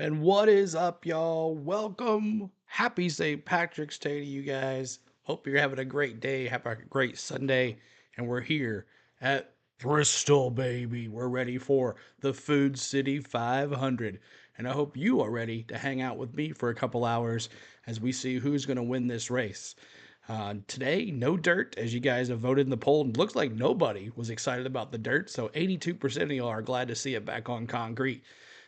And what is up, y'all? Welcome. Happy St. Patrick's Day to you guys. Hope you're having a great day. Have a great Sunday. And we're here at Bristol, baby. We're ready for the Food City 500. And I hope you are ready to hang out with me for a couple hours as we see who's going to win this race. Today, no dirt, as you guys have voted in the poll. It looks like nobody was excited about the dirt, so 82% of y'all are glad to see it back on concrete.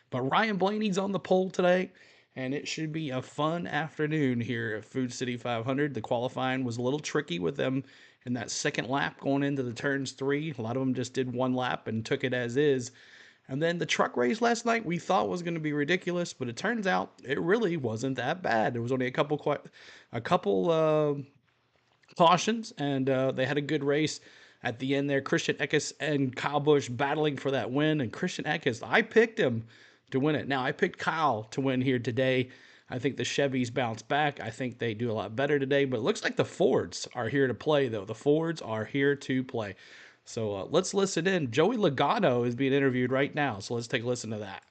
But Ryan Blaney's on the pole today, and it should be a fun afternoon here at Food City 500. The qualifying was a little tricky with them in that second lap going into the turns 3. A lot of them just did one lap and took it as is. And then the truck race last night we thought was going to be ridiculous, but it turns out it really wasn't that bad. There was only a couple cautions, and they had a good race at the end there. Christian Eckes and Kyle Busch battling for that win, and Christian Eckes, I picked him to win it. Now, I picked Kyle to win here today. I think the Chevys bounce back. I think they do a lot better today, but it looks like the Fords are here to play, though. The Fords are here to play. So let's listen in. Joey Logano is being interviewed right now, so let's take a listen to that.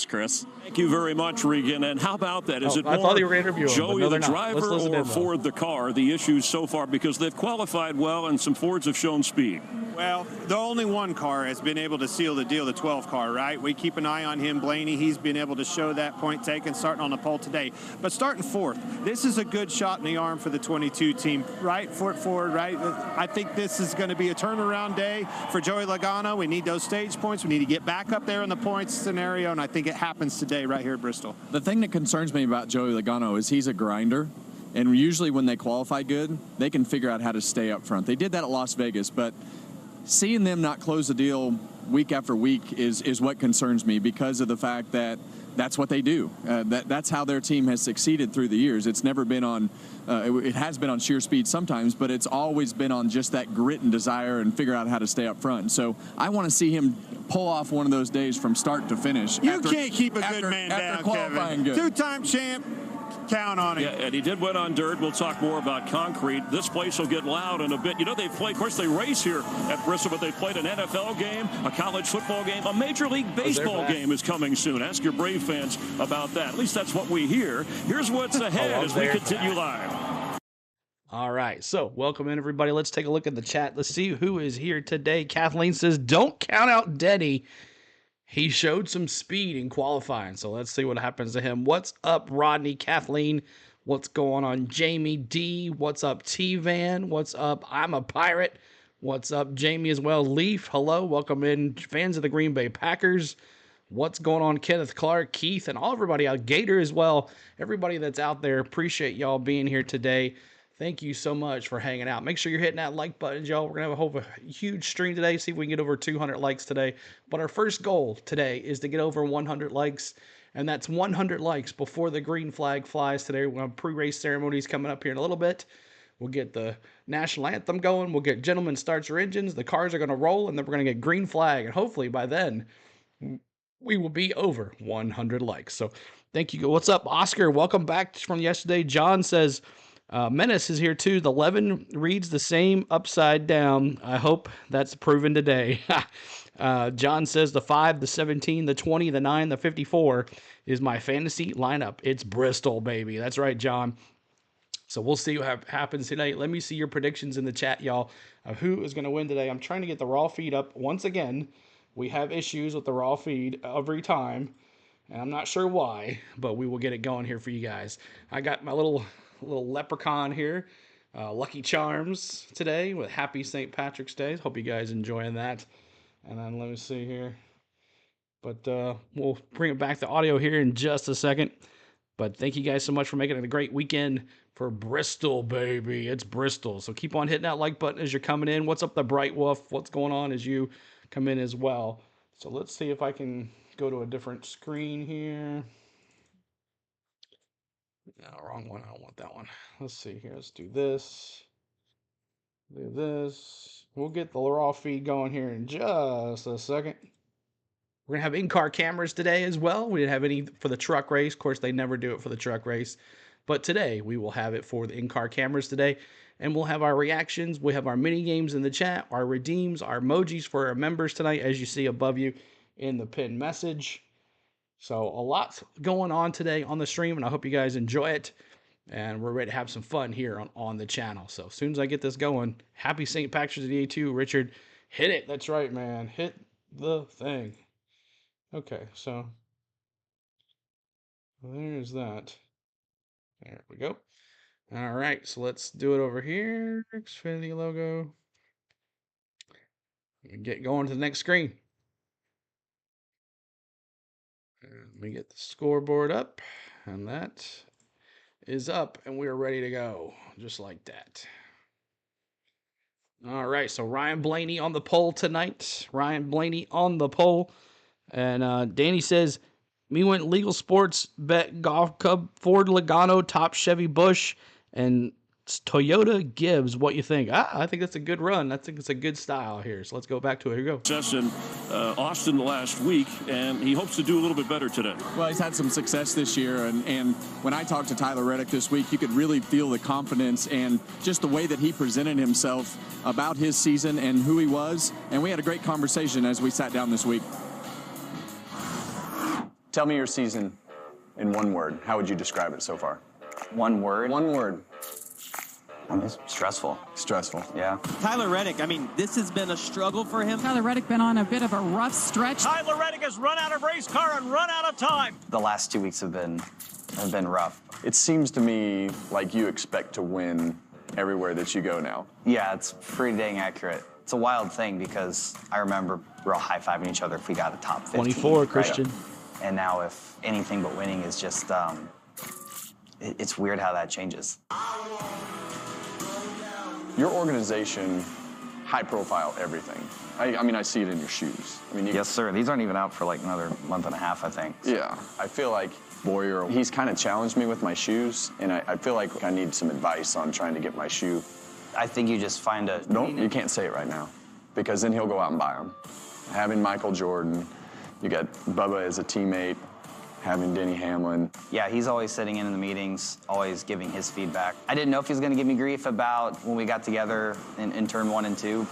Chris. Thank you very much, Regan. And how about that? Is it I more thought they were interviewing Joey no, the not. driver or Ford the car, the issues so far? Because they've qualified well and some Fords have shown speed. Well, the only one car has been able to seal the deal, the 12 car, right? We keep an eye on him, Blaney. He's been able to show that point taken, starting on the pole today. But starting fourth, this is a good shot in the arm for the 22 team, right? Ford, right? I think this is going to be a turnaround day for Joey Logano. We need those stage points. We need to get back up there in the points scenario, and I think it happens today right here at Bristol. The thing that concerns me about Joey Logano is he's a grinder. And usually when they qualify good, they can figure out how to stay up front. They did that at Las Vegas, but seeing them not close the deal week after week is what concerns me because of the fact that that's what they do. That's how their team has succeeded through the years. It's never been on, it has been on sheer speed sometimes, but it's always been on just that grit and desire and figure out how to stay up front. So I want to see him pull off one of those days from start to finish. You can't keep a good man down, Kevin. Good. Two-time champ. Count on it. Yeah, and he did win on dirt. We'll talk more about concrete. This place will get loud in a bit. You know, they play, of course, they race here at Bristol, but they played an NFL game, a college football game, a Major League Baseball game is coming soon. Ask your Brave fans about that. At least that's what we hear. Here's what's ahead as we continue live. All right, so welcome in, everybody. Let's take a look at the chat. Let's see who is here today. Kathleen says, don't count out Denny. He showed some speed in qualifying, so let's see what happens to him. What's up, Rodney, Kathleen? What's going on, Jamie D? What's up, T-Van? What's up, I'm a Pirate? What's up, Jamie as well? Leaf, hello, welcome in, fans of the Green Bay Packers. What's going on, Kenneth Clark, Keith, and all everybody out, Gator as well. Everybody that's out there, appreciate y'all being here today. Thank you so much for hanging out. Make sure you're hitting that like button, y'all. We're going to have a huge stream today. See if we can get over 200 likes today. But our first goal today is to get over 100 likes. And that's 100 likes before the green flag flies today. We're going to pre-race ceremonies coming up here in a little bit. We'll get the national anthem going. We'll get Gentlemen Start Your Engines. The cars are going to roll. And then we're going to get green flag. And hopefully by then, we will be over 100 likes. So thank you. What's up, Oscar? Welcome back from yesterday. John says... Menace is here too. The 11 reads the same upside down. I hope that's proven today. John says the 5, the 17, the 20, the 9, the 54 is my fantasy lineup. It's Bristol, baby. That's right, John. So we'll see what happens today. Let me see your predictions in the chat, y'all, of who is going to win today. I'm trying to get the raw feed up. Once again, we have issues with the raw feed every time, and I'm not sure why, but we will get it going here for you guys. I got my little leprechaun here, Lucky Charms today with Happy St. Patrick's Day. Hope you guys enjoying that. And then let me see here, but we'll bring it back to audio here in just a second. But thank you guys so much for making it a great weekend for Bristol, baby. It's Bristol. So keep on hitting that like button as you're coming in. What's up, the Bright Wolf? What's going on as you come in as well? So let's see if I can go to a different screen here. No, wrong one. I don't want that one. Let's see here. Let's do this. Do this. We'll get the raw feed going here in just a second. We're going to have in-car cameras today as well. We didn't have any for the truck race. Of course, they never do it for the truck race. But today, we will have it for the in-car cameras today. And we'll have our reactions. We have our mini games in the chat, our redeems, our emojis for our members tonight, as you see above you in the pinned message. So a lot going on today on the stream, and I hope you guys enjoy it. And we're ready to have some fun here on the channel. So as soon as I get this going, happy St. Patrick's Day to you, Richard. Hit it. That's right, man. Hit the thing. Okay, so there's that. There we go. All right, so let's do it over here. Xfinity logo. Get going to the next screen. Let me get the scoreboard up, and that is up, and we are ready to go, just like that. All right, so Ryan Blaney on the pole tonight. Ryan Blaney on the pole. And Danny says, me went legal sports, bet golf cub, Ford Logano, top Chevy Bush, and Toyota Gibbs. What you think? I think that's a good run. I think it's a good style here. So let's go back to it. Here we go. Success in Austin last week, and he hopes to do a little bit better today. Well, he's had some success this year, and when I talked to Tyler Reddick this week, you could really feel the confidence and just the way that he presented himself about his season and who he was. And we had a great conversation as we sat down this week. Tell me your season in one word. How would you describe it so far? One word? One word. I mean, it's stressful. Stressful. Yeah. Tyler Reddick, I mean, this has been a struggle for him. Tyler Reddick been on a bit of a rough stretch. Tyler Reddick has run out of race car and run out of time. The last 2 weeks have been rough. It seems to me like you expect to win everywhere that you go now. Yeah, it's pretty dang accurate. It's a wild thing because I remember we were all high-fiving each other if we got a top 15. 24, right? Christian. And now if anything but winning is just, it's weird how that changes. Your organization, high profile, everything. I mean, I see it in your shoes. I mean, Yes, sir. These aren't even out for like another month and a half, I think. Yeah. I feel like Boyer, he's kind of challenged me with my shoes, and I feel like I need some advice on trying to get my shoe. I think you just find a... You can't say it right now, because then he'll go out and buy them. Having Michael Jordan, you got Bubba as a teammate, having Denny Hamlin. Yeah, he's always sitting in the meetings, always giving his feedback. I didn't know if he was going to give me grief about when we got together in turn 1 and 2.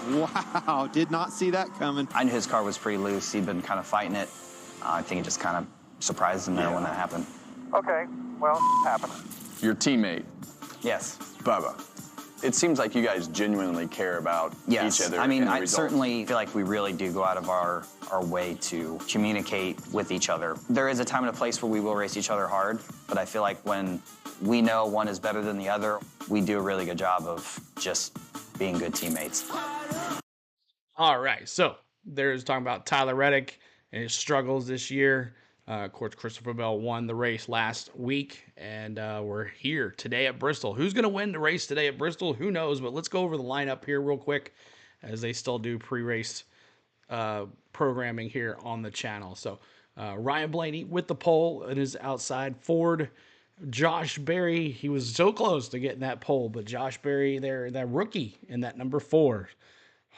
Wow, did not see that coming. I knew his car was pretty loose. He'd been kind of fighting it. I think it just kind of surprised him there when that happened. Okay, well, happened. Your teammate, Yes. Bubba. It seems like you guys genuinely care about Yes. each other. I mean, and the I results. certainly feel like we really do go out of our way to communicate with each other. There is a time and a place where we will race each other hard, but I feel like when we know one is better than the other, we do a really good job of just being good teammates. All right, so there's talking about Tyler Reddick and his struggles this year. Of course, Christopher Bell won the race last week, and we're here today at Bristol. Who's going to win the race today at Bristol? Who knows? But let's go over the lineup here real quick, as they still do pre-race programming here on the channel. So Ryan Blaney with the pole and his outside. Ford, Josh Berry. He was so close to getting that pole, but Josh Berry there, that rookie in that number 4.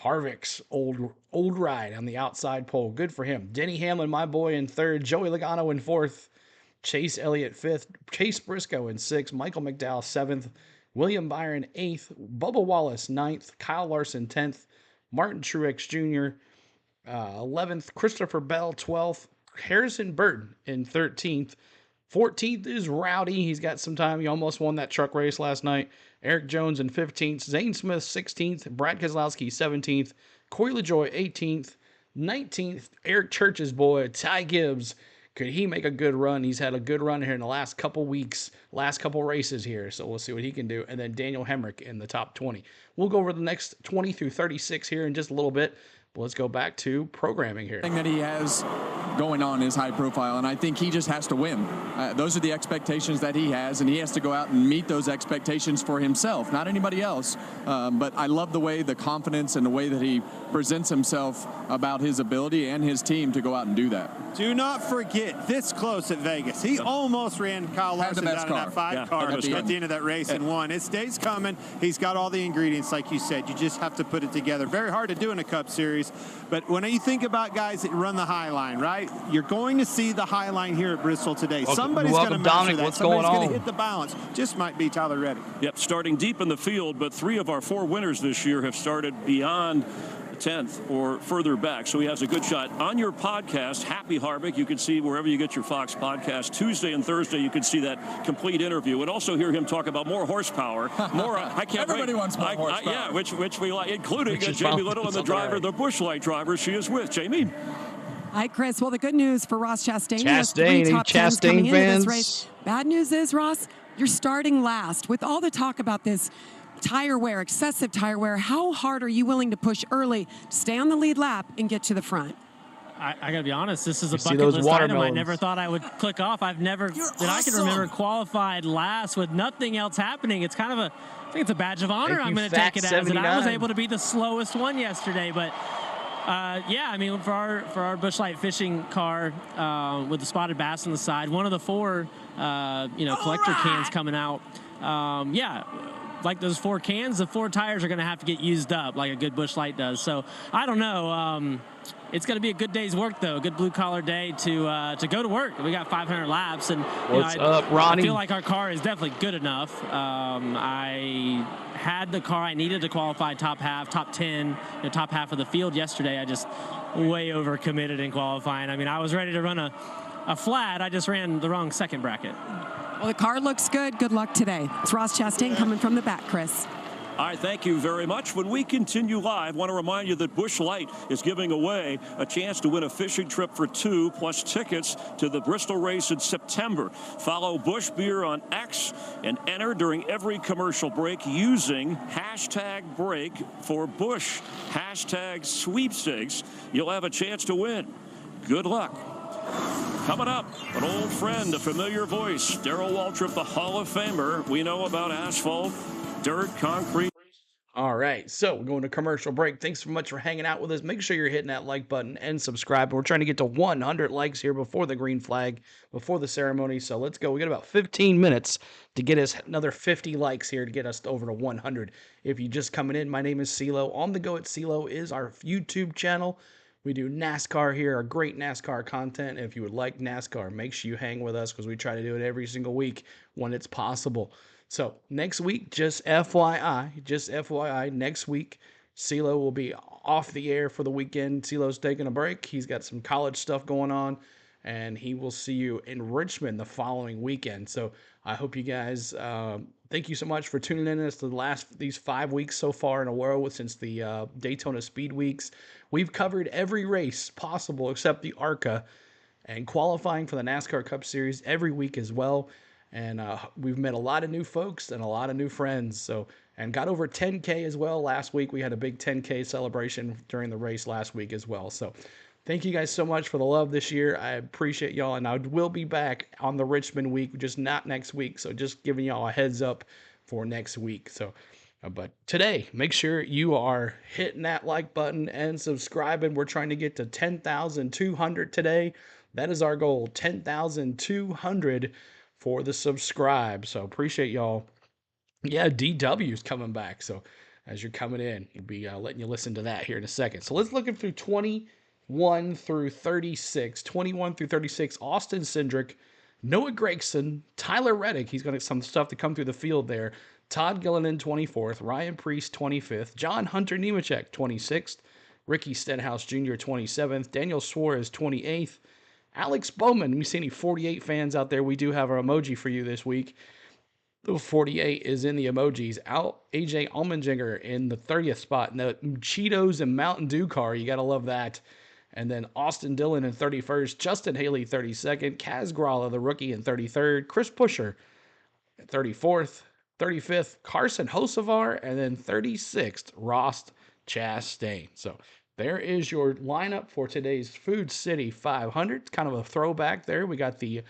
Harvick's old ride on the outside pole. Good for him. Denny Hamlin, my boy, in 3rd. Joey Logano in 4th. Chase Elliott 5th. Chase Briscoe in 6th. Michael McDowell 7th. William Byron 8th. Bubba Wallace 9th. Kyle Larson 10th. Martin Truex Jr. 11th. Christopher Bell 12th. Harrison Burton in 13th. 14th is Rowdy. He's got some time. He almost won that truck race last night. Eric Jones in 15th. Zane Smith 16th. Brad Keselowski 17th. Corey LaJoie 18th. 19th, Eric Church's boy, Ty Gibbs. Could he make a good run? He's had a good run here in the last couple weeks, last couple races here. So we'll see what he can do. And then Daniel Hemrick in the top 20. We'll go over the next 20 through 36 here in just a little bit. But let's go back to programming here. The thing that he has going on is high profile, and I think he just has to win. Those are the expectations that he has, and he has to go out and meet those expectations for himself, not anybody else. But I love the way, the confidence and the way that he presents himself about his ability and his team to go out and do that. Do not forget, this close at Vegas, he almost ran Kyle Larson down in that 5 car at the end of that race and won. His day's coming. He's got all the ingredients, like you said. You just have to put it together. Very hard to do in a Cup Series. But when you think about guys that run the high line, right? You're going to see the high line here at Bristol today. Somebody's going to measure that. Somebody's going to hit the balance. Just might be Tyler Reddick. Yep, starting deep in the field, but 3 of our 4 winners this year have started beyond 10th or further back, so he has a good shot. On your podcast, Happy Harvick. You can see wherever you get your Fox podcast. Tuesday and Thursday, you can see that complete interview and also hear him talk about more horsepower. More. I can't Everybody wait. wants more horsepower. Yeah, which we like, including Which is Jamie fun. Little and It's the all driver, right. the Busch Light driver she is with. Jamie. Hi, Chris. Well, the good news for Ross Chastain, he has Chastain, 3 any top 10s coming Chastain into this fans? race. Bad news is, Ross, you're starting last. With all the talk about this tire wear, excessive tire wear, how hard are you willing to push early to stay on the lead lap and get to the front? I got to be honest, this is a see bucket those list item I watermelons. never thought I would click off. I've never, that I can remember, qualified last with nothing else happening. It's kind of a, I think it's a badge of honor. Thank I'm you, going to take it as, and I was 79. able to be the slowest one yesterday. But yeah, I mean, for our Busch Light fishing car with the spotted bass on the side, one of the 4 collector cans coming out. Yeah, like those 4 cans, the 4 tires are going to have to get used up like a good Busch Light does. So I don't know. It's going to be a good day's work, though. A good blue-collar day to go to work. We got 500 laps. And What's up, Ronnie? I feel like our car is definitely good enough. I had the car I needed to qualify top half, top 10, top half of the field yesterday. I just way over-committed in qualifying. I mean, I was ready to run a flat. I just ran the wrong second bracket. Well, the car looks good. Good luck today. It's Ross Chastain coming from the back, Chris. All right, thank you very much. When we continue live, I want to remind you that Busch Light is giving away a chance to win a fishing trip for 2 plus tickets to the Bristol race in September. Follow Busch Beer on X and enter during every commercial break using #break for Busch, #sweepstakes. You'll have a chance to win. Good luck. Coming up, an old friend, a familiar voice, Daryl Waltrip, the Hall of Famer. We know about asphalt, dirt, concrete. All right, so we're going to commercial break. Thanks so much for hanging out with us. Make sure you're hitting that like button and subscribe. We're trying to get to 100 likes here before the green flag, before the ceremony. So let's go. We got about 15 minutes to get us another 50 likes here to get us over to 100. If you're just coming in, my name is CeeLo. On the Go at CeeLo is our YouTube channel. We do NASCAR here, our great NASCAR content. If you would like NASCAR, make sure you hang with us because we try to do it every single week when it's possible. So next week, just FYI, next week, CeeLo will be off the air for the weekend. CeeLo's taking a break. He's got some college stuff going on, and he will see you in Richmond the following weekend. So I hope you guys, thank you so much for tuning in to these 5 weeks so far in a row since the Daytona Speed Weeks. We've covered every race possible except the ARCA and qualifying for the NASCAR Cup Series every week as well. And we've met a lot of new folks and a lot of new friends. And got over 10K as well last week. We had a big 10K celebration during the race last week as well. So thank you guys so much for the love this year. I appreciate y'all. And I will be back on the Richmond week, just not next week. So just giving y'all a heads up for next week. So, but today, make sure you are hitting that like button and subscribing. We're trying to get to 10,200 today. That is our goal, 10,200 for the subscribe. So appreciate y'all. Yeah, DW's coming back. So as you're coming in, we'll be letting you listen to that here in a second. So let's look at through 21 through 36. 21 through 36, Austin Cindric, Noah Gragson, Tyler Reddick. He's got some stuff to come through the field there. Todd Gilliland, 24th. Ryan Preece, 25th. John Hunter Nemechek, 26th. Ricky Stenhouse Jr., 27th. Daniel Suarez, 28th. Alex Bowman, we see any 48 fans out there, we do have our emoji for you this week. The 48 is in the emojis. AJ Allmendinger in the 30th spot. In the Cheetos and Mountain Dew car, you got to love that. And then Austin Dillon in 31st. Justin Haley, 32nd. Kaz Gralla, the rookie, in 33rd. Chris Pusher, 34th. 35th, Carson Hocevar. And then 36th, Ross Chastain. So there is your lineup for today's Food City 500. It's kind of a throwback there. We got the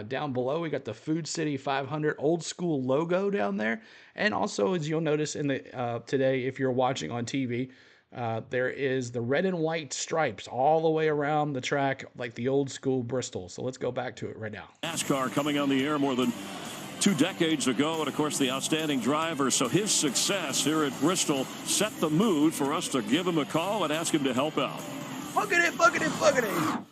down below, we got the Food City 500 old school logo down there. And also, as you'll notice in the today, if you're watching on TV, there is the red and white stripes all the way around the track, like the old school Bristol. So let's go back to it right now. NASCAR coming on the air more than 2 decades ago, and of course the outstanding driver. So his success here at Bristol set the mood for us to give him a call and ask him to help out. Buggity.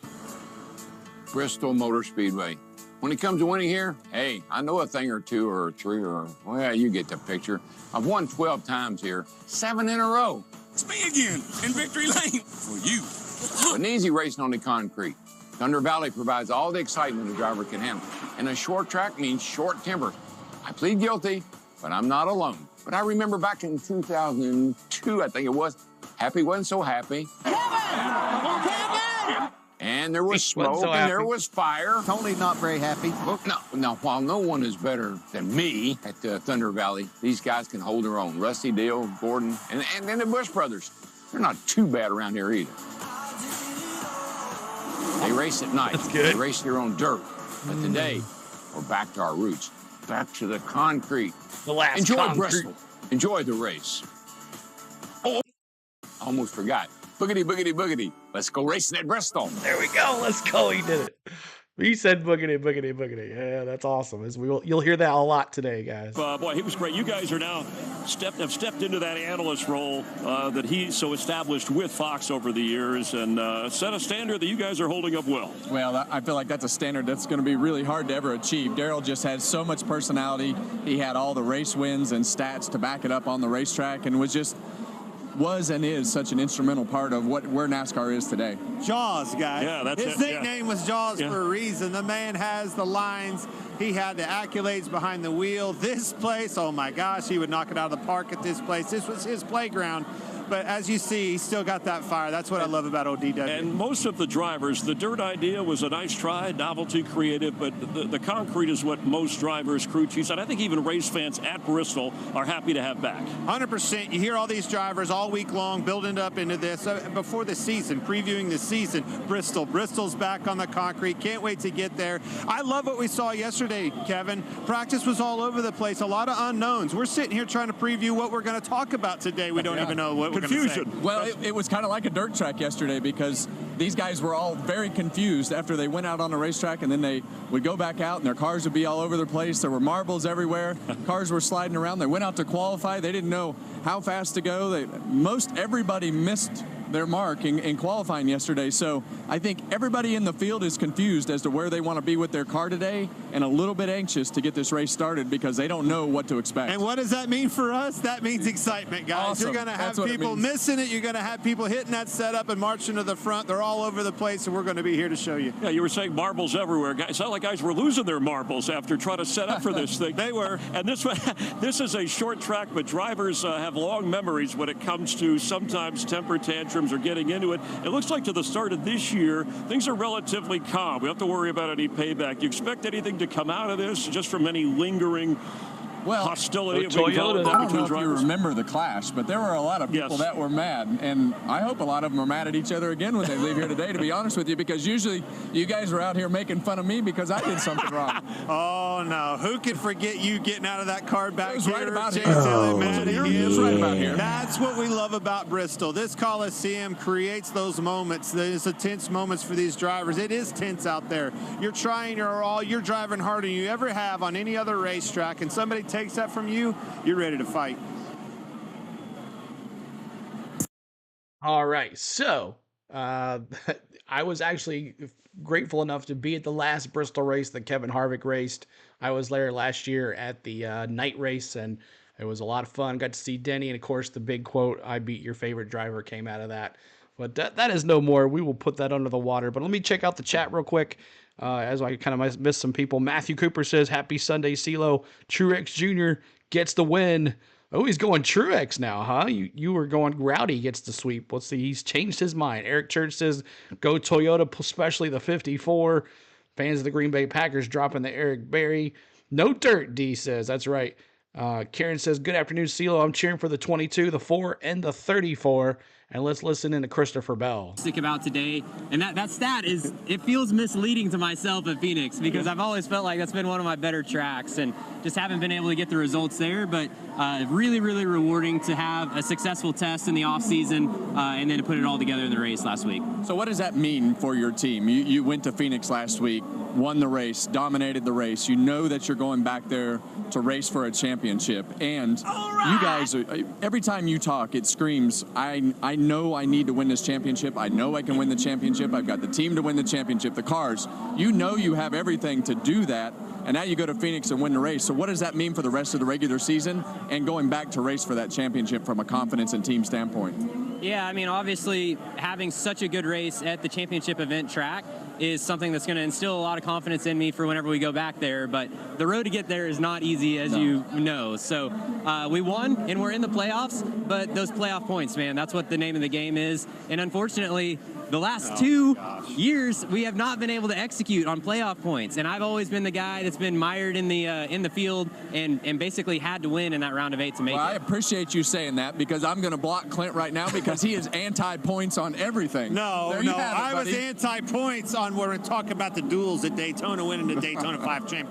Bristol Motor Speedway. When it comes to winning here, hey, I know a thing or two or three or, well, you get the picture. I've won 12 times here, 7 in a row. It's me again in victory lane. Well, you. An easy racing on the concrete. Thunder Valley provides all the excitement a driver can handle. And a short track means short temper. I plead guilty, but I'm not alone. But I remember back in 2002, I think it was, Happy wasn't so happy. And there was smoke and there was fire. Totally not very happy. Well, no, while no one is better than me at Thunder Valley, these guys can hold their own. Rusty, Dale, Gordon, and then the Bush brothers. They're not too bad around here either. They race at night. That's good. They race their own dirt. But today, we're back to our roots. Back to the concrete. The last Enjoy concrete. Bristol. Enjoy the race. Oh, almost forgot. Boogity, boogity, boogity. Let's go racing at Bristol. There we go. Let's go. He did it. He said boogity, boogity, boogity. Yeah, that's awesome. You'll hear that a lot today, guys. Boy, he was great. You guys are now have stepped into that analyst role that he's so established with Fox over the years and set a standard that you guys are holding up well. Well, I feel like that's a standard that's going to be really hard to ever achieve. Daryl just has so much personality. He had all the race wins and stats to back it up on the racetrack and was and is such an instrumental part of where NASCAR is today. Jaws, guys. Yeah, that's His nickname was Jaws for a reason. The man has the lines. He had the accolades behind the wheel. This place, oh my gosh, he would knock it out of the park at this place. This was his playground. But as you see, he's still got that fire. That's what I love about ODW. And most of the drivers, the dirt idea was a nice try, novelty, creative, but the concrete is what most drivers, crew chiefs, and I think even race fans at Bristol are happy to have back. 100%. You hear all these drivers all week long building up into this. Before the season, previewing the season, Bristol's back on the concrete. Can't wait to get there. I love what we saw yesterday, Kevin. Practice was all over the place. A lot of unknowns. We're sitting here trying to preview what we're going to talk about today. We don't even know what confusion. Well, it was kind of like a dirt track yesterday because these guys were all very confused after they went out on the racetrack, and then they would go back out and their cars would be all over the place. There were marbles everywhere. Cars were sliding around. They went out to qualify. They didn't know how fast to go. Everybody missed their mark in qualifying yesterday. So I think everybody in the field is confused as to where they want to be with their car today and a little bit anxious to get this race started because they don't know what to expect. And what does that mean for us? That means excitement, guys. Awesome. You're going to have people missing it. You're going to have people hitting that setup and marching to the front. They're all over the place, and we're going to be here to show you. Yeah, you were saying marbles everywhere. Guys, sound like guys were losing their marbles after trying to set up for this thing. They were. And this is a short track, but drivers have long memories when it comes to sometimes temper tantrums or getting into it. It looks like to the start of this year, things are relatively calm. We don't have to worry about any payback. Do you expect anything to come out of this just from any lingering hostility? I don't know if you remember the clash, but there were a lot of people that were mad, and I hope a lot of them are mad at each other again when they leave here today, to be honest with you, because usually you guys were out here making fun of me because I did something wrong. Oh, no. Who could forget you getting out of that car back here? Right about Jay here. Tilly, mad at you. It was right about here. That's what we love about Bristol. This Coliseum creates those moments. There's tense moments for these drivers. It is tense out there. You're trying your all. You're driving harder than you ever have on any other racetrack, and somebody takes that from you, you're ready to fight. All right, so I was actually grateful enough to be at the last Bristol race that Kevin Harvick raced. I was there last year at the night race, and it was a lot of fun. Got to see Denny, and of course the big quote, "I beat your favorite driver," came out of that. But that is no more. We will put that under the water. But let me check out the chat real quick. As I kind of missed some people. Matthew Cooper says, "Happy Sunday, CeeLo. Truex Jr. gets the win." Oh, he's going Truex now, huh? You were going Rowdy gets the sweep. Let's see. He's changed his mind. Eric Church says, "Go Toyota, especially the 54. Fans of the Green Bay Packers dropping the Eric Berry. No dirt," D says. That's right. Karen says, "Good afternoon, CeeLo. I'm cheering for the 22, the 4, and the 34. And let's listen in to Christopher Bell." Stick about today, and that stat is, it feels misleading to myself at Phoenix because I've always felt like that's been one of my better tracks and just haven't been able to get the results there, but really, really rewarding to have a successful test in the off season and then to put it all together in the race last week. So what does that mean for your team? You went to Phoenix last week, won the race, dominated the race. You know that you're going back there to race for a championship, and you guys, every time you talk, it screams, I know I need to win this championship. I know I can win the championship. I've got the team to win the championship, the cars. You know you have everything to do that, and now you go to Phoenix and win the race. So what does that mean for the rest of the regular season and going back to race for that championship from a confidence and team standpoint? Yeah, I mean, obviously having such a good race at the championship event track is something that's going to instill a lot of confidence in me for whenever we go back there. But the road to get there is not easy, as you know. So we won, and we're in the playoffs, but those playoff points, man, that's what the name of the game is. And unfortunately, the last 2 years, we have not been able to execute on playoff points, and I've always been the guy that's been mired in the field and basically had to win in that round of 8 to make it. I appreciate you saying that, because I'm going to block Clint right now because he is anti-points on everything. No, I was anti-points on when we talk about the duels at Daytona, winning the Daytona 5 champ.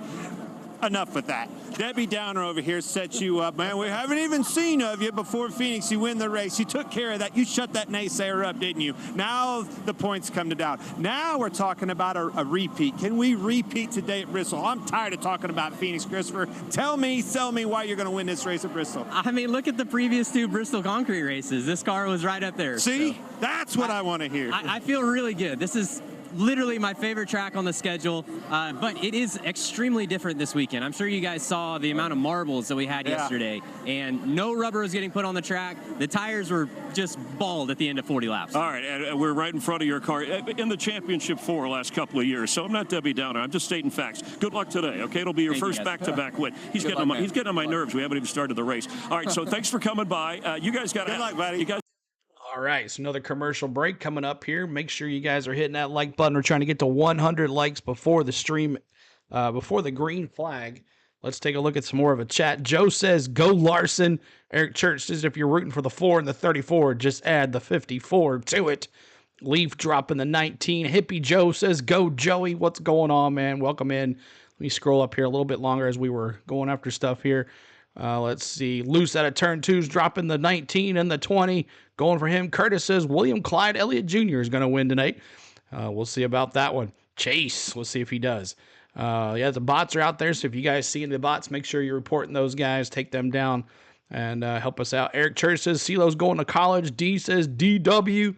Enough with that. Debbie Downer over here sets you up, man. We haven't even seen of you before Phoenix. You win the race. You took care of that. You shut that naysayer up, didn't you? Now the points come to Dow. Now we're talking about a repeat. Can we repeat today at Bristol? I'm tired of talking about Phoenix, Christopher. Tell me why you're going to win this race at Bristol. I mean, look at the previous 2 Bristol concrete races. This car was right up there. See? So That's what I want to hear. I feel really good. This is literally my favorite track on the schedule, but it is extremely different this weekend. I'm sure you guys saw the amount of marbles that we had yesterday, and no rubber was getting put on the track. The tires were just bald at the end of 40 laps. All right, and we're right in front of your car in the championship 4 last couple of years. So I'm not Debbie Downer. I'm just stating facts. Good luck today. Okay, it'll be your first back-to-back win. He's getting on my nerves. We haven't even started the race. All right, so thanks for coming by. You guys got good luck, buddy. You guys. All right, so another commercial break coming up here. Make sure you guys are hitting that like button. We're trying to get to 100 likes before the stream, before the green flag. Let's take a look at some more of a chat. Joe says, go Larson. Eric Church says, if you're rooting for the 4 and the 34, just add the 54 to it. Leaf dropping the 19. Hippie Joe says, go Joey. What's going on, man? Welcome in. Let me scroll up here a little bit longer as we were going after stuff here. Let's see. Loose out of turn 2's dropping the 19 and the 20. Going for him. Curtis says William Clyde Elliott Jr. is going to win tonight. We'll see about that one. Chase, we'll see if he does. Yeah, the bots are out there, so if you guys see the bots, make sure you're reporting those guys. Take them down and help us out. Eric Church says CeeLo's going to college. D says DW.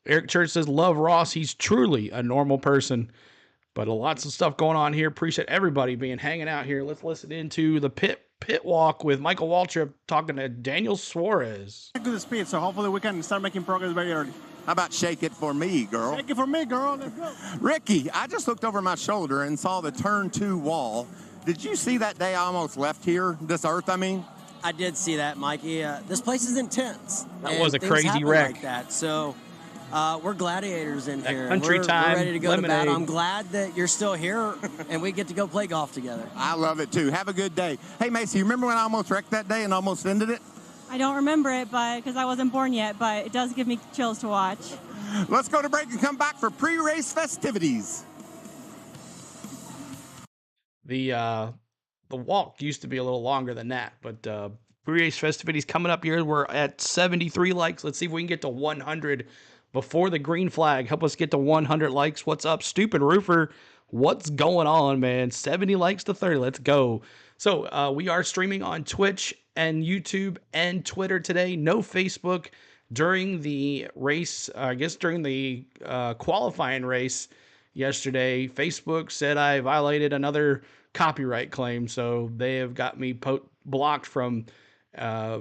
Eric Church says love Ross. He's truly a normal person. But lots of stuff going on here. Appreciate everybody hanging out here. Let's listen into the pit walk with Michael Waltrip talking to Daniel Suarez. To the speed, so hopefully we can start making progress very early. How about shake it for me, girl? Shake it for me, girl. Let's go. Ricky, I just looked over my shoulder and saw the turn 2 wall. Did you see that day I almost left here, this earth, I mean? I did see that, Mikey. This place is intense. That was a crazy wreck. Like that. So we're gladiators in here. Country time, we're ready to go lemonade. to bat. I'm glad that you're still here and we get to go play golf together. I love it, too. Have a good day. Hey, Macy, you remember when I almost wrecked that day and almost ended it? I don't remember it, but because I wasn't born yet, but it does give me chills to watch. Let's go to break and come back for pre-race festivities. The walk used to be a little longer than that, but pre-race festivities coming up here. We're at 73 likes. Let's see if we can get to 100 before the green flag. Help us get to 100 likes. What's up, Stupid Roofer? What's going on, man? 70 likes to 30. Let's go. So we are streaming on Twitch and YouTube and Twitter today. No Facebook during the race. I guess during the qualifying race yesterday, Facebook said I violated another copyright claim. So they have got me blocked from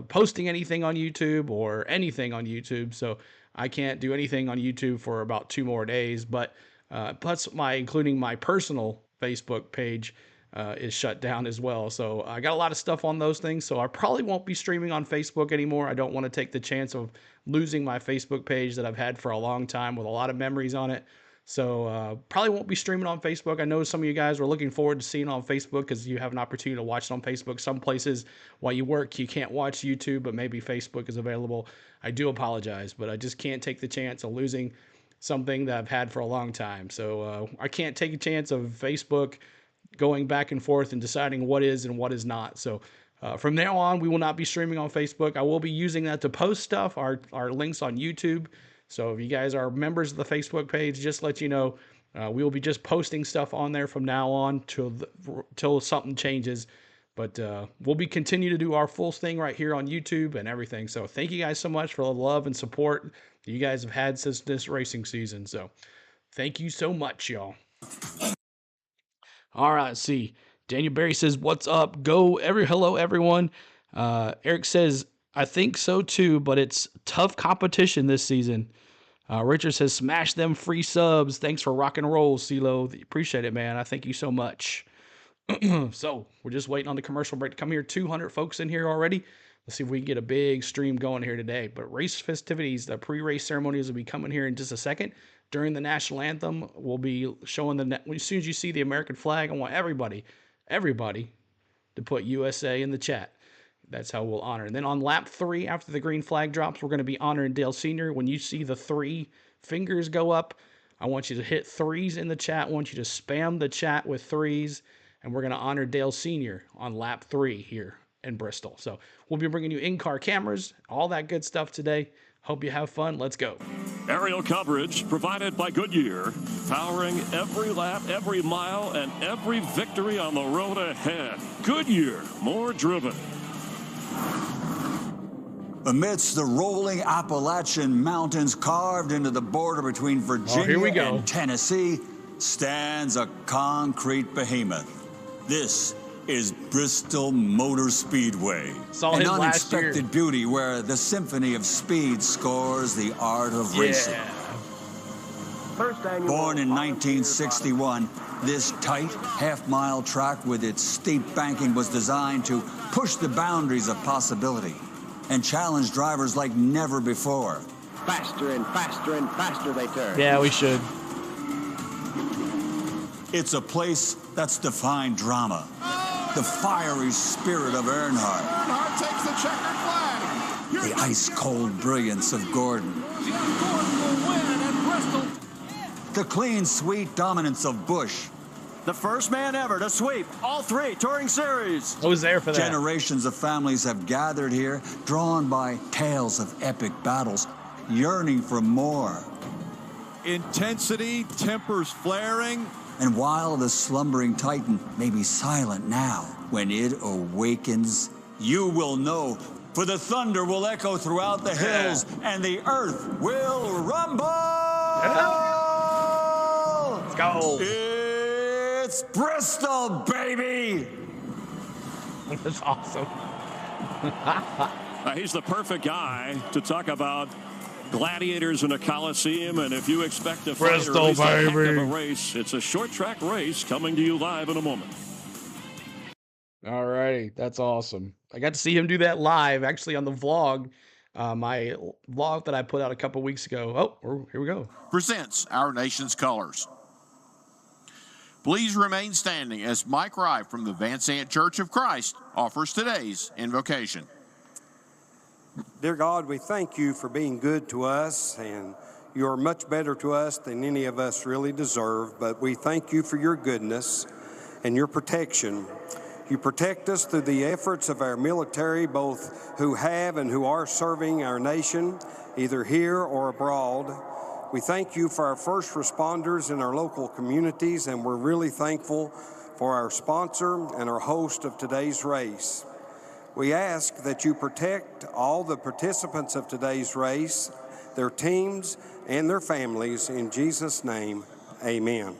posting anything on YouTube or anything on YouTube. So I can't do anything on YouTube for about 2 more days. But plus including my personal Facebook page is shut down as well. So I got a lot of stuff on those things. So I probably won't be streaming on Facebook anymore. I don't want to take the chance of losing my Facebook page that I've had for a long time with a lot of memories on it. So probably won't be streaming on Facebook. I know some of you guys were looking forward to seeing it on Facebook because you have an opportunity to watch it on Facebook. Some places while you work, you can't watch YouTube, but maybe Facebook is available. I do apologize, but I just can't take the chance of losing something that I've had for a long time. So I can't take a chance of Facebook going back and forth and deciding what is and what is not. So from now on, we will not be streaming on Facebook. I will be using that to post stuff, our links on YouTube. So if you guys are members of the Facebook page, just let you know, we will be just posting stuff on there from now on till something changes. But we'll be continue to do our full thing right here on YouTube and everything. So thank you guys so much for the love and support that you guys have had since this racing season. So thank you so much, y'all. All right, see. Daniel Berry says, what's up? Hello, everyone. Eric says, I think so too, but it's tough competition this season. Richard says, smash them free subs. Thanks for rock and roll, CeeLo. Appreciate it, man. I thank you so much. So we're just waiting on the commercial break to come here. 200 folks in here already. Let's see if we can get a big stream going here today. But race festivities, the pre-race ceremonies will be coming here in just a second. During the national anthem, we'll be showing as soon as you see the American flag, I want everybody to put USA in the chat. That's how we'll honor. And then on lap 3, after the green flag drops, we're going to be honoring Dale Sr. When you see the 3 fingers go up, I want you to hit 3s in the chat. I want you to spam the chat with 3s. And we're going to honor Dale Sr. on lap 3 here in Bristol. So we'll be bringing you in-car cameras, all that good stuff today. Hope you have fun. Let's go. Aerial coverage provided by Goodyear, powering every lap, every mile, and every victory on the road ahead. Goodyear, more driven. Amidst the rolling Appalachian Mountains carved into the border between Virginia and Tennessee stands a concrete behemoth. This is Bristol Motor Speedway, an unexpected beauty where the symphony of speed scores the art of racing. Born in 1961, this tight half-mile track with its steep banking was designed to push the boundaries of possibility and challenge drivers like never before. Faster and faster and faster they turn. Yeah, we should. It's a place that's defined drama. The fiery spirit of Earnhardt. Earnhardt takes the checkered flag. The ice-cold brilliance of Gordon. Gordon will win at Bristol. The clean, sweet dominance of Busch. The first man ever to sweep all 3 Touring Series. I was there for that. Generations of families have gathered here, drawn by tales of epic battles, yearning for more. Intensity, tempers flaring. And while the slumbering titan may be silent now, when it awakens, you will know, for the thunder will echo throughout the hills, and the earth will rumble! Let's go! It's Bristol, baby! That's awesome. He's the perfect guy to talk about gladiators in a coliseum, and if you expect to fight or at least a heck of a race, it's a short track race coming to you live in a moment. All righty, that's awesome. I got to see him do that live, actually, on the vlog, my vlog that I put out a couple weeks ago. Oh, here we go. Presents our nation's colors. Please remain standing as Mike Rye from the Van Sant Church of Christ offers today's invocation. Dear God, we thank you for being good to us, and you are much better to us than any of us really deserve, but we thank you for your goodness and your protection. You protect us through the efforts of our military, both who have and who are serving our nation, either here or abroad. We thank you for our first responders in our local communities, and we're really thankful for our sponsor and our host of today's race. We ask that you protect all the participants of today's race, their teams, and their families. In Jesus' name, amen.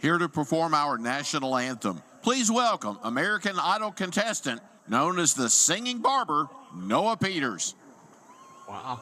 Here to perform our national anthem, please welcome American Idol contestant known as the Singing Barber, Noah Peters. Wow.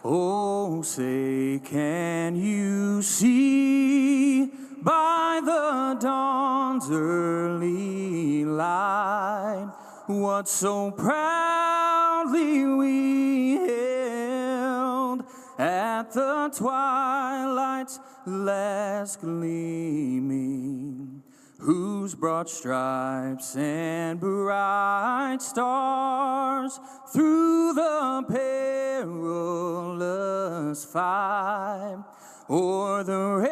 Oh, say, can you see by the dawn's early light what so proudly we hailed at the twilight's last gleaming, whose broad stripes and bright stars through the perilous fight o'er the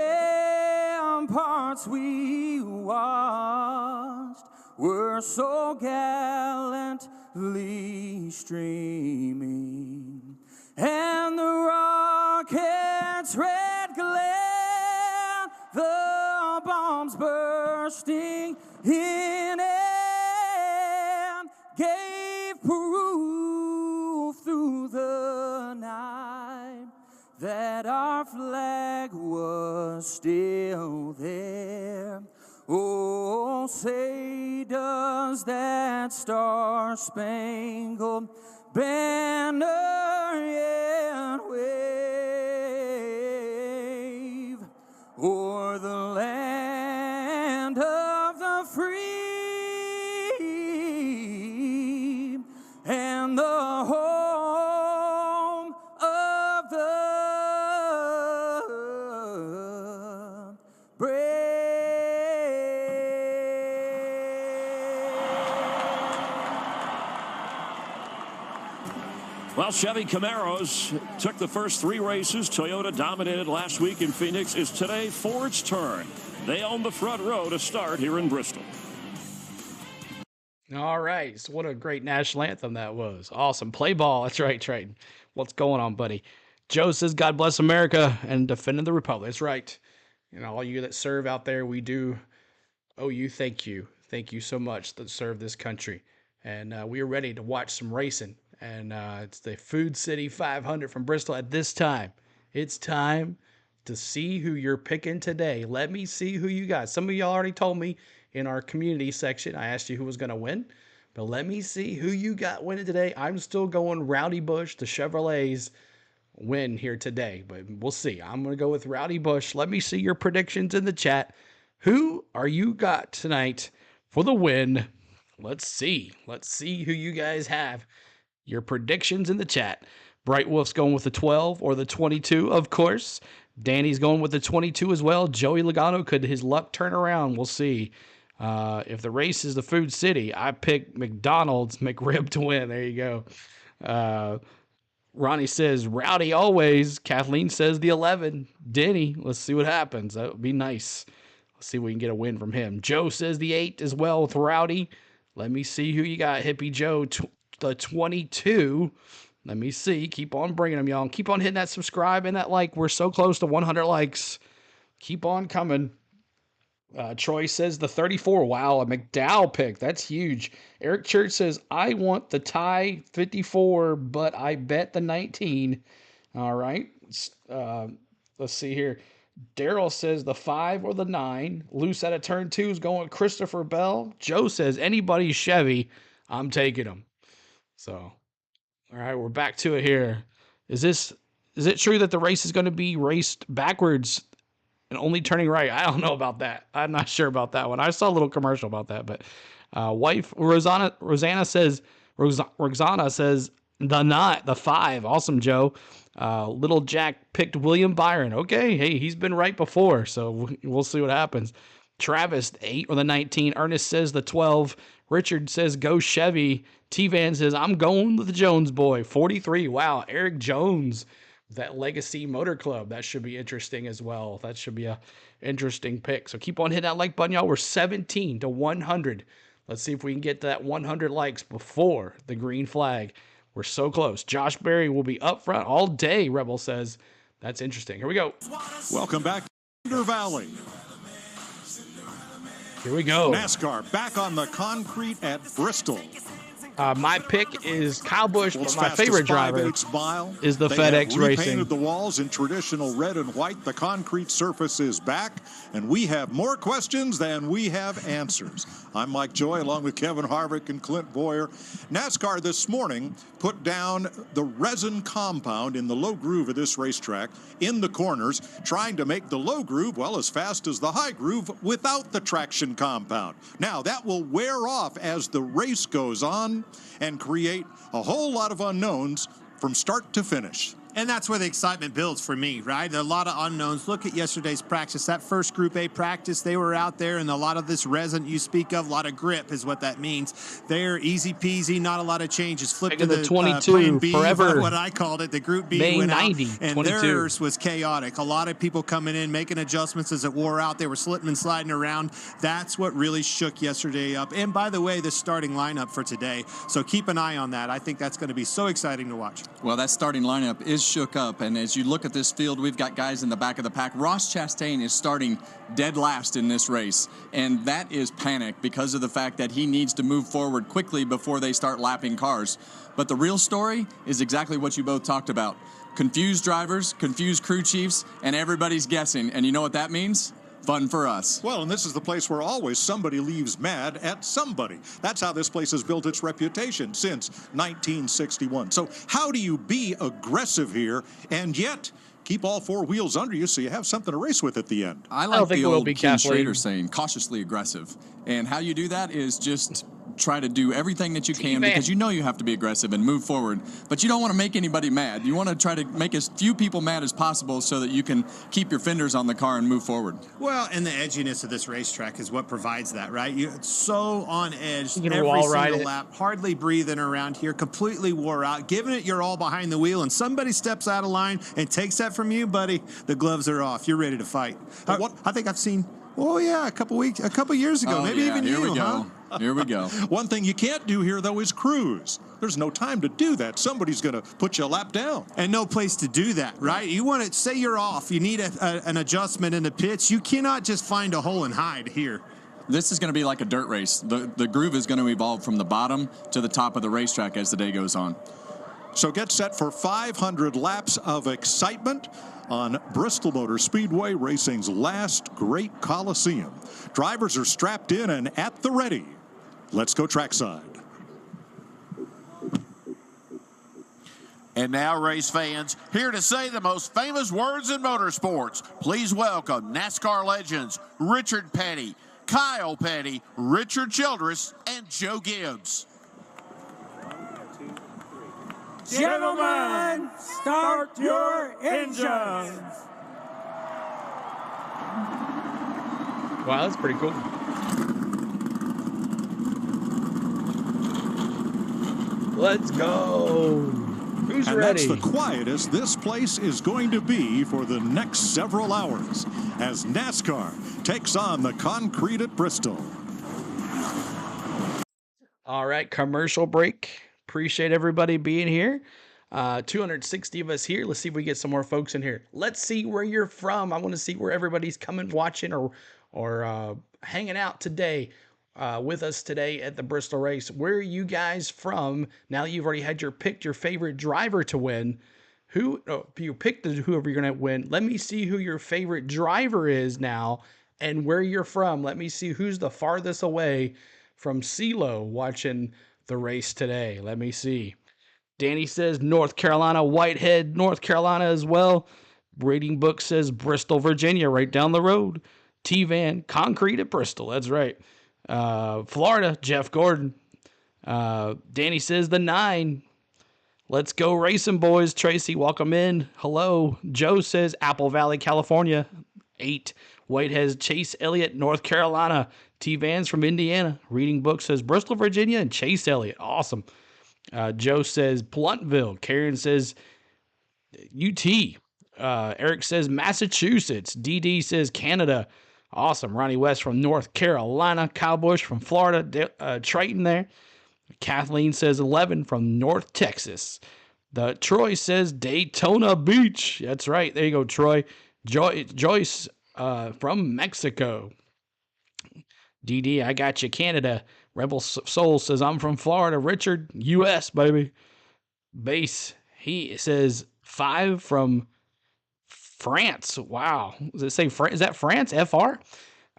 ramparts we watched were so gallantly streaming, and the rocket's red glare, the bombs bursting in and gave proof through the night that our flag was still there. Oh, say does that star-spangled banner yet Well, Chevy Camaros took the first 3 races. Toyota dominated last week in Phoenix. It's today Ford's turn. They own the front row to start here in Bristol. All right. So what a great national anthem that was. Awesome. Play ball. That's right, Triton. What's going on, buddy? Joe says, God bless America and defending the Republic. That's right. And all you that serve out there, we do owe you thank you. Thank you so much that serve this country. And we are ready to watch some racing. And it's the Food City 500 from Bristol at this time. It's time to see who you're picking today. Let me see who you got. Some of y'all already told me in our community section. I asked you who was going to win. But let me see who you got winning today. I'm still going Rowdy Busch, the Chevrolets win here today. But we'll see. I'm going to go with Rowdy Busch. Let me see your predictions in the chat. Who are you got tonight for the win? Let's see. Let's see who you guys have. Your predictions in the chat. Bright Wolf's going with the 12 or the 22, of course. Danny's going with the 22 as well. Joey Logano, could his luck turn around? We'll see. If the race is the Food City, I pick McDonald's McRib to win. There you go. Ronnie says, Rowdy always. Kathleen says the 11. Denny, let's see what happens. That would be nice. Let's see if we can get a win from him. Joe says the 8 as well with Rowdy. Let me see who you got, Hippie Joe. The 22. Let me see. Keep on bringing them, y'all. Keep on hitting that subscribe and that like. We're so close to 100 likes. Keep on coming. Troy says the 34. Wow, a McDowell pick. That's huge. Eric Church says, I want the tie 54, but I bet the 19. All right. Let's see here. Daryl says the 5 or the 9. Loose out of turn 2 is going with Christopher Bell. Joe says anybody Chevy, I'm taking them. So, all right, we're back to it here. Is it true that the race is going to be raced backwards and only turning right? I don't know about that. I'm not sure about that one. I saw a little commercial about that, but wife Rosanna says the 5. Awesome, Joe. Little Jack picked William Byron. Okay, hey, he's been right before, so we'll see what happens. Travis, the 8 or the 19. Ernest says the 12. Richard says go Chevy. T-Van says I'm going with the Jones boy. 43. Wow, Eric Jones, that Legacy Motor Club. That should be interesting as well. That should be a interesting pick. So keep on hitting that like button, y'all. We're 17 to 100. Let's see if we can get to that 100 likes before the green flag. We're so close. Josh Berry will be up front all day, Rebel says. That's interesting. Here we go. Welcome back to Thunder Valley. Here we go. NASCAR back on the concrete at Bristol. My pick is Kyle Busch, but my favorite driver is the FedEx Racing. Repainted the walls in traditional red and white. The concrete surface is back, and we have more questions than we have answers. I'm Mike Joy, along with Kevin Harvick and Clint Boyer. NASCAR this morning put down the resin compound in the low groove of this racetrack in the corners, trying to make the low groove, well, as fast as the high groove without the traction compound. Now, that will wear off as the race goes on and create a whole lot of unknowns from start to finish. And that's where the excitement builds for me, right? There are a lot of unknowns. Look at yesterday's practice. That first Group A practice, they were out there, and a lot of this resin you speak of, a lot of grip is what that means. They're easy peasy, not a lot of changes. Flip to the 22 Plan B, forever. what I called it. The Group B May went 90, out, and 22. theirs was chaotic. A lot of people coming in, making adjustments as it wore out. They were slipping and sliding around. That's what really shook yesterday up. And by the way, the starting lineup for today. So keep an eye on that. I think that's going to be so exciting to watch. Well, that starting lineup is shook up, and as you look at this field, we've got guys in the back of the pack. Ross Chastain is starting dead last in this race, and that is panic because of the fact that he needs to move forward quickly before they start lapping cars. But the real story is exactly what you both talked about. Confused drivers, confused crew chiefs, and everybody's guessing. And you know what that means? Fun for us. Well, and this is the place where always somebody leaves mad at somebody. That's how this place has built its reputation since 1961. So how do you be aggressive here and yet keep all four wheels under you so you have something to race with at the end? I like the old Ken Schrader saying, cautiously aggressive. And how you do that is just try to do everything that you can because you know you have to be aggressive and move forward, but you don't want to make anybody mad. You want to try to make as few people mad as possible so that you can keep your fenders on the car and move forward. Well, and the edginess of this racetrack is what provides that, right? It's so on edge You can every wall ride single it. lap, hardly breathing around here, completely wore out, giving it your all behind the wheel, and somebody steps out of line and takes that from you, buddy, the gloves are off. You're ready to fight. I think I've seen, a couple years ago, maybe even here you, we go. huh? Here we go. One thing you can't do here, though, is cruise. There's no time to do that. Somebody's going to put you a lap down. And no place to do that, right? You want to say you're off. You need an adjustment in the pits. You cannot just find a hole and hide here. This is going to be like a dirt race. The groove is going to evolve from the bottom to the top of the racetrack as the day goes on. So get set for 500 laps of excitement on Bristol Motor Speedway, racing's last great coliseum. Drivers are strapped in and at the ready. Let's go trackside. And now, race fans, here to say the most famous words in motorsports. Please welcome NASCAR legends Richard Petty, Kyle Petty, Richard Childress, and Joe Gibbs. Gentlemen, start your engines. Wow, that's pretty cool. Let's go. Who's and ready? That's the quietest this place is going to be for the next several hours as NASCAR takes on the concrete at Bristol. All right, commercial break. Appreciate everybody being here. 260 of us here. Let's see if we get some more folks in here. Let's see where you're from. I want to see where everybody's coming, watching, or hanging out today with us today at the Bristol race. Where are you guys from? Now that you've already had picked your favorite driver to win, you picked whoever you're going to win. Let me see who your favorite driver is now and where you're from. Let me see who's the farthest away from CeeLo watching the race today. Let me see. Danny says North Carolina, Whitehead, North Carolina as well. Rating book says Bristol, Virginia, right down the road. T-Van, concrete at Bristol. That's right. Florida, Jeff Gordon. Danny says the 9. Let's go racing, boys. Tracy, welcome in. Hello. Joe says Apple Valley, California. 8. Whitehead, Chase Elliott, North Carolina. T-Van's from Indiana. Reading book says Bristol, Virginia, and Chase Elliott. Awesome. Joe says Bluntville. Karen says UT. Eric says Massachusetts. DD says Canada. Awesome. Ronnie West from North Carolina. Kyle Busch from Florida. Triton there. Kathleen says 11 from North Texas. Troy says Daytona Beach. That's right. There you go, Troy. Joyce from Mexico. DD, I got you, Canada. Rebel Soul says, I'm from Florida. Richard, U.S., baby. Base, he says 5 from France. Wow. Does it say France? Is that France? FR?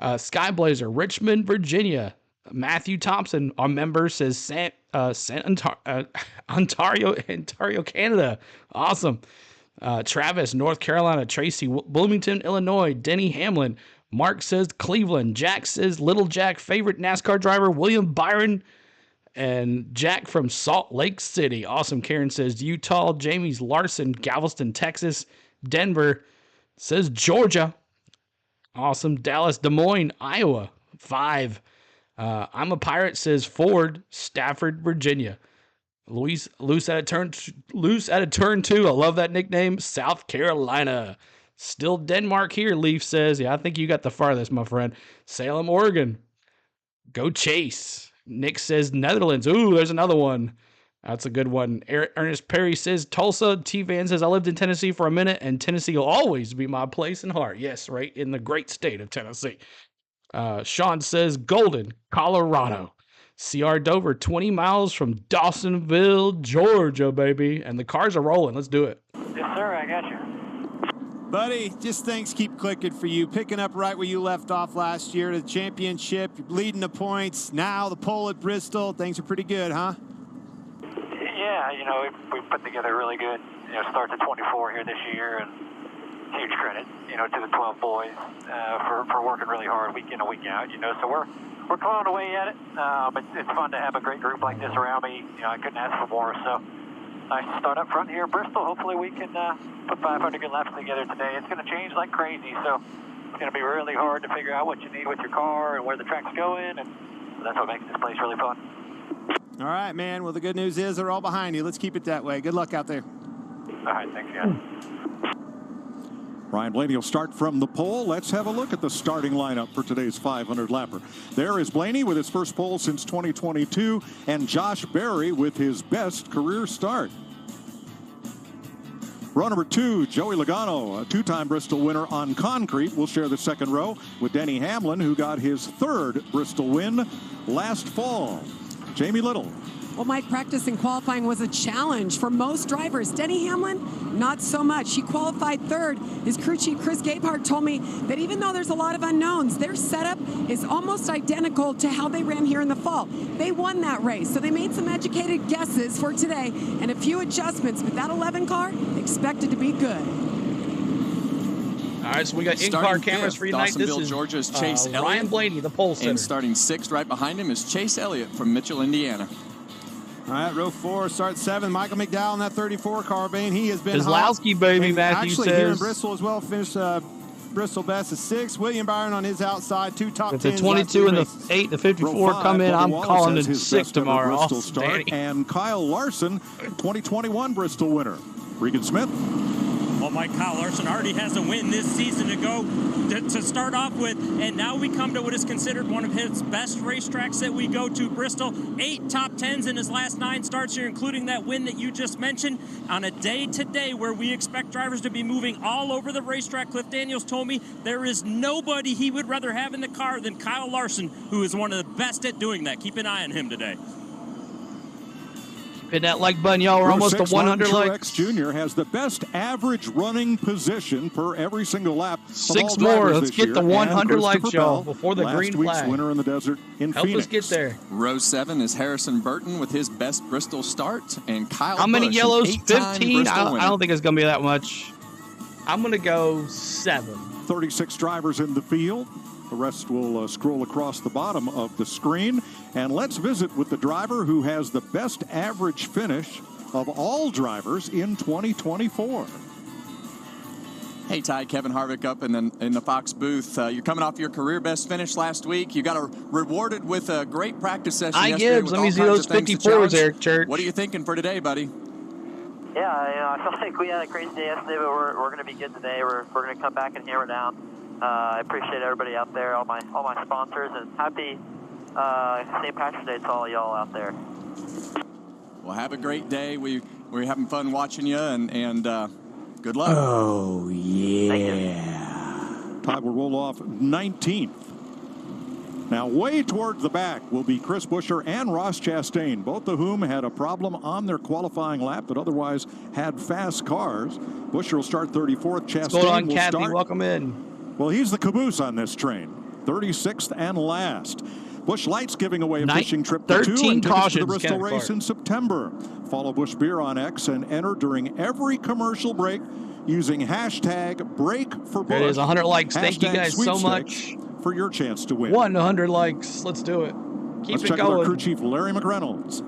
Skyblazer, Richmond, Virginia. Matthew Thompson, our member, says Ontario, Canada. Awesome. Travis, North Carolina. Tracy, Bloomington, Illinois. Denny Hamlin. Mark says Cleveland. Jack says Little Jack, favorite NASCAR driver, William Byron. And Jack from Salt Lake City. Awesome. Karen says Utah. Jamie's Larson, Galveston, Texas. Denver says Georgia. Awesome. Dallas, Des Moines, Iowa. 5. I'm a Pirate says Ford, Stafford, Virginia. Loose out of turn 2. I love that nickname. South Carolina. Still Denmark here, Leaf says. Yeah, I think you got the farthest, my friend. Salem, Oregon. Go Chase. Nick says Netherlands. Ooh, there's another one. That's a good one. Ernest Perry says Tulsa. T-Van says I lived in Tennessee for a minute, and Tennessee will always be my place and heart. Yes, right, in the great state of Tennessee. Sean says Golden, Colorado. CR Dover, 20 miles from Dawsonville, Georgia, baby. And the cars are rolling. Let's do it. Yes, sir, I got you. Buddy, just things keep clicking for you. Picking up right where you left off last year, the championship, leading the points. Now the pole at Bristol. Things are pretty good, huh? Yeah, we put together really good, start to 24 here this year, and huge credit, to the 12 boys for working really hard week in and week out, so we're we're clawing away at it. It's fun to have a great group like this around me. You know, I couldn't ask for more. So nice to start up front here in Bristol. Hopefully we can put 500 good laps together today. It's going to change like crazy, so it's going to be really hard to figure out what you need with your car and where the track's going, and that's what makes this place really fun. All right, man. Well, the good news is they're all behind you. Let's keep it that way. Good luck out there. All right, thanks, guys. Ryan Blaney will start from the pole. Let's have a look at the starting lineup for today's 500 lapper. There is Blaney with his first pole since 2022, and Josh Berry with his best career start. Row number 2, Joey Logano, a 2-time Bristol winner on concrete, will share the second row with Denny Hamlin, who got his 3rd Bristol win last fall. Jamie Little. Well, Mike, practice and qualifying was a challenge for most drivers. Denny Hamlin, not so much. He qualified 3rd. His crew chief, Chris Gabehart, told me that even though there's a lot of unknowns, their setup is almost identical to how they ran here in the fall. They won that race, so they made some educated guesses for today and a few adjustments, but that 11 car expected to be good. All right, so we got in-car cameras for you tonight. This is Georgia's Chase Elliott. Ryan Blaney, the pole sitter. And starting 6th right behind him is Chase Elliott from Mitchell, Indiana. All right, row 4, start 7. Michael McDowell in that 34 car, Bane. He has been Kozlowski, baby, Matthew actually says. Here in Bristol as well, finished Bristol best of 6. William Byron on his outside, 2 top 10s. The 22 and the 8, the 54 come in. I'm calling it 6 tomorrow. Bristol start. And Kyle Larson, 2021 Bristol winner. Regan Smith. Well, Mike, Kyle Larson already has a win this season to go to start off with, and now we come to what is considered one of his best racetracks that we go to, Bristol. 8 top 10s in his last 9 starts here, including that win that you just mentioned. On a day today where we expect drivers to be moving all over the racetrack, Cliff Daniels told me there is nobody he would rather have in the car than Kyle Larson, who is one of the best at doing that. Keep an eye on him today. Hit that like button, y'all. We're almost to 100 likes. Jr. has the best average running position per every single lap. 6 more. Let's get the 100 likes, y'all, before the green flag. Last week's winner in the desert in Help Phoenix. us get there. Row 7 is Harrison Burton with his best Bristol start, and Kyle How many Busch, yellows? 15? I I don't think it's going to be that much. I'm going to go 7. 36 drivers in the field. The rest will scroll across the bottom of the screen. And let's visit with the driver who has the best average finish of all drivers in 2024. Hey, Ty, Kevin Harvick up in the Fox booth. You're coming off your career best finish last week. You got rewarded with a great practice session yesterday. Gibbs, let me see those 54s, Eric Church. What are you thinking for today, buddy? Yeah, I feel like we had a crazy day yesterday, but we're going to be good today. We're going to come back and hammer down. I appreciate everybody out there, all my sponsors, and happy St. Patrick's Day to all y'all out there. Well, have a great day. We're having fun watching you, and good luck. Oh, yeah. Todd will roll off 19th. Now, way toward the back will be Chris Buescher and Ross Chastain, both of whom had a problem on their qualifying lap, but otherwise had fast cars. Buescher will start 34th. Chastain What's going on, will Kathy? start. Welcome in. Well, he's the caboose on this train. 36th and last. Busch Light's giving away a fishing trip to 2 and tickets to the Bristol race in September. Follow Busch Beer on X and enter during every commercial break using hashtag #BreakForBusch. There it is, 100 likes. Thank you guys so much for your chance to win. 100 likes. Let's do it. Let's Keep check it with our going. crew chief, Larry McReynolds.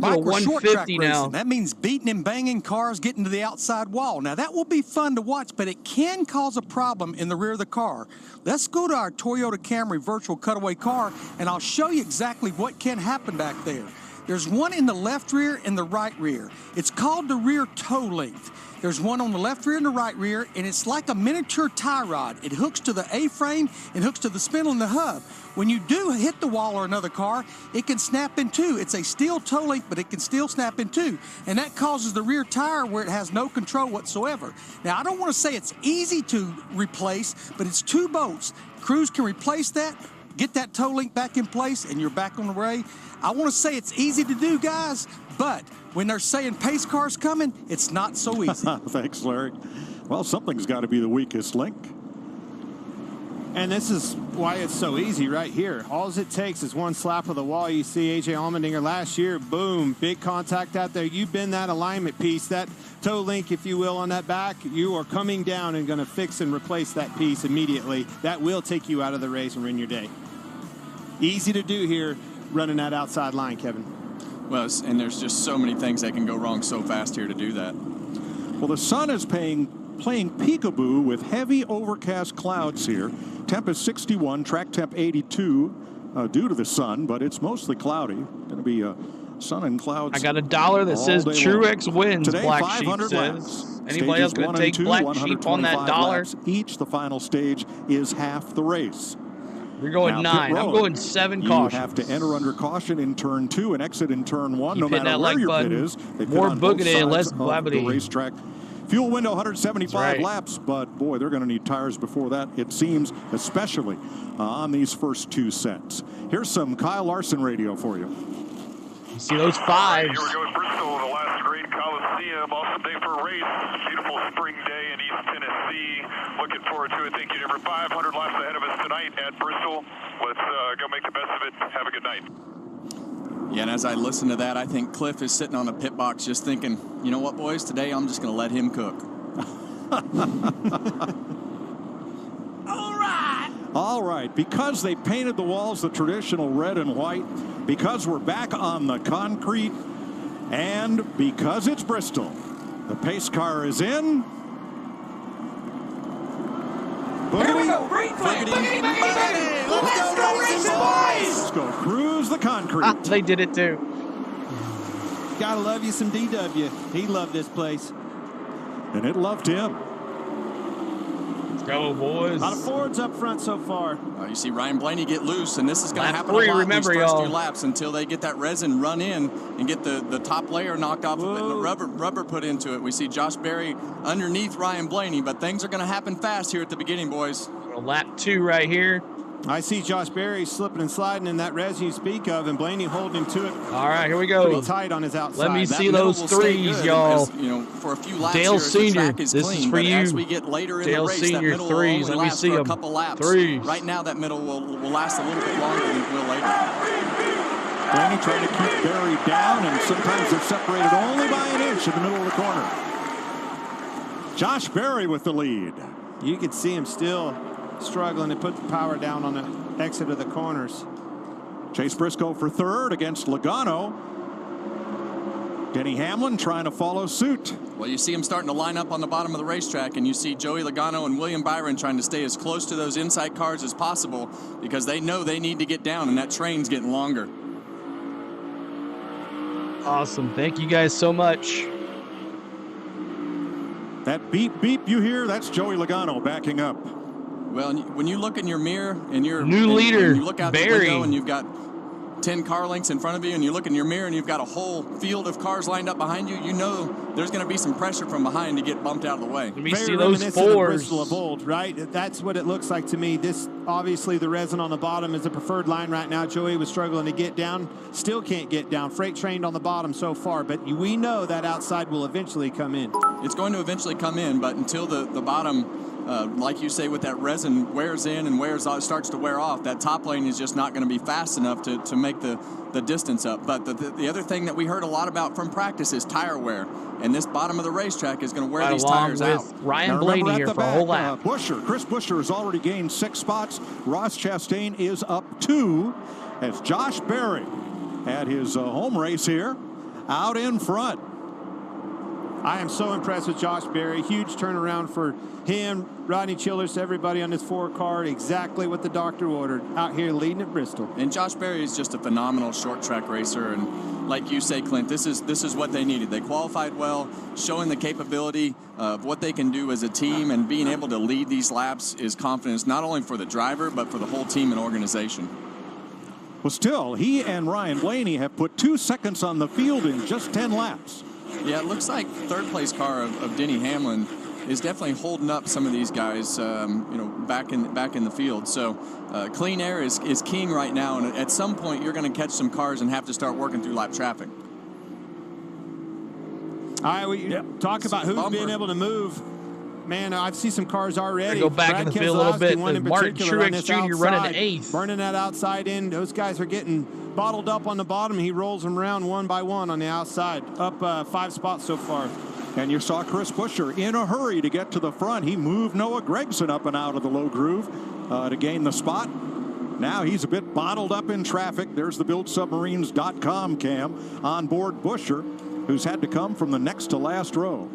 Mike, we're short track racing. That means beating and banging cars, getting to the outside wall. Now, that will be fun to watch, but it can cause a problem in the rear of the car. Let's go to our Toyota Camry virtual cutaway car, and I'll show you exactly what can happen back there. There's one in the left rear and the right rear. It's called the rear toe length. There's one on the left rear and the right rear, and it's like a miniature tie rod. It hooks to the A-frame and hooks to the spindle and the hub. When you do hit the wall or another car, it can snap in two. It's a steel toe link, but it can still snap in two. And that causes the rear tire where it has no control whatsoever. Now, I don't want to say it's easy to replace, but it's 2 bolts. Crews can replace that, get that toe link back in place, and you're back on the way. I want to say it's easy to do, guys, but when they're saying pace cars coming, it's not so easy. Thanks, Larry. Well, something's got to be the weakest link. And this is why it's so easy right here. All it takes is one slap of the wall. You see A.J. Allmendinger last year, boom, big contact out there. You bend that alignment piece, that toe link, if you will, on that back. You are coming down and going to fix and replace that piece immediately. That will take you out of the race and ruin your day. Easy to do here, running that outside line, Kevin. Well, and there's just so many things that can go wrong so fast here to do that. Well, the sun is playing peekaboo with heavy overcast clouds here. Temp is 61, track temp 82 due to the sun, but it's mostly cloudy. Going to be sun and clouds. I got $1 that says Truex wins. Today, Black 500 Sheep laps. says. Anybody else going to take Black Sheep on that dollar? Each, the final stage is half the race. You're going now, 9. I'm going 7 cautions. You have to enter under caution in turn 2 and exit in turn 1, You no matter where your pit is. They More pit on both boogity and less sides of blabbity. the racetrack. Fuel window 175 right. laps, but boy, they're going to need tires before that, it seems, especially on these first 2 sets. Here's some Kyle Larson radio for you. You see those 5s. Here we go at Bristol, the last great Coliseum. Awesome day for a race. Beautiful spring day in East Tennessee. Looking forward to it. Thank you, Denver. 500 laps ahead of us tonight at Bristol. Let's go make the best of it. Have a good night. Yeah, and as I listen to that, I think Cliff is sitting on a pit box just thinking, you know what, boys, today I'm just going to let him cook. All right, because they painted the walls the traditional red and white, because we're back on the concrete, and because it's Bristol, the pace car is in. Here we go, green flag, boogity, boogity, boogity. Let's go racing, boys! Let's go cruise the concrete. They did it too. Gotta love you some DW. He loved this place. And it loved him. Let's go, boys. A lot of Fords up front so far. You see Ryan Blaney get loose, and this is going to happen 3, a lot remember, in these first y'all. 2 laps until they get that resin run in and get the top layer knocked off of it, the rubber put into it. We see Josh Berry underneath Ryan Blaney, but things are going to happen fast here at the beginning, boys. Lap 2 right here. I see Josh Berry slipping and sliding in that resin you speak of, and Blaney holding him to it. All right, here we go. Pretty tight on his outside. Let me That see middle those will stay 3s, good y'all. as, you know, for a few laps Dale here, as the Senior, track is this clean, is for but you. as we get later in Dale the race, Senior that middle 3s. will only Let me last see for a them. couple laps. 3s. Right now, that middle will last a little bit longer than it will later. Blaney trying to keep Berry down, and sometimes they're separated only by an inch in the middle of the corner. Josh Berry with the lead. You can see him still struggling to put the power down on the exit of the corners. Chase Briscoe for 3rd against Logano. Denny Hamlin trying to follow suit. Well, you see him starting to line up on the bottom of the racetrack, and you see Joey Logano and William Byron trying to stay as close to those inside cars as possible because they know they need to get down, and that train's getting longer. Awesome. Thank you guys so much. That beep, beep you hear, that's Joey Logano backing up. Well, when you look in your mirror and you're New leader, and you look out the Barry. window and you've got 10 car lengths in front of you, and you look in your mirror and you've got a whole field of cars lined up behind you, you know there's going to be some pressure from behind to get bumped out of the way. Let me Very see those reminiscent of 4s. Bristol of old, right? That's what it looks like to me. This, obviously, the resin on the bottom is the preferred line right now. Joey was struggling to get down, still can't get down. Freight trained on the bottom so far, but we know that outside will eventually come in. It's going to eventually come in, but until the bottom, like you say, with that resin wears in and starts to wear off, that top lane is just not going to be fast enough to make the distance up. But the other thing that we heard a lot about from practice is tire wear, and this bottom of the racetrack is going to wear these tires out. Ryan Blaney here for a whole lap. Chris Buescher has already gained 6 spots. Ross Chastain is up 2 as Josh Berry at his home race here out in front. I am so impressed with Josh Berry. Huge turnaround for him, Rodney Childers, everybody on this 4 car. Exactly what the doctor ordered out here leading at Bristol. And Josh Berry is just a phenomenal short track racer. And like you say, Clint, this is what they needed. They qualified well, showing the capability of what they can do as a team, and being able to lead these laps is confidence not only for the driver, but for the whole team and organization. Well, still, he and Ryan Blaney have put 2 seconds on the field in just 10 laps. Yeah, it looks like 3rd place car of Denny Hamlin is definitely holding up some of these guys, back in the field. So clean air is king right now, and at some point you're going to catch some cars and have to start working through lap traffic. All right, we talk about who's being able to move. Man, I see some cars already. Go back in the field a little bit. Martin Truex Jr. running 8th. Burning that outside end. Those guys are getting bottled up on the bottom. He rolls them around one by one on the outside. Up 5 spots so far. And you saw Chris Buescher in a hurry to get to the front. He moved Noah Gragson up and out of the low groove to gain the spot. Now he's a bit bottled up in traffic. There's the BuildSubmarines.com cam on board Buescher, who's had to come from the next to last row.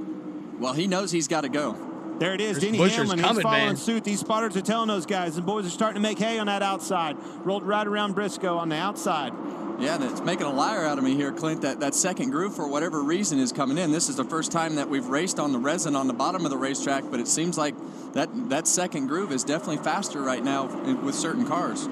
Well, he knows he's got to go. There it is, Denny Hamlin. He's following suit. These spotters are telling those guys, and boys are starting to make hay on that outside. Rolled right around Briscoe on the outside. Yeah, that's making a liar out of me here, Clint. That second groove, for whatever reason, is coming in. This is the first time that we've raced on the resin on the bottom of the racetrack, but it seems like that second groove is definitely faster right now with certain cars.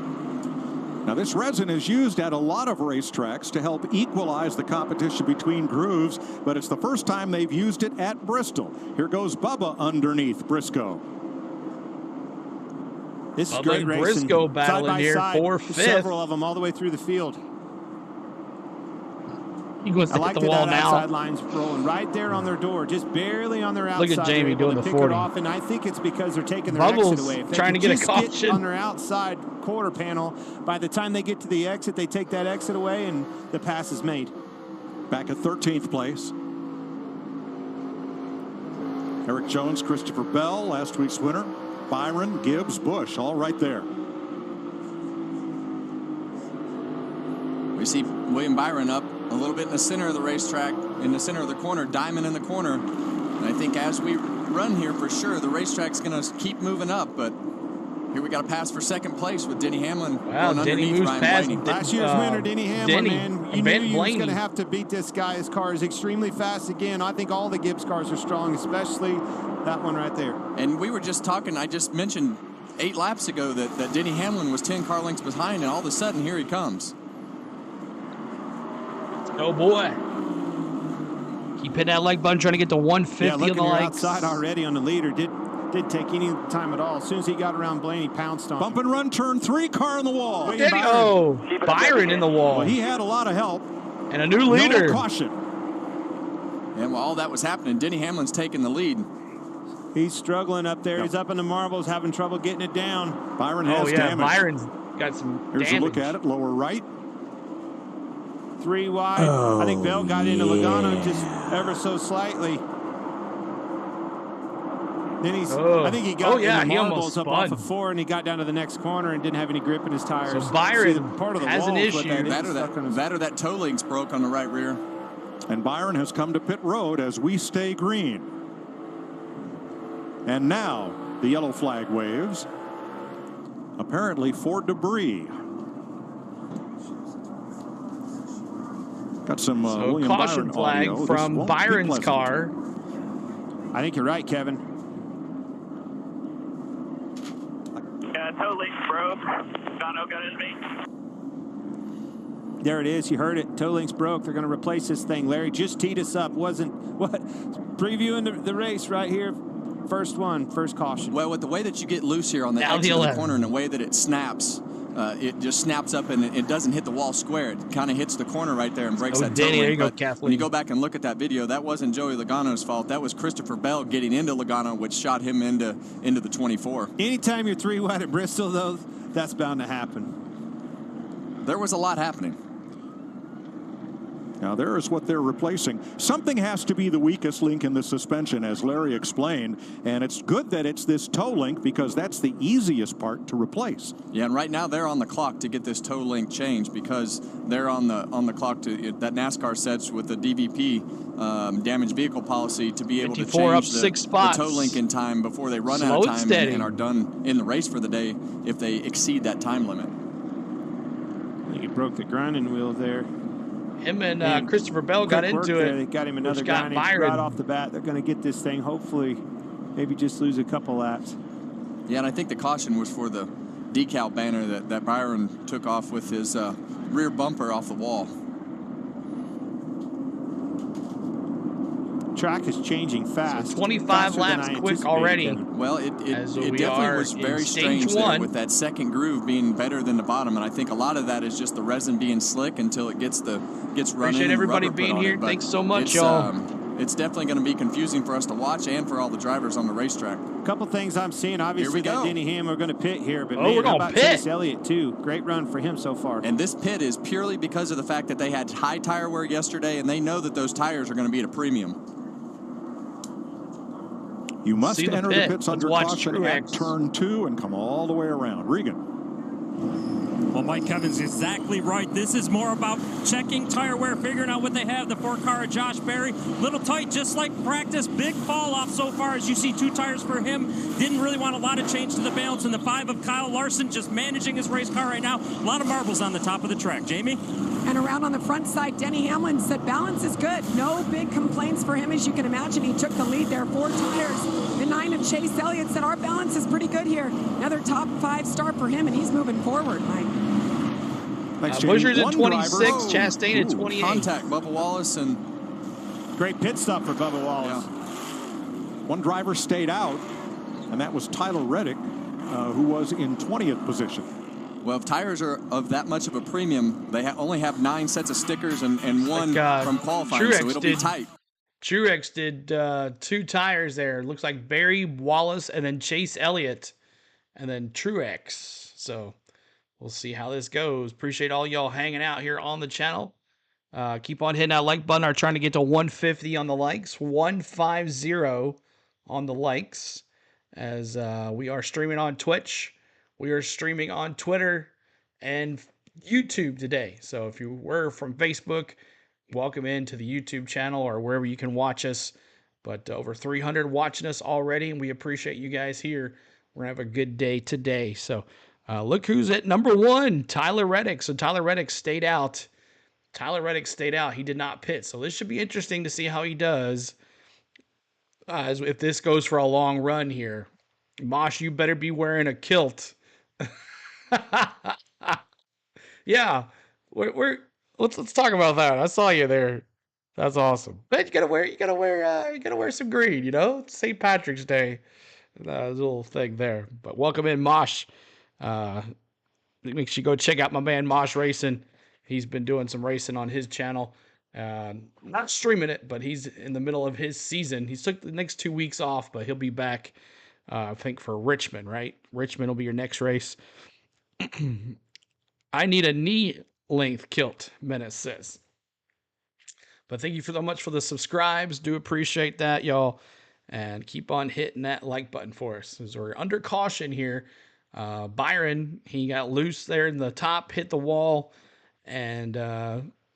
Now, this resin is used at a lot of racetracks to help equalize the competition between grooves, but it's the first time they've used it at Bristol. Here goes Bubba underneath Briscoe. This is great racing. Briscoe battling here for fifth. Several of them all the way through the field. He goes to I like the wall now. Outside lines rolling right there on their door, just barely on their outside. Look at Jamie doing the 40. Off, and I think it's because they're taking their Bubbles exit away. If they trying to get a caution on their outside quarter panel, by the time they get to the exit, they take that exit away, and the pass is made. Back at 13th place. Eric Jones, Christopher Bell, last week's winner. Byron, Gibbs, Busch, all right there. We see William Byron up a little bit in the center of the racetrack, in the center of the corner, diamond in the corner. And I think as we run here, for sure, the racetrack's going to keep moving up. But here we got a pass for second place with Denny Hamlin. Wow, Denny moves past last year's winner, Denny Hamlin, man. You knew you was going to have to beat this guy. His car is extremely fast again. I think all the Gibbs cars are strong, especially that one right there. And we were just talking, I just mentioned 8 laps ago that Denny Hamlin was 10 car lengths behind, and all of a sudden, here he comes. Oh boy. Keep hitting that leg button, trying to get to 150 on the likes. Outside already on the leader. Did take any time at all. As soon as he got around Blaine, he pounced on him. Bump and run, turn 3, car in the wall. Byron in the wall. Well, he had a lot of help. And a new leader. No caution. And while all that was happening, Denny Hamlin's taking the lead. He's struggling up there. Yep. He's up in the marbles, having trouble getting it down. Byron has damage. Byron's got some Here's damage. a look at it, lower right. 3 wide. I think Bell got into Logano just ever so slightly. Then I think he got in the marbles up off of 4, and he got down to the next corner and didn't have any grip in his tires. So Byron part of the has an issue. That toe link's broke on the right rear. And Byron has come to pit road as we stay green. And now the yellow flag waves. Apparently for debris. Got some William caution Byron flag audio. from Byron's car. I think you're right, Kevin. Toe link broke. Dono got his mate. There it is. You heard it. Toe links broke. They're going to replace this thing. Larry just teed us up. Previewing the race right here. First caution. Well, with the way that you get loose here on the exit of the corner and the way that it snaps, it just snaps up and it doesn't hit the wall square. It kind of hits the corner right there and breaks that toe link. There you go, Kathleen. When you go back and look at that video, that wasn't Joey Logano's fault. That was Christopher Bell getting into Logano, which shot him into the 24. Anytime you're 3 wide at Bristol, though, that's bound to happen. There was a lot happening. Now there is what they're replacing. Something has to be the weakest link in the suspension, as Larry explained, and it's good that it's this toe link because that's the easiest part to replace. Yeah, and right now they're on the clock to get this toe link changed because they're on the clock that NASCAR sets with the DVP damaged vehicle policy to be able to change the toe link in time before they run out of time and are done in the race for the day if they exceed that time limit. I think he broke the grinding wheel there. Him and Christopher Bell got into it. They got him another grinding right off the bat. They're going to get this thing, hopefully, maybe just lose a couple laps. Yeah, and I think the caution was for the decal banner that Byron took off with his rear bumper off the wall. Track is changing fast. So 25 laps quick already. Well, it definitely was very strange there with that second groove being better than the bottom, and I think a lot of that is just the resin being slick until it gets running. Appreciate everybody being here. Thanks so much, y'all. It's definitely going to be confusing for us to watch and for all the drivers on the racetrack. A couple things I'm seeing. Obviously, that Denny Hamlin are going to pit here, but we're how going about to pit. Chase Elliott too? Great run for him so far. And this pit is purely because of the fact that they had high tire wear yesterday, and they know that those tires are going to be at a premium. You must enter the pits under caution at turn 2 and come all the way around. Regan. Well, Mike Kevin's exactly right. This is more about checking tire wear, figuring out what they have. The 4-car of Josh Berry, little tight, just like practice. Big fall off so far, as you see 2 tires for him. Didn't really want a lot of change to the balance. And the 5 of Kyle Larson, just managing his race car right now. A lot of marbles on the top of the track. Jamie? And around on the front side, Denny Hamlin said balance is good. No big complaints for him, as you can imagine. He took the lead there, 4 tires. The 9 of Chase Elliott said our balance is pretty good here. Another top 5 start for him, and he's moving forward, Mike. Buscher's at 26, Chastain at 28. Contact, Bubba Wallace, and great pit stop for Bubba Wallace. Yeah. One driver stayed out, and that was Tyler Reddick, who was in 20th position. Well, if tires are of that much of a premium, they only have 9 sets of stickers and one from qualifying, Truex so it'll be tight. Truex did 2 tires there. Looks like Berry, Wallace, and then Chase Elliott, and then Truex. So we'll see how this goes. Appreciate all y'all hanging out here on the channel. Keep on hitting that like button. We're trying to get to 150 on the likes. 150 on the likes. As we are streaming on Twitch. We are streaming on Twitter and YouTube today. So if you were from Facebook, welcome into the YouTube channel or wherever you can watch us. But over 300 watching us already, and we appreciate you guys here. We're going to have a good day today. So look who's at number 1, Tyler Reddick. So Tyler Reddick stayed out. He did not pit. So this should be interesting to see how he does if this goes for a long run here. Mosh, you better be wearing a kilt. Yeah, let's talk about that. I saw you there. That's awesome. But you gotta wear some green. You know, it's St. Patrick's Day. Little thing there. But welcome in, Mosh. Make sure you go check out my man Mosh Racing. He's been doing some racing on his channel. Not streaming it, but he's in the middle of his season. He took the next 2 weeks off, but he'll be back. I think for Richmond, right? Richmond will be your next race. I need a knee-length kilt, Menace says. But thank you so much for the subscribes. Do appreciate that, y'all. And keep on hitting that like button for us. As we're under caution here. Byron, he got loose there in the top, hit the wall, and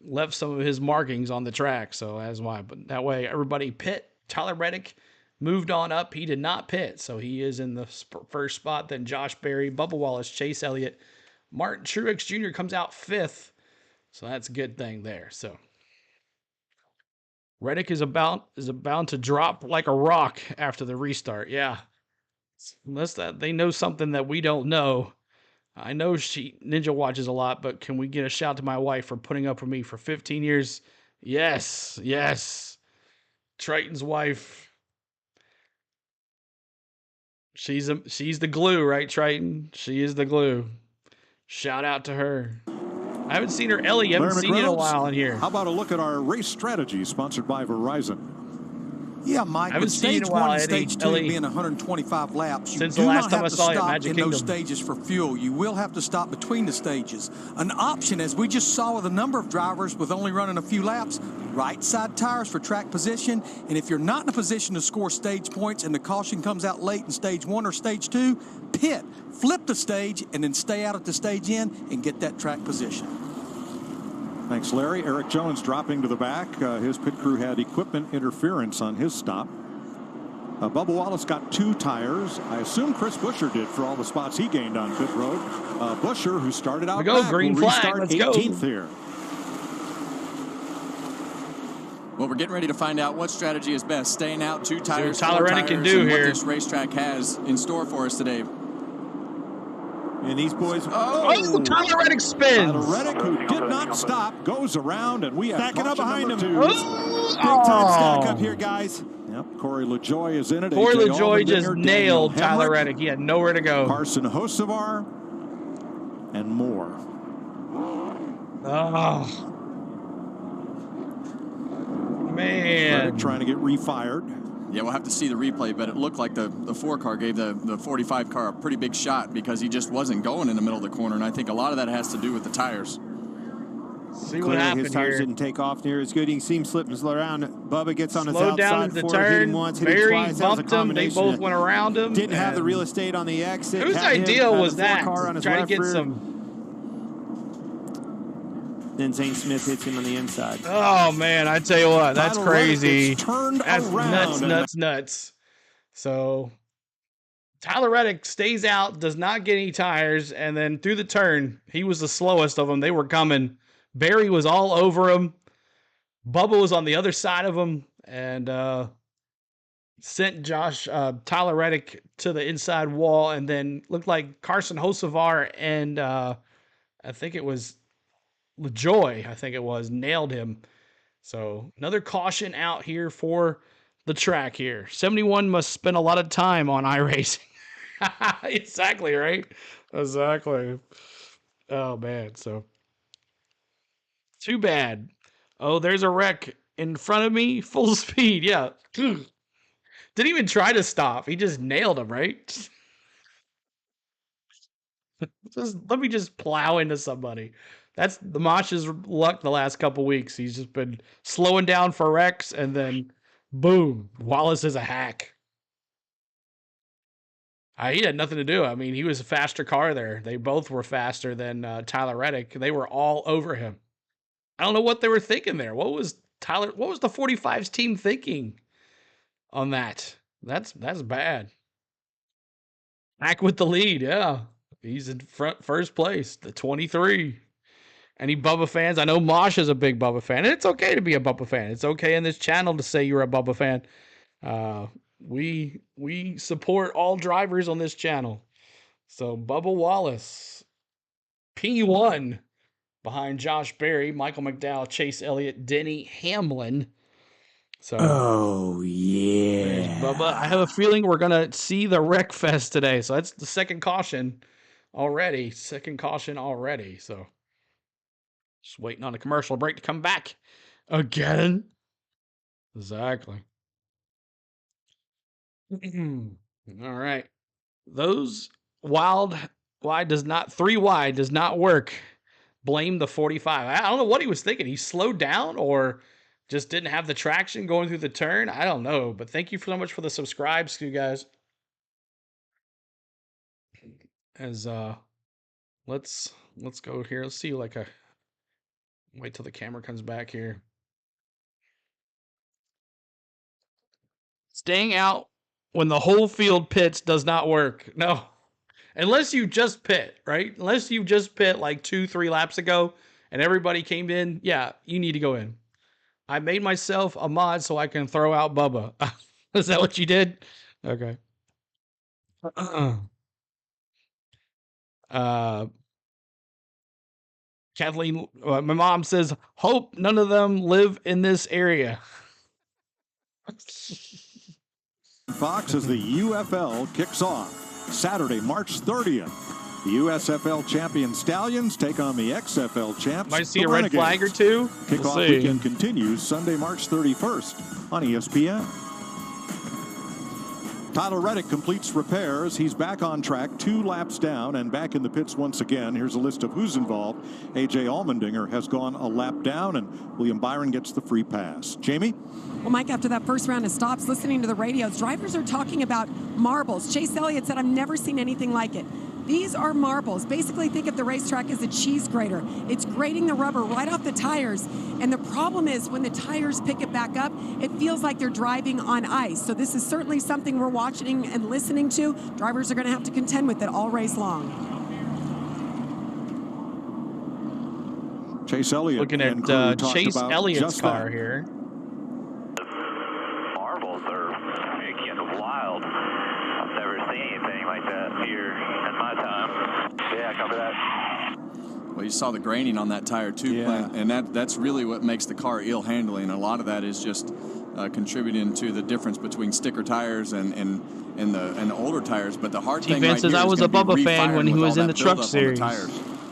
left some of his markings on the track. So that's why. But that way, everybody pit. Tyler Reddick moved on up. He did not pit, so he is in the first spot. Then Josh Berry, Bubba Wallace, Chase Elliott, Martin Truex Jr. comes out 5th, so that's a good thing there. So Reddick is about to drop like a rock after the restart. Yeah, unless that they know something that we don't know. I know she Ninja watches a lot, but can we get a shout to my wife for putting up with me for 15 years? Yes. Triton's wife. She's the glue, right, Triton? She is the glue. Shout out to her. I haven't seen her, Ellie. You haven't seen you in a while in here. How about a look at our race strategy sponsored by Verizon? Yeah, Mike. With stage 1 and stage 2 being 125 laps, you do not have to stop in those stages for fuel. You will have to stop between the stages. An option, as we just saw with a number of drivers with only running a few laps, right side tires for track position. And if you're not in a position to score stage points and the caution comes out late in stage 1 or stage 2, pit, flip the stage, and then stay out at the stage end and get that track position. Thanks, Larry. Eric Jones dropping to the back. His pit crew had equipment interference on his stop. Bubba Wallace got 2 tires. I assume Chris Buescher did for all the spots he gained on pit road. Buescher, who started out back, green will flag. restart 18th here. Well, we're getting ready to find out what strategy is best. Staying out, 2 tires, Tyler Reddick can do and here. what this racetrack has in store for us today. And these boys... Tyler Reddick spins. Tyler Reddick, who did not stop, goes around, and we have stacking up behind him. Big time stack up here, guys. Yep, Corey LaJoy is in it. Corey AJ LaJoy just Allmendinger, nailed Daniel Tyler Hemrick, Reddick. He had nowhere to go. Carson Hocevar, and more. Oh. Man. Reddick trying to get refired. Yeah, we'll have to see the replay, but it looked like the 4 car gave the 45 car a pretty big shot because he just wasn't going in the middle of the corner, and I think a lot of that has to do with the tires. See what happened his tires here. didn't take off near as good. You can see him slipping around. Bubba gets on his Slowed down outside at the for hit him turn. once, hit him Barry twice. That was a bumped him. They combination both of- went around him. Didn't have the real estate on the exit. Whose Had him, idea the was that? 4-car on his Trying to left get rear. some Then Zane Smith hits him on the inside. Oh, man, I tell you what, that's Tyler crazy. Reddick turned That's around. nuts. So Tyler Reddick stays out, does not get any tires, and then through the turn, he was the slowest of them. They were coming. Barry was all over him. Bubba was on the other side of him, and sent Tyler Reddick to the inside wall, and then looked like Carson Hocevar and I think it was LaJoy, nailed him. So another caution out here for the track here. 71 must spend a lot of time on iRacing. Exactly, right? Exactly. Oh, man. So too bad. Oh, there's a wreck in front of me. Full speed. Yeah. Didn't even try to stop. He just nailed him, right? Let me just plow into somebody. That's the Mosh's luck the last couple weeks. He's just been slowing down for wrecks, and then boom, Wallace is a hack. He had nothing to do. I mean, he was a faster car there. They both were faster than Tyler Reddick. They were all over him. I don't know what they were thinking there. What was the 45's team thinking on that? That's bad. Hack with the lead, yeah. He's in first place, the 23. Any Bubba fans? I know Mosh is a big Bubba fan, and it's okay to be a Bubba fan. It's okay in this channel to say you're a Bubba fan. We support all drivers on this channel. So Bubba Wallace, P1, behind Josh Berry, Michael McDowell, Chase Elliott, Denny Hamlin. So, oh, yeah. Bubba, I have a feeling we're going to see the wreck fest today. So that's the second caution already. So just waiting on a commercial break to come back again. Exactly. All right. Those three wide does not work. Blame the 45. I don't know what he was thinking. He slowed down or just didn't have the traction going through the turn. I don't know, but thank you so much for the subscribes, you guys. As let's go here. Let's see wait till the camera comes back here. Staying out when the whole field pits does not work. No. Unless you just pit, right? Unless you just pit like 2-3 laps ago and everybody came in, yeah, you need to go in. I made myself a mod so I can throw out Bubba. Is that what you did? Okay. Kathleen, my mom says, hope none of them live in this area. Fox as the UFL kicks off Saturday, March 30th. The USFL champion Stallions take on the XFL champs. Might see a red flag or two. Kickoff weekend continues Sunday, March 31st on ESPN. Tyler Reddick completes repairs. He's back on track, 2 laps down and back in the pits once again. Here's a list of who's involved. A.J. Allmendinger has gone a lap down, and William Byron gets the free pass. Jamie? Well, Mike, after that first round of stops, listening to the radios, drivers are talking about marbles. Chase Elliott said, I've never seen anything like it. These are marbles. Basically, think of the racetrack as a cheese grater. It's grating the rubber right off the tires. And the problem is when the tires pick it back up, it feels like they're driving on ice. So this is certainly something we're watching and listening to. Drivers are going to have to contend with it all race long. Chase Elliott. Looking at Chase Elliott's car here. Marbles are freaking wild. I've never seen anything like that here in my time. Yeah, copy that. Well, you saw the graining on that tire too, yeah. And that's really what makes the car ill handling. A lot of that is just contributing to the difference between sticker tires and the older tires. But the hard thing right here I was is a Bubba fan when he was in the buildup truck series.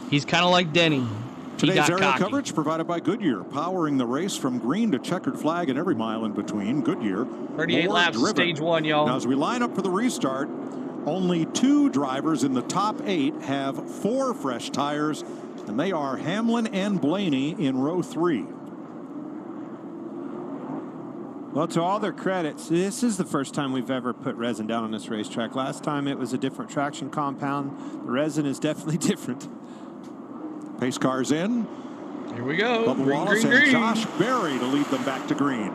He's kind of like Denny. Today's area coverage provided by Goodyear, powering the race from green to checkered flag and every mile in between. Goodyear. 38 laps, stage 1, y'all. Now, as we line up for the restart, only 2 drivers in the top 8 have 4 fresh tires, and they are Hamlin and Blaney in row 3. Well, to all their credits, this is the first time we've ever put resin down on this racetrack. Last time it was a different traction compound. The resin is definitely different. Pace cars in. Here we go. Bubba Wallace and Josh Berry to lead them back to green.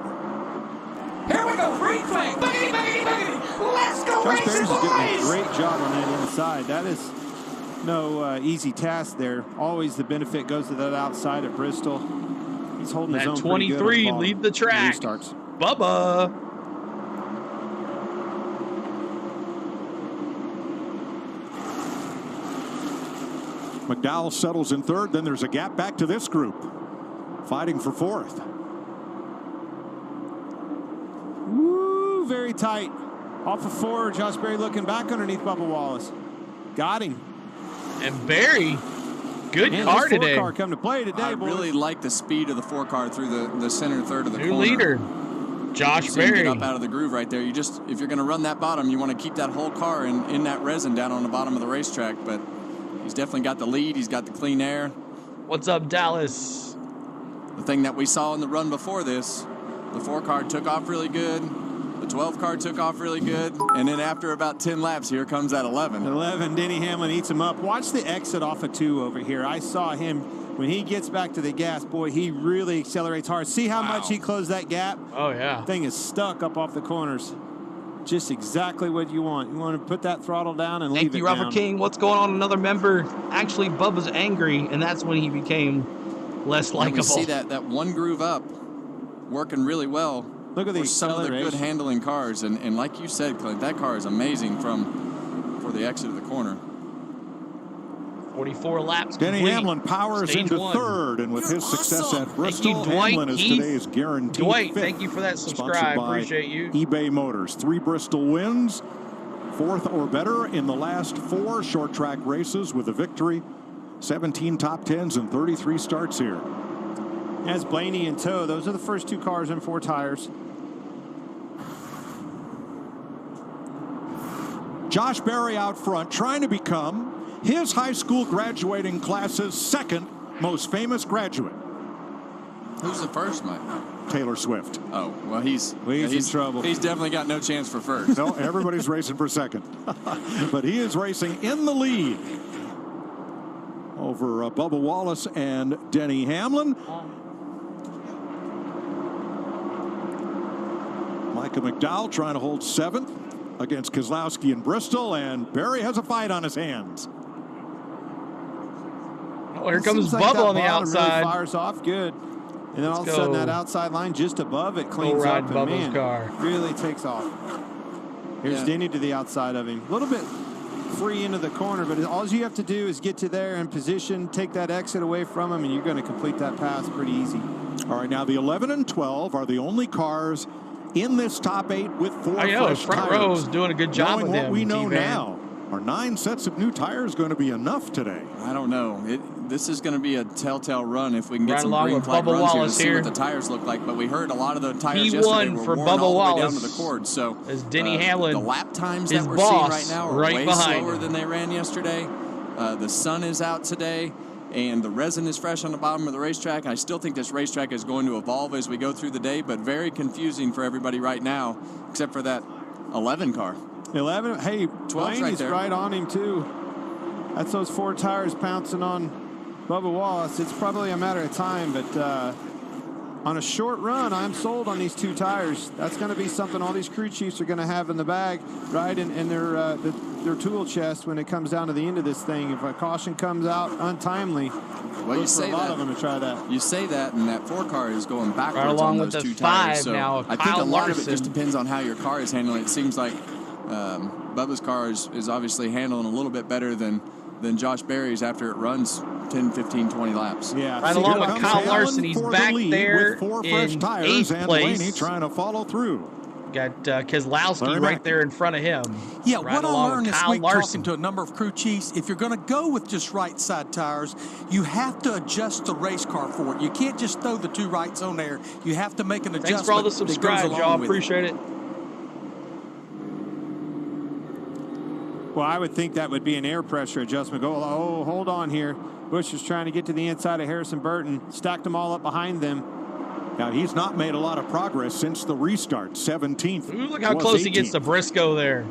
Here we go, green flag. Boogity, boogity, boogity. Let's go, Josh racing Berry's boys. doing a great job on that inside. That is no easy task there. Always the benefit goes to that outside at Bristol. He's holding his own pretty good. 23, lead the track. Restarts. Bubba. McDowell settles in third. Then there's a gap back to this group, fighting for fourth. Woo, very tight. Off of 4, Josh Berry looking back underneath Bubba Wallace. Got him. And Berry, good Man, car this 4 today. car come to play today, I boys. really like the speed of the 4 car through the center third of the New corner. leader, Josh See him Berry. get up out of the groove right there. You just, if you're going to run that bottom, you want to keep that whole car in that resin down on the bottom of the racetrack. But he's definitely got the lead. He's got the clean air. What's up, Dallas? The thing that we saw in the run before this, the 4 car took off really good. The 12 car took off really good. And then after about 10 laps, here comes that 11. 11, Denny Hamlin eats him up. Watch the exit off of 2 over here. I saw him when he gets back to the gas. Boy, he really accelerates hard. See how much he closed that gap? Oh, yeah. Thing is stuck up off the corners. Just exactly what you want. You want to put that throttle down and leave it down. Thank you, Robert King. What's going on? Another member. Actually, Bubba's angry, and that's when he became less likable. We see that one groove up working really well. Look at these some of the good handling cars, and like you said, Clint, that car is amazing for the exit of the corner. 44 laps. Denny complete. Hamlin powers Stage into 1. third, and with his success at Bristol, Thank you, Dwight. Hamlin is today's guaranteed Dwight, fifth. thank you for that subscribe. Sponsored by Appreciate you. eBay Motors. 3 Bristol wins, 4th or better in the last 4 short track races with a victory. 17 top 10s and 33 starts here. As Blaney in tow, those are the first 2 cars and 4 tires. Josh Berry out front, trying to become his high school graduating class's 2nd most famous graduate. Who's the first, Mike? Taylor Swift. Oh, well, he's in trouble. He's definitely got no chance for first. No, everybody's racing for 2nd. But he is racing in the lead over Bubba Wallace and Denny Hamlin. Micah McDowell trying to hold 7th against Keselowski and Bristol, and Berry has a fight on his hands. Oh, here comes Seems like Bubba that on the bottom outside. Really fires off good. And then all of a sudden that outside line just above it cleans ride up and Bubba's man, car. really takes off. Here's Denny to the outside of him. A little bit free into the corner, but all you have to do is get to there and position, take that exit away from him, and you're going to complete that pass pretty easy. All right, now the 11 and 12 are the only cars in this top 8 with 4 I know, fresh front tires. row is doing a good job Knowing with what him, we know T-Van. now, are 9 sets of new tires going to be enough today? I don't know. This is going to be a telltale run if we can get Right some along green with flag Bubba runs Wallace here to see here. what the tires look like. But we heard a lot of the tires He yesterday won were for worn Bubba all the way down Wallace to the cord. So as Denny Hamlin, the lap times his that we're boss, seeing right now are right way behind slower him. than they ran yesterday. The sun is out today, and the resin is fresh on the bottom of the racetrack. I still think this racetrack is going to evolve as we go through the day, but very confusing for everybody right now, except for that 11 car. 11, hey, 12's Blaney's right right, there. on him too. That's those 4 tires pouncing on Bubba Wallace. It's probably a matter of time, but on a short run, I'm sold on these 2 tires. That's going to be something all these crew chiefs are going to have in the bag, right, in their tool chest when it comes down to the end of this thing. If a caution comes out untimely, Well, you for say a lot that. of them to try that. You say that, and that 4 car is going backwards Right along on with those the 2 tires. 5 So now, I think Kyle a lot of it Larson. just depends on how your car is handling. It seems like Bubba's car is obviously handling a little bit better than Josh Berry's after it runs 10, 15 15-20 laps. Yeah, Right along with Kyle Larson. He's back there with 4 fresh in tires, 8th and place. Blaney trying to follow through. Got Keselowski Larry right Mack. there in front of him. Yeah, right what I along learned with this Kyle week Larson. talking to a number of crew chiefs, if you're going to go with just right side tires, you have to adjust the race car for it. You can't just throw the 2 rights on there. You have to make an adjustment. Thanks for all the that goes subscribes, along y'all. with it. Appreciate it. Well, I would think that would be an air pressure adjustment. Oh, hold on here. Busch is trying to get to the inside of Harrison Burton. Stacked them all up behind them. Now, he's not made a lot of progress since the restart. 17th. Ooh, look how was close he gets 18th. to Briscoe there.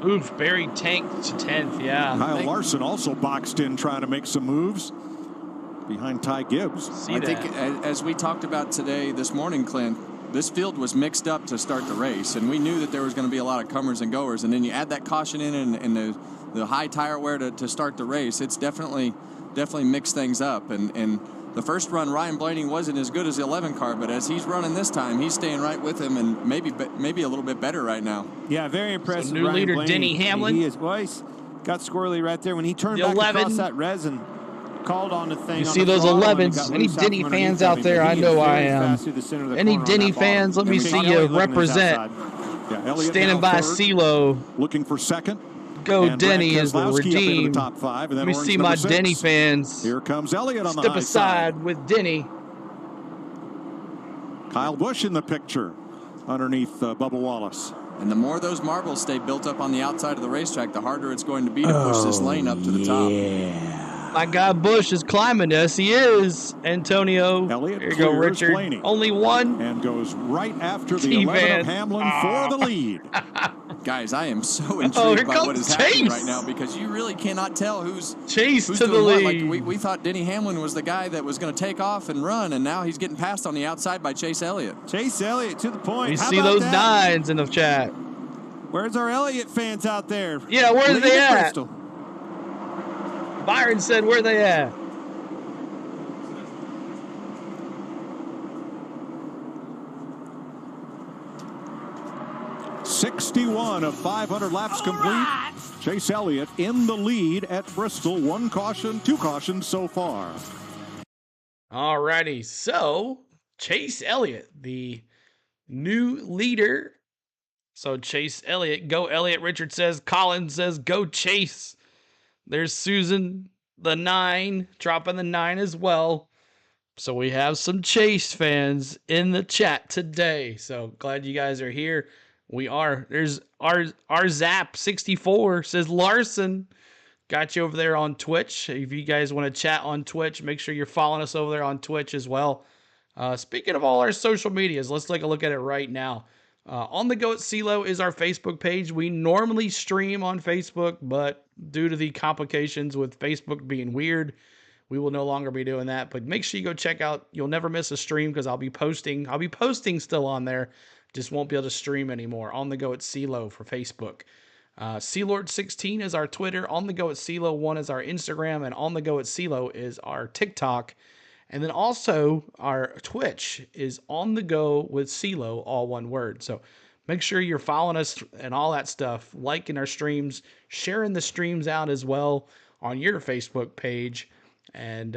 Oof, Barry tanked to 10th, yeah. Kyle Larson also boxed in trying to make some moves behind Ty Gibbs. I think as we talked about today, this morning, Clint, this field was mixed up to start the race, and we knew that there was going to be a lot of comers and goers, and then you add that caution in and the high tire wear to start the race. It's definitely mixed things up, and the first run, Ryan Blaney wasn't as good as the 11 car, but as he's running this time, he's staying right with him and maybe a little bit better right now. Yeah, very impressive. So new Ryan leader, Blaney. Denny Hamlin. He's got squirrely right there. When he turned The back 11. across that resin, called on the thing. You on see the those throttle, and it 11s? got Any loose out Denny from fans underneath out him, there? but I he know is I very am. fast through the center of the Any corner on Denny that bottom. fans, let me And see Chase you Elliott looking his represent. outside. Yeah, Elliott Standing now by third, CeeLo. looking for second. Go And Denny Brad is the Keselowski up into redeem. the top 5, and then Let me orange see number my 6. Denny fans. Here comes Elliott on the Step high aside side. with Denny. Kyle Busch in the picture underneath Bubba Wallace. And the more those marbles stay built up on the outside of the racetrack, the harder it's going to be to push this lane up to the top. My guy Bush is climbing. Yes, he is. Antonio. Elliott Here you go, clears Richard. Blaney. Only one. And goes right after the T-Van. 11 of Hamlin for the lead. Guys, I am so here intrigued by comes what is Chase. happening right now because you really cannot tell who's Chase who's to the doing what. lead. Like we thought Denny Hamlin was the guy that was going to take off and run, and now he's getting passed on the outside by Chase Elliott. Chase Elliott to the point. We How see about those that? 9s in the chat. Where's our Elliott fans out there? Yeah, where's Leave they it, at? Bristol. Byron said, where they at? '61 of 500 laps complete. Chase Elliott in the lead at Bristol. 1 caution, 2 cautions so far. Alrighty, so Chase Elliott, the new leader. So Chase Elliott, go Elliott. Richard says, Colin says, go Chase. There's Susan, the 9, dropping the 9 as well. So we have some Chase fans in the chat today. So glad you guys are here. We are. There's our Zap 64 says Larson. Got you over there on Twitch. If you guys want to chat on Twitch, make sure you're following us over there on Twitch as well. Speaking of all our social medias, let's take a look at it right now. On the Go at CeeLo is our Facebook page. We normally stream on Facebook, but due to the complications with Facebook being weird, we will no longer be doing that. But make sure you go check out. You'll never miss a stream because I'll be posting still on there. Just won't be able to stream anymore. On the Go at CeeLo for Facebook. Sealord16 is our Twitter. On the Go at CeeLo 1 is our Instagram. And On the Go at CeeLo is our TikTok. And then also our Twitch is On the Go with CeeLo, all one word. So make sure you're following us and all that stuff, liking our streams, sharing the streams out as well on your Facebook page, and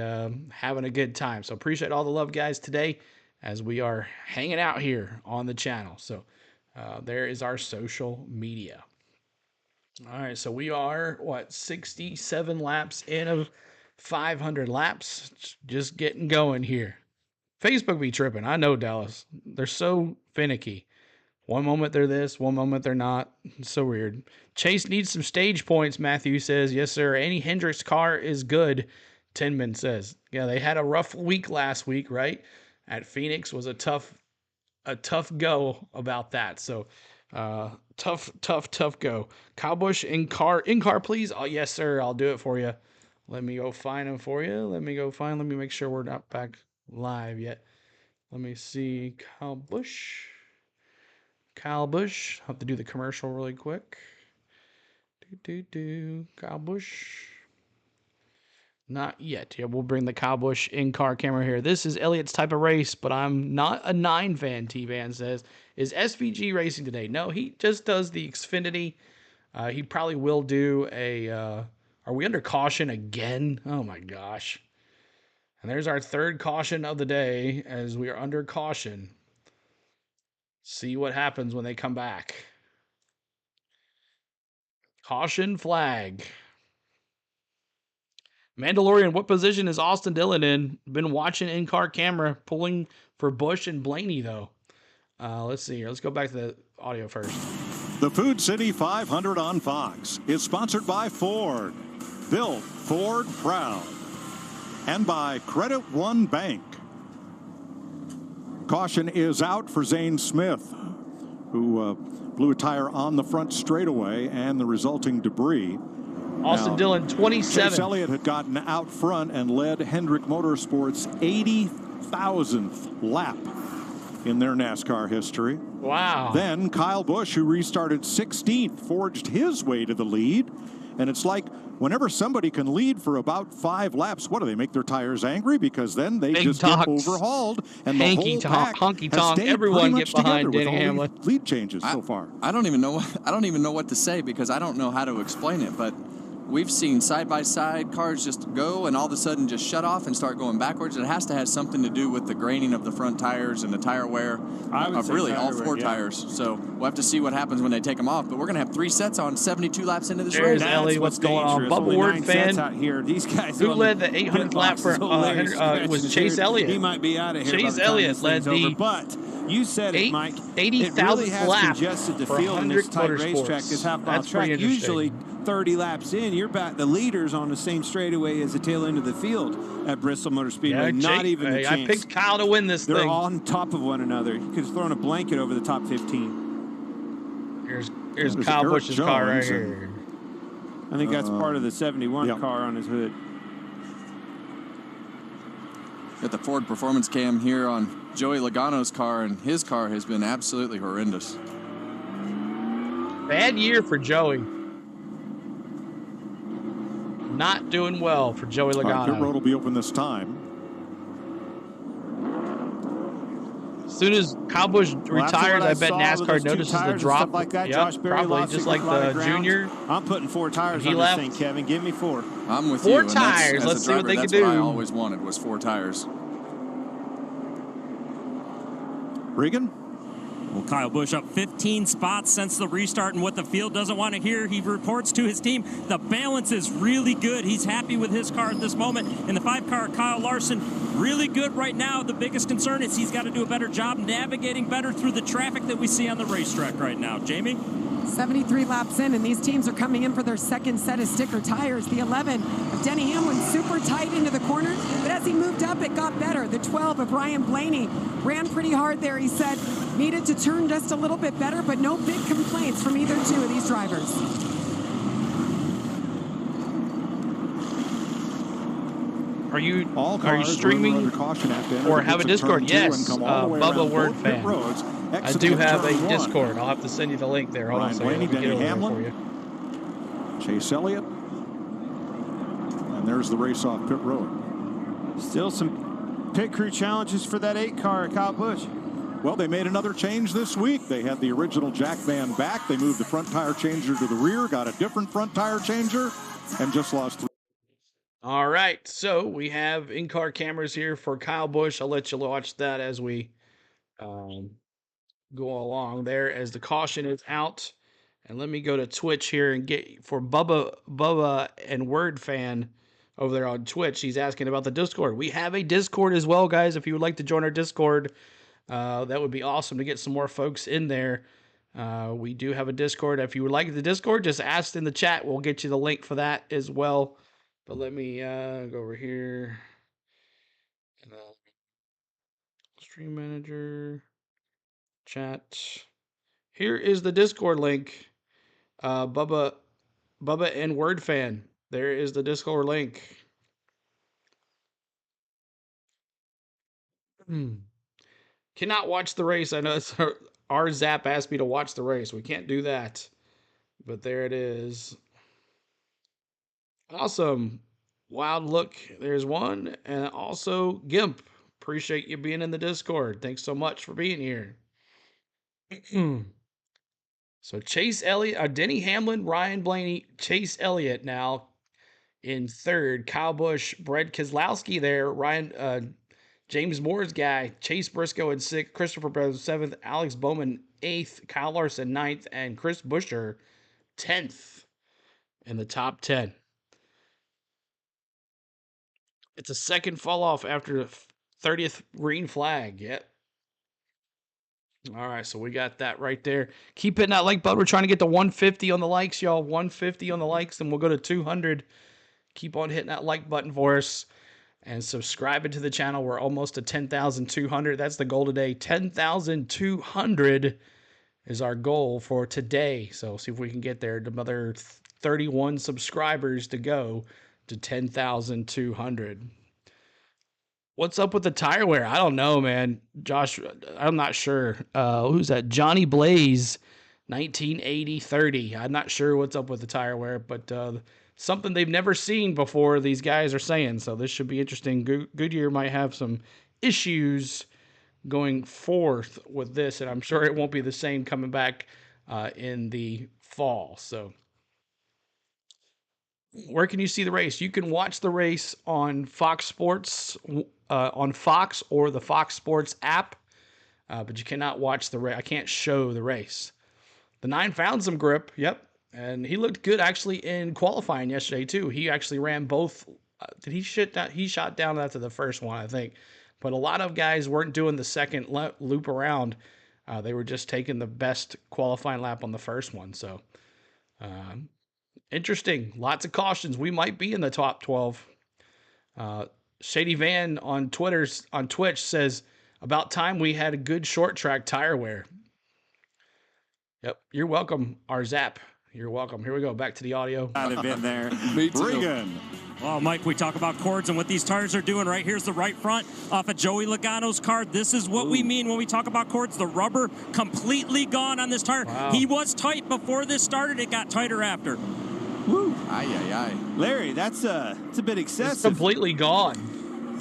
having a good time. So appreciate all the love, guys, today as we are hanging out here on the channel. So there is our social media. All right, so we are, 67 laps in of 500 laps. Just getting going here. Facebook be tripping. I know, Dallas. They're so finicky. One moment they're this, one moment they're not. It's so weird. Chase needs some stage points, Matthew says. Yes, sir. Any Hendricks car is good, Tinman says. Yeah, they had a rough week last week, right? At Phoenix was a tough go about that. So tough go. Kyle Busch in car, please. Oh, yes, sir. I'll do it for you. Let me go find him for you. Let me make sure we're not back live yet. Let me see. Kyle Busch. I'll have to do the commercial really quick. Kyle Busch. Not yet. Yeah, we'll bring the Kyle Busch in-car camera here. This is Elliott's type of race, but I'm not a 9 fan, T-Van says. Is SVG racing today? No, he just does the Xfinity. He probably will do a... are we under caution again? Oh, my gosh. And there's our third caution of the day as we are under caution. See what happens when they come back. Caution flag. Mandalorian, what position is Austin Dillon in? Been watching in-car camera, pulling for Busch and Blaney, though. Let's see here. Let's go back to the audio first. The Food City 500 on Fox is sponsored by Ford. Built Ford proud. And by Credit One Bank. Caution is out for Zane Smith. who blew a tire on the front straightaway and the resulting debris. Austin Dillon, 27. Chase Elliott had gotten out front and led Hendrick Motorsports' 80,000th lap in their NASCAR history. Wow. Then Kyle Busch, who restarted 16th, forged his way to the lead. And it's like whenever somebody can lead for about 5 laps, what do they make their tires angry? Because then they just get overhauled, and the whole pack honky has tonk. stayed Everyone pretty get much behind together with Denny all Hamlin. these lead changes so far. I don't even know what to say because I don't know how to explain it, but we've seen side-by-side cars just go and all of a sudden just shut off and start going backwards. It has to have something to do with the graining of the front tires and the tire wear of really all 4 tires. So we'll have to see what happens when they take them off. But we're going to have 3 sets on 72 laps into this race. There's Ellie. What's going on? Bubba Ward fan. Out here. These guys who led the 800th lap for it was Chase Elliott. He might be out of here. Chase Elliott led the but you said it, Mike. 80,000th it really has lap congested the for field in this tight Motorsports. racetrack, this half-mile That's pretty track. interesting. Usually 30 laps in, you're back the leaders on the same straightaway as the tail end of the field at Bristol Motor Speedway. Not even a chance. I picked Kyle to win this They're thing. on top of one another. You could have thrown a blanket over the top 15. Here's Kyle Busch's car right here. I think that's part of the 71 car on his hood. Got the Ford Performance Cam here on Joey Logano's car, and his car has been absolutely horrendous. Bad year for Joey. Not doing well for Joey Logano. Pit road will be open this time. As soon as Kyle Busch retires, I bet NASCAR notices the drop. Like that. Yep, Josh Berry probably just like the junior. I'm putting 4 tires on this thing, Kevin. Give me 4. I'm with 4 you. tires. Let's see what they can that's do. What I always wanted was 4 tires. Regan? Well, Kyle Busch up 15 spots since the restart, and what the field doesn't want to hear, he reports to his team, the balance is really good. He's happy with his car at this moment. And the 5-car, Kyle Larson, really good right now. The biggest concern is he's got to do a better job navigating better through the traffic that we see on the racetrack right now. Jamie? 73 laps in, and these teams are coming in for their second set of sticker tires. The 11 of Denny Hamlin super tight into the corner, but as he moved up, it got better. The 12 of Ryan Blaney ran pretty hard there. He said needed to turn just a little bit better, but no big complaints from either 2 of these drivers. Are you streaming or have a Discord? Yes, Bubba Word fan. I do have a Discord. I'll have to send you the link there. Hold on a second. Blaney, Let me get Denny over there Hamlin, for you. Chase Elliott. And there's the race off pit road. Still some pit crew challenges for that 8-car at Kyle Busch. Well, they made another change this week. They had the original jack van back. They moved the front tire changer to the rear, got a different front tire changer, and just lost 3. All right, so we have in-car cameras here for Kyle Busch. I'll let you watch that as we go along there as the caution is out. And let me go to Twitch here and get for Bubba and Word fan over there on Twitch. He's asking about the Discord. We have a Discord as well, guys. If you would like to join our Discord, that would be awesome to get some more folks in there. We do have a Discord. If you would like the Discord, just ask in the chat. We'll get you the link for that as well. But let me go over here. Stream manager, chat. Here is the Discord link. Bubba and Word fan. There is the Discord link. Cannot watch the race. I know our Zap asked me to watch the race. We can't do that. But there it is. Awesome. Wild look. There's one. And also Gimp. Appreciate you being in the Discord. Thanks so much for being here. So Chase Elliott, Denny Hamlin, Ryan Blaney, Chase Elliott now in 3rd. Kyle Busch, Brett Keselowski there. Ryan, James Moore's guy, Chase Briscoe in 6th. Christopher Brothers 7th. Alex Bowman 8th. Kyle Larson 9th. And Chris Buescher 10th in the top 10. It's a second fall off after the 30th green flag. Yep. All right, so we got that right there. Keep hitting that like button. We're trying to get to 150 on the likes, y'all. 150 on the likes, and we'll go to 200. Keep on hitting that like button for us. And subscribing to the channel. We're almost to 10,200. That's the goal today. 10,200. is our goal for today. So see if we can get there. Another 31 subscribers to go to 10,200. What's up with the tire wear? I don't know, man. Josh, I'm not sure. Who's that? Johnny Blaze, 1980-30. I'm not sure what's up with the tire wear, but something they've never seen before, these guys are saying. So this should be interesting. Goodyear might have some issues going forth with this, and I'm sure it won't be the same coming back in the fall. So where can you see the race? You can watch the race on Fox Sports, on Fox or the Fox Sports app, but you cannot watch the race. I can't show the race. The 9 found some grip, yep, and he looked good actually in qualifying yesterday too. He actually ran both. He shot down after the first one, I think, but a lot of guys weren't doing the second loop around. They were just taking the best qualifying lap on the first one. So interesting. Lots of cautions. We might be in the top 12. Shady Van on Twitch says, about time we had a good short track tire wear. Yep. You're welcome, Arzap. You're welcome. Here we go. Back to the audio. I'd have been there. Me too. Regan. Well, Mike, we talk about cords and what these tires are doing. Right here's the right front off of Joey Logano's car. This is what we mean when we talk about cords. The rubber completely gone on this tire. Wow. He was tight before this started. It got tighter after. Woo. Aye. Larry, that's a bit excessive. It's completely gone.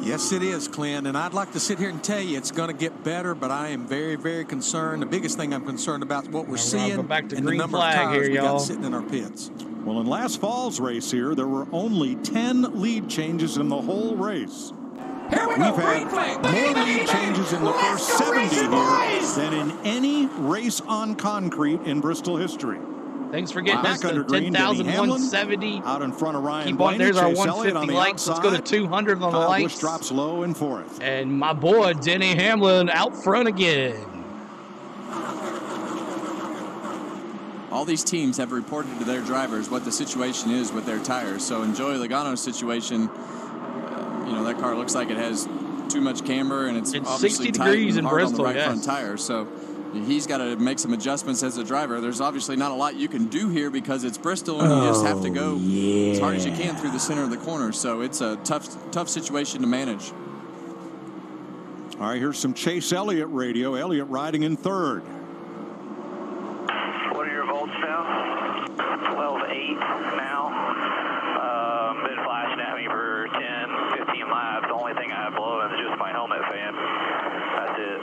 Yes, it is, Clint, and I'd like to sit here and tell you it's going to get better, but I am very, very concerned. The biggest thing I'm concerned about is what we're seeing back to and the green number of flag tires here, we got y'all. sitting in our pits. Well, in last fall's race here, there were only 10 lead changes in the whole race. We've had more lead changes in the first 70 here than in any race on concrete in Bristol history. Thanks for getting us Back under to green, Denny Hamlin 10,170. out in front of Ryan Keep on. Blaney, There's our Chase Elliott 150 on the likes. Let's go to outside. 200 on the Kyle likes. Busch drops low in 4th. And my boy, Denny Hamlin, out front again. All these teams have reported to their drivers what the situation is with their tires. So in Joey Logano's situation, that car looks like it has too much camber, and it's obviously 60 tight degrees and in hard Bristol, on the right yes. front tire. So he's got to make some adjustments as a driver. There's obviously not a lot you can do here because it's Bristol, and you just have to go as hard as you can through the center of the corner. So it's a tough situation to manage. All right, here's some Chase Elliott radio. Elliott riding in 3rd. What are your volts now? 12.8 now. Been flashing at me for 10, 15 laps. The only thing I have blowing is just my helmet fan. That's it.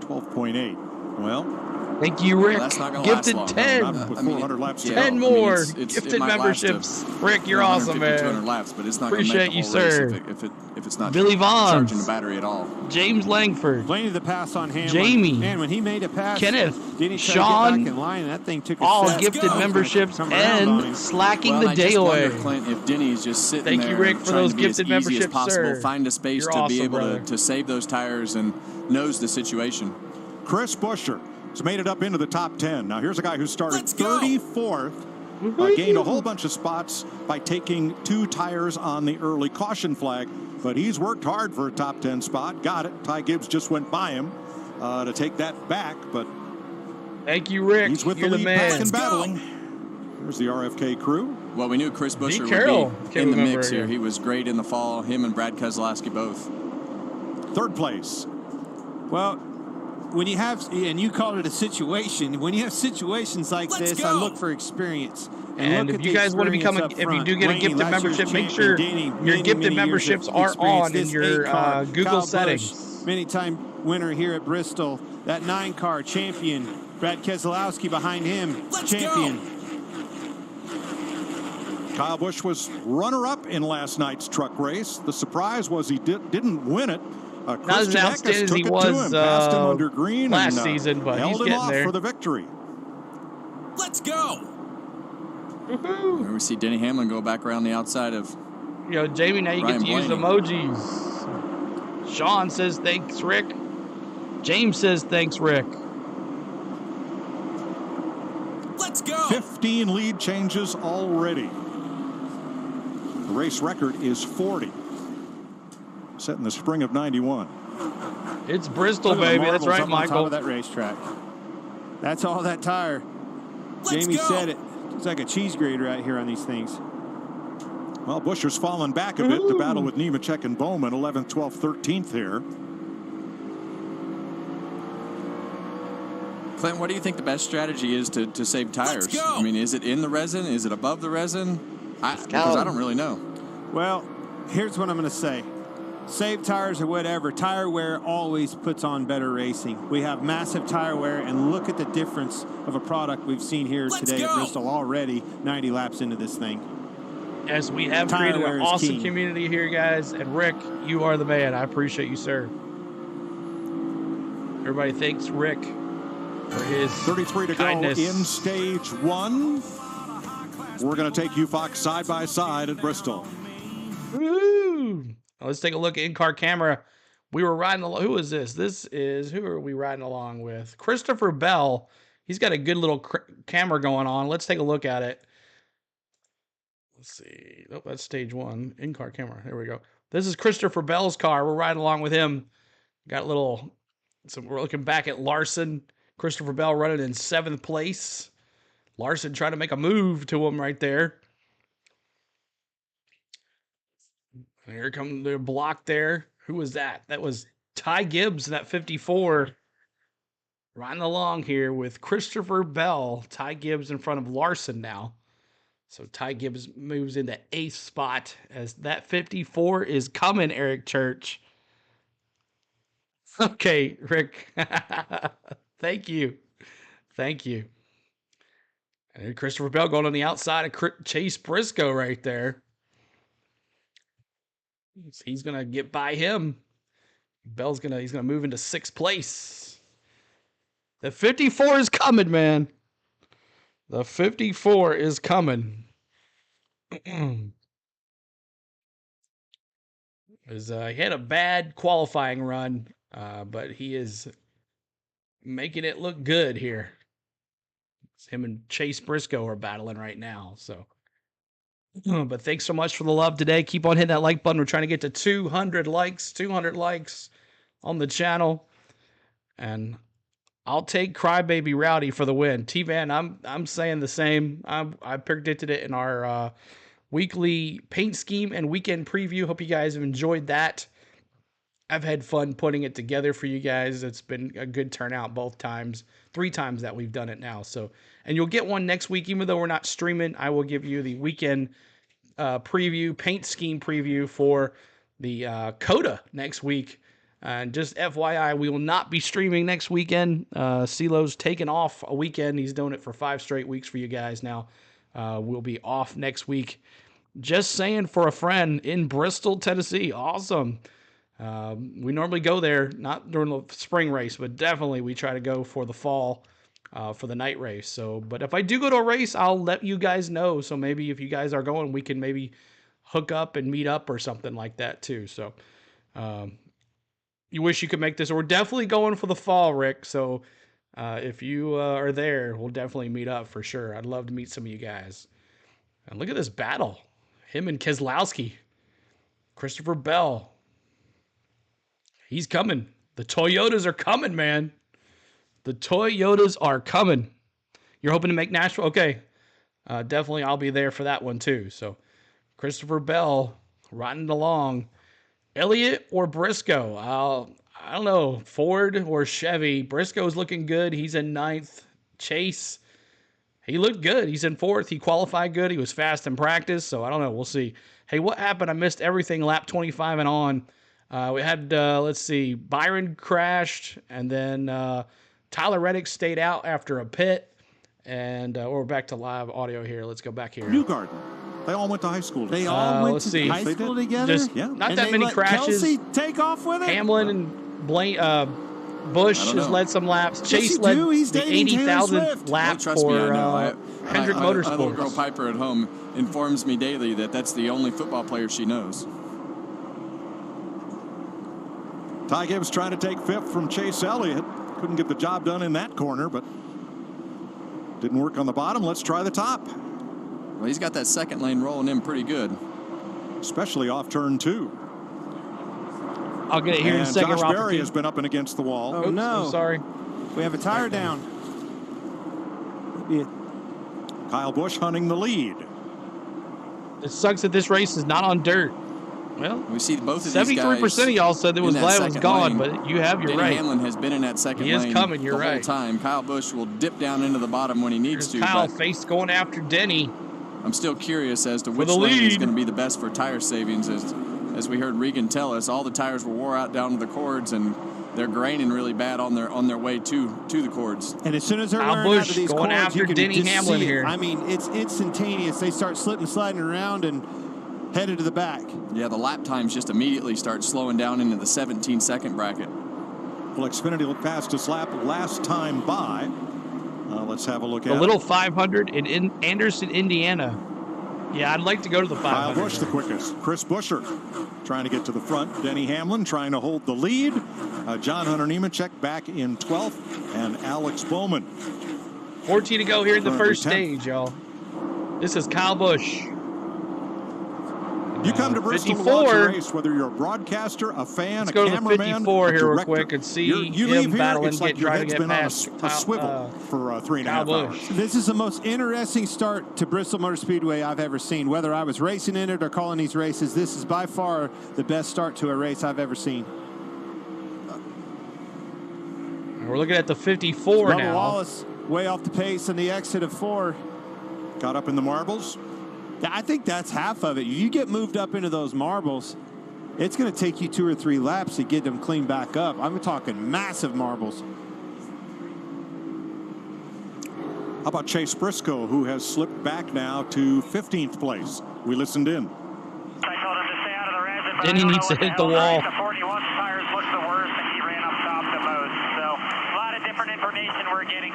12.8. Well, thank you, Rick. That's not gonna Gifted last long. 10. not with 400 laps to 10 go. more It gifted might last memberships. Rick, you're awesome, 150, 200 man. laps, but it's not Appreciate going to you, make the whole sir. race if it's not Billy Vaughn, charging the battery at all. James Langford, Plenty of the pass on Hamlin. Jamie, Man, when he made a pass, Kenneth, didn't he try to get Sean, back in line? That thing took a all step. gifted memberships Come around on him. and slacking Well, the I day just wonder, away. Clint, if Denny's just sitting Thank there you, Rick, for trying those to be gifted as easy as memberships, possible, sir. find a space You're to awesome, be able brother. to save those tires and knows the situation. Chris Buescher has made it up into the top 10. Now, here's a guy who started 34th, gained a whole bunch of spots by taking 2 tires on the early caution flag, but he's worked hard for a top 10 spot. Got it. Ty Gibbs just went by him to take that back, but thank you, Rick. he's with You're the lead pack and man. battling. Here's the RFK crew. Well, we knew Chris Buescher Carroll would be came in the over mix here. here. He was great in the fall. Him and Brad Keselowski both. 3rd place. Well, when you have, and you called it a situation, when you have situations like this, I look for experience. And look if at you the guys want to become, experience up if you do get a front. gifted Blaney, last year's membership, make champion, sure Danny, your many, gifted many years memberships of are experience. on in This your 8-car, Google Kyle Busch, settings. many-time winner here at Bristol. That 9-car champion, Brad Keselowski behind him, champion. Kyle Busch was runner-up in last night's truck race. The surprise was he didn't win it. Not as Christian outstanding Eckes as took he it was to him, passed him under green last and, season, but held he's him getting off there. for the victory. Let's go. Here we see Denny Hamlin go back around the outside of Jamie, now you Ryan get to use Blaney. emojis. Sean says, thanks, Rick. James says, thanks, Rick. Let's go. 15 lead changes already. The race record is 40. Set in the spring of '91. It's Bristol, Look at the baby. That's marbles right, up on top Michael. of that racetrack. That's all that tire. Jamie said it. It's like a cheese grater out here on these things. Well, Buescher's fallen back a bit to battle with Nemechek and Bowman, 11th, 12th, 13th here. Clint, what do you think the best strategy is to save tires? I mean, is it in the resin? Is it above the resin? Because I don't really know. Well, here's what I'm going to say. Save tires or whatever, tire wear always puts on better racing. We have massive tire wear, and look at the difference of a product we've seen here today at Bristol already 90 laps into this thing. Yes, we have created an awesome community here, guys. And Rick, you are the man. I appreciate you, sir. Everybody thanks Rick for his 33 to kindness. go in stage 1. We're going to take you, Fox, side by side at Bristol. Woo! Let's take a look at in-car camera. We were riding along. Who is this? Who are we riding along with? Christopher Bell. He's got a good little camera going on. Let's take a look at it. Let's see. Oh, that's stage 1. In-car camera. There we go. This is Christopher Bell's car. We're riding along with him. Got a little. So we're looking back at Larson. Christopher Bell running in 7th place. Larson trying to make a move to him right there. Here comes the block there. Who was that? That was Ty Gibbs in that 54. Riding along here with Christopher Bell. Ty Gibbs in front of Larson now. So Ty Gibbs moves into 8th spot as that 54 is coming, Eric Church. Okay, Rick. Thank you. Thank you. And Christopher Bell going on the outside of Chase Briscoe right there. He's gonna get by him. Bell's he's gonna move into 6th place. The 54 is coming, man. The 54 is coming. He had a bad qualifying run, but he is making it look good here. Him and Chase Briscoe are battling right now, so. But thanks so much for the love today. Keep on hitting that like button. We're trying to get to 200 likes on the channel. And I'll take Crybaby Rowdy for the win. T-Van, I'm saying the same. I predicted it in our weekly paint scheme and weekend preview. Hope you guys have enjoyed that. I've had fun putting it together for you guys. It's been a good turnout both times. 3 times that we've done it now. So, and you'll get one next week, even though we're not streaming. I will give you the weekend preview, paint scheme preview for the COTA next week. And just FYI, we will not be streaming next weekend. CeeLo's taking off a weekend. He's doing it for 5 straight weeks for you guys now. We'll be off next week. Just saying for a friend in Bristol, Tennessee. Awesome. We normally go there, not during the spring race, but definitely we try to go for the fall, for the night race. So, but if I do go to a race, I'll let you guys know. So maybe if you guys are going, we can maybe hook up and meet up or something like that too. So, you wish you could make this. We're definitely going for the fall, Rick. So, if you are there, we'll definitely meet up for sure. I'd love to meet some of you guys. And look at this battle. Him and Keselowski. Christopher Bell. He's coming. The Toyotas are coming, man. The Toyotas are coming. You're hoping to make Nashville? Okay. Definitely I'll be there for that one too. So, Christopher Bell riding along. Elliott or Briscoe? I don't know. Ford or Chevy? Briscoe's looking good. He's in 9th. Chase, he looked good. He's in 4th. He qualified good. He was fast in practice. So, I don't know. We'll see. Hey, what happened? I missed everything lap 25 and on. We had, let's see, Byron crashed, and then Tyler Reddick stayed out after a pit, and we're back to live audio here. Let's go back here. Newgarden. They all went to high school. They all went to high school together? Just not that many crashes. Kelsey take off with it? Hamlin and Busch has led some laps. Yes, Chase led the 80,000th lap for Hendrick Motorsports. My little girl Piper at home informs me daily that that's the only football player she knows. Ty Gibbs trying to take 5th from Chase Elliott. Couldn't get the job done in that corner, but didn't work on the bottom. Let's try the top. Well, he's got that 2nd lane rolling in pretty good. Especially off turn 2. I'll get it here in a second. Josh Berry has been up and against the wall. Oh, no. I'm sorry. We have a tire down. Kyle Busch hunting the lead. It sucks that this race is not on dirt. Well, we see both of these guys. 73% of y'all said it was glad it was gone, but you have, you're right. Denny Hamlin has been in that second lane. He is coming, you're right. The whole time. Kyle Busch will dip down into the bottom when he needs to. Kyle face going after Denny. I'm still curious as to which lane is going to be the best for tire savings. As we heard Regan tell us, all the tires were wore out down to the cords, and they're graining really bad on their way to the cords. And as soon as they're wearing out of these cords, you can just see it. I mean, it's instantaneous. They start slipping, sliding around, and headed to the back. Yeah, the lap times just immediately start slowing down into the 17-second bracket. Well, Xfinity fastest lap last time by. Let's have a look at the little 500 in Anderson, Indiana. Yeah, I'd like to go to the 500. Kyle Busch the quickest. Chris Buescher trying to get to the front. Denny Hamlin trying to hold the lead. John Hunter Nemechek back in 12th. And Alex Bowman. 14 to go here in the first stage, y'all. This is Kyle Busch. You come to Bristol to watch a race, whether you're a broadcaster, a fan, Let's a go cameraman, to the 54 here real quick and see you him leave battling, it's like get your trying head's to get been on past a swivel for 3.5 hours. This is the most interesting start to Bristol Motor Speedway I've ever seen. Whether I was racing in it or calling these races, this is by far the best start to a race I've ever seen. We're looking at the 54 Bubba now. Wallace way off the pace in the exit of 4. Got up in the marbles. I think that's half of it. You get moved up into those marbles, it's going to take you 2 or 3 laps to get them clean back up. I'm talking massive marbles. How about Chase Briscoe, who has slipped back now to 15th place? We listened in. I told him to stay out of the red. Then he needs to hit the wall. The 41 tires looked the worst, and he ran up top the most. So a lot of different information we're getting.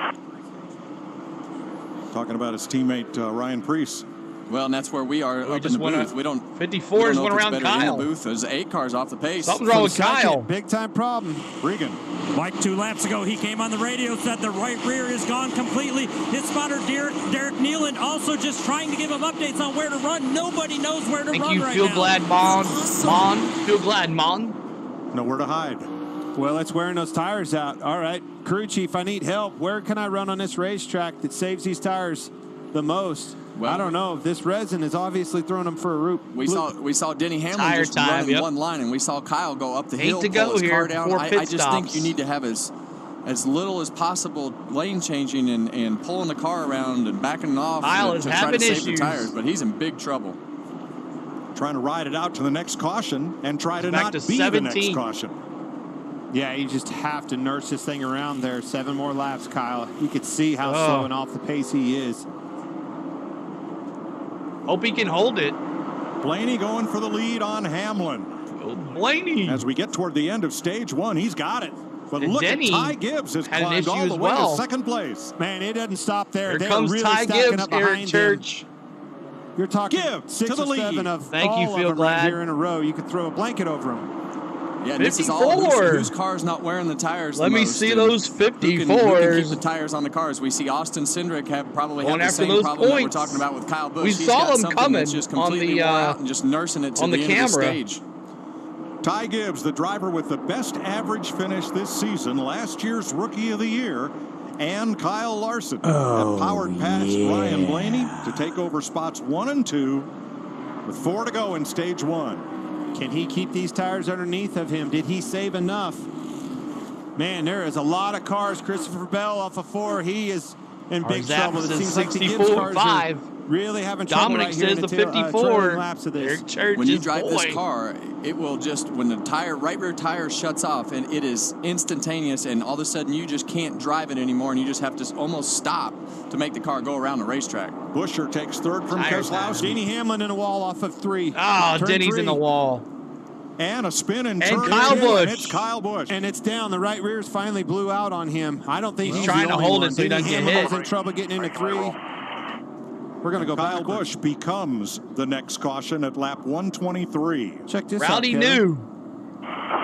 Talking about his teammate Ryan Preece. Well, and that's where we are up in the booth. We don't. 54s went around Kyle. In the booth, there's 8 cars off the pace. Something's wrong with Kyle. Big time problem. Regan. Like 2 laps ago, he came on the radio, said the right rear is gone completely. His spotter, Derek Nealand, also just trying to give him updates on where to run. Nobody knows where to run right now. Feel glad, Mon? Feel glad, Mon? Nowhere to hide. Well, it's wearing those tires out. All right, crew chief, I need help. Where can I run on this racetrack that saves these tires the most? Well, I don't know. This resin is obviously throwing them for a loop. We saw Denny Hamlin just running one line, and we saw Kyle go up the hill, pull his car down. I just think you need to have as little as possible lane changing and pulling the car around and backing off to try to save the tires. But he's in big trouble. Trying to ride it out to the next caution and try to not be the next caution. Yeah, you just have to nurse this thing around there. 7 more laps, Kyle. You could see how slow and off the pace he is. Hope he can hold it. Blaney going for the lead on Hamlin. Blaney. As we get toward the end of stage 1, he's got it. But look Denny at Ty Gibbs has climbed all the way to 2nd place. Man, it doesn't stop there. Here comes really Ty Gibbs, Eric Church. You're talking Gibbs 6 to the or 7 lead. of Thank all you, of Feel them Glad. right here in a row. You could throw a blanket over them. Yeah, this is all whose car's not wearing the tires. Let me see those 54s. Who can keep the tires on the cars? We see Austin Cindric probably have the same problem that we're talking about with Kyle Busch. We saw him coming just completely wore out and just nursing it to the end of the stage. Ty Gibbs, the driver with the best average finish this season, last year's Rookie of the Year, and Kyle Larson have powered past Ryan Blaney to take over spots 1 and 2 with 4 to go in stage 1. Can he keep these tires underneath of him? Did he save enough? Man, there is a lot of cars. Christopher Bell off of 4. He is in big trouble. It seems like the Gibbs cars are really having trouble right here in the 54 laps of this. When you drive this car, it will just, when the right rear tire shuts off, and it is instantaneous, and all of a sudden you just can't drive it anymore, and you just have to almost stop to make the car go around the racetrack. Buescher takes 3rd from Keselowski. Denny Hamlin in the wall off of 3. Oh, Denny's in the wall. And a spin and turn. Kyle Busch. And it's Kyle Busch. And it's down. The right rears finally blew out on him. I don't think he's trying to hold it so he doesn't get hit. He's in trouble getting into 3. We're going to go Kyle Busch becomes the next caution at lap 123. Check this Rowdy out, New.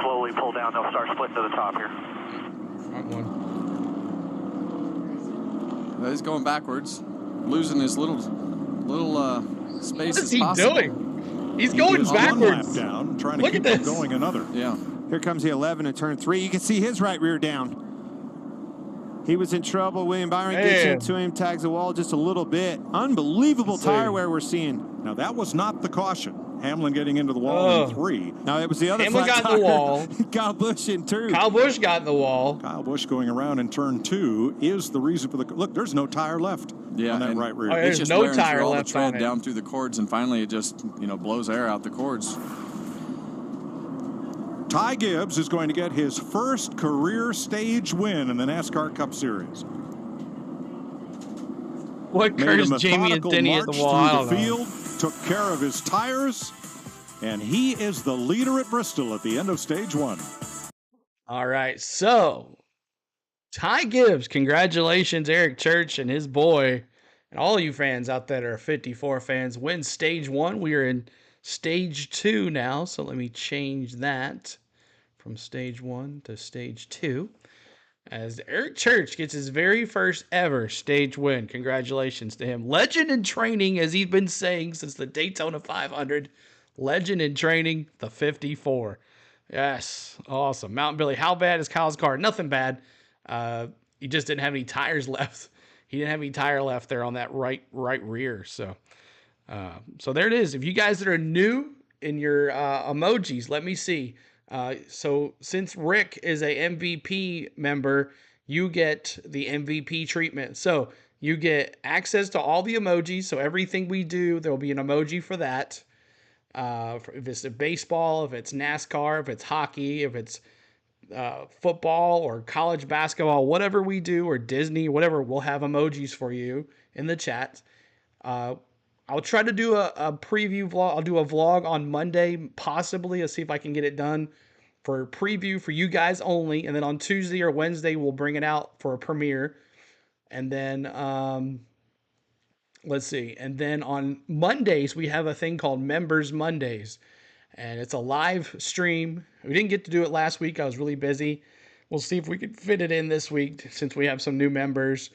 Slowly pull down. They'll start splitting to the top here. He's going backwards, losing his little space. What is he doing? He's going backwards. One lap down, trying to Look keep at him this. going another. Yeah. Here comes the 11 in turn 3. You can see his right rear down. He was in trouble. William Byron gets into him, tags the wall just a little bit. Unbelievable tire wear we're seeing. Now, that was not the caution. Hamlin getting into the wall in 3. No, it was the other Hamlin flat got tire. in the wall. Kyle Busch in 2. Kyle Busch got in the wall. Kyle Busch going around in turn 2 is the reason for the... Look, there's no tire left on that right rear. There's just no tire all left the tread on it. down through the cords, and finally it just, blows air out the cords. Ty Gibbs is going to get his first career stage win in the NASCAR Cup Series. What cursed Jamie and Denny at the wall? I don't know. Field, took care of his tires, and he is the leader at Bristol at the end of stage 1. All right, so Ty Gibbs, congratulations, Eric Church and his boy, and all you fans out there that are 54 fans, win stage 1. We are in stage 2 now, so let me change that from stage 1 to stage 2. As Eric Church gets his very first ever stage win. Congratulations to him. Legend in training, as he's been saying since the Daytona 500. Legend in training, the 54. Yes, awesome. Mountain Billy, how bad is Kyle's car? Nothing bad. He just didn't have any tires left. He didn't have any tire left there on that right rear. So there it is. If you guys that are new in your emojis, let me see. So since Rick is a MVP member, you get the MVP treatment. So you get access to all the emojis. So everything we do, there'll be an emoji for that. If it's a baseball, if it's NASCAR, if it's hockey, if it's football or college basketball, whatever we do, or Disney, whatever, we'll have emojis for you in the chat. I'll try to do a preview vlog. I'll do a vlog on Monday, possibly. I'll see if I can get it done for a preview for you guys only. And then on Tuesday or Wednesday, we'll bring it out for a premiere. And then, let's see. And then on Mondays, we have a thing called Members Mondays. And it's a live stream. We didn't get to do it last week. I was really busy. We'll see if we can fit it in this week since we have some new members.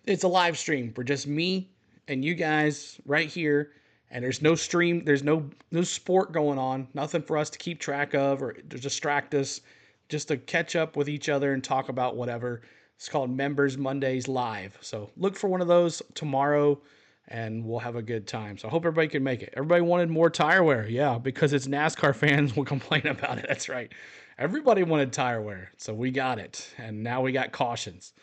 It's a live stream for just me and you guys right here, and there's no stream, there's no sport going on, nothing for us to keep track of or to distract us, just to catch up with each other and talk about whatever. It's called Members Mondays Live. So look for one of those tomorrow, and we'll have a good time. So I hope everybody can make it. Everybody wanted more tire wear. Yeah, because it's NASCAR fans will complain about it. That's right. Everybody wanted tire wear, so we got it. And now we got cautions.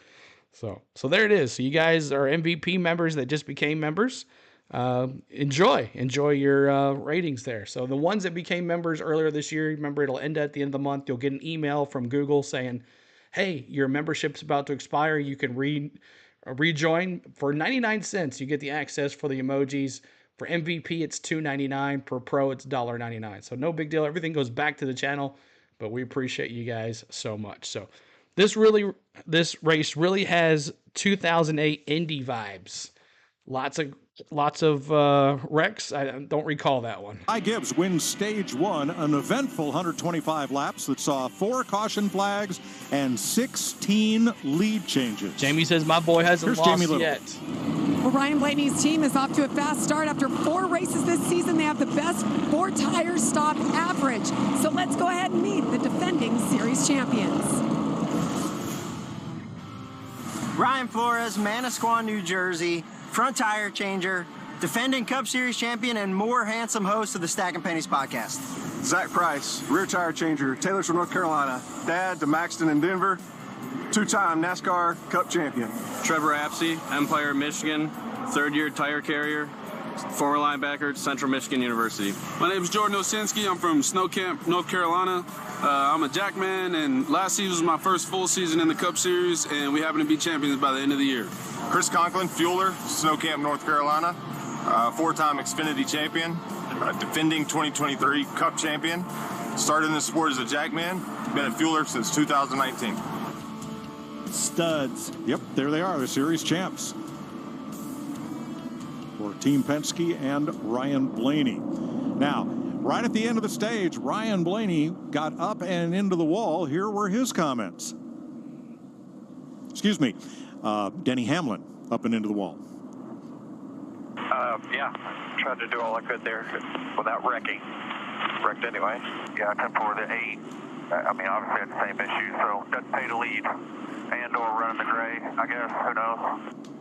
So there it is. So you guys are MVP members that just became members. Enjoy your ratings there. So the ones that became members earlier this year, remember it'll end at the end of the month. You'll get an email from Google saying, hey, your membership's about to expire. You can rejoin for 99 cents. You get the access for the emojis. For MVP, it's $2.99. Per Pro, it's $1.99. So no big deal. Everything goes back to the channel, but we appreciate you guys so much. So this race really has 2008 Indy vibes. Lots of wrecks. I don't recall that one. Ty Gibbs wins stage 1, an eventful 125 laps that saw 4 caution flags and 16 lead changes. Jamie says my boy hasn't lost yet. Well, Ryan Blaney's team is off to a fast start. After 4 races this season, they have the best 4-tire stop average. So let's go ahead and meet the defending series champions. Ryan Flores, Manasquan, New Jersey, front tire changer, defending Cup Series champion, and more handsome host of the Stack and Pennies podcast. Zach Price, rear tire changer, Taylorsville, North Carolina, dad to Maxton in Denver, 2-time NASCAR Cup champion. Trevor Apsey, Empire, Michigan, 3rd-year tire carrier, former linebacker at Central Michigan University. My name is Jordan Osinski. I'm from Snow Camp, North Carolina. I'm a jackman, and last season was my first full season in the Cup Series, and we happen to be champions by the end of the year. Chris Conklin, fueler, Snow Camp, North Carolina, 4-time Xfinity champion, defending 2023 Cup champion. Started in this sport as a jackman, been a fueler since 2019. Studs. Yep, there they are, the series champs for Team Penske and Ryan Blaney. Now, right at the end of the stage, Ryan Blaney got up and into the wall. Here were his comments. Excuse me, Denny Hamlin up and into the wall. Yeah, tried to do all I could there without wrecking. Wrecked anyway. Yeah, I come for the 8. I mean, obviously had the same issue, so doesn't pay to lead and or run in the gray, I guess. Who knows?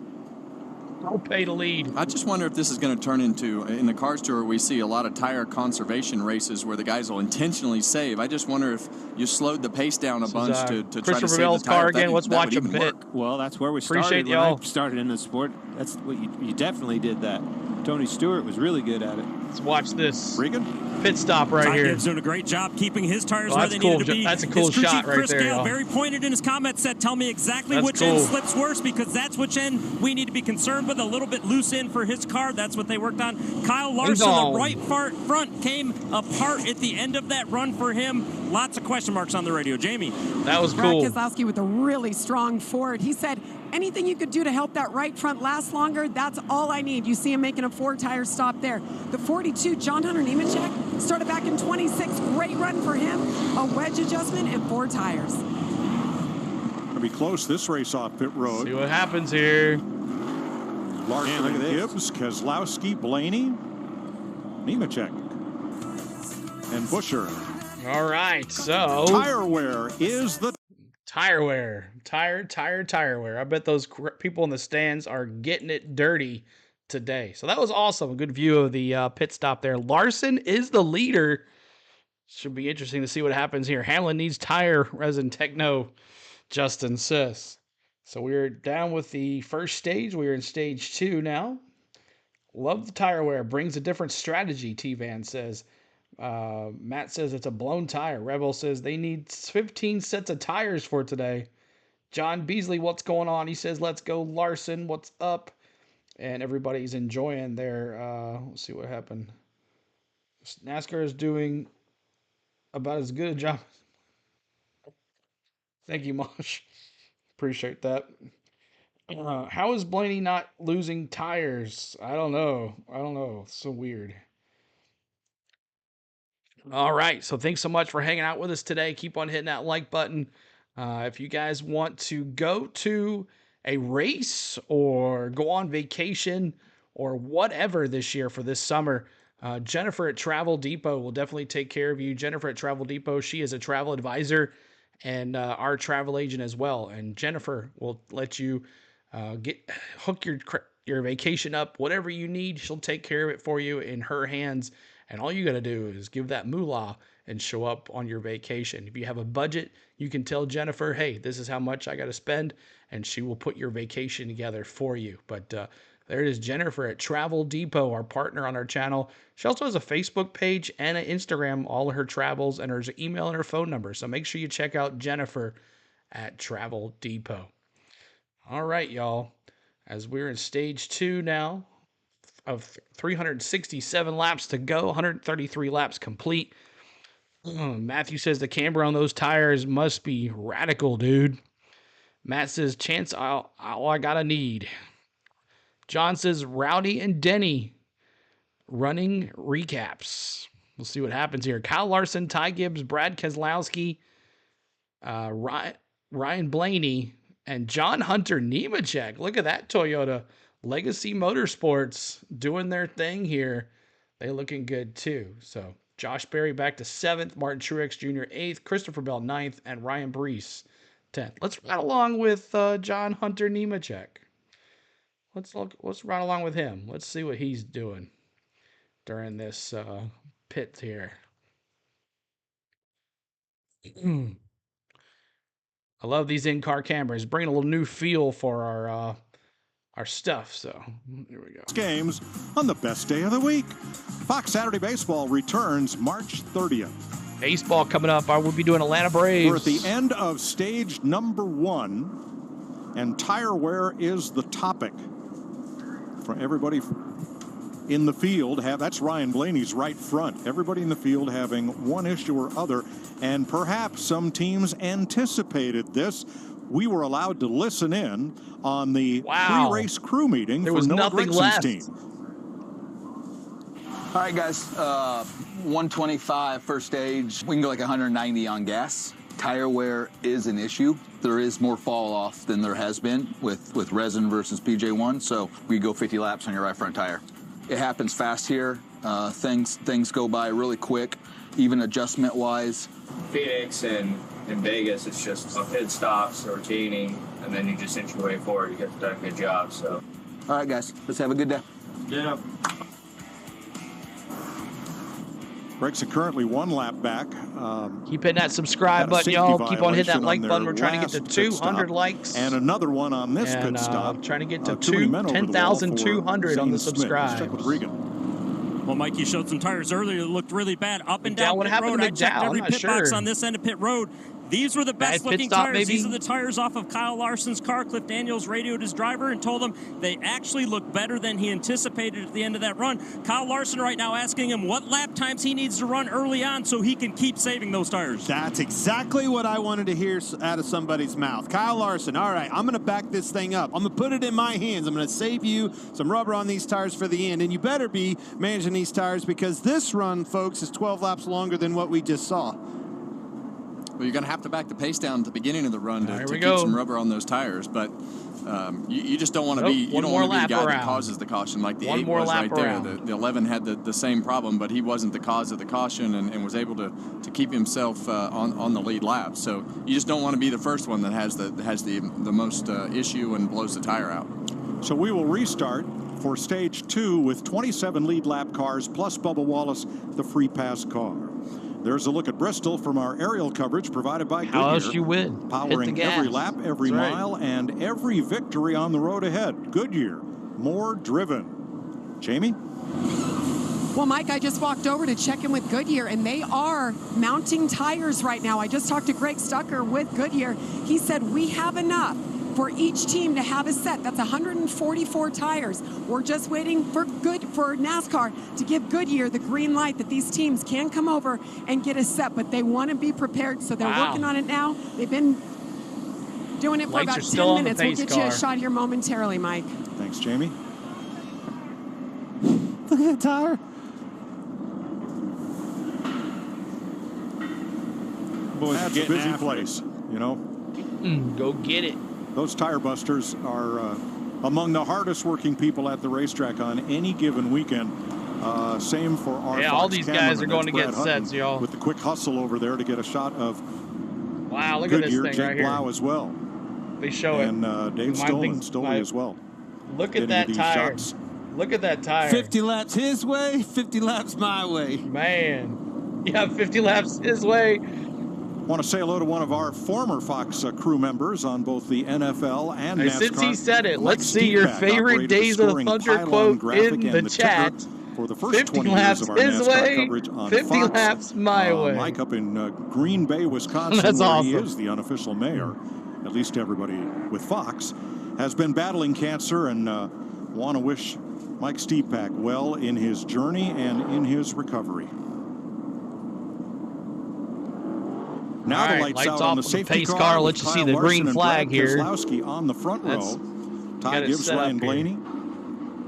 Don't pay to lead. I just wonder if this is going to turn into, in the Cars Tour, we see a lot of tire conservation races where the guys will intentionally save. I just wonder if you slowed the pace down a bunch to try to save the tire. Again. Let's watch him pit. Well, that's where we Appreciate started. y'all. When I started in the sport, that's what you definitely did that. Tony Stewart was really good at it. Let's watch this. Regan? Pit stop right Ty here. Gibbs doing a great job keeping his tires Oh, where that's they cool. needed to be. That's a cool His crew shot chief, right Chris there, Gale, y'all. very pointed in his comments, said, tell me exactly That's which cool. end slips worse, because that's which end we need to be concerned with. A little bit loose end for his car. That's what they worked on. Kyle Larson, the right front came apart at the end of that run for him. Lots of question marks on the radio. Jamie. That was Brad cool. Keselowski with a really strong Ford. He said, anything you could do to help that right front last longer, that's all I need. You see him making a 4-tire stop there. The 42, John Hunter Nemechek, started back in 26. Great run for him. A wedge adjustment and 4 tires. Gonna be close this race off pit road. See what happens here. Larson and Gibbs, Keselowski, Blaney, Nemechek, and Buscher. All right, so Tire wear is the tire wear. Tire wear. I bet those people in the stands are getting it dirty today. So that was awesome. A good view of the pit stop there. Larson is the leader. Should be interesting to see what happens here. Hamlin needs tire resin techno, Justin says. So we're down with the first stage. We're in stage 2 now. Love the tire wear. Brings a different strategy, T-Van says. Matt says it's a blown tire. Rebel says they need 15 sets of tires for today. John Beasley, what's going on? He says, let's go Larson. What's up? And everybody's enjoying their, let's see what happened. NASCAR is doing about as good a job. Thank you, Mosh. Appreciate that. How is Blaney not losing tires? I don't know. It's so weird. All right. So thanks so much for hanging out with us today. Keep on hitting that like button. If you guys want to go to a race or go on vacation or whatever this year for this summer, Jennifer at Travel Depot will definitely take care of you. Jennifer at Travel Depot, she is a travel advisor and our travel agent as well. And Jennifer will let you hook your vacation up, whatever you need. She'll take care of it for you in her hands. And all you got to do is give that moolah and show up on your vacation. If you have a budget, you can tell Jennifer, hey, this is how much I got to spend, and she will put your vacation together for you. But there it is, Jennifer at Travel Depot, our partner on our channel. She also has a Facebook page and an Instagram, all of her travels, and her email and her phone number. So make sure you check out Jennifer at Travel Depot. All right, y'all. As we're in stage 2 now of 367 laps to go, 133 laps complete. Matthew says the camber on those tires must be radical, dude. Matt says, Chance, all I gotta need. John says, Rowdy and Denny running recaps. We'll see what happens here. Kyle Larson, Ty Gibbs, Brad Keselowski, Ryan Blaney, and John Hunter Nemechek. Look at that Toyota. Legacy Motorsports doing their thing here. They looking good too. So Josh Berry back to 7th, Martin Truex Jr. 8th, Christopher Bell 9th, and Ryan Brees 10th. Let's ride along with John Hunter Nemechek. Let's ride along with him. Let's see what he's doing during this pit here. I love these in-car cameras. Bringing a little new feel for our stuff. So here we go. Games on the best day of the week. Fox Saturday Baseball returns March 30th. Baseball coming up. I will be doing Atlanta Braves. We're at the end of stage number 1, and tire wear is the topic. For everybody in the field, that's Ryan Blaney's right front. Everybody in the field having one issue or other, and perhaps some teams anticipated this. We were allowed to listen in on the pre-race crew meeting for Noah Gregson's team. All right, guys, 125 first stage. We can go like 190 on gas. Tire wear is an issue. There is more fall off than there has been with resin versus PJ1, so we go 50 laps on your right front tire. It happens fast here. Things go by really quick, even adjustment-wise. Phoenix and in Vegas, it's just pit stops or gaining, and then you just inch your way forward. You get done a good job. So, all right, guys, let's have a good day. Yeah. Brakes are currently 1 lap back. Keep hitting that subscribe button, y'all. Keep on hitting that like button. We're trying to get to 200 likes. And another one on this pit stop. Trying to get to 10,200 on the subscribe. Check with Regan. Well, Mike, you showed some tires earlier that looked really bad up and down what pit happened road. to I checked McDowell? every I'm not pit box sure. on this end of pit road. These were the best looking stop, tires. maybe? These are the tires off of Kyle Larson's car. Cliff Daniels radioed his driver and told him they actually look better than he anticipated at the end of that run. Kyle Larson right now asking him what lap times he needs to run early on so he can keep saving those tires. That's exactly what I wanted to hear out of somebody's mouth. Kyle Larson, all right, I'm going to back this thing up. I'm going to put it in my hands. I'm going to save you some rubber on these tires for the end. And you better be managing these tires because this run, folks, is 12 laps longer than what we just saw. Well, you're going to have to back the pace down at the beginning of the run to keep some rubber on those tires, but you just don't want to be you don't want to be the guy that causes the caution like the 8 was right there. The 11 had the same problem, but he wasn't the cause of the caution and was able to keep himself on the lead lap. So you just don't want to be the first one that has the most issue and blows the tire out. So we will restart for stage 2 with 27 lead lap cars plus Bubba Wallace, the free pass car. There's a look at Bristol from our aerial coverage provided by Goodyear. How else you win? Powering every lap, every mile, and every victory on the road ahead. Goodyear, more driven. Jamie? Well, Mike, I just walked over to check in with Goodyear, and they are mounting tires right now. I just talked to Greg Stucker with Goodyear. He said we have enough for each team to have a set. That's 144 tires. We're just waiting for NASCAR to give Goodyear the green light that these teams can come over and get a set, but they want to be prepared, so they're working on it now. They've been doing it for about 10 minutes. We'll get you a shot here momentarily, Mike. Thanks, Jamie. Look at that tire. Boys, that's a busy place, you know. Go get it. Those tire busters are among the hardest working people at the racetrack on any given weekend. Same for our all these guys are going to get sets, y'all. With the quick hustle over there to get a shot of look Goodyear, at this thing Jake right here. Blau as well. They show it. And Dave Stoley as well. Look at that tire. Shots. Look at that tire. 50 laps his way, 50 laps my way. Man. Yeah, 50 laps his way. Want to say hello to one of our former Fox crew members on both the NFL and NASCAR. Since he said it, let's see your favorite Days of the Thunder quote in the chat. For the first 50 20 laps years of our his NASCAR way, coverage on 50 Fox. laps my way. Mike up in Green Bay, Wisconsin, That's where awesome. he is the unofficial mayor, at least everybody with Fox, has been battling cancer and want to wish Mike Steepak well in his journey and in his recovery. Now All the right, lights out on the safety pace car. Let you see Kyle the Larson green and flag Brad here. Keselowski on the front row. Ty Gibbs, Ryan Blaney,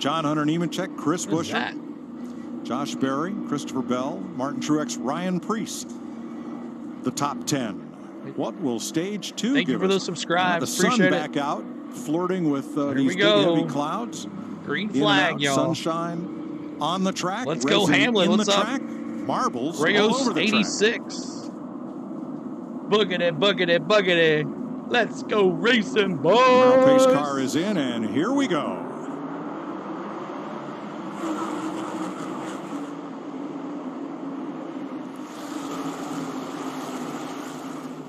John Hunter Nemechek, Chris Buescher, Josh Berry, Christopher Bell, Martin Truex, Ryan Preece. The top 10. What will stage 2 Thank give you for us? those subscribes. The sun Appreciate back out, flirting with Here these we big go. heavy clouds. Green In and flag, out, y'all. sunshine on the track. Let's go, resin Hamlin. in What's the up? track. Marbles all Rayos over the 86. Boogity, boogity, boogity. Let's go racing, boys. Our pace car is in, and here we go.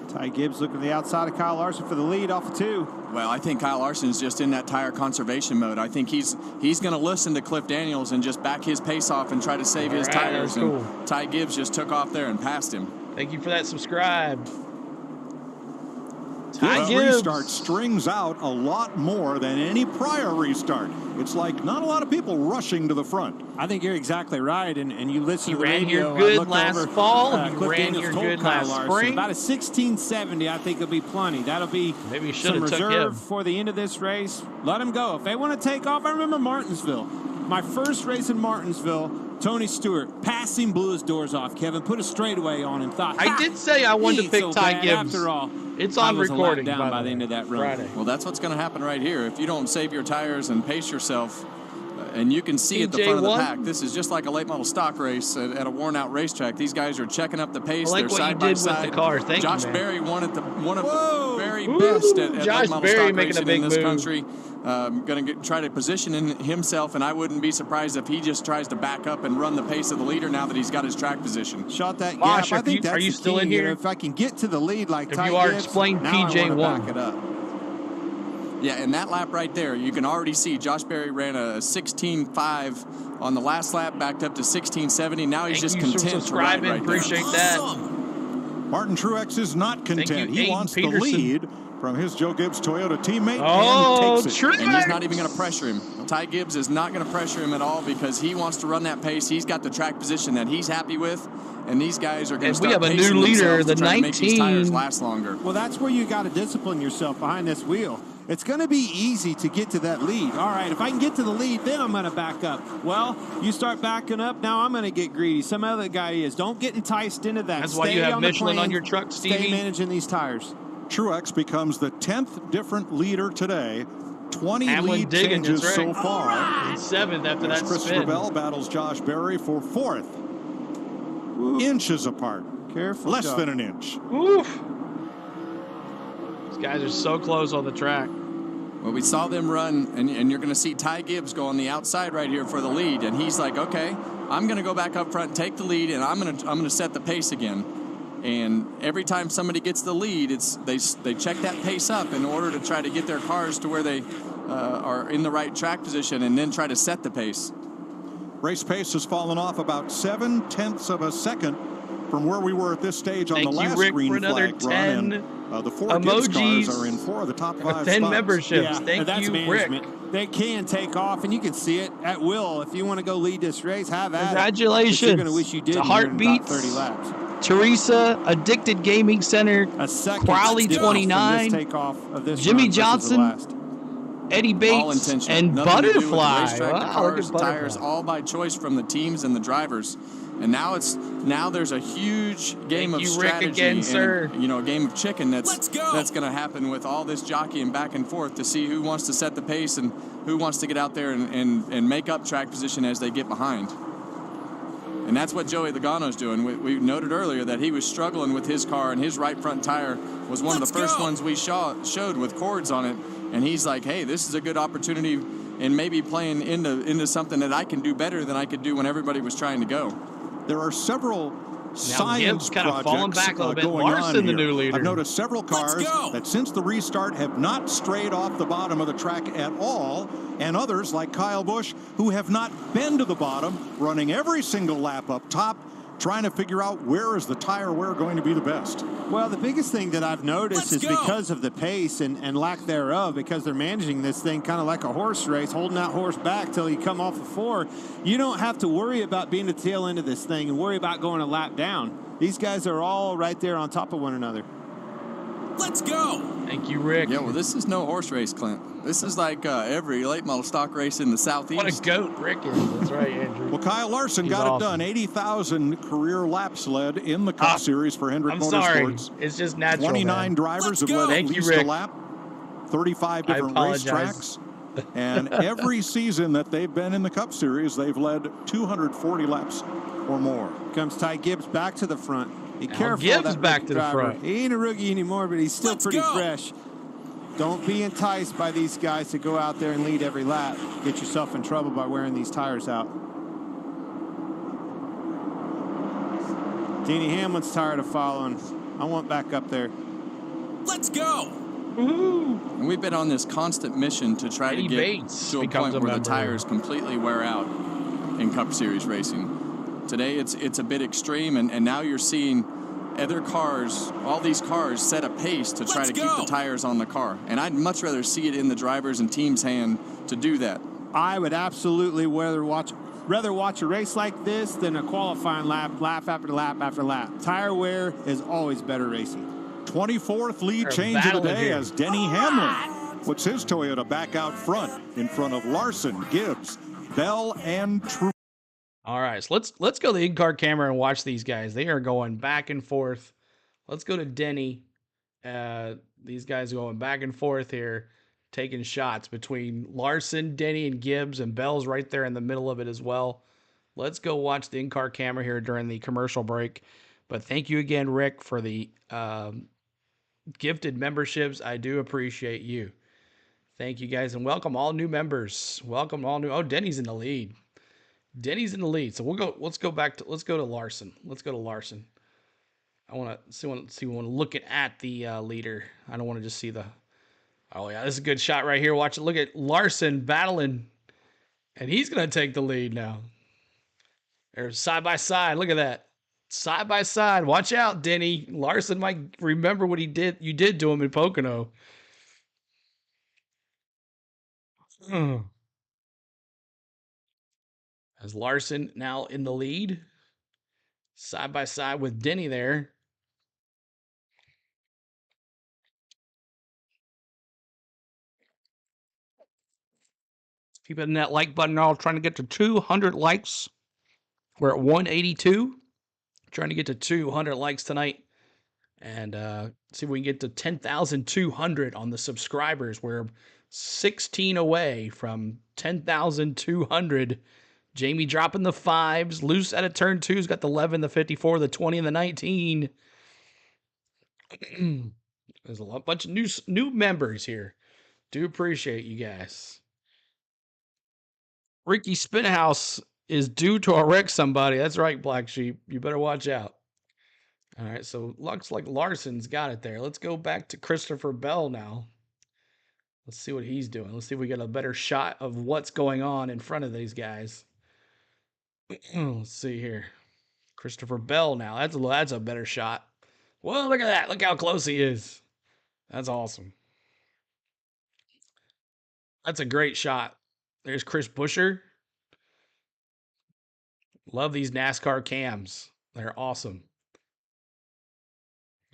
Ty Gibbs looking to the outside of Kyle Larson for the lead off of 2. Well, I think Kyle Larson's just in that tire conservation mode. I think he's going to listen to Cliff Daniels and just back his pace off and try to save his tires. that's cool. And Ty Gibbs just took off there and passed him. Thank you for that subscribe. This restart strings out a lot more than any prior restart. It's like not a lot of people rushing to the front. I think you're exactly right, and you listen He to the ran radio. here good I looked last over, fall. He Cliff ran Daniels here told good Kyle last Larson, spring. About a 1670, I think will be plenty. That'll be Maybe should some have took reserve him. for the end of this race. Let him go. If they want to take off, I remember Martinsville. My first race in Martinsville, Tony Stewart passing blew his doors off. Kevin put a straightaway on and thought, I did say I wanted to ain't pick so Ty bad Gibbs. After all, It's I on was a lap recording down by the end of that run. Friday. Well, that's what's going to happen right here. If you don't save your tires and pace yourself, And you can see at the front of the PJ1. pack, this is just like a late model stock race at a worn-out racetrack. These guys are checking up the pace. I like They're what side you by did side. with the cars. Thank Josh you, man. Berry one of the very best at Josh late model Berry stock making a racing big in this move. country. Going to try to position himself, and I wouldn't be surprised if he just tries to back up and run the pace of the leader now that he's got his track position. Shot that Mosh, gap. I think that's are you the still key. in You know, here? if I can get to the lead like If Ty you are, Gibbs, explain now I wanna PJ1. back it up. Yeah, and that lap right there, you can already see Josh Berry ran a 16.5 on the last lap, backed up to 16.70. Now he's just content to ride subscribing. right there. Appreciate that. Martin Truex is not content. He Aiden wants the Peterson. lead from his Joe Gibbs Toyota teammate Oh, and takes it. And he's not even going to pressure him. Ty Gibbs is not going to pressure him at all because he wants to run that pace. He's got the track position that he's happy with, and these guys are going to start we have a pacing new leader, themselves to the try to make these 19. tires last longer. Well, that's where you got to discipline yourself behind this wheel. It's going to be easy to get to that lead. All right, if I can get to the lead, then I'm going to back up. Well, you start backing up, now I'm going to get greedy. Some other guy is. Don't get enticed into that. That's why you have Michelin on your truck, Stevie. Stay managing these tires. Truex becomes the 10th different leader today. 20 Hamlin lead digging, changes that's right. so far. He's 7th after As that Christopher spin. Bell battles Josh Berry for 4th. Inches apart. Careful. Less Joe. than an inch. Oof. These guys are so close on the track. Well, we saw them run, and you're going to see Ty Gibbs go on the outside right here for the lead, and he's like, okay, I'm going to go back up front and take the lead, and I'm going to set the pace again. And every time somebody gets the lead, they check that pace up in order to try to get their cars to where they are in the right track position, and then try to set the pace. Race pace has fallen off about 0.7 of a second from where we were at this stage on the last Rick, green for another flag 10 run. And the 4 Gibbs emojis. cars are in 4 of the top 5 10 spots. memberships. Yeah, Thank and that's you, management. Rick. They can take off, and you can see it at will. If you want to go lead this race, have at it. Congratulations But you're going to wish you did to here in about Heartbeats. 30 laps. Teresa, Addicted Gaming Center, A second Crowley difference from 29, this takeoff of this Jimmy run versus the Johnson, last. Eddie All Bates, intentional. and Nothing to do with the Butterfly. racetrack, the Wow, look cars, at the tires, Butterfly. all by choice from the teams and the drivers. And now there's a huge game Thank of you, Rick, strategy again, and sir. a game of chicken that's going to happen with all this jockeying back and forth to see who wants to set the pace and who wants to get out there and make up track position as they get behind. And that's what Joey Logano's doing. We noted earlier that he was struggling with his car, and his right front tire was one of the first ones we showed with cords on it. And he's like, hey, this is a good opportunity and maybe playing into something that I can do better than I could do when everybody was trying to go. There are several science kind of falling projects back a little bit. going Larson, on the here. new leader. I've noticed several cars that since the restart have not strayed off the bottom of the track at all, and others like Kyle Busch who have not been to the bottom, running every single lap up top, trying to figure out where is the tire wear going to be the best. Well, the biggest thing that I've noticed is because of the pace and lack thereof, because they're managing this thing kind of like a horse race, holding that horse back till you come off of 4. You don't have to worry about being at the tail end of this thing and worry about going a lap down. These guys are all right there on top of one another. Let's go. Thank you, Rick. Yeah, well, this is no horse race, Clint. This is like every late model stock race in the Southeast. What a goat Rick is. That's right, Andrew. Well, Kyle Larson He's got awesome. it done. 80,000 career laps led in the Cup Series for Hendrick I'm Motorsports. sorry. It's just natural, 29 man. drivers have led at Thank you, least Rick. a lap. 35 I different apologize. racetracks. And every season that they've been in the Cup Series, they've led 240 laps or more. Comes Ty Gibbs back to the front. Be Now careful. Gibbs of that back rookie to the driver. front. He ain't a rookie anymore, but he's still pretty fresh. Don't be enticed by these guys to go out there and lead every lap. Get yourself in trouble by wearing these tires out. Denny Hamlin's tired of following. I want back up there. Let's go. And we've been on this constant mission to try Eddie to get Bates to a becomes point a where the member. tires completely wear out in Cup Series racing. Today it's a bit extreme, and now you're seeing other cars, all these cars set a pace to try to keep the tires on the car. And I'd much rather see it in the drivers and team's hand to do that. I would absolutely rather watch a race like this than a qualifying lap after lap after lap. Tire wear is always better racing. 24th lead They're change of the battling day here. as Denny Hamlin puts his Toyota back out front in front of Larson, Gibbs, Bell, and Truex. All right, so let's go to the in-car camera and watch these guys. They are going back and forth. Let's go to Denny. These guys are going back and forth here. taking shots between Larson, Denny, and Gibbs, and Bell's right there in the middle of it as well. Let's go watch the in-car camera here during the commercial break. But thank you again, Rick, for the gifted memberships. I do appreciate you. Thank you, guys, and welcome all new members. Welcome all new. Oh, Denny's in the lead. Denny's in the lead. So let's go to Larson. Let's go to Larson. I want to see when looking at the leader. I don't want to just see the. Oh yeah, this is a good shot right here. Watch it. Look at Larson battling, and he's gonna take the lead now. They're side by side. Look at that. Side by side. Watch out, Denny. Larson might remember what you did to him in Pocono. As Larson now in the lead. Side by side with Denny there. Keep hitting that like button. All trying to get to 200 likes. We're at 182. Trying to get to 200 likes tonight. And see if we can get to 10,200 on the subscribers. We're 16 away from 10,200. Jamie dropping the 5s. Loose out of turn 2's got the 11, the 54, the 20, and the 19. There's a bunch of new members here. Do appreciate you guys. Ricky Spinhouse is due to wreck somebody. That's right, Black Sheep. You better watch out. All right, so looks like Larson's got it there. Let's go back to Christopher Bell now. Let's see what he's doing. Let's see if we get a better shot of what's going on in front of these guys. Let's see here. Christopher Bell now. That's a better shot. Well, look at that. Look how close he is. That's awesome. That's a great shot. There's Chris Buescher. Love these NASCAR cams. They're awesome.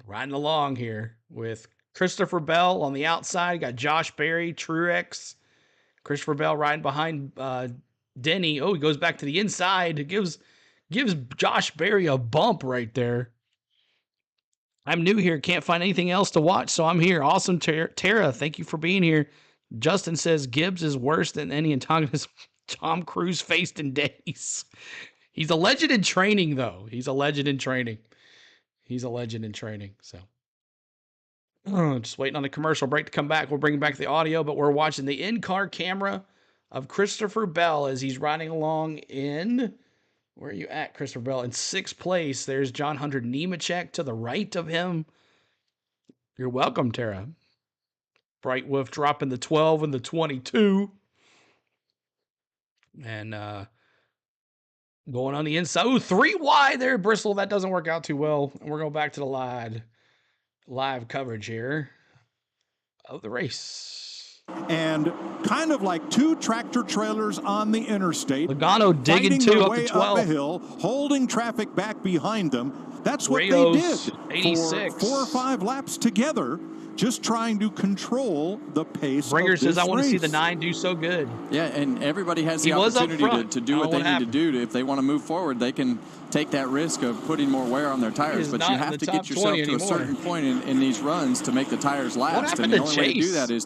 Riding along here with Christopher Bell on the outside. Got Josh Berry, Truex. Christopher Bell riding behind Denny. Oh, he goes back to the inside. It gives Josh Berry a bump right there. I'm new here. Can't find anything else to watch, so I'm here. Awesome, Tara. Thank you for being here. Justin says Gibbs is worse than any antagonist Tom Cruise faced in days. He's a legend in training, though. He's a legend in training. So, just waiting on the commercial break to come back. We'll bring back the audio, but we're watching the in-car camera of Christopher Bell as he's riding along in... Where are you at, Christopher Bell? In 6th place, there's John Hunter Nemechek to the right of him. You're welcome, Tara. Bright Wolf dropping the 12 and the 22. And going on the inside. Ooh, 3 wide there, Bristol. That doesn't work out too well. And we're going back to the live coverage here of the race. And kind of like 2 tractor trailers on the interstate. Logano digging 2 up the 12. Up a hill, holding traffic back behind them. That's what Rayos, they did 86. For 4 or 5 laps together, just trying to control the pace. Bringer says, I want to see the 9 do so good. Yeah, and everybody has the opportunity to do what they need to do. If they want to move forward, they can take that risk of putting more wear on their tires. But you have to get yourself to a certain point in these runs to make the tires last. And the only way to do that is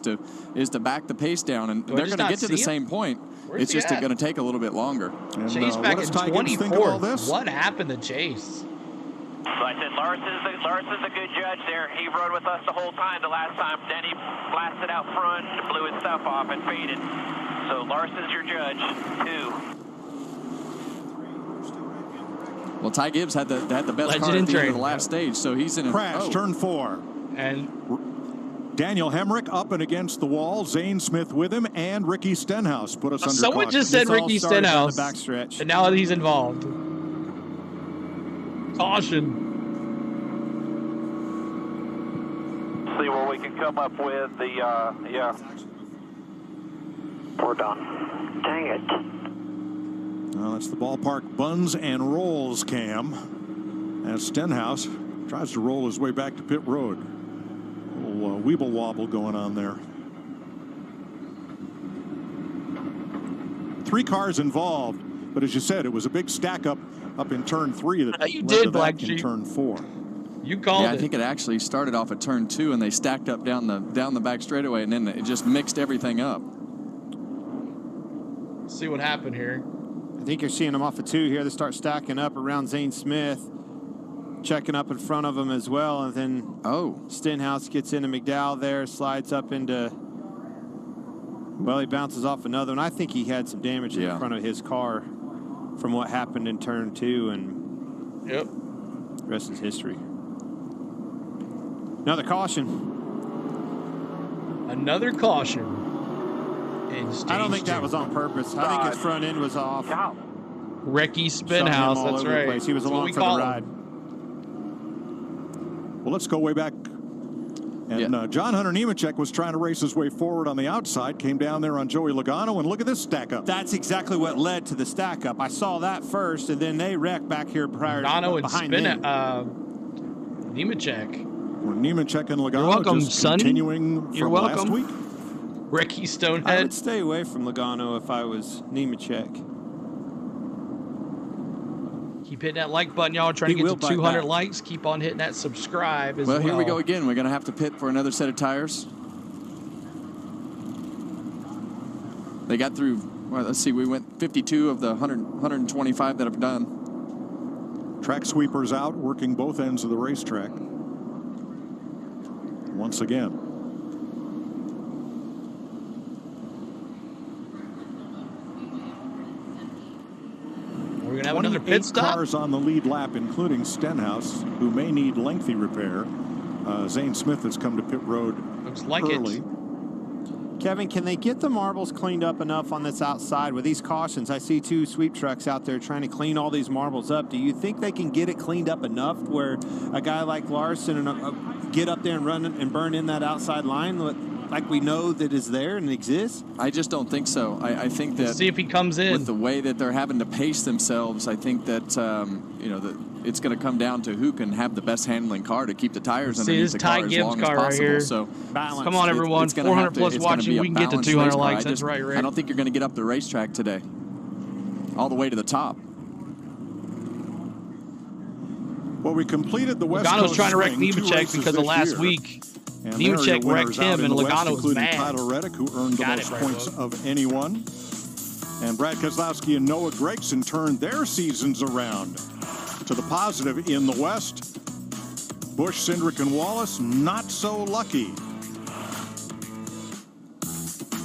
to back the pace down. And they're going to get to the same point. It's just going to take a little bit longer. Chase back in 24th. What happened to Chase? So I said Larson's a good judge there. He rode with us the whole time. The last time Denny blasted out front, blew his stuff off, and faded. So Larson's your judge, 2. Well, Ty Gibbs had the best car at the end of the last stage, so he's in a crash. Turn 4, and Daniel Hemrick up and against the wall. Zane Smith with him, and Ricky Stenhouse put us under someone caution. Just said Ricky Stenhouse, the backstretch, and now he's involved. Caution. See where we can come up with the, yeah. We're done. Dang it. Well, that's the ballpark buns and rolls cam. As Stenhouse tries to roll his way back to pit road. A little weeble wobble going on there. 3 cars involved, but as you said, it was a big stack up in turn 3 that you led did, to Black that Sheep. in turn 4. You called Yeah, it. I think it actually started off at turn 2, and they stacked up down the back straightaway, and then it just mixed everything up. Let's see what happened here. I think you're seeing them off of 2 here. They start stacking up around Zane Smith, checking up in front of him as well, and then Stenhouse gets into McDowell there, slides up into. Well, he bounces off another one. I think he had some damage in front of his car from what happened in turn 2, and the rest is history. Another caution. Another caution. I don't think that was on purpose. I think his front end was off. Recky Spinhouse, that's right. He was That's what along we for the call him. ride. Well, let's go way back. And John Hunter Nemechek was trying to race his way forward on the outside, came down there on Joey Logano, and look at this stack up. That's exactly what led to the stack up. I saw that first, and then they wrecked back here prior Logano and behind them. Nemechek. Well, Nemechek and Logano You're welcome, just Sonny. continuing You're from welcome. last week. Ricky Stonehead. I would stay away from Logano if I was Nemechek. Keep hitting that like button, y'all. Trying to get to 200 likes. Keep on hitting that subscribe as well. Well, here we go again. We're going to have to pit for another set of tires. They got through, well, let's see, we went 52 of the 125 that have done. Track sweepers out, working both ends of the racetrack. Once again. We're going to have another pit stop. Cars on the lead lap, including Stenhouse, who may need lengthy repair. Zane Smith has come to pit road early. Kevin, can they get the marbles cleaned up enough on this outside with these cautions? I see 2 sweep trucks out there trying to clean all these marbles up. Do you think they can get it cleaned up enough where a guy like Larson and get up there and run and burn in that outside line like we know that is there and exists? I just don't think so. I think that see if he comes in with the way that they're having to pace themselves. I think that it's going to come down to who can have the best handling car to keep the tires underneath the car as long as possible. Right here. So come on, everyone. 400 plus watching. We can get to 200 likes. That's right, Rick. I don't think you're going to get up the racetrack today, all the way to the top. Well, we completed the West Logano's Coast trying to wreck Spring, 2 Nemechek races because of this last year. week. And there are your Nemechek wrecked winners out him, in and the West, Logano was including mad. Tyler Reddick, who earned the most points of anyone. And Brad Keselowski and Noah Gragson turned their seasons around to the positive in the West. Busch, Cindric, and Wallace not so lucky.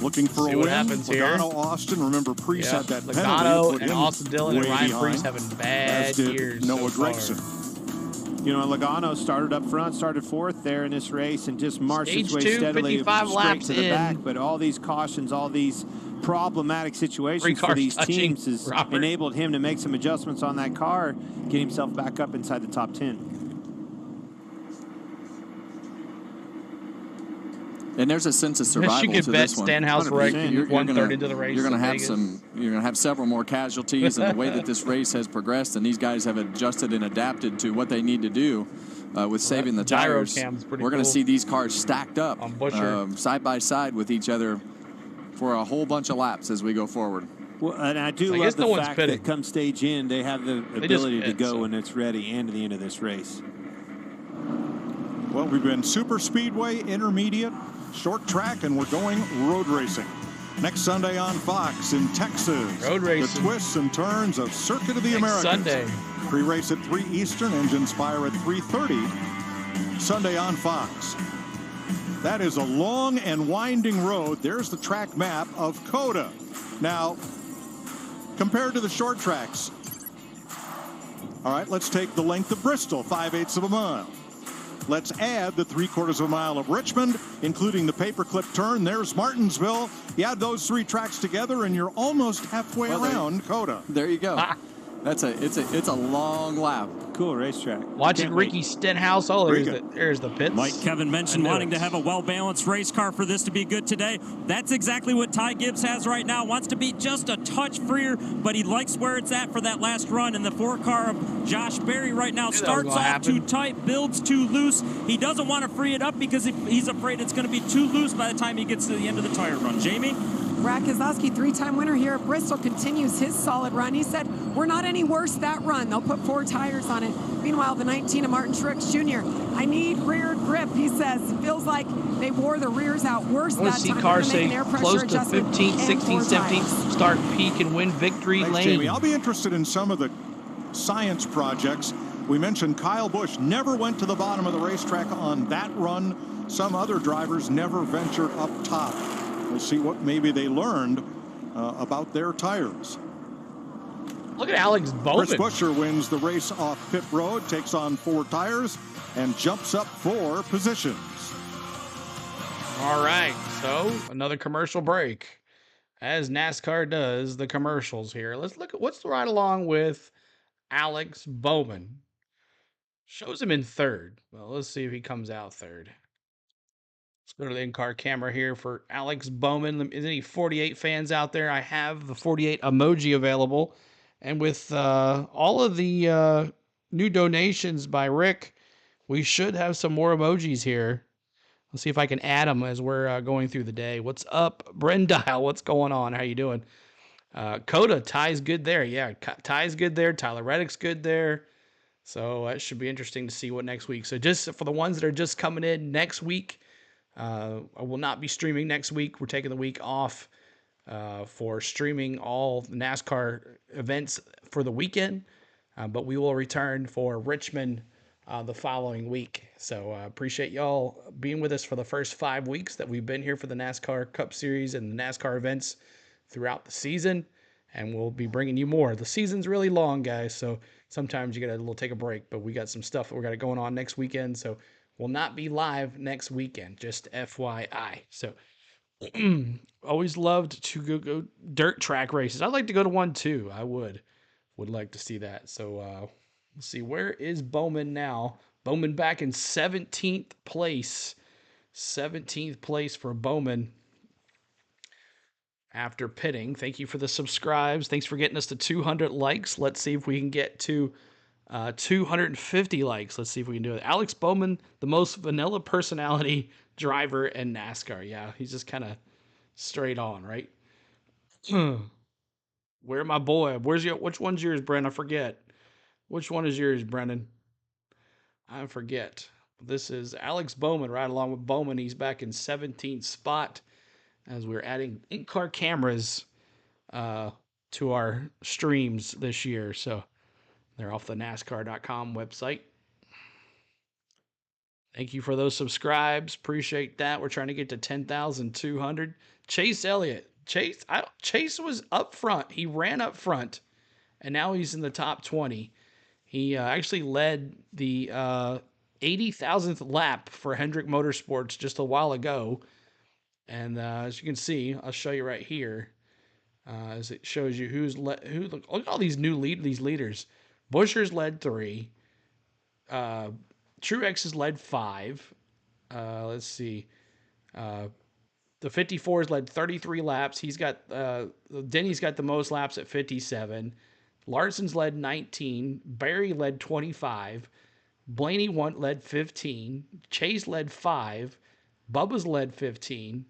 Looking for a win. Logano, Austin. Remember, Preece had that penalty. Logano and Austin Dillon and Ryan Preece having bad as did years. Noah so far. Gragson. You know, Logano started up front, started 4th there in this race, and just marched Stage its way 2, steadily 55 straight laps to the in. back. But all these cautions, all these problematic situations for these teams has enabled him to make some adjustments on that car, get himself back up inside the top 10. And there's a sense of survival you could to bet this one. Stenhouse wrecked 1/3 into the race. You're going to in have Vegas. you're going to have several more casualties, and the way that this race has progressed, and these guys have adjusted and adapted to what they need to do with saving the gyro tires. cam's pretty We're going to cool. see these cars stacked up Buscher. side by side with each other for a whole bunch of laps as we go forward. Well, and I do love the fact that come stage in, they have the ability to go when it's ready and to the end of this race. Well, we've been super speedway, intermediate, short track, and we're going road racing. Next Sunday on Fox in Texas. Road racing. The twists and turns of Circuit of the Next Americas. Sunday. Pre-race at 3 Eastern, engines fire at 3:30. Sunday on Fox. That is a long and winding road. There's the track map of COTA. Now, compared to the short tracks. All right, let's take the length of Bristol, 5/8 of a mile. Let's add the 3/4 of a mile of Richmond, including the paperclip turn. There's Martinsville. You add those 3 tracks together, and you're almost halfway around COTA. There you go. It's a long lap. Cool racetrack. Watching Ricky Stenhouse. Oh, there's the pits. Like Kevin mentioned, wanting to have a well-balanced race car for this to be good today. That's exactly what Ty Gibbs has right now. Wants to be just a touch freer, but he likes where it's at for that last run. And the 4-car of Josh Berry right now starts off too tight, builds too loose. He doesn't want to free it up because he's afraid it's going to be too loose by the time he gets to the end of the tire run. Jamie? Brad Keselowski, 3-time winner here at Bristol, continues his solid run. He said, we're not any worse that run. They'll put 4 tires on it. Meanwhile, the 19 of Martin Truex Jr., I need rear grip, he says. Feels like they wore the rears out worse that time. I want to see cars say close to 15, 16, 17, start, peak, and win victory lane. Jamie, I'll be interested in some of the science projects. We mentioned Kyle Busch never went to the bottom of the racetrack on that run. Some other drivers never ventured up top. We'll see what maybe they learned about their tires. Look at Alex Bowman. Chris Buescher wins the race off pit road, takes on 4 tires, and jumps up 4 positions. All right, so another commercial break. As NASCAR does the commercials here. Let's look at what's right along with Alex Bowman. Shows him in 3rd. Well, let's see if he comes out 3rd. Let's go to the in-car camera here for Alex Bowman. Is any 48 fans out there? I have the 48 emoji available. And with all of the new donations by Rick, we should have some more emojis here. Let's see if I can add them as we're going through the day. What's up, Brendile? What's going on? How you doing? Coda, Ty's good there. Yeah, Ty's good there. Tyler Reddick's good there. So that should be interesting to see what next week. So just for the ones that are just coming in next week, I will not be streaming next week. We're taking the week off for streaming all the NASCAR events for the weekend. But we will return for Richmond the following week. So appreciate y'all being with us for the first 5 weeks that we've been here for the NASCAR Cup Series and the NASCAR events throughout the season. And we'll be bringing you more. The season's really long, guys. So sometimes you got to take a break. But we got some stuff that we're got going on next weekend. So we'll not be live next weekend. Just FYI. So always loved to go dirt track races. I'd like to go to one too. I would like to see that. So let's see, where is Bowman now? Bowman back in 17th place. 17th place for Bowman after pitting. Thank you for the subscribes. Thanks for getting us to 200 likes. Let's see if we can get to 250 likes. Let's see if we can do it. Alex Bowman, the most vanilla personality driver in NASCAR. Yeah, he's just kind of straight on, right? Where my boy? Which one's yours, Brennan? I forget. Which one is yours, Brennan? I forget. This is Alex Bowman right along with Bowman. He's back in 17th spot as we're adding in-car cameras to our streams this year. So they're off the NASCAR.com website. Thank you for those subscribes. Appreciate that. We're trying to get to 10,200. Chase Elliott. Chase was up front. He ran up front, and now he's in the top 20. He actually led the 80,000th lap for Hendrick Motorsports just a while ago. And as you can see, I'll show you right here, as it shows you look at all these these leaders. Buescher's led 3. Truex has led 5. Let's see. The 54's led 33 laps. He's got Denny's got the most laps at 57. Larson's led 19. Barry led 25. Blaney led 15. Chase led 5. Bubba's led 15.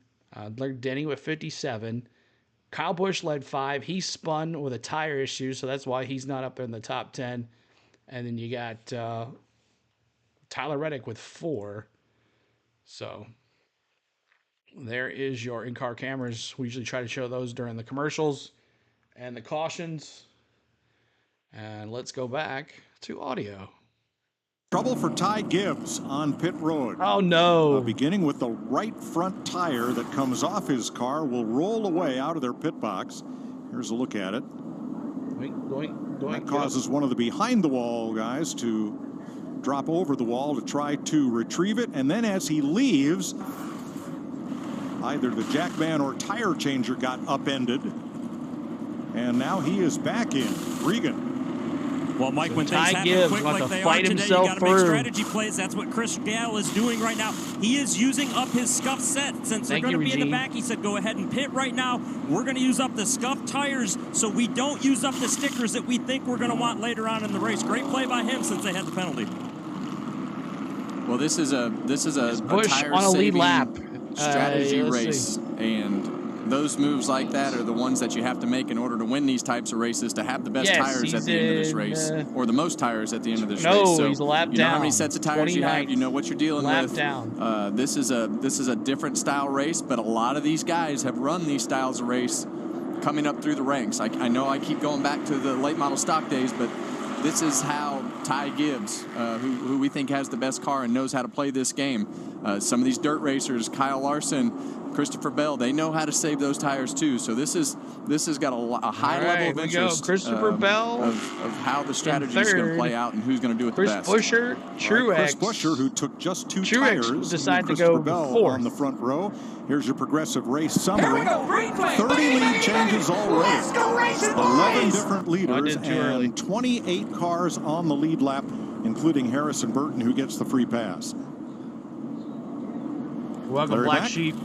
Denny with 57. Kyle Busch led 5. He spun with a tire issue, so that's why he's not up there in the top 10. And then you got Tyler Reddick with 4. So there is your in-car cameras. We usually try to show those during the commercials and the cautions. And let's go back to audio. Trouble for Ty Gibbs on pit road. Oh, no. Beginning with the right front tire that comes off his car will roll away out of their pit box. Here's a look at it. That causes one of the behind-the-wall guys to drop over the wall to try to retrieve it. And then as he leaves, either the jackman or tire changer got upended. And now he is back in. Regan. Well, Mike, when things happen quick like they are today, you got to make strategy plays. That's what Chris Gale is doing right now. He is using up his scuff set. Since they're going to be in the back, he said, go ahead and pit right now. We're going to use up the scuff tires so we don't use up the stickers that we think we're going to want later on in the race. Great play by him since they had the penalty. Well, this is a Busch tire on a lead lap strategy race, and those moves like that are the ones that you have to make in order to win these types of races, to have the best tires at the end of this race, or the most tires at the end of this race. So he's a lap you know how many sets of tires you have, you know what you're dealing with. This is a different style race, but a lot of these guys have run these styles of race coming up through the ranks. I know I keep going back to the late model stock days, but this is how Ty Gibbs, who we think has the best car and knows how to play this game. Some of these dirt racers, Kyle Larson, Christopher Bell, they know how to save those tires too. So this has got a high level of interest. Christopher Bell of how the strategy is going to play out and who's going to do it the best. Chris Buescher, Truex. Chris Buescher, who took just 2 Truex tires, decided to Christopher go Bell fourth on the front row. Here's your progressive race summary. 30 lead changes already. 11 different leaders and 28 cars on the lead lap, including Harrison Burton, who gets the free pass. Welcome, Black Sheep.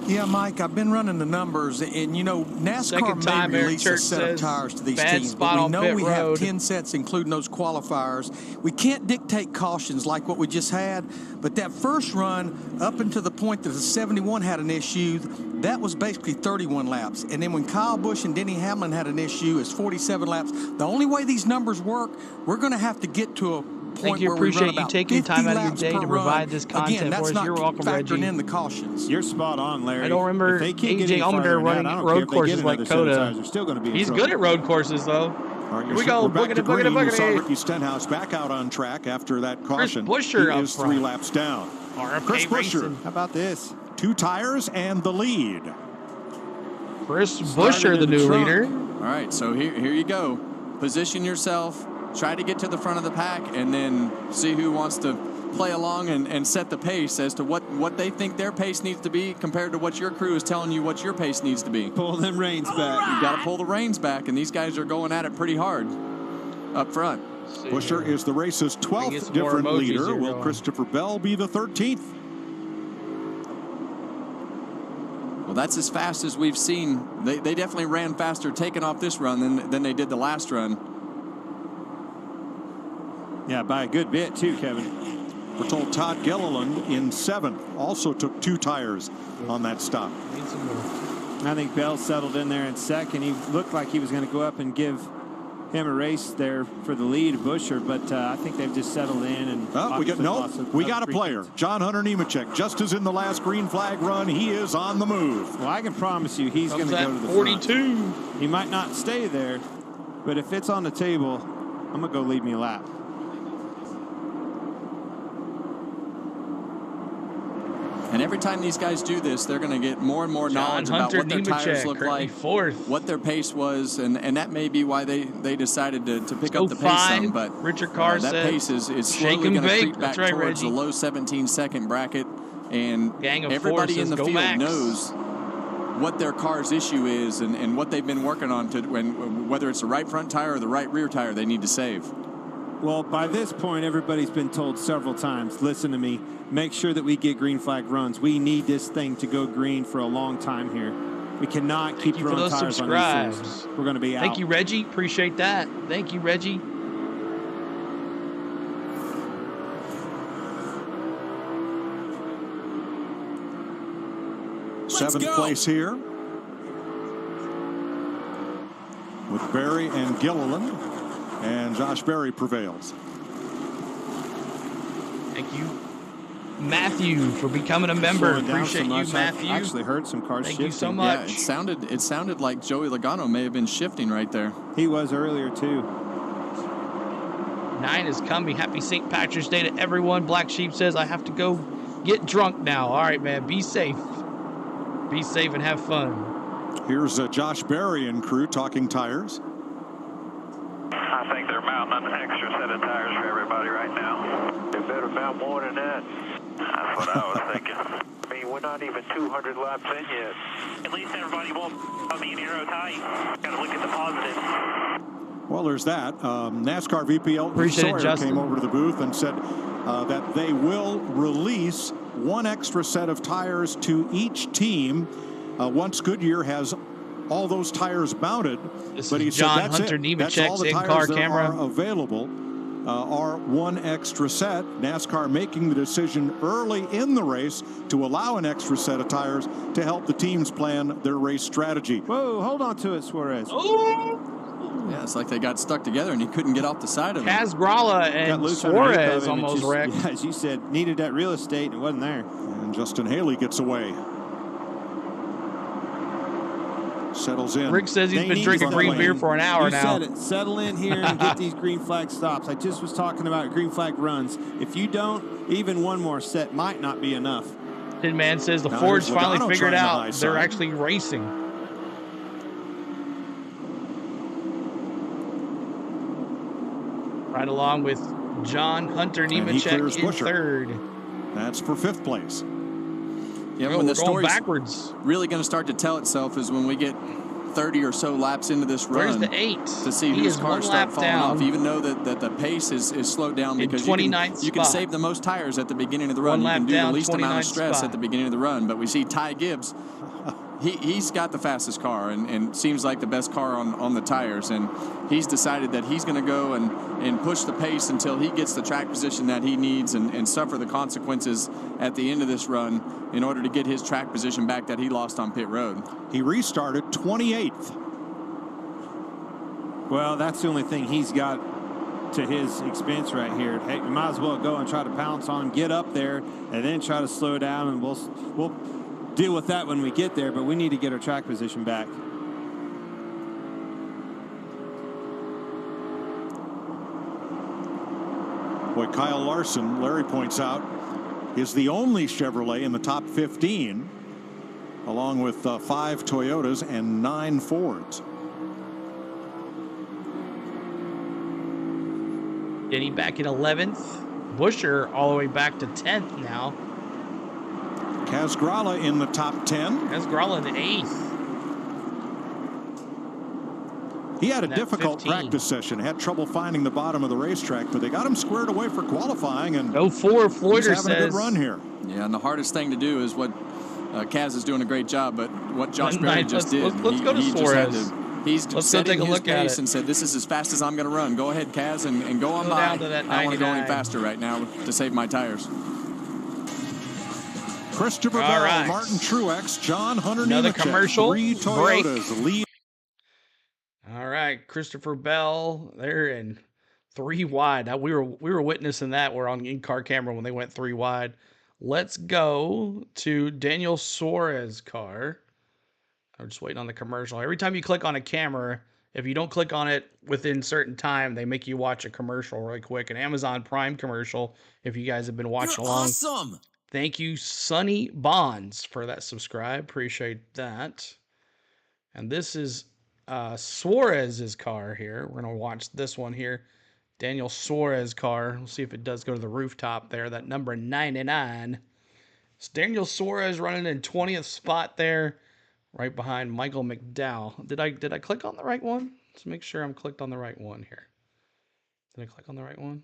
Yeah, Mike, I've been running the numbers, and you know, NASCAR may release a set of tires to these teams, but we know we have 10 sets, including those qualifiers. We can't dictate cautions like what we just had, but that first run, up until the point that the 71 had an issue, that was basically 31 laps. And then when Kyle Busch and Denny Hamlin had an issue, it's 47 laps. The only way these numbers work, we're going to have to get to a point where we run about 50 time out of your laps day per to provide run. this content Again, that's for us. not You're welcome, factoring Reggie. in the cautions. You're spot on, Larry. I don't remember AJ Allmendinger running road courses like Coda. He's good at road courses, though. Right, Here we go. Back to green. You saw Boogity. Ricky Stenhouse back out on track after that caution. Chris Buescher he is up front. 3 laps down. Chris Buescher. How about this? 2 tires and the lead. Chris Buescher, the new leader. All right, so here you go. Position yourself. Try to get to the front of the pack, and then see who wants to play along and set the pace as to what they think their pace needs to be compared to what your crew is telling you what your pace needs to be. Pull them reins back. You got to pull the reins back, and these guys are going at it pretty hard up front. Buescher is the race's 12th different leader. Will Christopher Bell be the 13th? Well, that's as fast as we've seen. They definitely ran faster taking off this run than they did the last run. Yeah, by a good bit, too, Kevin. We're told Todd Gilliland in 7th also took 2 tires on that stop. I think Bell settled in there in 2nd. He looked like he was going to go up and give him a race there for the lead, Buescher, but I think they've just settled in. And we got a player. John Hunter Nemechek, just as in the last green flag run, he is on the move. Well, I can promise you he's going to go to the 42. front. He might not stay there, but if it's on the table, I'm going to go lead me a lap. And every time these guys do this, they're going to get more and more knowledge about what their tires look like, what their pace was, and that may be why they decided to pick up the pace some. But Richard Carr that said, pace is slowly going to creep back towards the low 17-second bracket, and everybody in the field knows what their car's issue is and what they've been working on to whether it's the right front tire or the right rear tire they need to save. Well, by this point, everybody's been told several times, listen to me, make sure that we get green flag runs. We need this thing to go green for a long time here. We cannot keep throwing tires on these things. We're going to be out. Thank you, Reggie. Appreciate that. Thank you, Reggie. Seventh place here with Berry and Gilliland, and Josh Berry prevails. Thank you, Matthew, for becoming a member. Appreciate you, Matthew. I actually heard some cars Thank shifting. you so much. Yeah, it sounded like Joey Logano may have been shifting right there. He was earlier too. 9 is coming. Happy St. Patrick's Day to everyone. Black Sheep says, I have to go get drunk now. All right, man. Be safe. Be safe and have fun. Here's Josh Berry and crew talking tires. I think they're mounting an extra set of tires for everybody right now. They better mount more than that. That's what I was thinking. I mean, we're not even 200 laps in yet. At least everybody won't be aero tight. Got to look at the positives. Well, there's that. NASCAR VP Elton Sawyer came over to the booth and said that they will release 1 extra set of tires to each team once Goodyear has all those tires mounted. This but he is John said that's Hunter it. Nemechek's That's all the in-car tires that camera. are available. are one extra set. NASCAR making the decision early in the race to allow an extra set of tires to help the teams plan their race strategy. Whoa, hold on to it, Suarez. Yeah, it's like they got stuck together and he couldn't get off the side of it. Kaz Grala and Suarez almost wrecked. Yeah, as you said, needed that real estate and it wasn't there. And Justin Haley gets away. Settles in. Rick says he's been drinking green beer for an hour now. You said it. Settle in here and get these green flag stops. I just was talking about green flag runs. If you don't, even one more set might not be enough. Tin Man says the Ford's finally figured out they're actually racing. Right along with John Hunter Nemechek in third. That's for 5th place. Yeah, when the story's backwards really going to start to tell itself is when we get 30 or so laps into this run. Where's the 8? To see whose cars start falling off, even though that the pace is slowed down because you can save the most tires at the beginning of the run. You can do the least amount of stress at the beginning of the run. But we see Ty Gibbs. He's got the fastest car and seems like the best car on the tires. And he's decided that he's going to go and push the pace until he gets the track position that he needs and suffer the consequences at the end of this run in order to get his track position back that he lost on pit road. He restarted 28th. Well, that's the only thing he's got to his expense right here. Hey, we might as well go and try to pounce on him, get up there, and then try to slow down, and we'll deal with that when we get there, but we need to get our track position back. Boy, Kyle Larson, Larry points out, is the only Chevrolet in the top 15, along with 5 Toyotas and 9 Fords. Denny back in 11th. Buescher all the way back to 10th now. Kaz Grala in the top 10. Kaz Grala in 8th. He had a difficult practice session. Had trouble finding the bottom of the racetrack, but they got him squared away for qualifying. And he's having a good run here. Yeah, and the hardest thing to do is what Kaz is doing a great job, but what Josh Berry just did. Let's go to Suarez. He's setting his pace and said, "This is as fast as I'm going to run. Go ahead, Kaz, and go on by. I don't want to go any faster right now to save my tires." Christopher Bell, Martin Truex, John Hunter Another Nemechek, commercial 3 Toyotas lead. All right, Christopher Bell, they're in 3 wide. We were witnessing that. We're on in-car camera when they went 3 wide. Let's go to Daniel Suarez car. I'm just waiting on the commercial. Every time you click on a camera, if you don't click on it within certain time, they make you watch a commercial really quick. An Amazon Prime commercial, if you guys have been watching along. Awesome. Thank you, Sonny Bonds, for that subscribe. Appreciate that. And this is Suarez's car here. We're going to watch this one here. Daniel Suarez car. We'll see if it does go to the rooftop there. That number 99. It's Daniel Suarez running in 20th spot there, right behind Michael McDowell. Did I click on the right one? Let's make sure I'm clicked on the right one here. Did I click on the right one?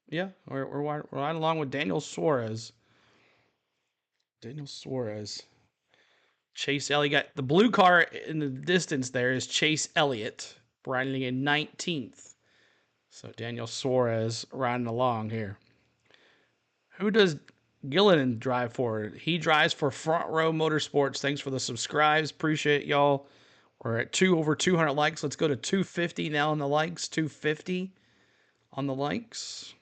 Yeah, we're right along with Daniel Suarez. Daniel Suarez. Chase Elliott. The blue car in the distance there is Chase Elliott, riding in 19th. So Daniel Suarez riding along here. Who does Gilliland drive for? He drives for Front Row Motorsports. Thanks for the subscribes. Appreciate y'all. We're at over 200 likes. Let's go to 250 now on the likes. 250 on the likes.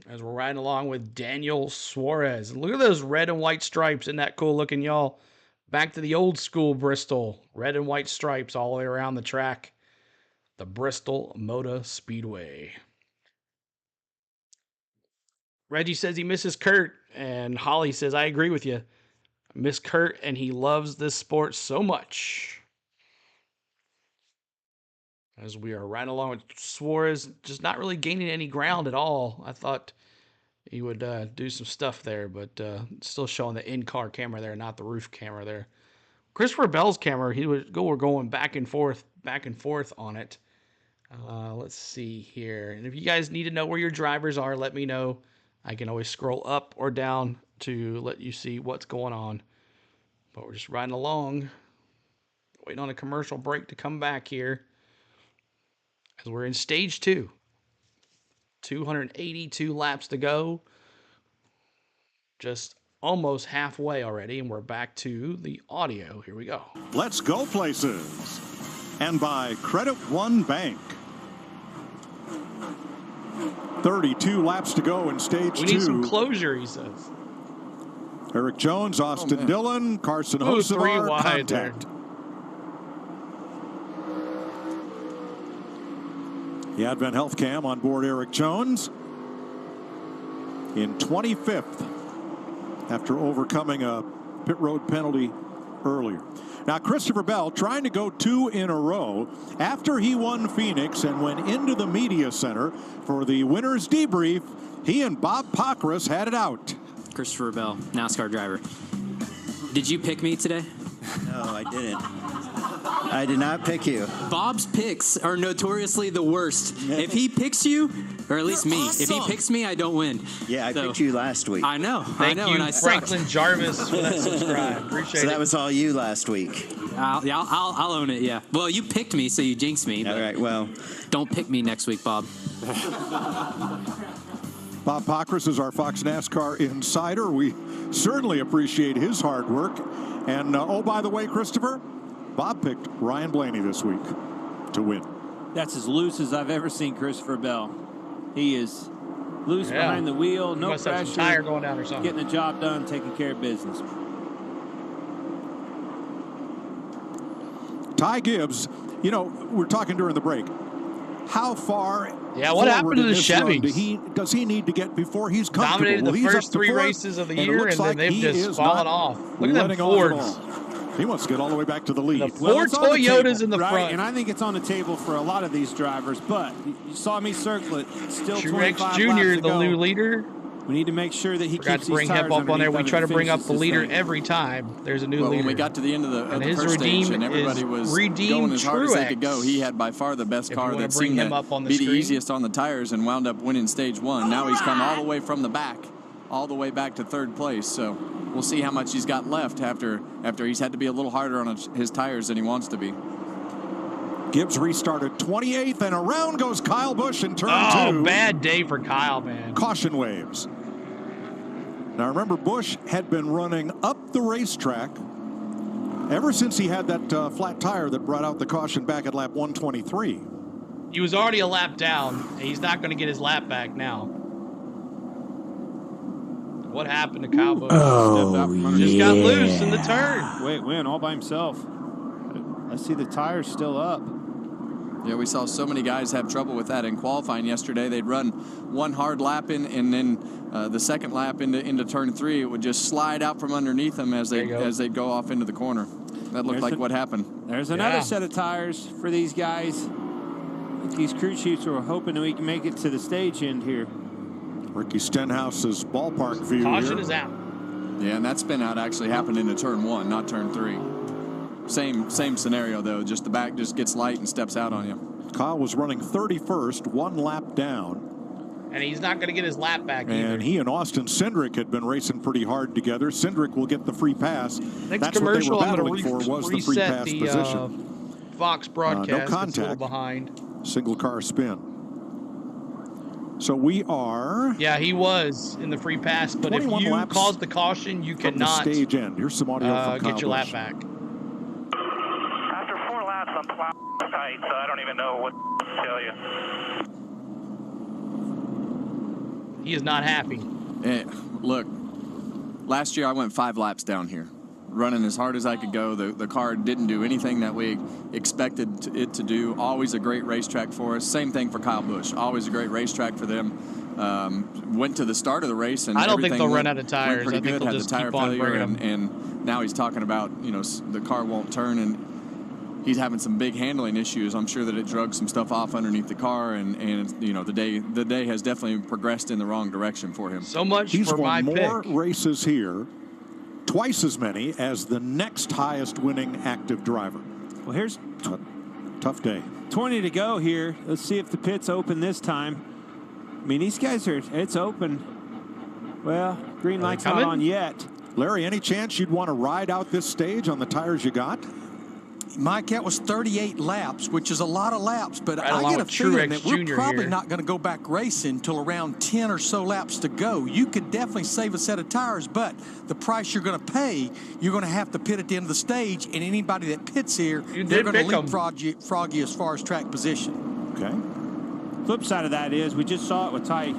As we're riding along with Daniel Suarez. Look at those red and white stripes. Isn't that cool looking, y'all? Back to the old school Bristol. Red and white stripes all the way around the track. The Bristol Motor Speedway. Reggie says he misses Kurt. And Holly says, I agree with you. I miss Kurt and he loves this sport so much. As we are riding along with Suarez, just not really gaining any ground at all. I thought he would do some stuff there, but still showing the in-car camera there, not the roof camera there. Christopher Bell's camera, we're going back and forth on it. Let's see here. And if you guys need to know where your drivers are, let me know. I can always scroll up or down to let you see what's going on. But we're just riding along, waiting on a commercial break to come back here. As we're in stage 2. 282 laps to go. Just almost halfway already, and we're back to the audio. Here we go. Let's go places. And by Credit One Bank. 32 laps to go in stage 2. We need some closure, he says. Eric Jones, Austin Dillon, Carson Ooh, 3 Hocevar, wide contact. The Advent Health Cam on board Eric Jones in 25th after overcoming a pit road penalty earlier. Now, Christopher Bell trying to go 2 in a row after he won Phoenix and went into the media center for the winner's debrief. He and Bob Pockris had it out. Christopher Bell, NASCAR driver. Did you pick me today? No, I didn't. I did not pick you. Bob's picks are notoriously the worst. If he picks you, or at least me, if he picks me, I don't win. Yeah, I picked you last week. I know. Thank you, and I Franklin Jarvis, for that subscribe. Appreciate it. So that was all you last week. I'll own it, yeah. Well, you picked me, so you jinxed me. All right, well. Don't pick me next week, Bob. Bob Pockris is our Fox NASCAR insider. We certainly appreciate his hard work. And, oh, by the way, Christopher, Bob picked Ryan Blaney this week to win. That's as loose as I've ever seen Christopher Bell. He is loose behind the wheel, no must have pressure. some tire going down or something. Getting the job done, taking care of business. Ty Gibbs, you know, we're talking during the break. How far what happened to the Chevys? Does he need to get before he's comfortable? Dominated the first 3 races of the year, and then they've just fallen off. Look at them Fords. He wants to get all the way back to the lead. The 4 Toyotas in the right? front. And I think it's on the table for a lot of these drivers, but you saw me circle it. Still Truex 25 Jr., laps to the go. new leader. We need to make sure that he Forgot keeps to bring these tires him up on there. We underneath try to him and bring up finishes the this leader thing. every time. There's a new leader. When we got to the end of the his first redeem stage and everybody is was redeem going as hard as they Truex. could go, he had by far the best If car you wanna that bring seemed him to up on the be the screen. easiest on the tires and wound up winning stage 1. Now he's come all the way from the back, all the way back to 3rd place. So we'll see how much he's got left after he's had to be a little harder on his tires than he wants to be. Gibbs restarted 28th, and around goes Kyle Busch in turn 2. Oh, bad day for Kyle, man. Caution waves. Now remember, Busch had been running up the racetrack ever since he had that flat tire that brought out the caution back at lap 123. He was already a lap down. And he's not going to get his lap back now. What happened to Kyle Busch? Just got loose in the turn. Wait, win all by himself. I see the tires still up. Yeah, we saw so many guys have trouble with that in qualifying yesterday. They'd run one hard lap in, and then the second lap into turn 3, it would just slide out from underneath them as they go off into the corner. That looked like what happened. There's another set of tires for these guys. These crew chiefs are hoping that we can make it to the stage end here. Ricky Stenhouse's ballpark view. Caution here. is out. Yeah, and that spin out actually happened into turn 1, not turn 3. Same scenario though. Just the back just gets light and steps out on you. Kyle was running 31st, 1 lap down. And he's not going to get his lap back either. And he and Austin Cindric had been racing pretty hard together. Cindric will get the free pass. Next That's commercial, what they were I'm battling going to for was the free reset pass the position. Fox broadcast. No It's a little contact. behind. Single car spin. So we are. Yeah, he was in the free pass, but if you cause the caution, you from cannot the stage end. Here's some audio from Kyle get your lap Busch. back. After 4 laps, I'm plowing tight, so I don't even know what to tell you. He is not happy. Look, last year I went 5 laps down here, running as hard as I could go. The car didn't do anything that we expected it to do. Always a great racetrack for us. Same thing for Kyle Busch. Always a great racetrack for them. Went to the start of the race and I don't think they'll everything run out of tires. went I pretty think good. they'll Had just the tire keep on failure bringing them. and now he's talking about the car won't turn and he's having some big handling issues. I'm sure that it drug some stuff off underneath the car and the day has definitely progressed in the wrong direction for him. So much He's for my won pick. more races here, twice as many as the next highest winning active driver. Well, here's tough day. 20 to go here. Let's see if the pit's open this time. I mean, these guys it's open. Well, green light's not on yet. Larry, any chance you'd want to ride out this stage on the tires you got? Mike, that was 38 laps, which is a lot of laps, but Right I along get a with feeling Truex that we're Jr. probably here. not going to go back racing till around 10 or so laps to go. You could definitely save a set of tires, but the price you're going to pay, you're going to have to pit at the end of the stage, and anybody that pits here, they're going to leapfrog you as far as track position. Okay. Flip side of that is we just saw it with Ty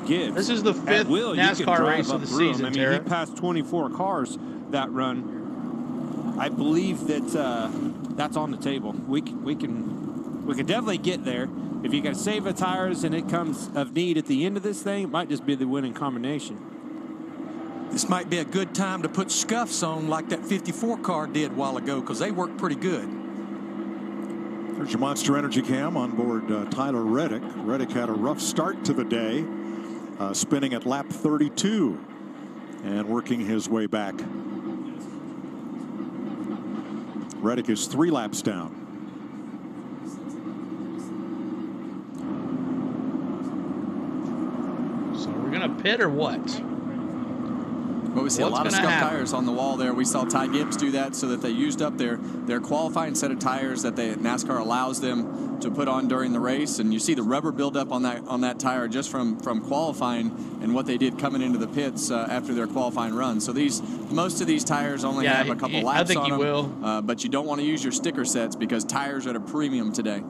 Gibbs. This is the fifth NASCAR race of the season, I mean, Tara. he passed 24 cars that run. I believe that that's on the table. We could definitely get there. If you got to save the tires and it comes of need at the end of this thing, it might just be the winning combination. This might be a good time to put scuffs on like that 54 car did a while ago because they work pretty good. There's your Monster Energy Cam on board Tyler Reddick. Reddick had a rough start to the day, spinning at lap 32 and working his way back. Reddick is 3 laps down. So we're going to pit or what? Well, we see a lot of scuffed tires on the wall there. We saw Ty Gibbs do that so that they used up their qualifying set of tires that NASCAR allows them to put on during the race, and you see the rubber buildup on that tire just from qualifying and what they did coming into the pits after their qualifying run. So most of these tires only have a couple laps I think on you them, will. but you don't want to use your sticker sets because tires are at a premium today.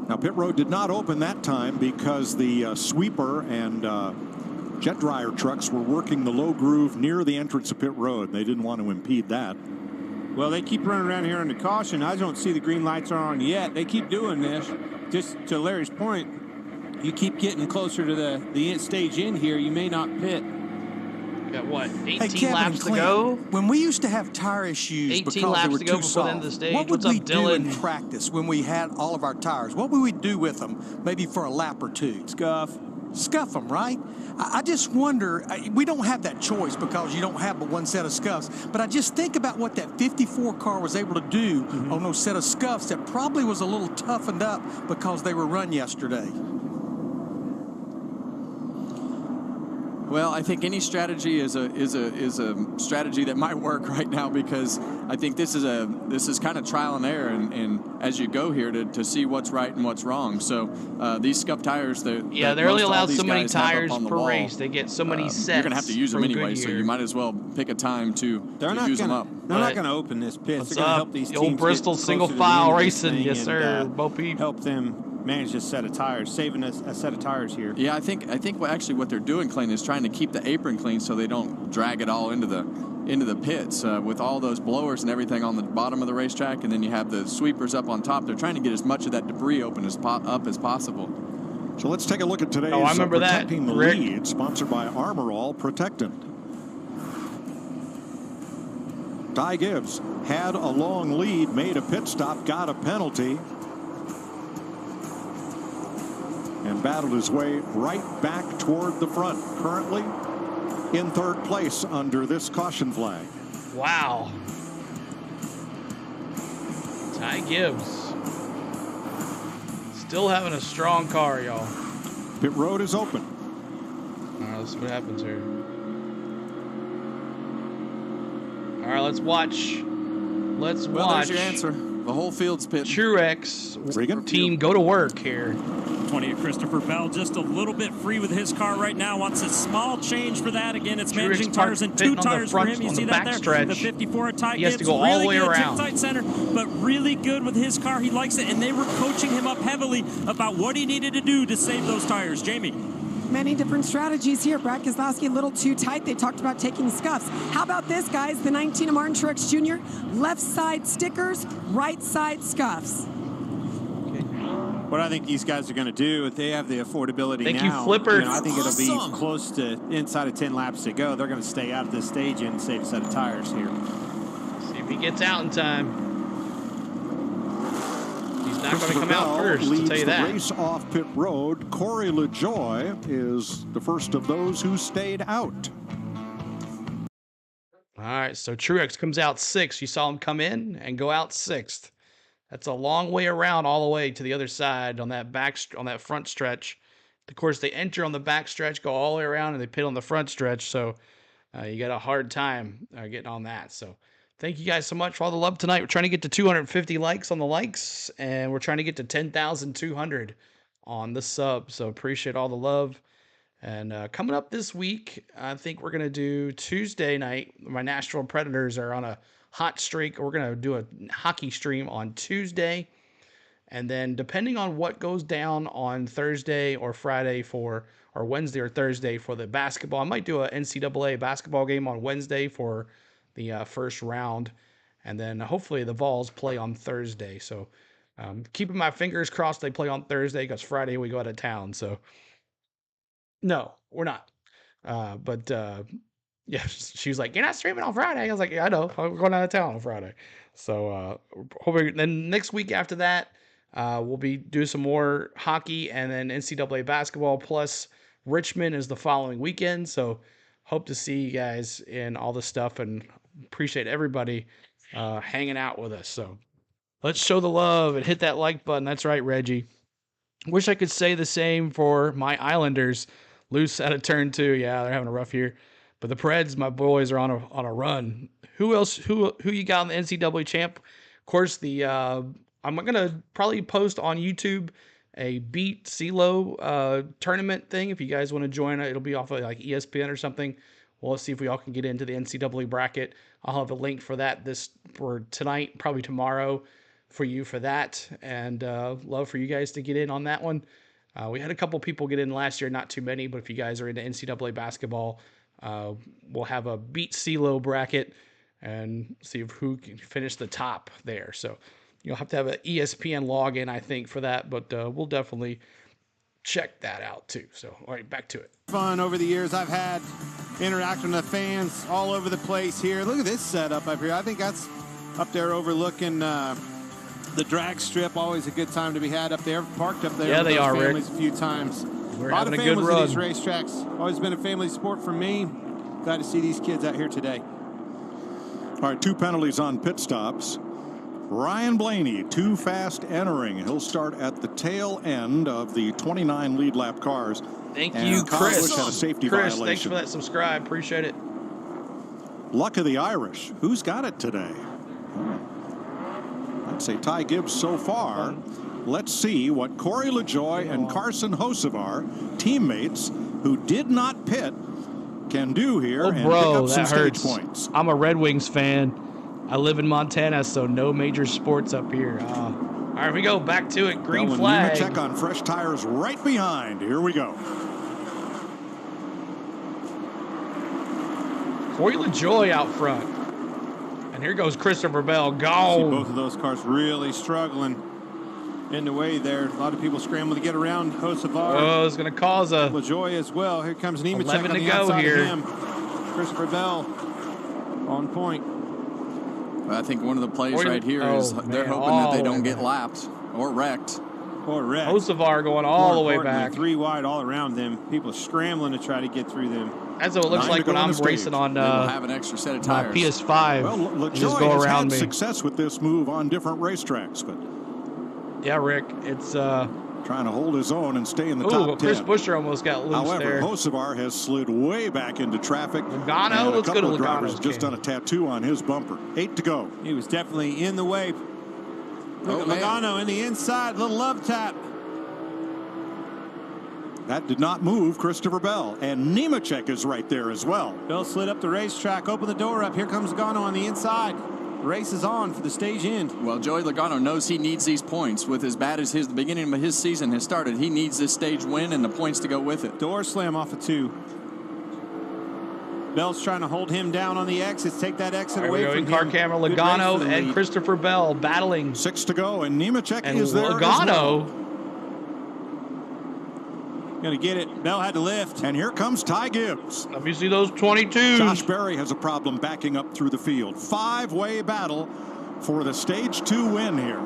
Now pit road did not open that time because the sweeper and jet dryer trucks were working the low groove near the entrance of pit road. They didn't want to impede that. Well, they keep running around here under caution. I don't see the green lights are on yet. They keep doing this. Just to Larry's point, you keep getting closer to the stage in here, you may not pit. Got what, 18 hey, Kevin laps and to Clint, go? When we used to have tire issues 18 because laps they were to go too before the soft, end of the stage. what would What's up, we do in Dylan? practice when we had all of our tires? What would we do with them maybe for a lap or two? Scuff them, right? I just wonder, we don't have that choice because you don't have but one set of scuffs, but I just think about what that 54 car was able to do on those set of scuffs that probably was a little toughened up because they were run yesterday. Well, I think any strategy is a strategy that might work right now because I think this is kind of trial and error and as you go here to see what's right and what's wrong. So these scuffed tires, they're only allowed so many tires per race. They get so many sets. You're gonna have to use them anyway, so you might as well pick a time to use them up. They're not going to open this pit. What's They're going to up? help these The teams old Bristol get closer single to the file end of this racing, thing yes and, sir, Bo Peep. help them manage this set of tires, saving a set of tires here. Yeah, I think what they're doing, Clayton, is trying to keep the apron clean so they don't drag it all into the pits with all those blowers and everything on the bottom of the racetrack, and then you have the sweepers up on top. They're trying to get as much of that debris up as possible. So let's take a look at today's I remember that, Protecting the Rick. Lead, sponsored by Armor All Protectant. Ty Gibbs had a long lead, made a pit stop, got a penalty, and battled his way right back toward the front. Currently in third place under this caution flag. Wow. Ty Gibbs. Still having a strong car, y'all. Pit road is open. All right, let's see what happens here. All right, let's watch. Let's Well, watch. there's your answer. The whole field's pit. Truex team go to work here. 20 Christopher Bell just a little bit free with his car right now. Wants a small change for that. Again, it's managing tires and 2 tires for him. You see that there? The 54 Ty He has Gibbs, to go all the way really good, around. tight center, but really good with his car. He likes it, and they were coaching him up heavily about what he needed to do to save those tires. Jamie. Many different strategies here. Brad Keselowski a little too tight. They talked about taking scuffs. How about this, guys? The 19 of Martin Truex Jr. Left side stickers, right side scuffs. What I think these guys are going to do, if they have the affordability Thank now, you, Flipper. I think it'll be close to inside of 10 laps to go. They're going to stay out of this stage and save a set of tires here. See if he gets out in time. He's not going to come out first, to leads tell you the that. race off pit road. Corey LaJoie is the first of those who stayed out. All right, so Truex comes out 6th. You saw him come in and go out 6th. That's a long way around all the way to the other side on that front stretch. Of course, they enter on the back stretch, go all the way around, and they pit on the front stretch. So you got a hard time getting on that. So thank you guys so much for all the love tonight. We're trying to get to 250 likes on the likes, and we're trying to get to 10,200 on the sub. So appreciate all the love. And coming up this week, I think we're going to do Tuesday night. My Nashville Predators are on a hot streak. We're going to do a hockey stream on Tuesday. And then depending on what goes down on Thursday or Friday or Wednesday or Thursday for the basketball, I might do an NCAA basketball game on Wednesday for the first round. And then hopefully the Vols play on Thursday. So keeping my fingers crossed they play on Thursday because Friday we go out of town. So no, we're not. Yeah, she was like, "You're not streaming on Friday." I was like, "Yeah, I know. I'm going out of town on Friday." So hoping then next week after that, we'll be doing some more hockey and then NCAA basketball. Plus Richmond is the following weekend. So hope to see you guys in all this stuff and appreciate everybody hanging out with us. So let's show the love and hit that like button. That's right, Reggie. Wish I could say the same for my Islanders. Loose out of turn 2. Yeah, they're having a rough year. But the Preds, my boys, are on a run. Who else? Who you got on the NCAA champ? Of course, I'm gonna probably post on YouTube a Beat CeeLo tournament thing. If you guys want to join it, it'll be off of like ESPN or something. We'll see if we all can get into the NCAA bracket. I'll have a link for that for tonight, probably tomorrow, for you for that. And love for you guys to get in on that one. We had a couple people get in last year, not too many, but if you guys are into NCAA basketball, we'll have a Beat CeeLo bracket and see who can finish the top there. So you'll have to have an ESPN login, I think, for that, but we'll definitely check that out too. So, all right, back to it. Fun over the years I've had interacting with the fans all over the place here. Look at this setup up here. I think that's up there overlooking the drag strip. Always a good time to be had up there. Parked up there. Yeah, with they those are, families Rick. a few times. We're a lot of having a good families at run. these racetracks. Always been a family sport for me. Glad to see these kids out here today. All right, 2 penalties on pit stops. Ryan Blaney, too fast entering. He'll start at the tail end of the 29 lead lap cars. Thank and you, Kyle Chris. Busch had a safety Chris, violation. thanks for that subscribe. Appreciate it. Luck of the Irish. Who's got it today? I'd say Ty Gibbs so far. Let's see what Corey LaJoie and Carson Hocevar, teammates who did not pit, can do here and pick Bro, up some that stage hurts. points. I'm a Red Wings fan. I live in Montana, so no major sports up here. All right, here we go. Back to it. Green Dylan flag. Nemechek on fresh tires right behind. Here we go. Corey LaJoie out front. And here goes Christopher Bell. See Gone. both of those cars really struggling in the way there. A lot of people scrambling to get around Hocevar. Oh, it's going to cause a LaJoie as well. Here comes Nemechek 11 on to the go outside here. of him. Christopher Bell on point. I think one of the plays Corey- right here oh, is they're man, hoping all that they the way don't get back. lapped or wrecked. Or wrecked. Hocevar going all the way More back. importantly, 3 wide all around them. People scrambling to try to get through them. That's what it looks 9 like to go when on I'm the stage. racing on They will have an extra set of my tires. PS5. Well, They just LaJoie go has around had me. success with this move on different racetracks, but Yeah, Rick. It's trying to hold his own and stay in the ooh, top 10. Chris Buescher almost got loose However, there. Hocevar has slid way back into traffic. Logano, and let's a go to couple of drivers Logano's just game. done a tattoo on his bumper. 8 to go. He was definitely in the way. Look at man. Logano in the inside. Little love tap. That did not move Christopher Bell. And Nemechek is right there as well. Bell slid up the racetrack. Open the door up. Here comes Logano on the inside. The race is on for the stage end. Well, Joey Logano knows he needs these points. With as bad as the beginning of his season has started, he needs this stage win and the points to go with it. Door slam off of 2. Bell's trying to hold him down on the exits. Take that exit There we away go. from In-car him. camera, Good race Logano for the and lead. Christopher Bell battling. 6 to go, and Nemechek And is there as Logano, well. Gonna get it. Bell had to lift. And here comes Ty Gibbs. let me see those 22s. Josh Berry has a problem backing up through the field. 5-way battle for the stage 2 win here.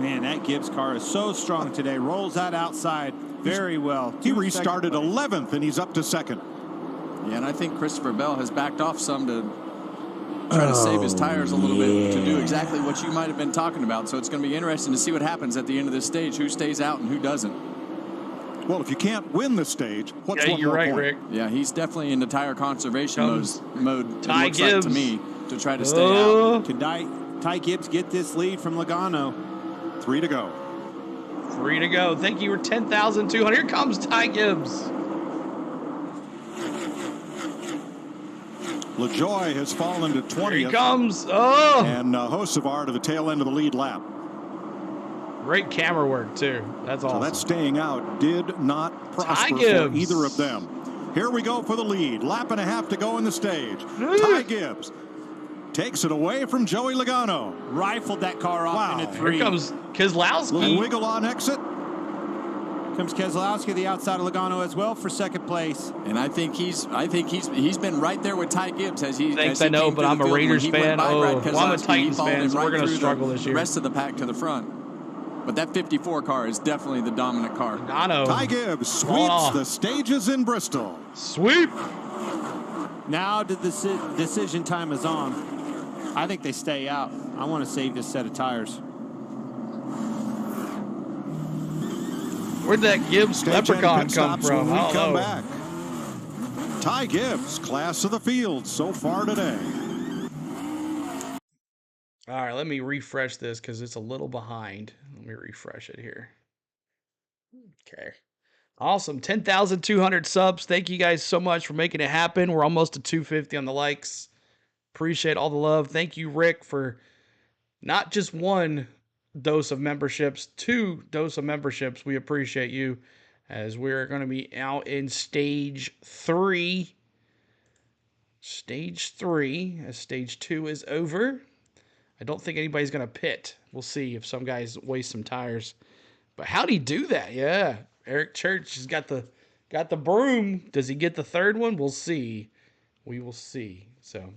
Man, that Gibbs car is so strong today. Rolls that outside very well. He 2 restarted second place. 11th, and he's up to 2nd. Yeah, and I think Christopher Bell has backed off some to try to save his tires a little bit to do exactly what you might have been talking about. So it's going to be interesting to see what happens at the end of this stage, who stays out and who doesn't. Well, if you can't win the stage, what's one you're more right, point? Rick. Yeah, he's definitely in the tire conservation mode. Ty It looks like Gibbs. to me to try to stay out. Can Ty Gibbs get this lead from Logano? 3 to go. 3 to go. Thank you for 10,200. Here comes Ty Gibbs. LaJoy has fallen to 20th. Here he comes. Oh! And Hocevar to the tail end of the lead lap. Great camera work, too. That's awesome. So that staying out did not prosper for either of them. Here we go for the lead. Lap and a half to go in the stage. Ty Gibbs takes it away from Joey Logano. Rifled that car off into 3. Here comes Keselowski. Little wiggle on exit. Comes Keselowski, the outside of Logano as well for second place. And I think he's been right there with Ty Gibbs as he. Thanks, as he I know, came but through I'm the a field. When Raiders he went fan. by Brad Well, I'm a Keselowski, he Titans followed fan, him so we're right going to through struggle the this year. Rest of the pack to the front. But that 54 car is definitely the dominant car. Logano. Ty Gibbs sweeps the stages in Bristol. Sweep. Now the decision time is on. I think they stay out. I want to save this set of tires. Where'd that Gibbs leprechaun come from? When we I don't come know. back. Ty Gibbs, class of the field so far today. All right, let me refresh this because it's a little behind. Let me refresh it here. Okay. Awesome. 10,200 subs. Thank you guys so much for making it happen. We're almost to 250 on the likes. Appreciate all the love. Thank you, Rick, for not just 1 dose of memberships, 2 dose of memberships. We appreciate you as we're going to be out in stage 3. Stage 3, as stage 2 is over. I don't think anybody's going to pit. We'll see if some guys waste some tires. But how'd he do that? Yeah. Eric Church has got the broom. Does he get the 3rd one? We'll see. We will see. So,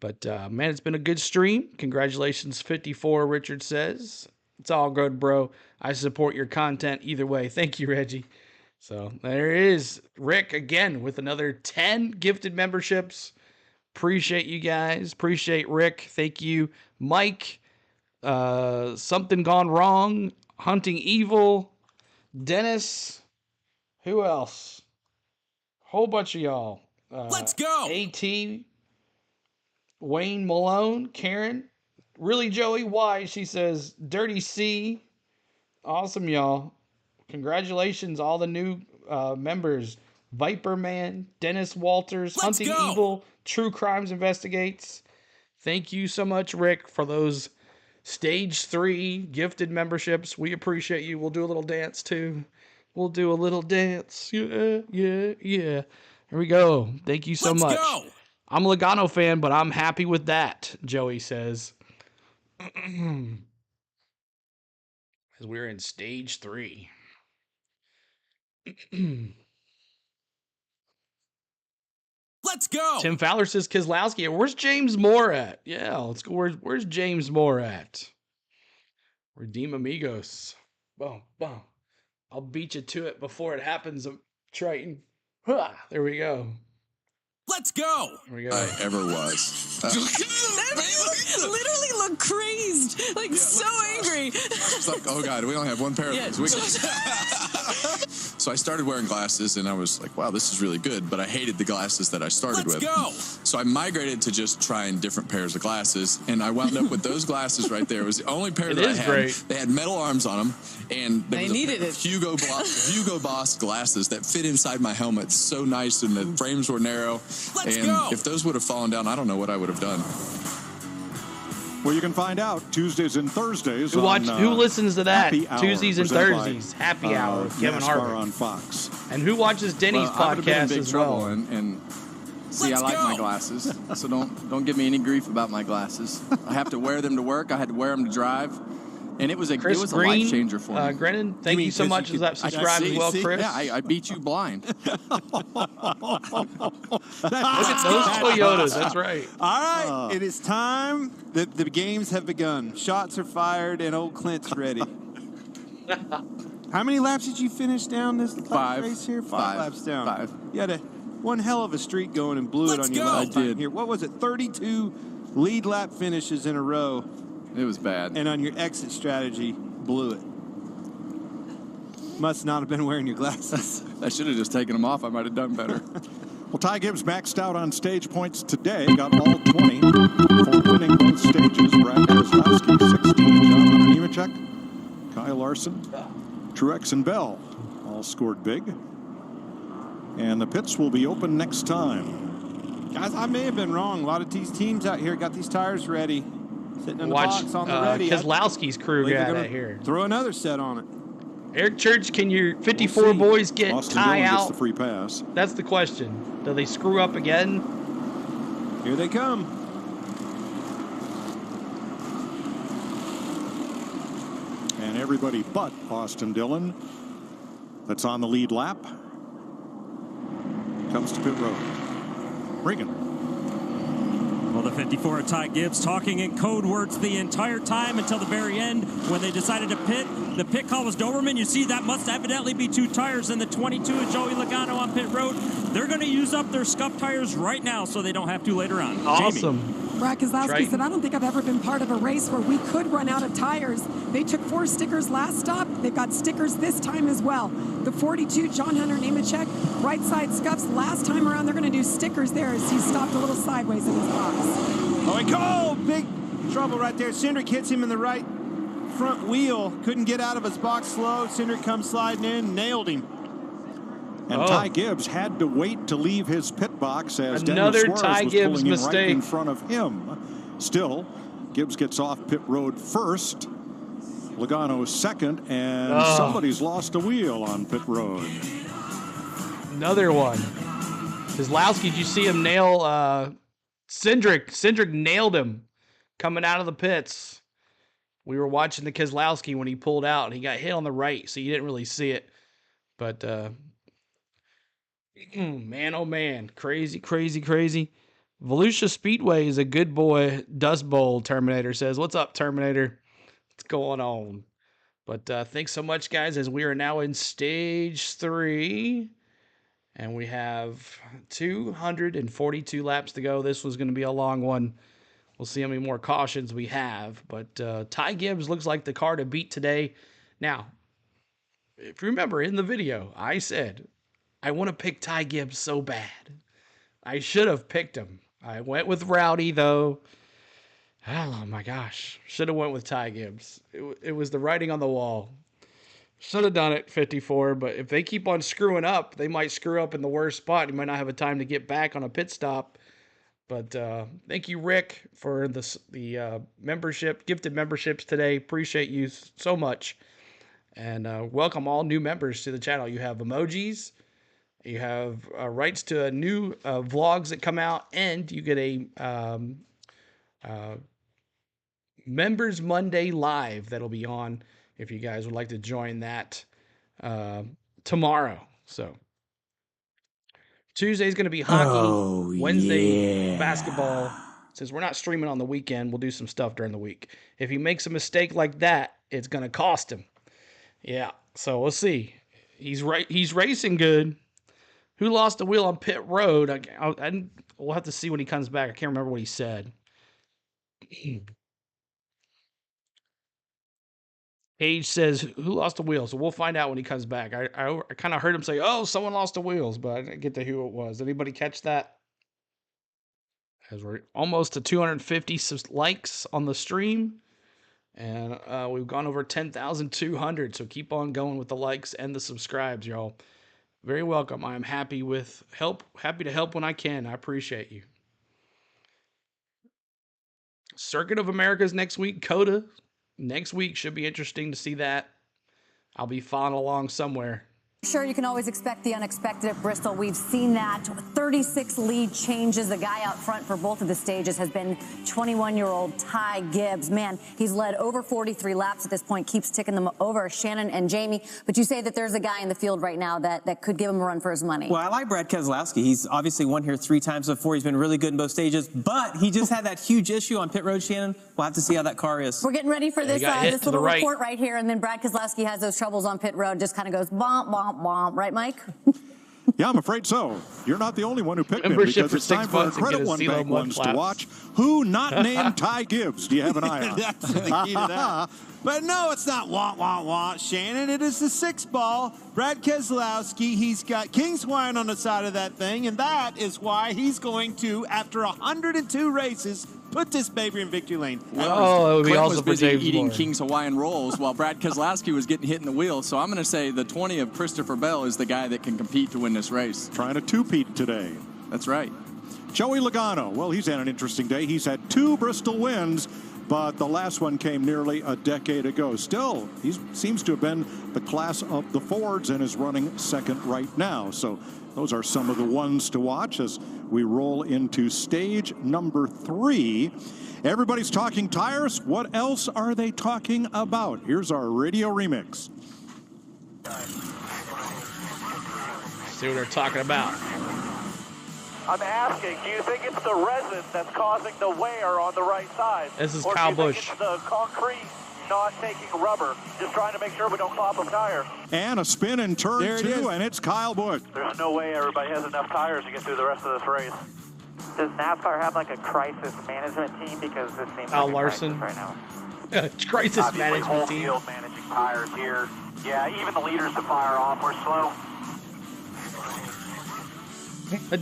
but man, it's been a good stream. Congratulations, 54, Richard says. It's all good, bro. I support your content either way. Thank you, Reggie. So there is Rick again with another 10 gifted memberships. Appreciate you guys. Appreciate Rick. Thank you, Mike. Something Gone Wrong. Hunting Evil. Dennis. Who else? Whole bunch of y'all. Let's go. AT. Wayne Malone. Karen. Really, Joey? Why? She says, Dirty C. Awesome, y'all. Congratulations, all the new members. Viper Man, Dennis Walters, Let's Hunting go. Evil, True Crimes Investigates. Thank you so much, Rick, for those stage 3 gifted memberships. We appreciate you. We'll do a little dance, too. We'll do a little dance. Yeah. Here we go. Thank you so Let's much. go. I'm a Logano fan, but I'm happy with that, Joey says. As we're in stage 3. Let's go. Tim Fowler says Keselowski. Where's James Moore at? Yeah, let's go. Where's James Moore at? Redeem amigos. Boom, boom. I'll beat you to it before it happens, Triton. There we go. Let's go. There we go. I ever was. Literally look crazed, like so angry. It's like, oh God, we only have 1 pair of these. So I started wearing glasses, and I was like, wow, this is really good, but I hated the glasses that I started with. Go. So I migrated to just trying different pairs of glasses, and I wound up with those glasses right there. It was the only pair that I had. Great. They had metal arms on them, and there was needed a pair of Hugo Boss glasses that fit inside my helmet so nice, and the frames were narrow. If those would have fallen down, I don't know what I would have done. Well, you can find out Tuesdays and Thursdays. Who listens to that? Happy Hour, Tuesdays and presented Thursdays. by, Happy Hour with Kevin NASCAR Harvick on Fox. And who watches Denny's I would have been in podcast big as trouble, well? and see, I like my glasses, so don't give me any grief about my glasses. I have to wear them to work. I had to wear them to drive, and it was a Chris it was a Green, life changer for me. Grennan, thank you so much for that subscribe as well, Chris. Yeah, I beat you blind. Look at those Toyotas. That's right. All right, it is time. The games have begun. Shots are fired, and old Clint's ready. How many laps did you finish down this race here? 5 laps down. 5. You had one hell of a streak going and blew it on your last time here. What was it? 32 lead lap finishes in a row. It was bad. And on your exit strategy, blew it. must not have been wearing your glasses. I should have just taken them off. I might have done better. Well, Ty Gibbs maxed out on stage points today. Got all 20 for winning both stages. Brad Keselowski, 16. John Nemechek, Kyle Larson, Truex, and Bell all scored big. And the pits will be open next time. Guys, I may have been wrong. A lot of these teams out here got these tires ready. Sitting in the box on the ready. Keselowski's crew got that here. Throw another set on it. Eric Church, can your 54 boys get Austin Ty Dillon out? gets the free pass. That's the question. Do they screw up again? Here they come. And everybody but Austin Dillon that's on the lead lap comes to pit road. Regan. Well, the 54 of Ty Gibbs talking in code words the entire time until the very end when they decided to pit. The pit call was Doberman. You see, that must evidently be 2 tires. And the 22 of Joey Logano on pit road. They're going to use up their scuff tires right now so they don't have to later on. Awesome. Jamie. Brad Keselowski said, I don't think I've ever been part of a race where we could run out of tires. They took 4 stickers last stop. They've got stickers this time as well. The 42, John Hunter Nemechek, right side scuffs. Last time around, they're going to do stickers there as he stopped a little sideways in his box. Oh, big trouble right there. Cindric hits him in the right front wheel. Couldn't get out of his box slow. Cindric comes sliding in, nailed him. And Ty Gibbs had to wait to leave his pit box as Daniel Another Suarez Ty was Gibbs pulling in right in mistake. front of him. Still, Gibbs gets off pit road first. Logano second, and somebody's lost a wheel on pit road. Another one. Keselowski, did you see him nail Cindric? Cindric nailed him coming out of the pits. We were watching the Keselowski when he pulled out, and he got hit on the right, so you didn't really see it. But, man, oh man, crazy, crazy, crazy. Volusia Speedway is a good boy. Dust Bowl, Terminator says. What's up, Terminator? What's going on? But thanks so much, guys, as we are now in stage 3. And we have 242 laps to go. This was going to be a long one. We'll see how many more cautions we have. But Ty Gibbs looks like the car to beat today. Now, if you remember in the video, I said, I want to pick Ty Gibbs so bad. I should have picked him. I went with Rowdy, though. Oh, my gosh. Should have went with Ty Gibbs. It was the writing on the wall. Should have done it, 54, but if they keep on screwing up, they might screw up in the worst spot. You might not have a time to get back on a pit stop. But thank you, Rick, for the membership, gifted memberships today. Appreciate you so much. And welcome all new members to the channel. You have emojis. You have rights to new vlogs that come out, and you get a Members Monday Live that'll be on if you guys would like to join that tomorrow. So Tuesday's going to be hockey. Wednesday, basketball. Since we're not streaming on the weekend, we'll do some stuff during the week. If he makes a mistake like that, it's going to cost him. Yeah, so we'll see. He's racing good. Who lost the wheel on pit road? We'll have to see when he comes back. I can't remember what he said. Age says, who lost the wheel? So we'll find out when he comes back. I kind of heard him say, oh, someone lost the wheels, but I didn't get to who it was. Anybody catch that? As we're almost to 250 likes on the stream. And we've gone over 10,200. So keep on going with the likes and the subscribes, y'all. Very welcome. I am happy with help. Happy to help when I can. I appreciate you. Circuit of Americas next week. COTA next week. Should be interesting to see that. I'll be following along somewhere. Sure, you can always expect the unexpected at Bristol. We've seen that. 36 lead changes. The guy out front for both of the stages has been 21-year-old Ty Gibbs. Man, he's led over 43 laps at this point, keeps ticking them over, Shannon and Jamie. But you say that there's a guy in the field right now that could give him a run for his money. Well, I like Brad Keselowski. He's obviously won here 3 times before. He's been really good in both stages, but he just had that huge issue on pit road, Shannon. We'll have to see how that car is. We're getting ready for this little report right here, and then Brad Keselowski has those troubles on pit road, just kind of goes bomb, bomb, bomb. Right, Mike? Yeah, I'm afraid so. You're not the only one who picked him, because it's time for our credit one-bank ones to watch. Who not named Ty Gibbs? Do you have an eye on? That's the key to that. But no, it's not wah, Shannon. It is the 6 ball. Brad Keselowski, he's got King's wine on the side of that thing, and that is why he's going to, after 102 races, put this baby in victory lane. Oh, it would be Clint also was for busy James eating Moore. King's Hawaiian rolls while Brad Keselowski was getting hit in the wheel. So I'm going to say the 20 of Christopher Bell is the guy that can compete to win this race. Trying to two-peat today. That's right. Joey Logano, well, he's had an interesting day. He's had 2 Bristol wins, but the last one came nearly a decade ago. Still, he seems to have been the class of the Fords and is running second right now. So those are some of the ones to watch as we roll into stage number 3. Everybody's talking tires. What else are they talking about? Here's our radio remix. See what they're talking about. I'm asking, do you think it's the resin that's causing the wear on the right side? This is or Kyle do you Busch. think it's the concrete not taking rubber? Just trying to make sure we don't pop a tire. And a spin in turn There it 2, is. and it's Kyle Busch. There's no way everybody has enough tires to get through the rest of this race. Does NASCAR have like a crisis management team? Because this seems Al like Larson. a crisis right now. Crisis Obviously, management whole team. field managing tires here. Yeah, even the leaders to fire off. We're slow.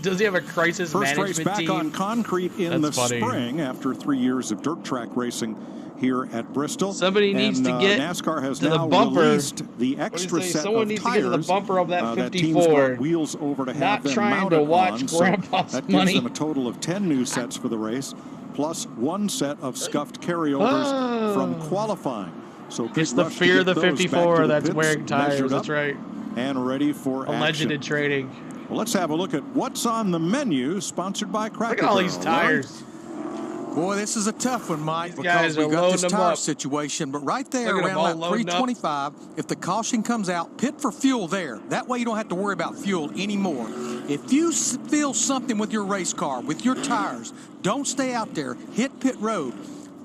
Does he have a crisis First management race back team? on concrete in That's the funny. spring after 3 years of dirt track racing here at Bristol. Somebody needs to get NASCAR has to the now bumper. released the What do you extra say? set Someone of needs tires to get to the bumper of that that teams 54. got wheels over to Not have them trying to mounted watch on. Grandpa's so that money. gives them a total of 10 new sets for the race, plus 1 set of scuffed carryovers from qualifying. So It's big the rush to fear of get the those back 54 to the that's pits, wearing tires. measured That's up, right. and ready for A legend in action. trading. Well, let's have a look at what's on the menu, sponsored by Cracker Look at all these Barrel. Larry? tires. Boy, this is a tough one, Mike, guys because are we've got loading this them tire up. situation. But right there, Look at them all around lap loading up. 325, if the caution comes out, pit for fuel there. That way you don't have to worry about fuel anymore. If you feel something with your race car, with your tires, don't stay out there. Hit pit road.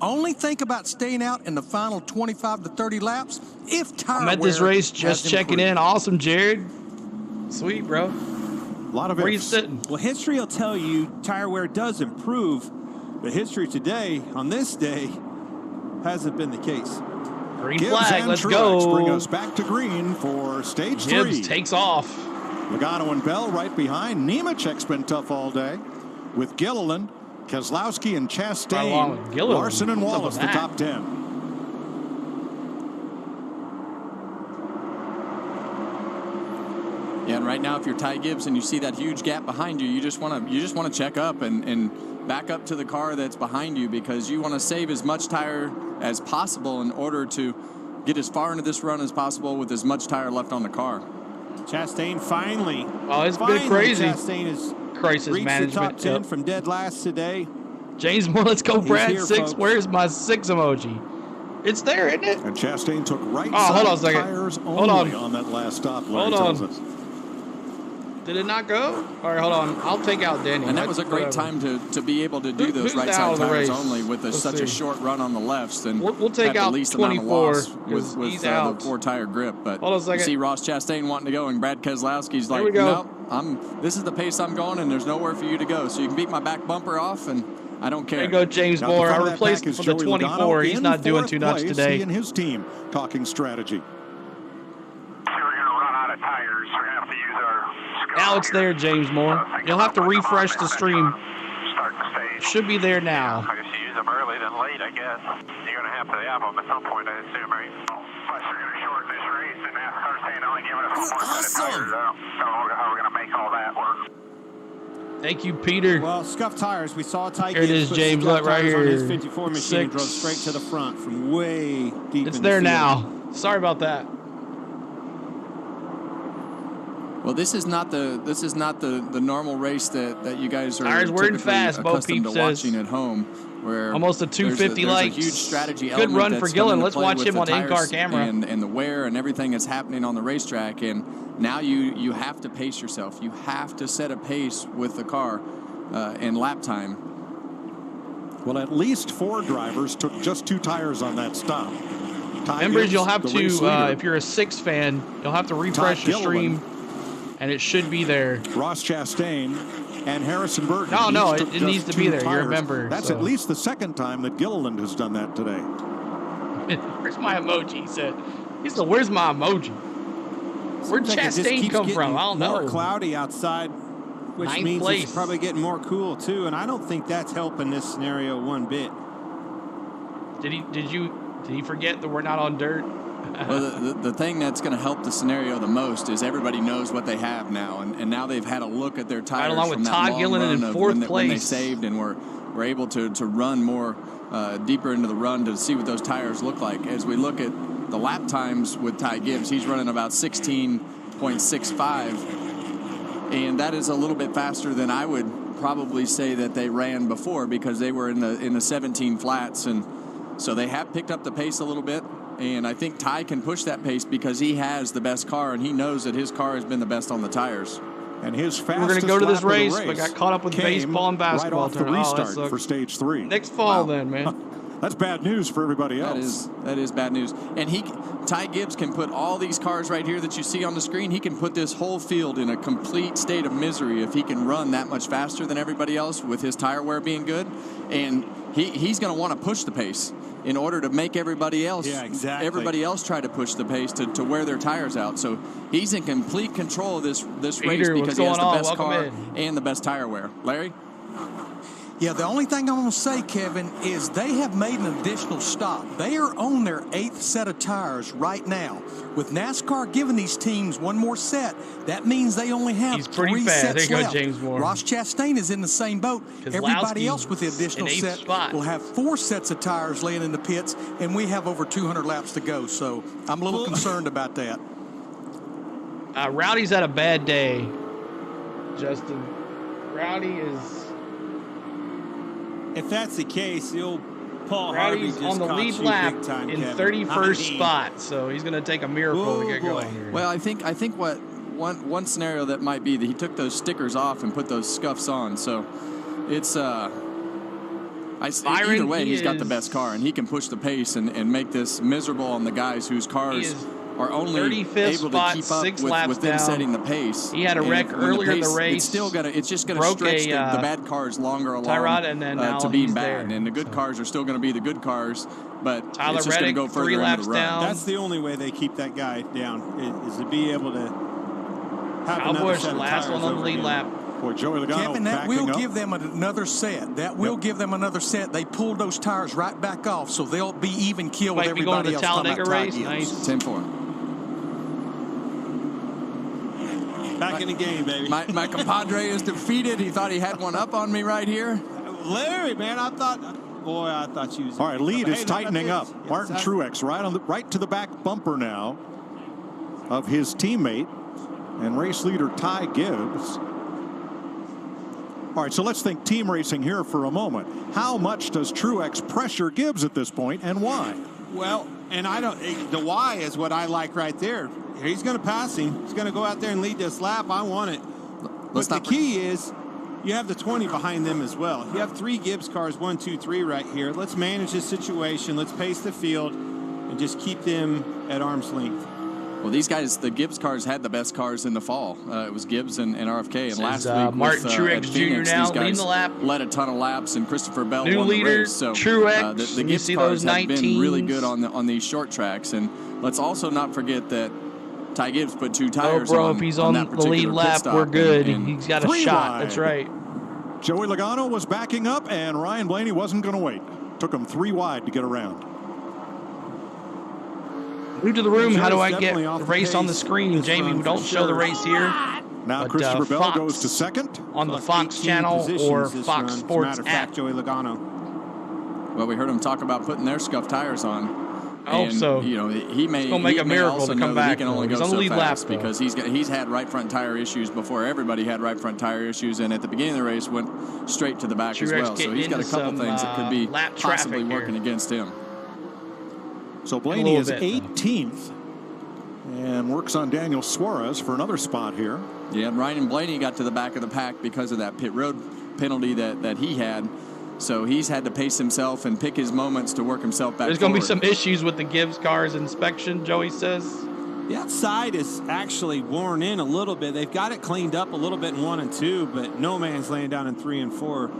Only think about staying out in the final 25 to 30 laps if tire I'm at this wear race just has checking improved. in. Awesome, Jared. Sweet, bro. A lot of Where are you ifs. sitting? Well, history will tell you tire wear does improve, but history today, on this day, hasn't been the case. Green Gibbs flag. and Let's Truex go. bring us back to green for stage Gibbs 3. takes off. Logano and Bell right behind. Nemechek's been tough all day with Gilliland, Keselowski, and Right along with Chastain. Gilliland. Larson and What's up Wallace, with the that? top 10. Yeah, and right now, if you're Ty Gibbs and you see that huge gap behind you, you just want to check up and back up to the car that's behind you, because you want to save as much tire as possible in order to get as far into this run as possible with as much tire left on the car. Chastain finally. Oh, it's been finally, crazy. Chastain has Crisis reached management. the top 10 Yep. from dead last today. James Moore, let's go, He's Brad. here, 6. folks. Where's my 6 emoji? It's there, isn't it? And Chastain took right Oh, hold on a side second. tires Hold only on. that last stop. Larry Hold tells on. us. Did it not go? All right, hold on. I'll take out Danny. And that was a great Whatever. time to be able to do those Who's right out side of the tires race? only with Let's such a see. short run on the lefts. And We'll take had the out least amount of 24 loss'cause with he's the out. 4 tire grip. But Hold on a second. you see Ross Chastain wanting to go, and Brad Keselowski's Here like, we go. nope, this is the pace I'm going, and there's nowhere for you to go. So you can beat my back bumper off, and I don't care. There you go, James Now, at the Moore. I front of that replaced pack him is for the Joey 24. Logano He's in not doing fourth too much place. today. He and his team talking strategy. We're going to run out of tires. We're going to have to use our... Now it's there, James Moore. You'll have to refresh the stream. Start the stage. Should be there now. I guess you use them early then late, I guess. You're going to have to have them at some point, I assume, right? Plus, you're going to shorten this race, and NASCAR's saying only giving us one more set of tires. So how are we going to make all that work? Thank you, Peter. Well, scuffed tires. We saw Ty Here it Gibbs is, put James. scuffed Look right tires on his here. 54 machine and drove 6. straight to the front from way deep It's in the there field. now. Sorry about that. Well, this is not the normal race that you guys are Tires were in typically fast, Bo accustomed Peep to says. watching at home. Where Almost a 250 there's likes. a huge strategy Good element run that's for come Gillen. into Let's play watch with him the on in-car tires camera. and the wear and everything that's happening on the racetrack. And now you have to pace yourself. You have to set a pace with the car in lap time. Well, at least 4 drivers took just 2 tires on that stop. Ty Members, Gibbs, you'll have the to, race leader. if you're a 6 fan, you'll have to refresh the stream, and it should be there. Ross Chastain and Harrison Burton. No, each took it needs just to be 2 there. You're a tires. member, That's so. at least the second time that Gilliland has done that today. Where's my emoji? He said, where's my emoji? Where'd Chastain come from? I don't know. More cloudy outside, which Ninth means place. it's probably getting more cool too. And I don't think that's helping this scenario one bit. Did he forget that we're not on dirt? Well, the thing that's going to help the scenario the most is everybody knows what they have now, and now they've had a look at their tires. Right along from with that Todd long Gillen run in of fourth when they place. saved, and we're able to run more deeper into the run to see what those tires look like. As we look at the lap times with Ty Gibbs, he's running about 16.65, and that is a little bit faster than I would probably say that they ran before, because they were in the 17 flats, and so they have picked up the pace a little bit. And I think Ty can push that pace because he has the best car, and he knows that his car has been the best on the tires. And his fastest We're going to go to this lap of the race, but got caught up with came baseball and basketball. right off the restart for stage 3. Next fall, then, man. That's bad news for everybody else. That is bad news. And Ty Gibbs can put all these cars right here that you see on the screen. He can put this whole field in a complete state of misery if he can run that much faster than everybody else with his tire wear being good. And he's going to want to push the pace in order to make everybody else try to push the pace to wear their tires out. So he's in complete control of this race because he has the best car and the best tire wear. Larry? Yeah, the only thing I want to say, Kevin, is they have made an additional stop. They are on their 8th set of tires right now. With NASCAR giving these teams one more set, that means they only have 3 sets there you left. go, James Moore. Ross Chastain is in the same boat. Everybody else with the additional set will have 4 sets of tires laying in the pits, and we have over 200 laps to go. So I'm a little concerned about that. Rowdy's had a bad day, Justin. Rowdy is... If that's the case, Paul Harvey Rowdy's just on the caught lead you lap big time, in Kevin. 31st spot, so he's going to take a miracle to get going here. Well, I think what one scenario that might be that he took those stickers off and put those scuffs on. So it's either way, he's got the best car, and he can push the pace and make this miserable on the guys whose cars are only able to keep up with them setting the pace. He had a wreck earlier in the race. It's just going to stretch the bad cars longer along to being bad, and the good cars are still going to be the good cars, but it's just going to go further into the run. That's the only way they keep that guy down is to be able to have another set of last tires on the lead lap. Boy, Joey Logano Kevin, that backing will up. give them another set. That will give them another set. They pulled those tires right back off, so they'll be even keel with everybody else. Talladega race. Nice. 10-4. Back in the game, baby. My compadre is defeated. He thought he had one up on me right here. Larry, man, I thought you was... All right, lead is tightening up. Martin Truex right to the back bumper now of his teammate and race leader Ty Gibbs. All right, so let's think team racing here for a moment. How much does Truex pressure Gibbs at this point, and why? Well, and the why is what I like right there. He's going to pass him. He's going to go out there and lead this lap. I want it. But the key is you have the 20 behind them as well. You have 3 Gibbs cars, 1, 2, 3 right here. Let's manage this situation. Let's pace the field and just keep them at arm's length. Well, these guys, the Gibbs cars had the best cars in the fall. It was Gibbs and RFK. And last week, Martin Truex at Phoenix, Jr. now these guys leading the lap. led a ton of laps, and Christopher Bell New won leader, the race. So Truex. the Gibbs cars have been really good on these short tracks. And let's also not forget that Ty Gibbs put 2 tires on. If he's on that the lead lap, we're good. He's got a shot. That's right. Joey Logano was backing up, and Ryan Blaney wasn't going to wait. Took him 3 wide to get around. New to the room, how do I get the race on the screen? Jamie, we don't show the race here. Now Christopher Bell goes to second. On the Fox channel or Fox Sports app. Joey Logano. Well, we heard him talk about putting their scuffed tires on. Oh, so you know he may make a miracle to come back. He can only go so fast lap, because he's had right front tire issues before everybody had right front tire issues, and at the beginning of the race went straight to the back as well. So he's got a couple things that could be possibly working against him. So Blaney is 18th and works on Daniel Suarez for another spot here. Yeah, and Ryan Blaney got to the back of the pack because of that pit road penalty that he had. So he's had to pace himself and pick his moments to work himself back. There's going to be some issues with the Gibbs cars inspection, Joey says. The outside is actually worn in a little bit. They've got it cleaned up a little bit in 1 and 2, but no man's laying down in 3 and 4.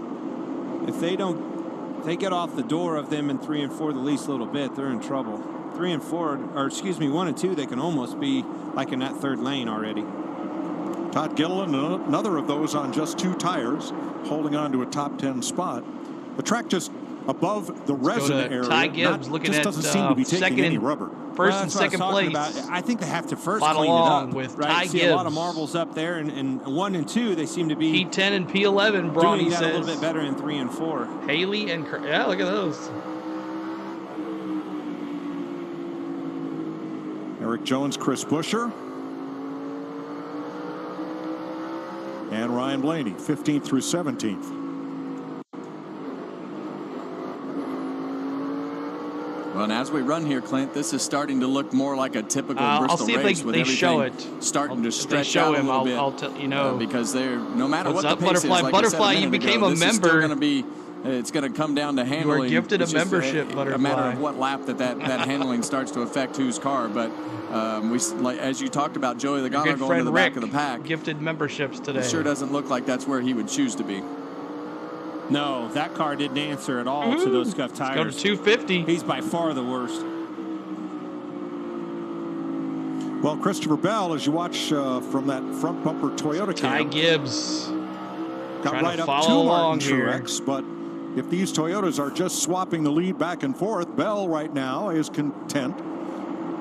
If they don't they get off the door of them in 3 and 4 the least little bit, they're in trouble. 3 and 4, or excuse me, 1 and 2, they can almost be like in that third lane already. Todd Gilliland, another of those on just 2 tires, holding on to a top 10 spot. The track just above the resin area. Ty Gibbs looking at doesn't seem to be taking any rubber. First and second place. I think they have to first Follow clean it along up. with right? Ty See Gibbs. a lot of marbles up there, and 1 and 2 they seem to be P10 and P11. Bronny doing that says a little bit better in 3 and 4. Haley and yeah, look at those. Eric Jones, Chris Buescher, and Ryan Blaney, 15th through 17th. Well, and as we run here, Clint, this is starting to look more like a typical I'll Bristol see if race with they everything show it. starting to If they stretch show out him, a little bit. I'll tell you know. Because they're no matter What's what up, the pace Butterfly? is, like Butterfly, I said a you minute became ago, a this is member. still going to be. It's going to come down to handling. gifted a It's just membership, a Butterfly. matter of what lap that handling starts to affect whose car. But like as you talked about, Joey Logano Good going friend to the Rick back of the pack. gifted memberships today. It sure doesn't look like that's where he would choose to be. No, that car didn't answer at all to those scuffed tires. Go to 250. He's by far the worst. Well, Christopher Bell, as you watch from that front bumper Toyota Ty cam, Gibbs got trying right to up follow to along Martin here. Truex, but if these Toyotas are just swapping the lead back and forth, Bell right now is content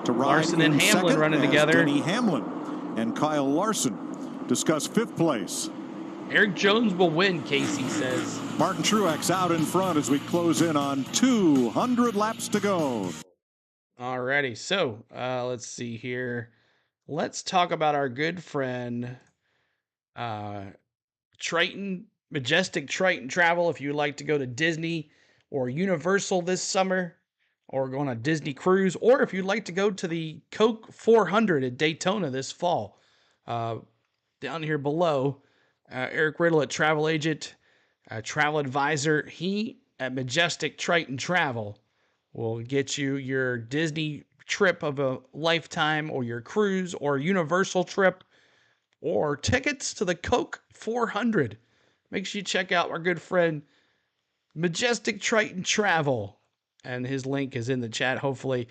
to ride Larson in and Hamlin second running as together. Denny Hamlin and Kyle Larson discuss 5th place. Eric Jones will win, Casey says. Martin Truex out in front as we close in on 200 laps to go. Alrighty, so let's see here. Let's talk about our good friend Triton, Majestic Triton Travel. If you'd like to go to Disney or Universal this summer, or go on a Disney cruise, or if you'd like to go to the Coke 400 at Daytona this fall, down here below, Eric Riddle at Travel Agent, Travel Advisor, he at Majestic Triton Travel will get you your Disney trip of a lifetime, or your cruise or Universal trip, or tickets to the Coke 400. Make sure you check out our good friend Majestic Triton Travel, and his link is in the chat, hopefully,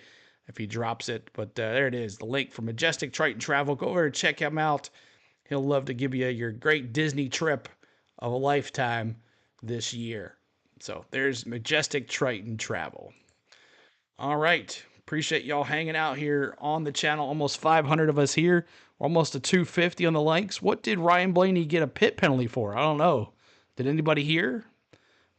if he drops it. But there it is, the link for Majestic Triton Travel. Go over and check him out. He'll love to give you your great Disney trip of a lifetime this year. So there's Majestic Triton Travel. All right. Appreciate y'all hanging out here on the channel. Almost 500 of us here. We're almost to 250 on the likes. What did Ryan Blaney get a pit penalty for? I don't know. Did anybody hear?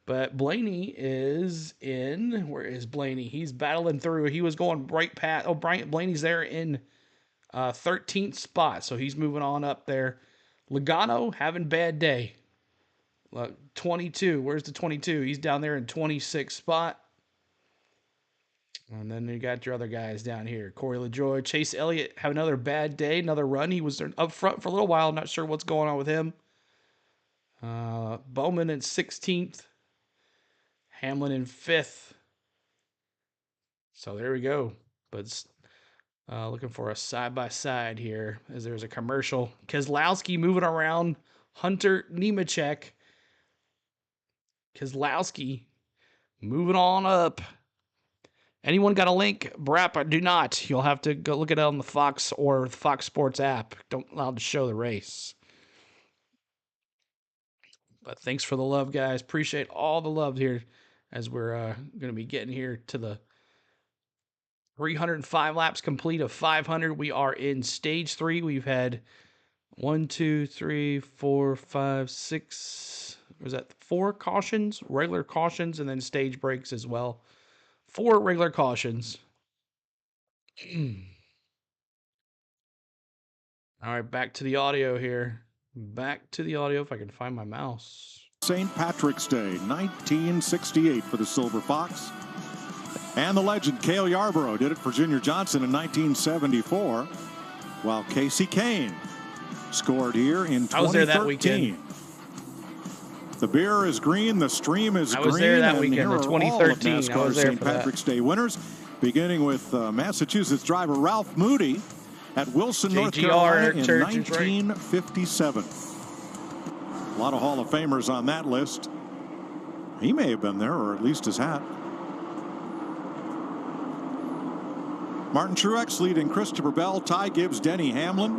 But Blaney is in. Where is Blaney? He's battling through. He was going right past. Oh, Blaney's there in 13th spot. So he's moving on up there. Logano having bad day. 22. Where's the 22? He's down there in 26th spot. And then you got your other guys down here. Corey LaJoy, Chase Elliott have another bad day, another run. He was up front for a little while. Not sure what's going on with him. Bowman in 16th. Hamlin in 5th. So there we go. But looking for a side-by-side here as there's a commercial. Keselowski moving around. Hunter Nemechek. Keselowski moving on up. Anyone got a link? Brap, I do not. You'll have to go look it up on the Fox or the Fox Sports app. Don't allow to show the race. But thanks for the love, guys. Appreciate all the love here as we're going to be getting here to the 305 laps complete of 500. We are in stage 3. We've had 1, 2, 3, 4, 5, 6. Was that 4 cautions? Regular cautions and then stage breaks as well. 4 regular cautions. All right, back to the audio here. Back to the audio if I can find my mouse. St. Patrick's Day, 1968 for the Silver Fox. And the legend Cale Yarborough did it for Junior Johnson in 1974, while Casey Kane scored here in 2013. I was there that weekend. The beer is green, the stream is green. I was there that weekend, here the are 2013. All of I was NASCAR there St. for that. Patrick's Day winners, beginning with Massachusetts driver Ralph Moody at Wilson, North Carolina in 1957. A lot of Hall of Famers on that list. He may have been there, or at least his hat. Martin Truex leading Christopher Bell, Ty Gibbs, Denny Hamlin,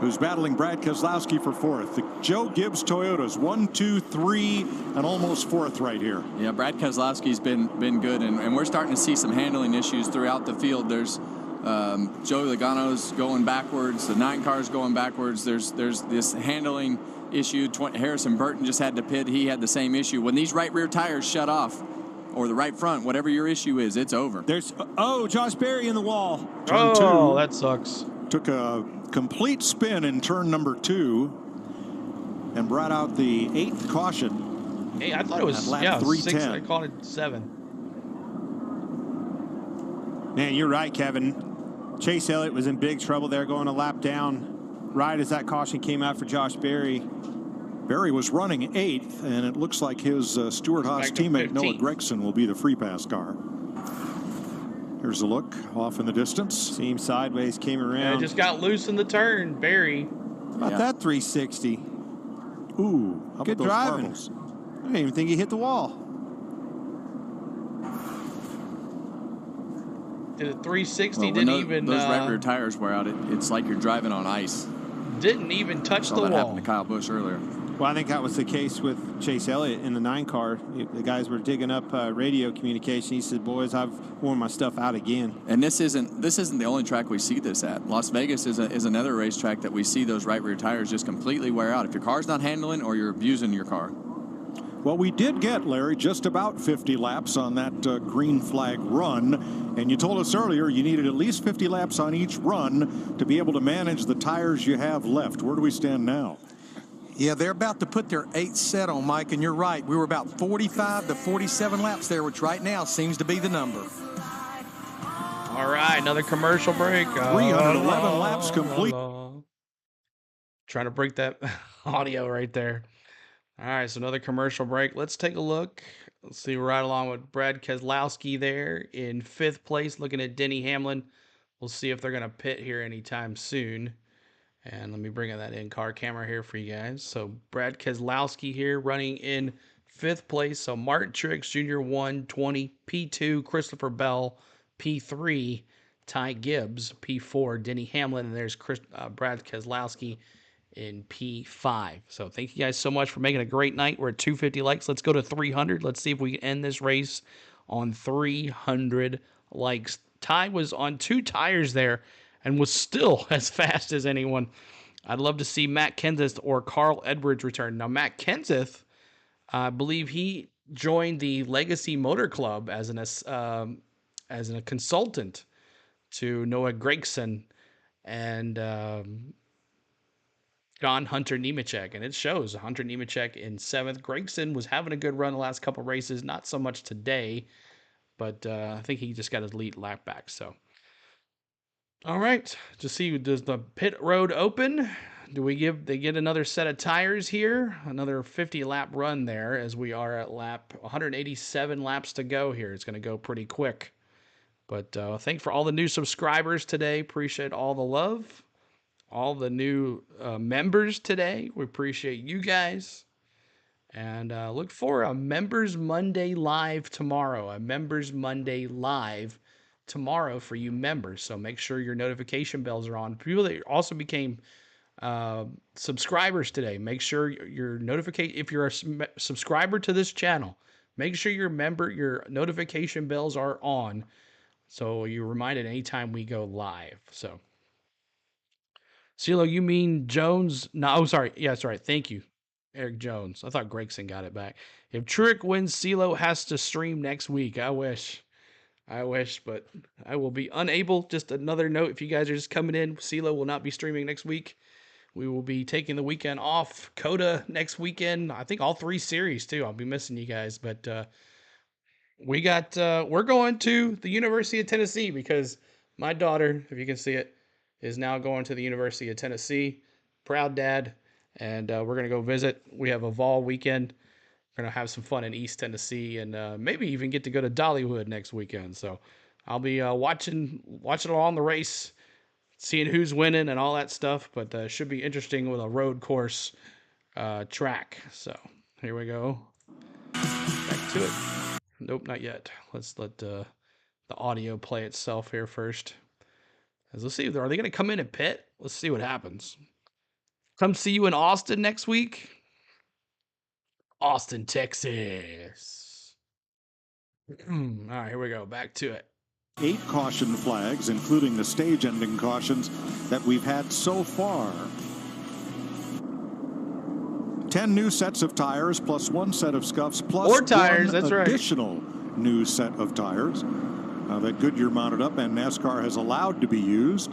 who's battling Brad Keselowski for fourth. The Joe Gibbs Toyotas, 1, 2, 3, and almost fourth right here. Yeah, Brad Keselowski's been good, and we're starting to see some handling issues throughout the field. There's Joey Logano's going backwards. The 9 car's going backwards. There's this handling issue. Harrison Burton just had to pit. He had the same issue. When these right rear tires shut off, or the right front, whatever your issue is, it's over. There's Josh Berry in the wall. Turn oh, 2. That sucks. Took a complete spin in turn number 2 and brought out the 8th caution. Hey, I thought it was 310. 6. I called it 7. Man, you're right, Kevin. Chase Elliott was in big trouble there going a lap down right as that caution came out for Josh Berry. Berry was running 8th, and it looks like his Stewart-Haas teammate Noah Gragson will be the free pass car. Here's a look off in the distance. See him sideways, came around. Yeah, just got loose in the turn, Berry. How about that 360? Ooh, how good about those driving. marbles? I didn't even think he hit the wall. Did a 360, Well, when didn't even... those right rear tires wear out, it's like you're driving on ice. Didn't even touch Saw the that wall. happened to Kyle Busch earlier. Well, I think that was the case with Chase Elliott in the 9 car. The guys were digging up radio communication. He said, "Boys, I've worn my stuff out again." And this isn't the only track we see this at. Las Vegas is another racetrack that we see those right rear tires just completely wear out if your car's not handling or you're abusing your car. Well, we did get, Larry, just about 50 laps on that green flag run. And you told us earlier you needed at least 50 laps on each run to be able to manage the tires you have left. Where do we stand now? Yeah, they're about to put their 8th set on, Mike, and you're right. We were about 45 to 47 laps there, which right now seems to be the number. All right, another commercial break. 311 laps complete. Trying to break that audio right there. All right, so another commercial break. Let's take a look. Let's see, right along with Brad Keselowski there in 5th place, looking at Denny Hamlin. We'll see if they're going to pit here anytime soon. And let me bring in that in-car camera here for you guys. So Brad Keselowski here running in 5th place. So Martin Truex Jr. 120, P2, Christopher Bell, P3, Ty Gibbs, P4, Denny Hamlin, and there's Brad Keselowski in P5. So thank you guys so much for making a great night. We're at 250 likes. Let's go to 300. Let's see if we can end this race on 300 likes. Ty was on 2 tires there and was still as fast as anyone. I'd love to see Matt Kenseth or Carl Edwards return. Now, Matt Kenseth, I believe he joined the Legacy Motor Club as a consultant to Noah Gragson and John Hunter Nemechek, and it shows. Hunter Nemechek in 7th. Gragson was having a good run the last couple races, not so much today, but I think he just got his lead lap back. So, all right, just see, does the pit road open? Do they get another set of tires here? Another 50 lap run there, as we are at lap 187 laps to go here. It's going to go pretty quick. But thanks for all the new subscribers today. Appreciate all the love. All the new members today. We appreciate you guys. And look for a Members Monday Live tomorrow. A Members Monday Live tomorrow for you members. So make sure your notification bells are on. People that also became subscribers today, make sure your notification, if you're a subscriber to this channel, make sure your notification bells are on. So you're reminded anytime we go live. So CeeLo, you mean Jones? No, oh, sorry. Yeah, that's right. Thank you, Eric Jones. I thought Gragson got it back. If Truex wins, CeeLo has to stream next week. I wish, but I will be unable. Just another note, if you guys are just coming in, CeeLo will not be streaming next week. We will be taking the weekend off. Coda next weekend. I think all 3 series, too. I'll be missing you guys, but we're going to the University of Tennessee because my daughter, if you can see it, is now going to the University of Tennessee. Proud dad. And we're going to go visit. We have a Vol weekend. We're going to have some fun in East Tennessee and maybe even get to go to Dollywood next weekend. So I'll be watching along the race, seeing who's winning and all that stuff. But should be interesting with a road course track. So here we go. Back to it. Nope, not yet. Let's let the audio play itself here first. Let's see. Are they going to come in and pit? Let's see what happens. Come see you in Austin next week. Austin, Texas. All right, here we go. Back to it. 8 caution flags, including the stage-ending cautions that we've had so far. 10 new sets of tires, plus 1 set of scuffs, plus more tires. That's right. Additional new set of tires that Goodyear mounted up and NASCAR has allowed to be used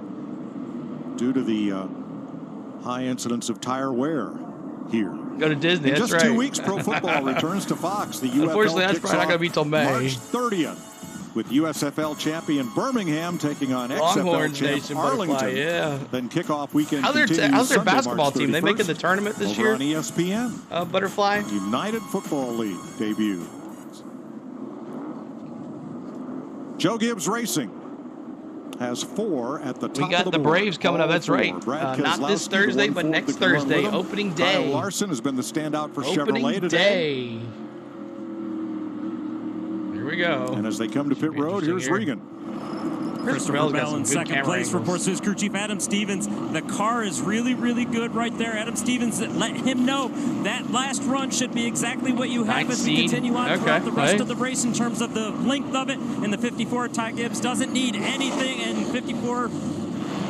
due to the high incidence of tire wear here. Go to Disney. In that's just right. 2 weeks, pro football returns to Fox. The UFL Unfortunately, that's kicks probably not off going to be till May. March 30th. With USFL champion Birmingham taking on XFL Longhorns champ Nation Arlington. Butterfly, yeah. Then kickoff weekend How's their continues Sunday, basketball March team? They 31st, making the tournament this over year? on ESPN. Butterfly? United Football League debut. Joe Gibbs Racing has 4 at the top. We got of the board. Braves coming up. That's right. Not this Thursday, but next Thursday. Opening day. Kyle Larson has been the standout for Opening Chevrolet today. day. Here we go. And as they come to pit road, here's Regan. Christopher Bell in second place reports to his crew chief Adam Stevens. The car is really, really good right there. Adam Stevens, let him know that last run should be exactly what you have as we continue on throughout the rest of the race in terms of the length of it. And the 54, Ty Gibbs doesn't need anything, and 54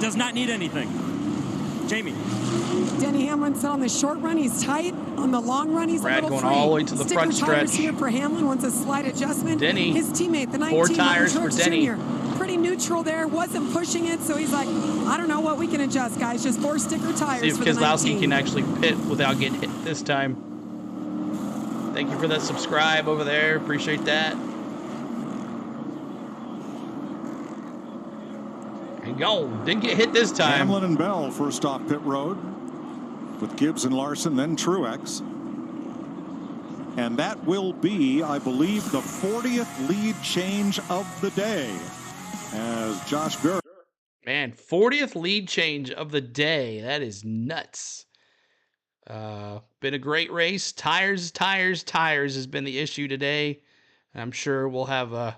does not need anything. Jamie. Denny Hamlin said on the short run he's tight. On the long run he's Brad a little going free. all the way to the front Sticker tires stretch. here for Hamlin wants a slight adjustment. Denny. His teammate, the 19, 4 tires for Denny. Jr. Pretty neutral there, wasn't pushing it, so he's like, I don't know what we can adjust, guys. Just 4 sticker tires See if for the 19. Keselowski can actually pit without getting hit this time. Thank you for that subscribe over there. Appreciate that. And go. Didn't get hit this time. Hamlin and Bell first off pit road with Gibbs and Larson, then Truex. And that will be, I believe, the 40th lead change of the day as Josh Berry. Man, 40th lead change of the day. That is nuts. Been a great race. Tires has been the issue today. I'm sure we'll have a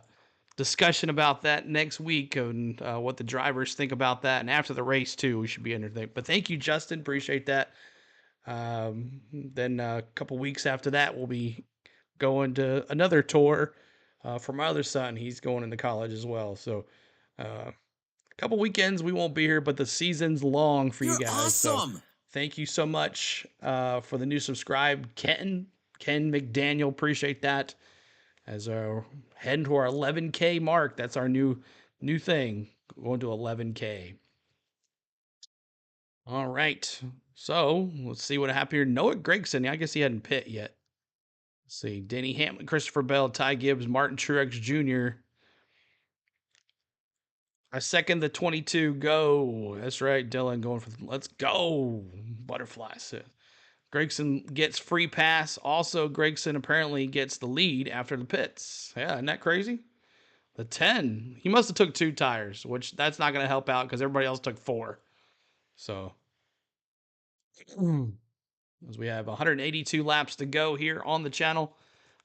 discussion about that next week and what the drivers think about that. And after the race, too, we should be entertained. But thank you, Justin. Appreciate that. Then a couple weeks after that, we'll be going to another tour for my other son. He's going into college as well. So a couple weekends we won't be here, but the season's long for you guys. Awesome. So thank you so much for the new subscribe, Ken McDaniel. Appreciate that. As we're heading to our 11K mark, that's our new thing, going to 11K. All right. So let's see what happened here. Noah Gragson, I guess he hadn't pit yet. Let's see. Denny Hamlin, Christopher Bell, Ty Gibbs, Martin Truex Jr. I second the 22. Go. That's right. Dylan going for let's go. Butterflies. Gragson gets free pass. Also, Gragson apparently gets the lead after the pits. Yeah, isn't that crazy? The 10. He must have took 2 tires, which that's not going to help out because everybody else took 4. So as we have 182 laps to go here on the channel,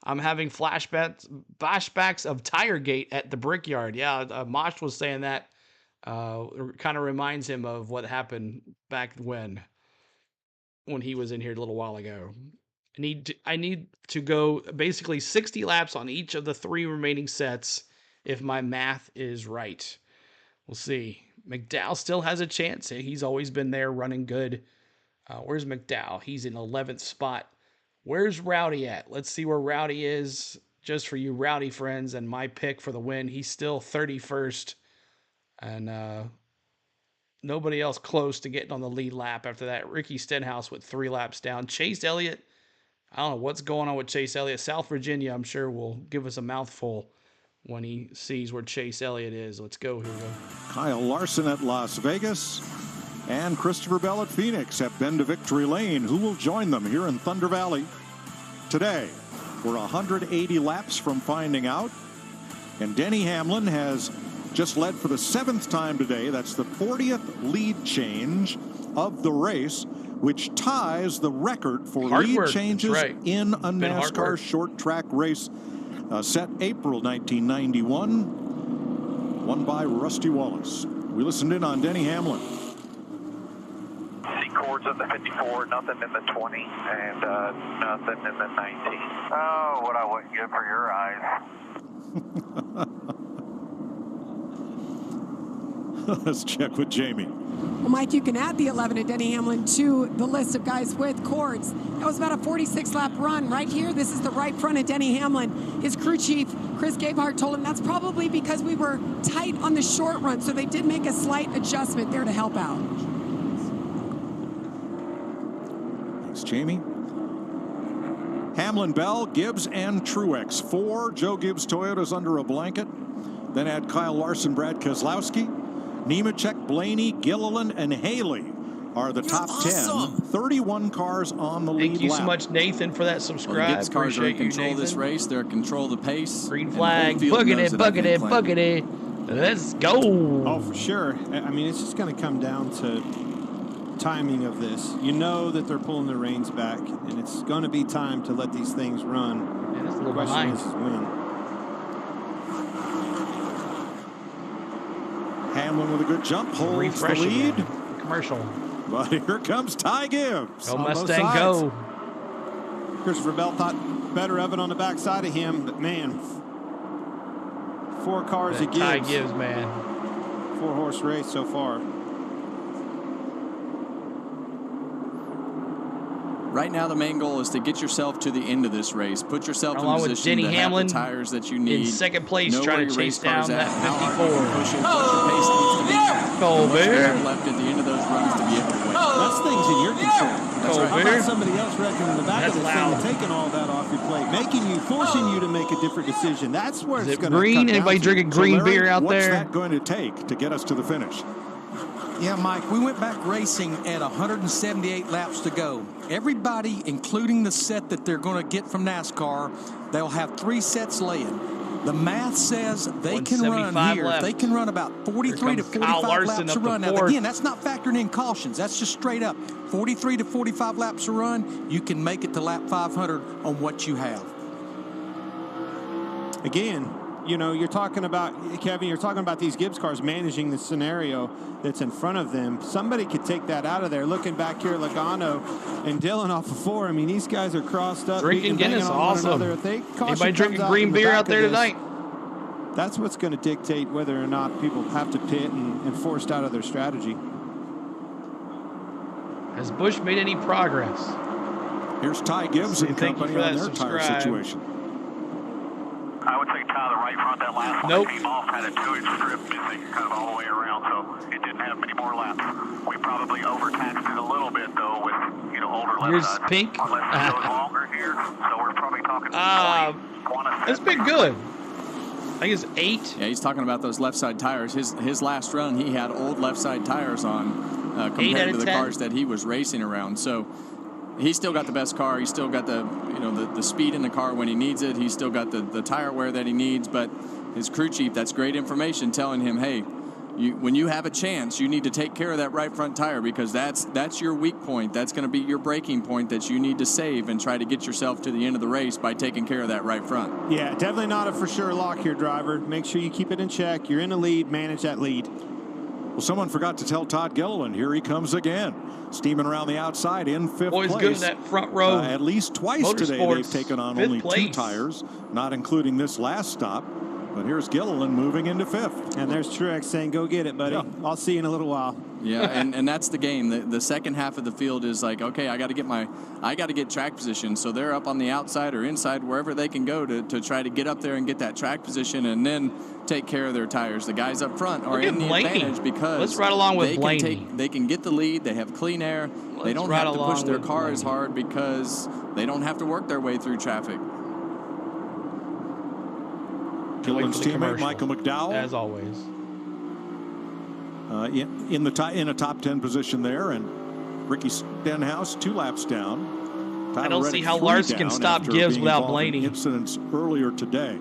I'm having flashbacks of Tiregate at the Brickyard. Yeah, Mosh was saying that. It kind of reminds him of what happened back when he was in here a little while ago. I need to go basically 60 laps on each of the 3 remaining sets if my math is right. We'll see. McDowell still has a chance. He's always been there running good. Where's McDowell? He's in 11th spot. Where's Rowdy at? Let's see where Rowdy is. Just for you Rowdy friends and my pick for the win. He's still 31st. And nobody else close to getting on the lead lap after that. Ricky Stenhouse with 3 laps down. Chase Elliott. I don't know what's going on with Chase Elliott. South Virginia, I'm sure, will give us a mouthful when he sees where Chase Elliott is. Let's go here. Kyle Larson at Las Vegas and Christopher Bell at Phoenix have been to victory lane. Who will join them here in Thunder Valley today? We're 180 laps from finding out. And Denny Hamlin has just led for the 7th time today. That's the 40th lead change of the race. which ties the record for Hard lead work, changes that's right. in a Been hard NASCAR work. short track race set April 1991, won by Rusty Wallace. We listened in on Denny Hamlin. See cords in the 54, nothing in the 20, and nothing in the 19. Oh, what I wouldn't give for your eyes. Let's check with Jamie. Well, Mike, you can add the 11 of Denny Hamlin to the list of guys with cords. That was about a 46-lap run. Right here, this is the right front of Denny Hamlin. His crew chief, Chris Gabehart, told him that's probably because we were tight on the short run, so they did make a slight adjustment there to help out. Thanks, Jamie. Hamlin, Bell, Gibbs, and Truex. 4 Joe Gibbs Toyotas under a blanket. Then add Kyle Larson, Brad Keselowski. Nemechek, Blaney, Gilliland, and Haley are the top 10. 31 cars on the lead Thank you lap. so much, Nathan, for that subscribe. Well, the Gibbs cars are in Appreciate control you, of this Nathan. race. They're in control of the pace. Green And flag, the whole field knows bucket it, that, I think, Let's go. Oh, for sure. I mean, it's just going to come down to timing of this. You know that they're pulling the reins back, and it's going to be time to let these things run. Man, it's a The little question behind. is when. Hamlin with a good jump, holds the Refreshing, lead. man. Commercial. But here comes Ty Gibbs. Go On both Mustang, sides. go. Christopher Bell thought better of it on the backside of him, but man, 4 cars That to Ty Gibbs. Gibbs, man. 4-horse race so far. Right now, the main goal is to get yourself to the end of this race. Put yourself Along in with position Denny to Hamlin have the tires that you need. in second place, Know trying where to your race chase down car's at, that how hard you 54. can push it, what your pace needs to be. Go, and what you Bear. have left at the end of those runs to be able to win. That's things in your control. That's right. How about somebody else wrecking in the back That's of this loud. thing and taking all that off your plate, forcing you to make a different decision. That's where Is it's it going to green? come Anybody down to. drinking So, green Larry, beer out what's there? that going to take to get us to the finish? Yeah, Mike, we went back racing at 178 laps to go. Everybody, including the set that they're going to get from NASCAR, they'll have 3 sets laying. The math says they can run 175 here. left. They can run about 43 to Here comes Kyle 45 Larson laps up to to run. Now, fourth. again, that's not factoring in cautions. That's just straight up. 43 to 45 laps to run, you can make it to lap 500 on what you have. Again, you know, you're talking about, Kevin, you're talking about these Gibbs cars managing the scenario that's in front of them. Somebody could take that out of there. Looking back here, Logano and Dillon off of 4. I mean, these guys are crossed up. Drinking beating and Guinness, banging on one awesome. another. If they caution Anybody drinking comes green in the beer back out of there this, tonight? That's what's going to dictate whether or not people have to pit and forced out of their strategy. Has Busch made any progress? Here's Ty Gibbs and Thank you company for on that their tire subscribe. situation. I would say tie the right front. That last one Nope. that came off had a 2-inch strip missing kind of all the way around, so it didn't have many more laps. We probably overtaxed it a little bit, though, with, you know, older left Here's side. Pink. Unless it goes longer here, so we're probably talking 20. It's been good. I think it's 8. Yeah, he's talking about those left side tires. His last run, he had old left side tires on compared to the 10. cars that he was racing around. So he's still got the best car. He's still got the speed in the car when he needs it. He's still got the tire wear that he needs. But his crew chief, that's great information, telling him, hey, when you have a chance, you need to take care of that right front tire because that's your weak point. That's going to be your breaking point that you need to save and try to get yourself to the end of the race by taking care of that right front. Yeah, definitely not a for sure lock here, driver. Make sure you keep it in check. You're in the lead. Manage that lead. Well, someone forgot to tell Todd Gilliland. Here he comes again, steaming around the outside in 5th Boys place. good in that front row. At least twice today Motorsports, they've taken on 5th only 2 place. tires, not including this last stop. But here's Gilliland moving into 5th. And there's Truex saying, go get it, buddy. Yeah. I'll see you in a little while. Yeah, and that's the game. The second half of the field is like, okay, I got to get track position. So they're up on the outside or inside, wherever they can go to try to get up there and get that track position and then take care of their tires. The guys up front are Look at in the Blaney. advantage because Let's ride along with Blaney. They can get the lead. They have clean air. They don't ride have to push along their with car as Blaney. hard because they don't have to work their way through traffic. Gilliland's teammate commercial, Michael McDowell, as always. in a top 10 position there, and Ricky Stenhouse 2 laps down. I don't see Reddick how 3 Larson can down stop after Gibbs being without involved in Blaney. Incidents earlier today.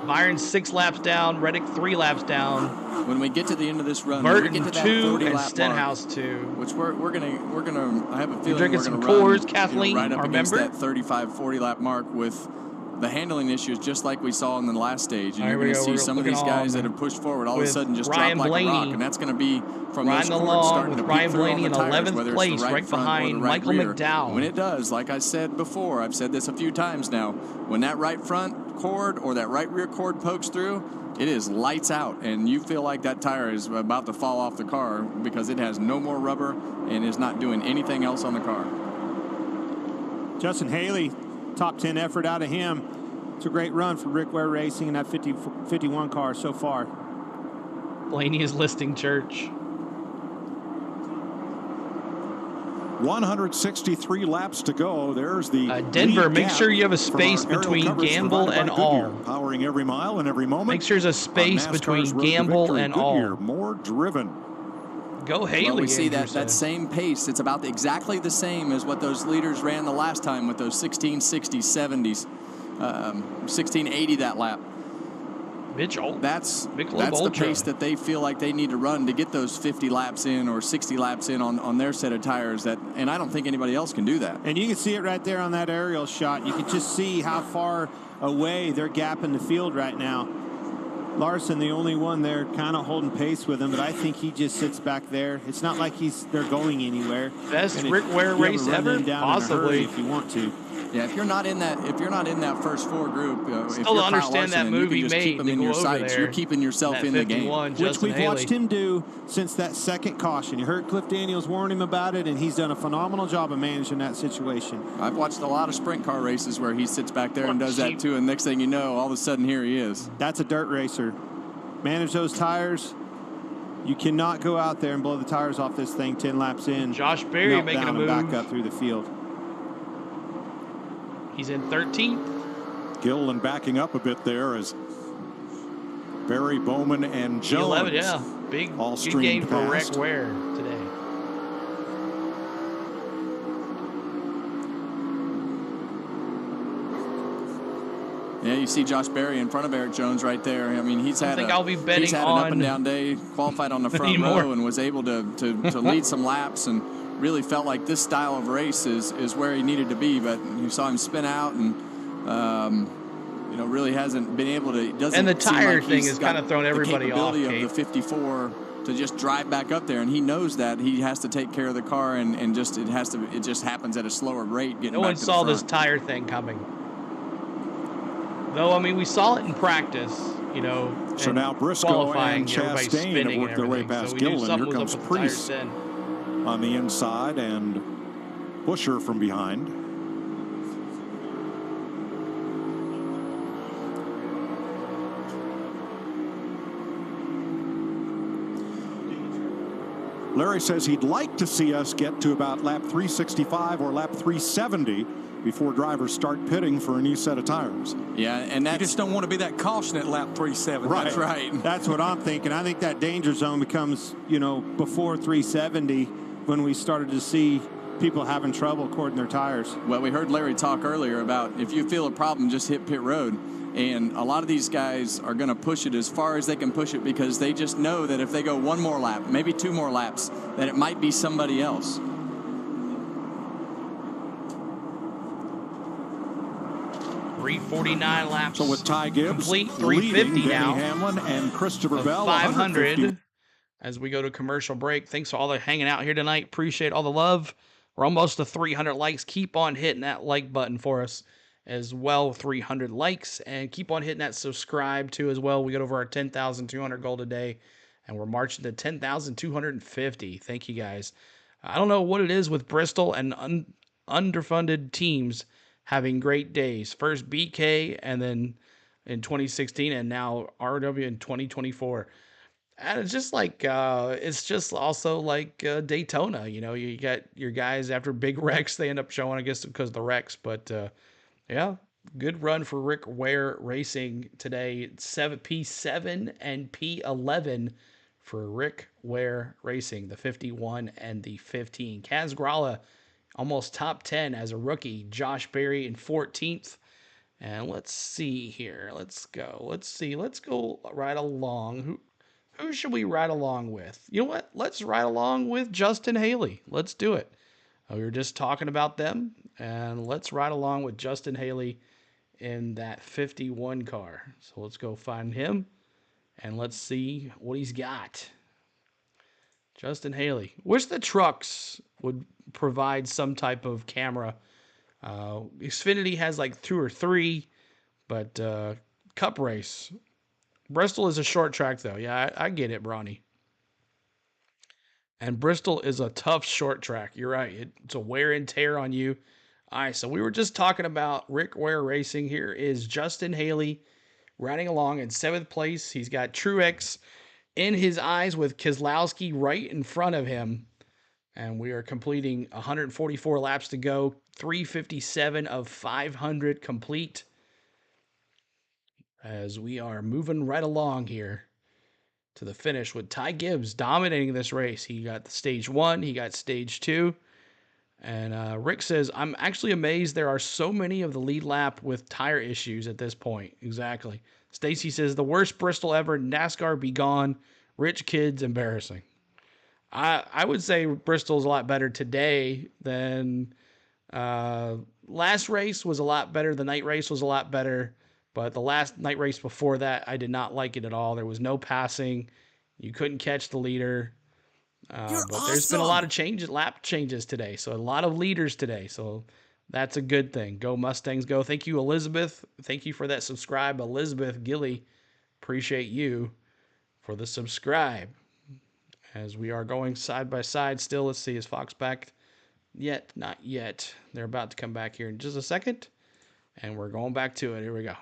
Byron's 6 laps down. Reddick 3 laps down. When we get to the end of this run, Burton when we get to 2 that 40 and lap Stenhouse mark, 2. which we're gonna. I have a feeling drinking we're some gonna Coors, run, Kathleen, right up our against member? that 35, 40 lap mark with the handling issues, just like we saw in the last stage. And All right, you're going to here we see go. some of We're these looking guys on that have pushed forward all of a with sudden just Ryan drop like a rock, Blaney. and that's going to be from Riding those cords along starting with to Ryan peek through Blaney on in the tires, 11th whether place, it's the right front or the behind right Michael rear. McDowell. When it does, like I said before, I've said this a few times now, when that right front cord or that right rear cord pokes through, it is lights out, and you feel like that tire is about to fall off the car because it has no more rubber and is not doing anything else on the car. Justin Haley, top 10 effort out of him. It's a great run for Rick Ware Racing in that 51 car so far. Blaney is listing church. 163 laps to go. There's the Denver, lead make gap sure you have a from space our aerial between coverage Gamble provided and by Goodyear, All. powering every mile and every moment. Make sure there's a space on between NASCAR's road to Gamble victory. and Goodyear, All. more driven. Go Haley. Well, we see Andrew that says. same pace. It's about exactly the same as what those leaders ran the last time with those 1660s, 70s, 1680 that lap. Mitchell. That's Michelob the Ultra. pace that they feel like they need to run to get those 50 laps in or 60 laps in on their set of tires. And I don't think anybody else can do that. And you can see it right there on that aerial shot. You can just see how far away they're gapping the field right now. Larson, the only one there kind of holding pace with him, but I think he just sits back there. It's not like they're going anywhere. Best And Rick Ware you have race to run ever? them down in a hurry Possibly. if you want to. Yeah, if you're not in that first four group, if Still you're don't Kyle understand that Larson and you move can he just made keep them to in go your over sights, there. you're keeping yourself That in the 51, game. Which we've Haley. watched him do since that second caution. You heard Cliff Daniels warn him about it, and he's done a phenomenal job of managing that situation. I've watched a lot of sprint car races where he sits back there and does that too, and next thing you know, all of a sudden here he is. That's a dirt racer. Manage those tires. You cannot go out there and blow the tires off this thing 10 laps in. Josh Berry melt making down a and move. back up through the field. He's in 13th. Gilliland backing up a bit there as Barry, Bowman, and Jones 11, yeah. Big all good game streamed for past. Rick Ware today. Yeah, you see Josh Berry in front of Eric Jones right there. I mean, he's had I'll be betting he's had an up and down day, qualified on the front anymore. row, and was able to lead some laps, and really felt like this style of race is where he needed to be. But you saw him spin out, and really hasn't been able to. Doesn't And the seem tire like thing he's has got kind of thrown everybody the off. capability of the 54 to just drive back up there, and he knows that he has to take care of the car, and just it just happens at a slower rate. Getting No back one to the saw this front. tire thing coming. Though, I mean, we saw it in practice, So and now Briscoe qualifying, and everybody's Chastain spinning have worked and their way everything, past so we knew Gilliland. something Here was comes up with the tires Priest then. on the inside and Busher from behind. Larry says he'd like to see us get to about lap 365 or lap 370 before drivers start pitting for a new set of tires. Yeah, and You just don't want to be that caution at lap 370. Right. That's right. That's what I'm thinking. I think that danger zone becomes, before 370 when we started to see people having trouble cording their tires. Well, we heard Larry talk earlier about if you feel a problem, just hit pit road. And a lot of these guys are going to push it as far as they can push it because they just know that if they go one more lap, maybe two more laps, that it might be somebody else. .349 laps. So with Ty Gibbs complete, leading, 350 Denny now. Hamlin and Christopher of Bell, 500 150. as we go to commercial break. Thanks for all the hanging out here tonight. Appreciate all the love. We're almost to 300 likes. Keep on hitting that like button for us as well. 300 likes, and keep on hitting that subscribe too as well. We got over our 10,200 goal today, and we're marching to 10,250. Thank you guys. I don't know what it is with Bristol and underfunded teams having great days. First BK, and then in 2016, and now RW in 2024. And it's just like also like Daytona. You got your guys after big wrecks, they end up showing, I guess, because of the wrecks. But yeah, good run for Rick Ware Racing today. P7 and P11 for Rick Ware Racing, the 51 and the 15. Kaz Gralla almost top 10 as a rookie. Josh Berry in 14th. And let's see here. Let's go. Let's see. Let's go right along. Who should we ride along with? You know what? Let's ride along with Justin Haley. Let's do it. We were just talking about them, and let's ride along with Justin Haley in that 51 car. So let's go find him, and let's see what he's got. Justin Haley. Wish the trucks would provide some type of camera. Xfinity has like 2 or 3, but Cup race. Bristol is a short track, though. Yeah, I get it, Bronny. And Bristol is a tough short track. You're right. It's a wear and tear on you. All right, so we were just talking about Rick Ware Racing. Here is Justin Haley riding along in 7th place. He's got Truex in his eyes with Keselowski right in front of him. And we are completing 144 laps to go. 357 of 500 complete. As we are moving right along here to the finish with Ty Gibbs dominating this race. He got the stage 1, he got stage 2. And Rick says, I'm actually amazed there are so many of the lead lap with tire issues at this point. Exactly. Stacy says, the worst Bristol ever, NASCAR be gone, rich kids embarrassing. I would say Bristol's a lot better today than last race was a lot better. The night race was a lot better. But the last night race before that, I did not like it at all. There was no passing. You couldn't catch the leader. But there's been a lot of lap changes today. So a lot of leaders today. So that's a good thing. Go Mustangs, go. Thank you, Elizabeth. Thank you for that subscribe. Elizabeth Gilly, appreciate you for the subscribe. As we are going side by side still. Let's see, is Fox back yet? Not yet. They're about to come back here in just a second. And we're going back to it. Here we go.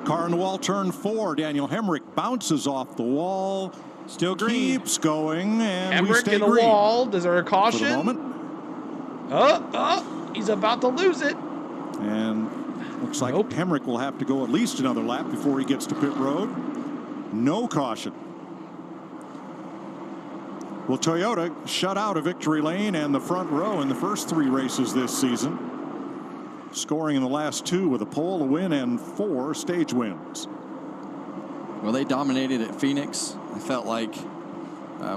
Car on the wall, turn 4. Daniel Hemrick bounces off the wall. Still green. Keeps going, and we Hemrick stay in the green. wall. Is there a caution? For the moment. He's about to lose it. And looks like Hemrick will have to go at least another lap before he gets to pit road. No caution. Well, Toyota shut out a victory lane and the front row in the first 3 races this season, scoring in the last 2 with a pole, a win, and 4 stage wins. Well, they dominated at Phoenix. I felt like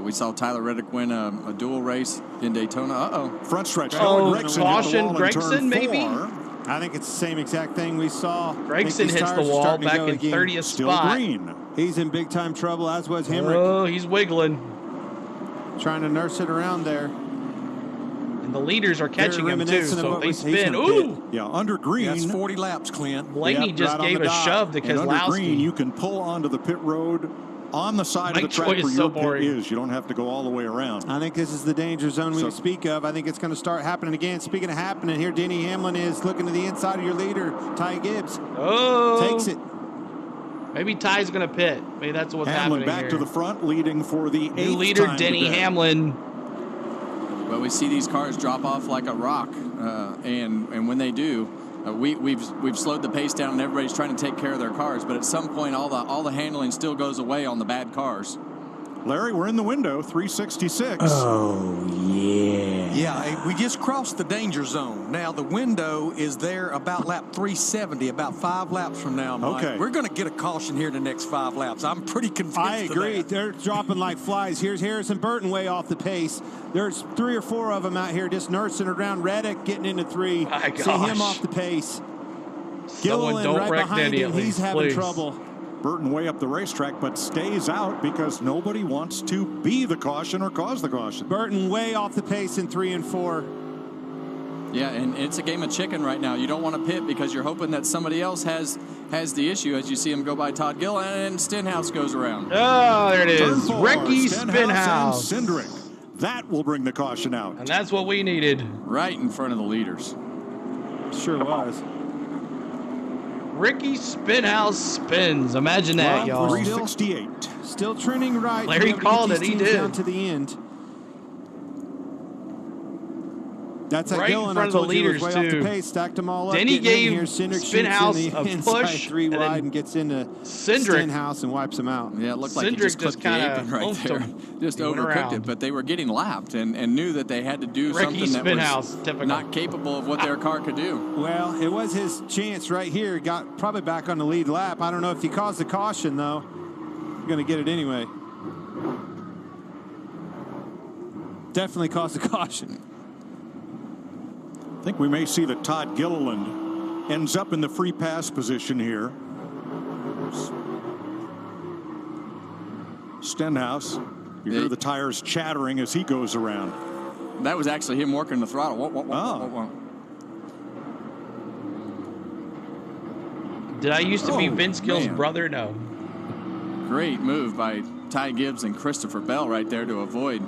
we saw Tyler Reddick win a dual race in Daytona. Front stretch. Caution, Gregson, maybe? I think it's the same exact thing we saw. Gregson hits the wall back in 30th spot. Green. He's in big time trouble, as was Hemrick. Oh, he's wiggling. Trying to nurse it around there. And the leaders are catching him too, so they spin. Ooh! Yeah, under green. That's 40 laps, Clint. Blaney just gave a shove to Keselowski. Under green, you can pull onto the pit road on the side of the track where your pit is. You don't have to go all the way around. I think this is the danger zone we speak of. I think it's going to start happening again. Speaking of happening, here Denny Hamlin is looking to the inside of your leader, Ty Gibbs. Oh! Takes it. Maybe Ty's going to pit. Maybe that's what's Hamlin happening back here. to the front, leading for the 8th New leader, time Denny today. Hamlin. Well, we see these cars drop off like a rock, and when they do, we've slowed the pace down, and everybody's trying to take care of their cars. But at some point, all the handling still goes away on the bad cars. Larry, we're in the window, 366. Oh, yeah. Yeah, we just crossed the danger zone. Now, the window is there about lap 370, about 5 laps from now, Mike. Okay. We're going to get a caution here in the next 5 laps. I'm pretty convinced I agree. of that. They're dropping like flies. Here's Harrison Burton way off the pace. There's 3 or 4 of them out here just nursing around. Reddick getting into 3. My See him gosh. off the pace. Someone Gilliland don't right wreck behind Denny him. at He's least, having please. trouble. Burton way up the racetrack, but stays out because nobody wants to be the caution or cause the caution. Burton way off the pace in 3 and 4. Yeah, and it's a game of chicken right now. You don't want to pit because you're hoping that somebody else has the issue. As you see him go by Todd Gilliland, and Stenhouse goes around. Oh, there it Turn is. 4, Ricky Stenhouse and Spinhouse. Cindric. That will bring the caution out. And that's what we needed. Right in front of the leaders. Sure was. Ricky Spinhouse spins. Imagine that, y'all. 368. Still trending right. Larry Be able to called get it. these He teams did. Down to the end. That's right Gillen, in front I of the told you, was leaders, way off too. the pace, stacked them all up. Then he getting in gave here. Cindric shoots Spinhouse in the a inside push, 3 and then wide and gets into Cindric Stenhouse and wipes him out. Yeah, it looked like he Cindric just just clipped the kinda apron right oofed there. him. Just He went overcooked around. it, but they were getting lapped and knew that they had to do Ricky something that Spinhouse, was typical. not capable of what their car could do. Well, it was his chance right here. Got probably back on the lead lap. I don't know if he caused the caution, though. You're going to get it anyway. Definitely caused the caution. I think we may see that Todd Gilliland ends up in the free pass position here. Stenhouse, you hear the tires chattering as he goes around. That was actually him working the throttle. Did I used to be Oh, Vince Gill's man. brother? No. Great move by Ty Gibbs and Christopher Bell right there to avoid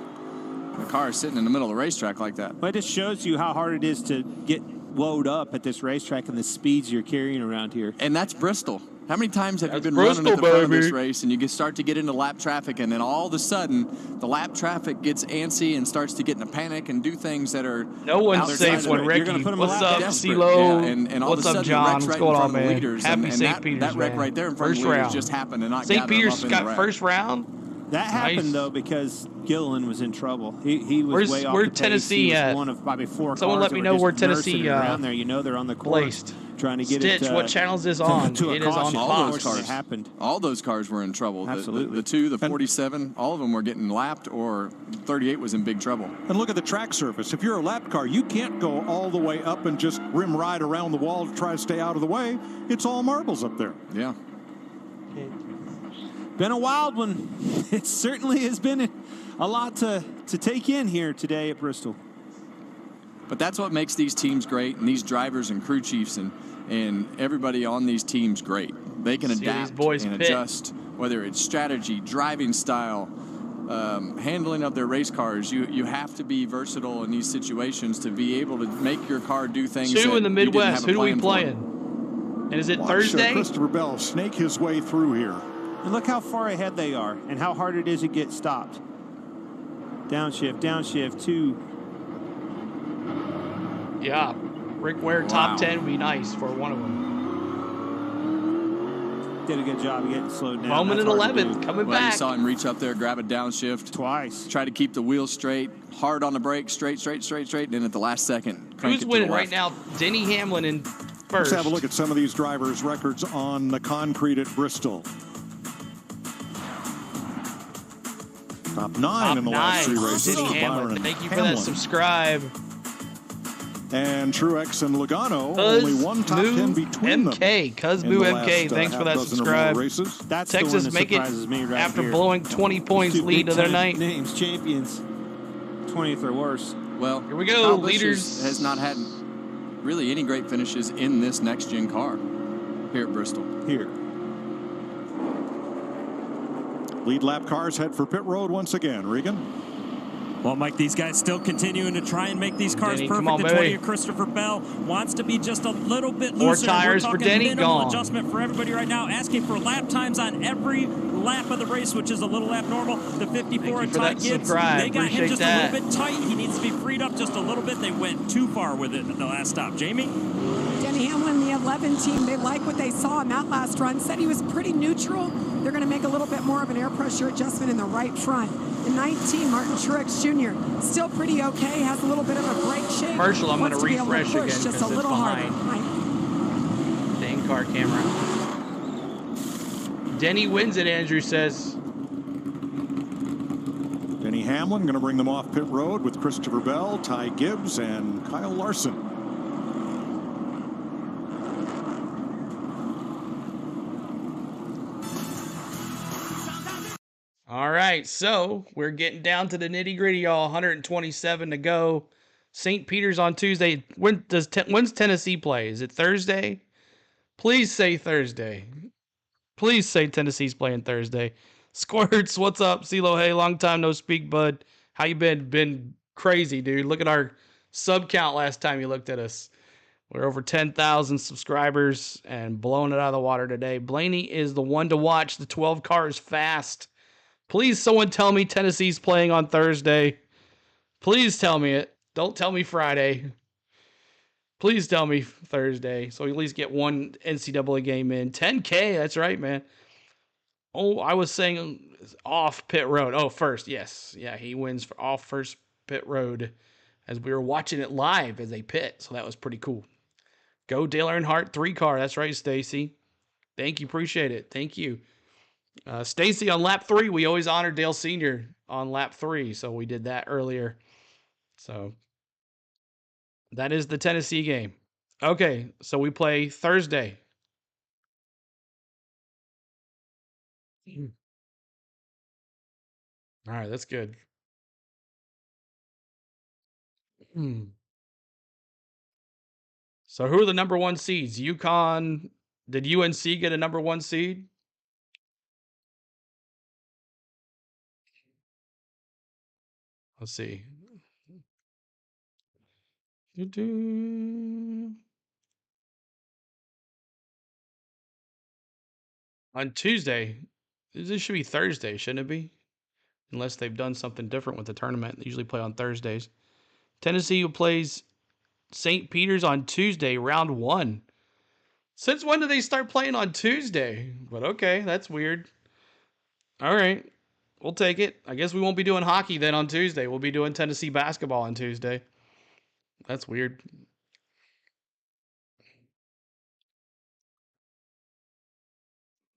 the car sitting in the middle of the racetrack like that. Well, it just shows you how hard it is to get woed up at this racetrack and the speeds you're carrying around here. And that's Bristol. How many times have you been Bristol, running at the front of this baby. race and you start to get into lap traffic, and then all of a sudden the lap traffic gets antsy and starts to get in a panic and do things that are No one's outside safe of when it. Ricky. You're gonna put 'em What's in lap up, desperate. CeeLo? Yeah, and all What's of a up, sudden John? the wreck's What's right going in on, front of the man? leaders, Happy and St. that, Peter's, that wreck man. right there in front First of the leaders round. just happened to not St. gather them Peter's up in got the wreck. first round. That happened, though, because Gilliland was in trouble. He was way off where's the pace. Tennessee He was at? one of probably 4 Someone cars let that me were know just where nursing Tennessee it around there. You know they're on the course placed. trying to get Stitch, it. what channels is on? To a It is on caution. All those Fox. cars It happened. All those cars were in trouble. Absolutely. The 2, the 47, all of them were getting lapped, or 38 was in big trouble. And look at the track surface. If you're a lap car, you can't go all the way up and just rim ride around the wall to try to stay out of the way. It's all marbles up there. Yeah. Been a wild one. It certainly has been a lot to take in here today at Bristol. But that's what makes these teams great, and these drivers and crew chiefs and everybody on these teams great. They can See these adapt boys and pit. adjust, whether it's strategy, driving style, handling of their race cars. You have to be versatile in these situations to be able to make your car do things. Two that in the you didn't Midwest. have a Who do we plan for. playing? And is it Watch Thursday? Christopher Bell snake his way through here. And look how far ahead they are and how hard it is to get stopped. Downshift, 2. Yeah. Rick Ware top 10 would be nice for one of them. Did a good job of getting slowed down. Moment That's in hard to 11th, do. coming Well, back. you saw him reach up there, grab a downshift. Twice. Try to keep the wheels straight, hard on the brakes, straight. And then at the last second, crank Who's it to winning the right left. now? Denny Hamlin in Let's first. have a look at some of these drivers' records on the concrete at Bristol. Top 9 in the last 3 races. Denny for Hamlin. Byron Thank you for Hamlin. that subscribe. And Truex and Logano, Cuz only one top 10 between MK. them. Cuz in Boo the MK. last, Thanks for that half dozen or more subscribe. races. That's the Texas one that make it surprises me right after here. blowing 20 points Two lead the other big-time night. Names, champions, 20th or worse. Well, Here we go, Kyle Busch leaders. has not had really any great finishes in this next-gen car here at Bristol. Here. Lead lap cars head for pit road once again. Regan? Well, Mike, these guys still continuing to try and make these cars Denny, perfect. come on, The baby. 20 of Christopher Bell wants to be just a little bit More looser. tires We're for talking Denny, minimal gone. adjustment for everybody right now, asking for lap times on every lap of the race, which is a little abnormal. The 54 Thank of you for Ty that Gibbs, subscribe. they got him Appreciate just that. a little bit tight. He needs to be freed up just a little bit. They went too far with it at the last stop. Jamie? Denny Hamlin, the 11 team, they like what they saw in that last run. Said he was pretty neutral. They're going to make a little bit more of an air pressure adjustment in the right front. The 19, Martin Truex Jr., still pretty okay. Has a little bit of a brake shake. Commercial, I'm Wants gonna to be able to refresh push again just 'cause a it's little harder. The in-car camera. Denny wins it, Andrew says. Denny Hamlin going to bring them off pit road with Christopher Bell, Ty Gibbs, and Kyle Larson. All right, so we're getting down to the nitty gritty, y'all. 127 to go. St. Peter's on Tuesday. When's Tennessee play? Is it Thursday? Please say Thursday. Please say Tennessee's playing Thursday. Squirts, what's up? CeeLo, hey, long time no speak, bud. How you been? Been crazy, dude. Look at our sub count last time you looked at us. We're over 10,000 subscribers and blowing it out of the water today. Blaney is the one to watch. The 12 car is fast. Please, someone tell me Tennessee's playing on Thursday. Please tell me it. Don't tell me Friday. Please tell me Thursday, so we at least get one NCAA game in. 10K, that's right, man. Oh, I was saying off pit road. Oh, first, yes. Yeah, he wins for off first pit road as we were watching it live as they pit, so that was pretty cool. Go Dale Earnhardt 3-car. That's right, Stacy. Thank you. Appreciate it. Thank you. Stacy on lap 3. We always honor Dale Sr. on lap 3, so we did that earlier. So that is the Tennessee game. Okay, so we play Thursday. All right, that's good. So who are the number 1 seeds? UConn. Did UNC get a number 1 seed? Let's see. On Tuesday. This should be Thursday, shouldn't it be? Unless they've done something different with the tournament. They usually play on Thursdays. Tennessee plays St. Peter's on Tuesday, round 1. Since when do they start playing on Tuesday? But okay, that's weird. All right, we'll take it. I guess we won't be doing hockey then on Tuesday. We'll be doing Tennessee basketball on Tuesday. That's weird.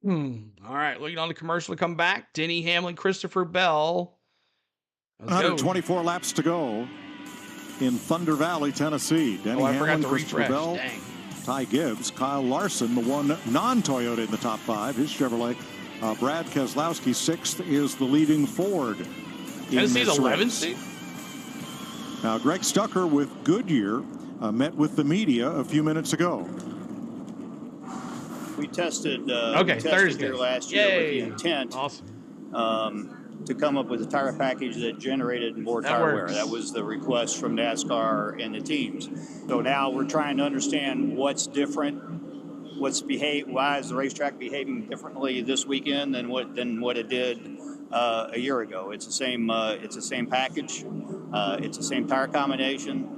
All right, looking on the commercial to come back. Denny Hamlin, Christopher Bell. 124 laps to go in Thunder Valley, Tennessee. Denny Hamlin, Christopher Bell, Dang. Ty Gibbs, Kyle Larson, the one non-Toyota in the top 5, his Chevrolet. Brad Keselowski, 6th, is the leading Ford. Tennessee's 11th seed. Now, Greg Stucker with Goodyear met with the media a few minutes ago. We tested, Thursday here last year with the intent to come up with a tire package that generated more tire wear. That was the request from NASCAR and the teams. So now we're trying to understand what's different, why is the racetrack behaving differently this weekend than what it did a year ago. It's the same package, it's the same tire combination.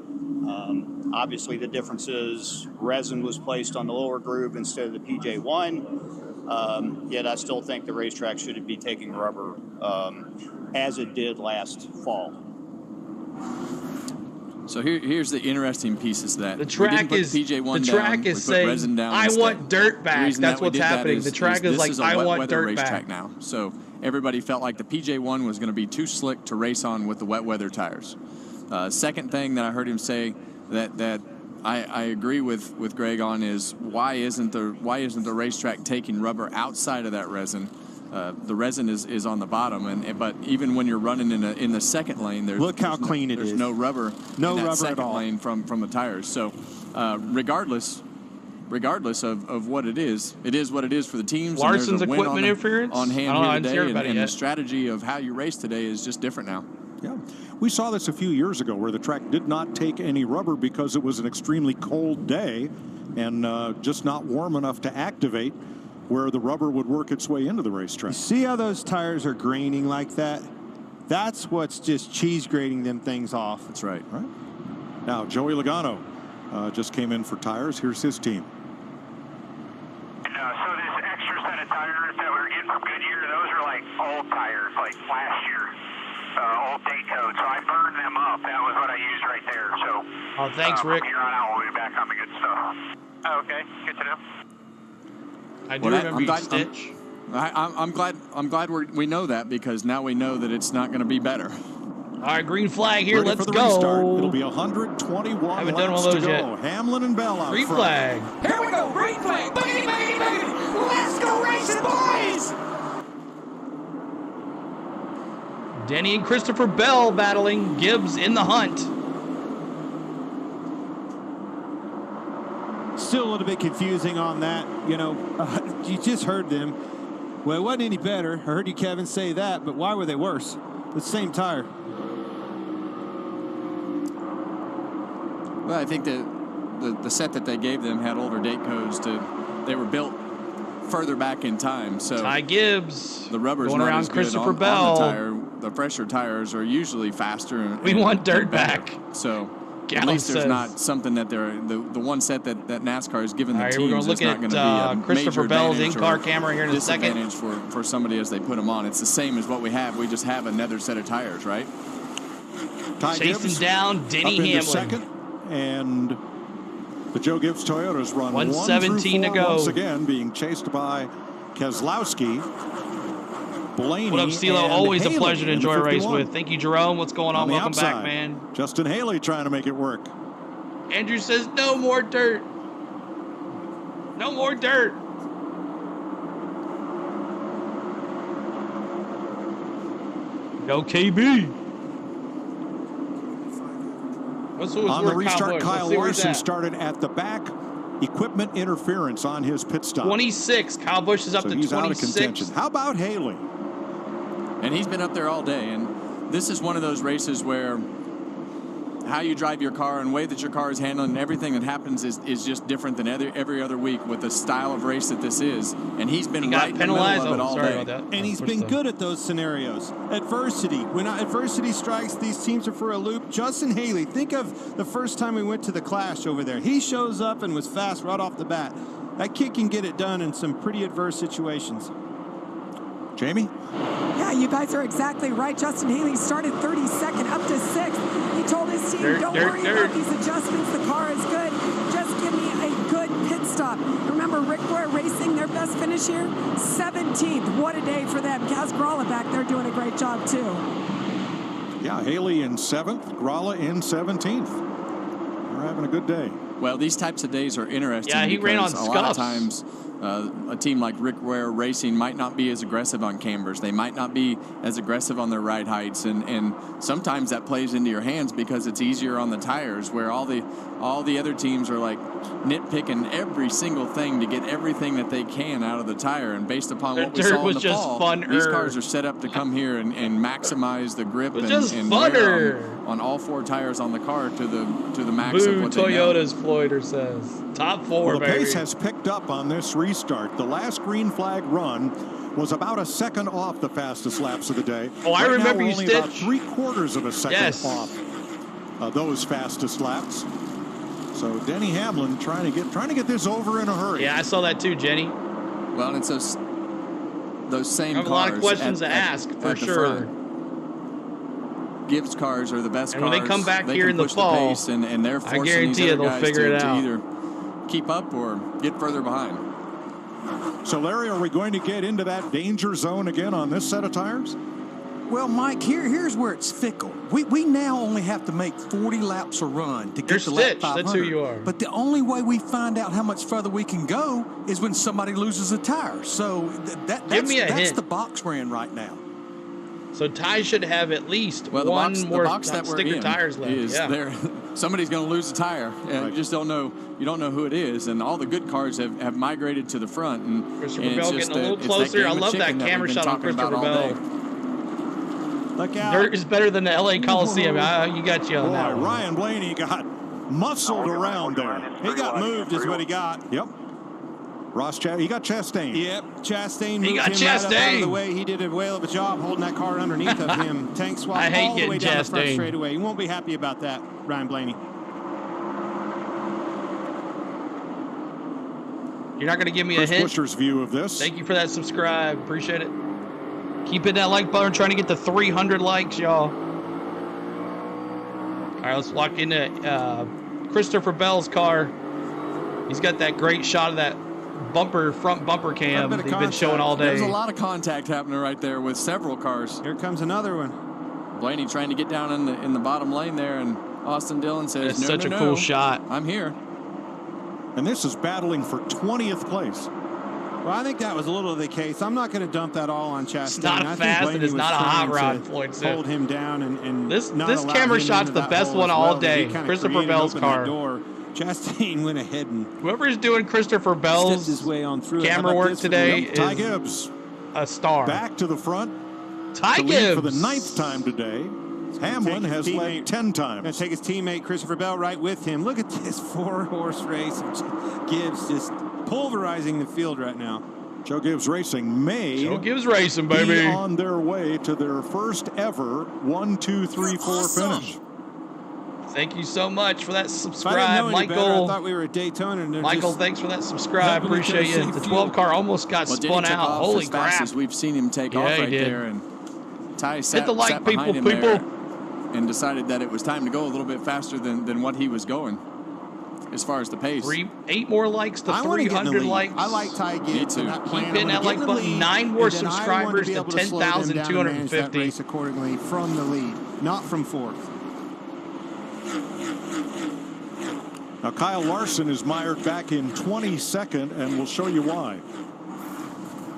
Obviously, the difference is resin was placed on the lower groove instead of the PJ1. Yet I still think the racetrack should be taking rubber as it did last fall. So here's the interesting pieces of that. The track is saying, I want dirt back. That's what's happening. The track is like, I want dirt back now. So everybody felt like the PJ1 was going to be too slick to race on with the wet weather tires. Second thing that I heard him say that I agree with Greg on is why isn't the racetrack taking rubber outside of that resin? The resin is on the bottom, but even when you're running in the second lane, look how clean it is. There's no rubber. No in that rubber second at all. lane from the tires. So regardless of what it is what it is for the teams. Larson's and there's a equipment interference on hand here today, and the strategy of how you race today is just different now. Yeah, we saw this a few years ago where the track did not take any rubber because it was an extremely cold day and just not warm enough to activate, where the rubber would work its way into the racetrack. See how those tires are graining like that? That's what's just cheese grating them things off. That's right. Right. Now, Joey Logano just came in for tires. Here's his team. So this extra set of tires that we were getting from Goodyear, those are like old tires, like last year, old date code. So I burned them up. That was what I used right there. So thanks, Rick. From here on out, we'll be back on the good stuff. Okay, good to know. I do remember Stitch. I'm glad we know that, because now we know that it's not going to be better. All right, green flag here. Ready Let's for the go. Restart. It'll be 121 Haven't done laps one of those to go. yet. Hamlin and Bell out Green front. flag. Here we go, green flag. Boogity, boogity, boogity. Let's go racing, boys. Denny and Christopher Bell battling. Gibbs in the hunt. Still a little bit confusing on that. You just heard them. Well, it wasn't any better. I heard you, Kevin, say that, but why were they worse? The same tire. Well, I think that the set that they gave them had older date codes. They were built further back in time. So Ty Gibbs, the rubber's going not around as good Christopher on Bell. the tire. The fresher tires are usually faster. We want dirt back. So Gallup at least there's says. not something that they're the one set that NASCAR has given the All right, teams. we're going to look is not at going to be a Christopher major Bell's advantage in-car or camera here in a second. disadvantage for somebody as they put them on. It's the same as what we have. We just have another set of tires, right? Chasing down Denny up into Hamlin. second, and the Joe Gibbs Toyotas run 1:17 to go. Once again, being chased by Keselowski, Blaney, What up, CeeLo? and Always Haley a pleasure to in the enjoy a race 51. with. Thank you, Jerome. What's going on? the Welcome back, outside, man. Justin Haley trying to make it work. Andrew says no more dirt. No more dirt. Go KB. On the restart, Kyle Larson started at the back. Equipment interference on his pit stop. 26. Kyle Busch is up to 26. Out of contention. How about Haley? And he's been up there all day. And this is one of those races where how you drive your car and the way that your car is handling everything that happens is just different than every other week with the style of race that this is. And he's been right in the middle of it all day. And he's been good at those scenarios. Adversity. When adversity strikes, these teams are for a loop. Justin Haley, think of the first time we went to the Clash over there. He shows up and was fast right off the bat. That kid can get it done in some pretty adverse situations. Jamie? Yeah, you guys are exactly right. Justin Haley started 32nd up to 6th. He told his team, don't worry about these adjustments. The car is good. Just give me a good pit stop. Remember, Rick Ware Racing, their best finish here? 17th. What a day for them. Kaz Gralla back there doing a great job, too. Yeah, Haley in 7th, Gralla in 17th. They're having a good day. Well, these types of days are interesting. Yeah, he ran on a lot of times a team like Rick Ware Racing might not be as aggressive on cambers. They might not be as aggressive on their ride heights, and sometimes that plays into your hands because it's easier on the tires, where all the other teams are like nitpicking every single thing to get everything that they can out of the tire. And based upon what we saw in the fall, these cars are set up to come here and maximize the grip and wear on all 4 tires on the car to the max of what they know. Toyotas, Floyder says. Top 4, well, the baby. pace has picked up on this restart. The last green flag run was about a second off the fastest laps of the day. Oh, I remember now you only stitched. about 3/4 of a second off those fastest laps. So Denny Hamlin trying to get this over in a hurry. Yeah, I saw that too, Jenny. Well, it's those same I have cars. a lot of questions to ask for sure. Gibbs cars are the best and cars. When they come back they here can in the push fall, the pace and they're forcing I guarantee these you other they'll guys figure it to out. either keep up or get further behind. So, Larry, are we going to get into that danger zone again on this set of tires? Well, Mike, here's where it's fickle. We now only have to make 40 laps a run to get to lap 500. That's who you are. But the only way we find out how much further we can go is when somebody loses a tire. So that's the box we're in right now. So Ty should have at least the one box, more the box that sticker we're in tires left. is there. Somebody's going to lose a tire, and you just don't know. You don't know who it is, and all the good cars have migrated to the front. And Christopher Bell getting a little closer. I love that camera shot on Christopher Bell. Look out! Dirt is better than the LA Coliseum. You got you on that one. Ryan Blaney got muscled around there. He got moved, is what he got. Yep. He got Chastain. Yep, Chastain moved He got him right up out of the Chastain. way. He did a whale of a job holding that car underneath of him. Tank swap I hate all the way getting down the front Chastain. straightaway. He won't be happy about that, Ryan Blaney. You're not going to give me a Chris hint? Buescher's view of this. Thank you for that subscribe. Appreciate it. Keep hitting that like button. Trying to get to 300 likes, y'all. All right, let's lock into Christopher Bell's car. He's got that great shot of that front bumper cam they've been showing all day. There's a lot of contact happening right there with several cars. Here comes another one. Blaney trying to get down in the bottom lane there, and Austin Dillon says, It's such a cool shot. I'm here. And this is battling for 20th place. Well, I think that was a little of the case. I'm not going to dump that all on Chastain. It's not I fast, think and it's was not a hot trying rod, to Floyd said. hold him down and This not this allow camera him shot's into the that best hole one as all well, as day. he kinda Christopher created Bell's open that car. door. Chastain went ahead and Whoever's doing Christopher Bell's his way on through. camera work today Ty is Gibbs a star. back to the front. Ty to lead Gibbs for the 9th time today. Hamlin has led 10 times. Going to take his teammate Christopher Bell right with him. Look at this 4-horse race. Gibbs just pulverizing the field right now. Joe Gibbs Racing may Joe Gibbs Racing, baby, be on their way to their first ever 1, 2, 3, 4 finish. Thank you so much for that If I didn't subscribe, know any better, I Michael. thought we were at Daytona. And Michael, thanks for that subscribe. helping each other Appreciate you. save The fuel. 12 car almost got Well, spun Denny took out. off Holy as fast crap. as we've seen him take Yeah, off he right did. there. And Ty sat, Hit the like, sat behind people, him there and decided that it was time to go a little bit faster than what he was going as far as the pace. 8 more likes to I wanna get in the 300 lead. likes. I like Ty Gibbs. Me too. That plan. Keep hitting that like button. 9 more subscribers to 10,250. Race accordingly from the lead, not from fourth. Now, Kyle Larson is mired back in 22nd, and we'll show you why.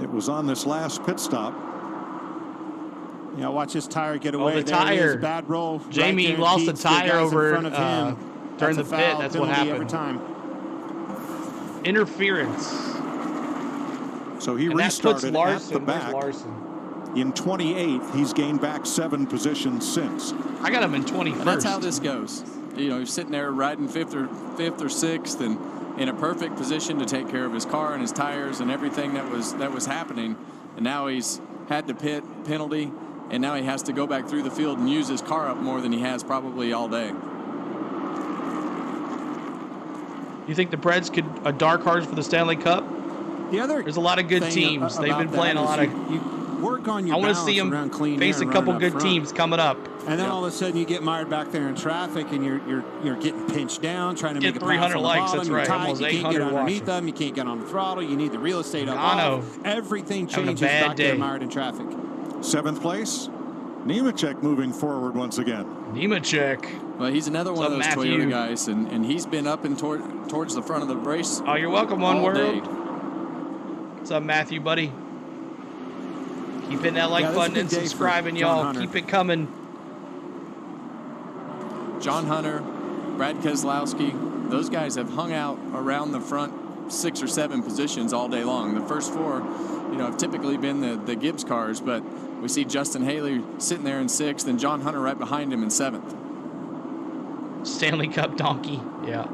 It was on this last pit stop. Yeah, watch his tire get away. Oh, the There it tire. is. Bad roll. Jamie right there. lost the Keats, tire guys in over front of him. during the That's a pit. foul That's what penalty happened. every time. Interference. So he And that puts restarted Larson. at the back. Where's Larson? In 28th, he's gained back 7 positions since. I got him in 21st. And that's how this goes. You know, he's sitting there riding fifth or sixth, and in a perfect position to take care of his car and his tires and everything that was happening. And now he's had the pit penalty, and now he has to go back through the field and use his car up more than he has probably all day. You think the Preds could dark horse for the Stanley Cup? There's a lot of good teams. They've been playing a lot of. You work on your I want to balance see them around clean face air a and couple running up good front. teams coming up. And then all of a sudden you get mired back there in traffic, and you're getting pinched down, trying to Get make a 300 pass on the likes, bottom. that's You're right, tight, almost you can't 800 get underneath watching. them. You can't get on the throttle. You need the real estate up Gano. off. Everything Having a changes bad back there day. mired in traffic. 7th place, Nemechek moving forward once again. Nemechek. Well, he's another one of What's those up, Matthew? Toyota guys, and he's been up and towards the front of the race. Oh, you're welcome, One all World. day. What's up, Matthew, buddy? Keep hitting that like Yeah, this is a button and good day for subscribing, John y'all. Hunter. Keep it coming. John Hunter, Brad Keselowski, those guys have hung out around the front 6 or 7 positions all day long. The first 4, have typically been the Gibbs cars, but we see Justin Haley sitting there in 6th and John Hunter right behind him in 7th. Stanley Cup donkey. Yeah.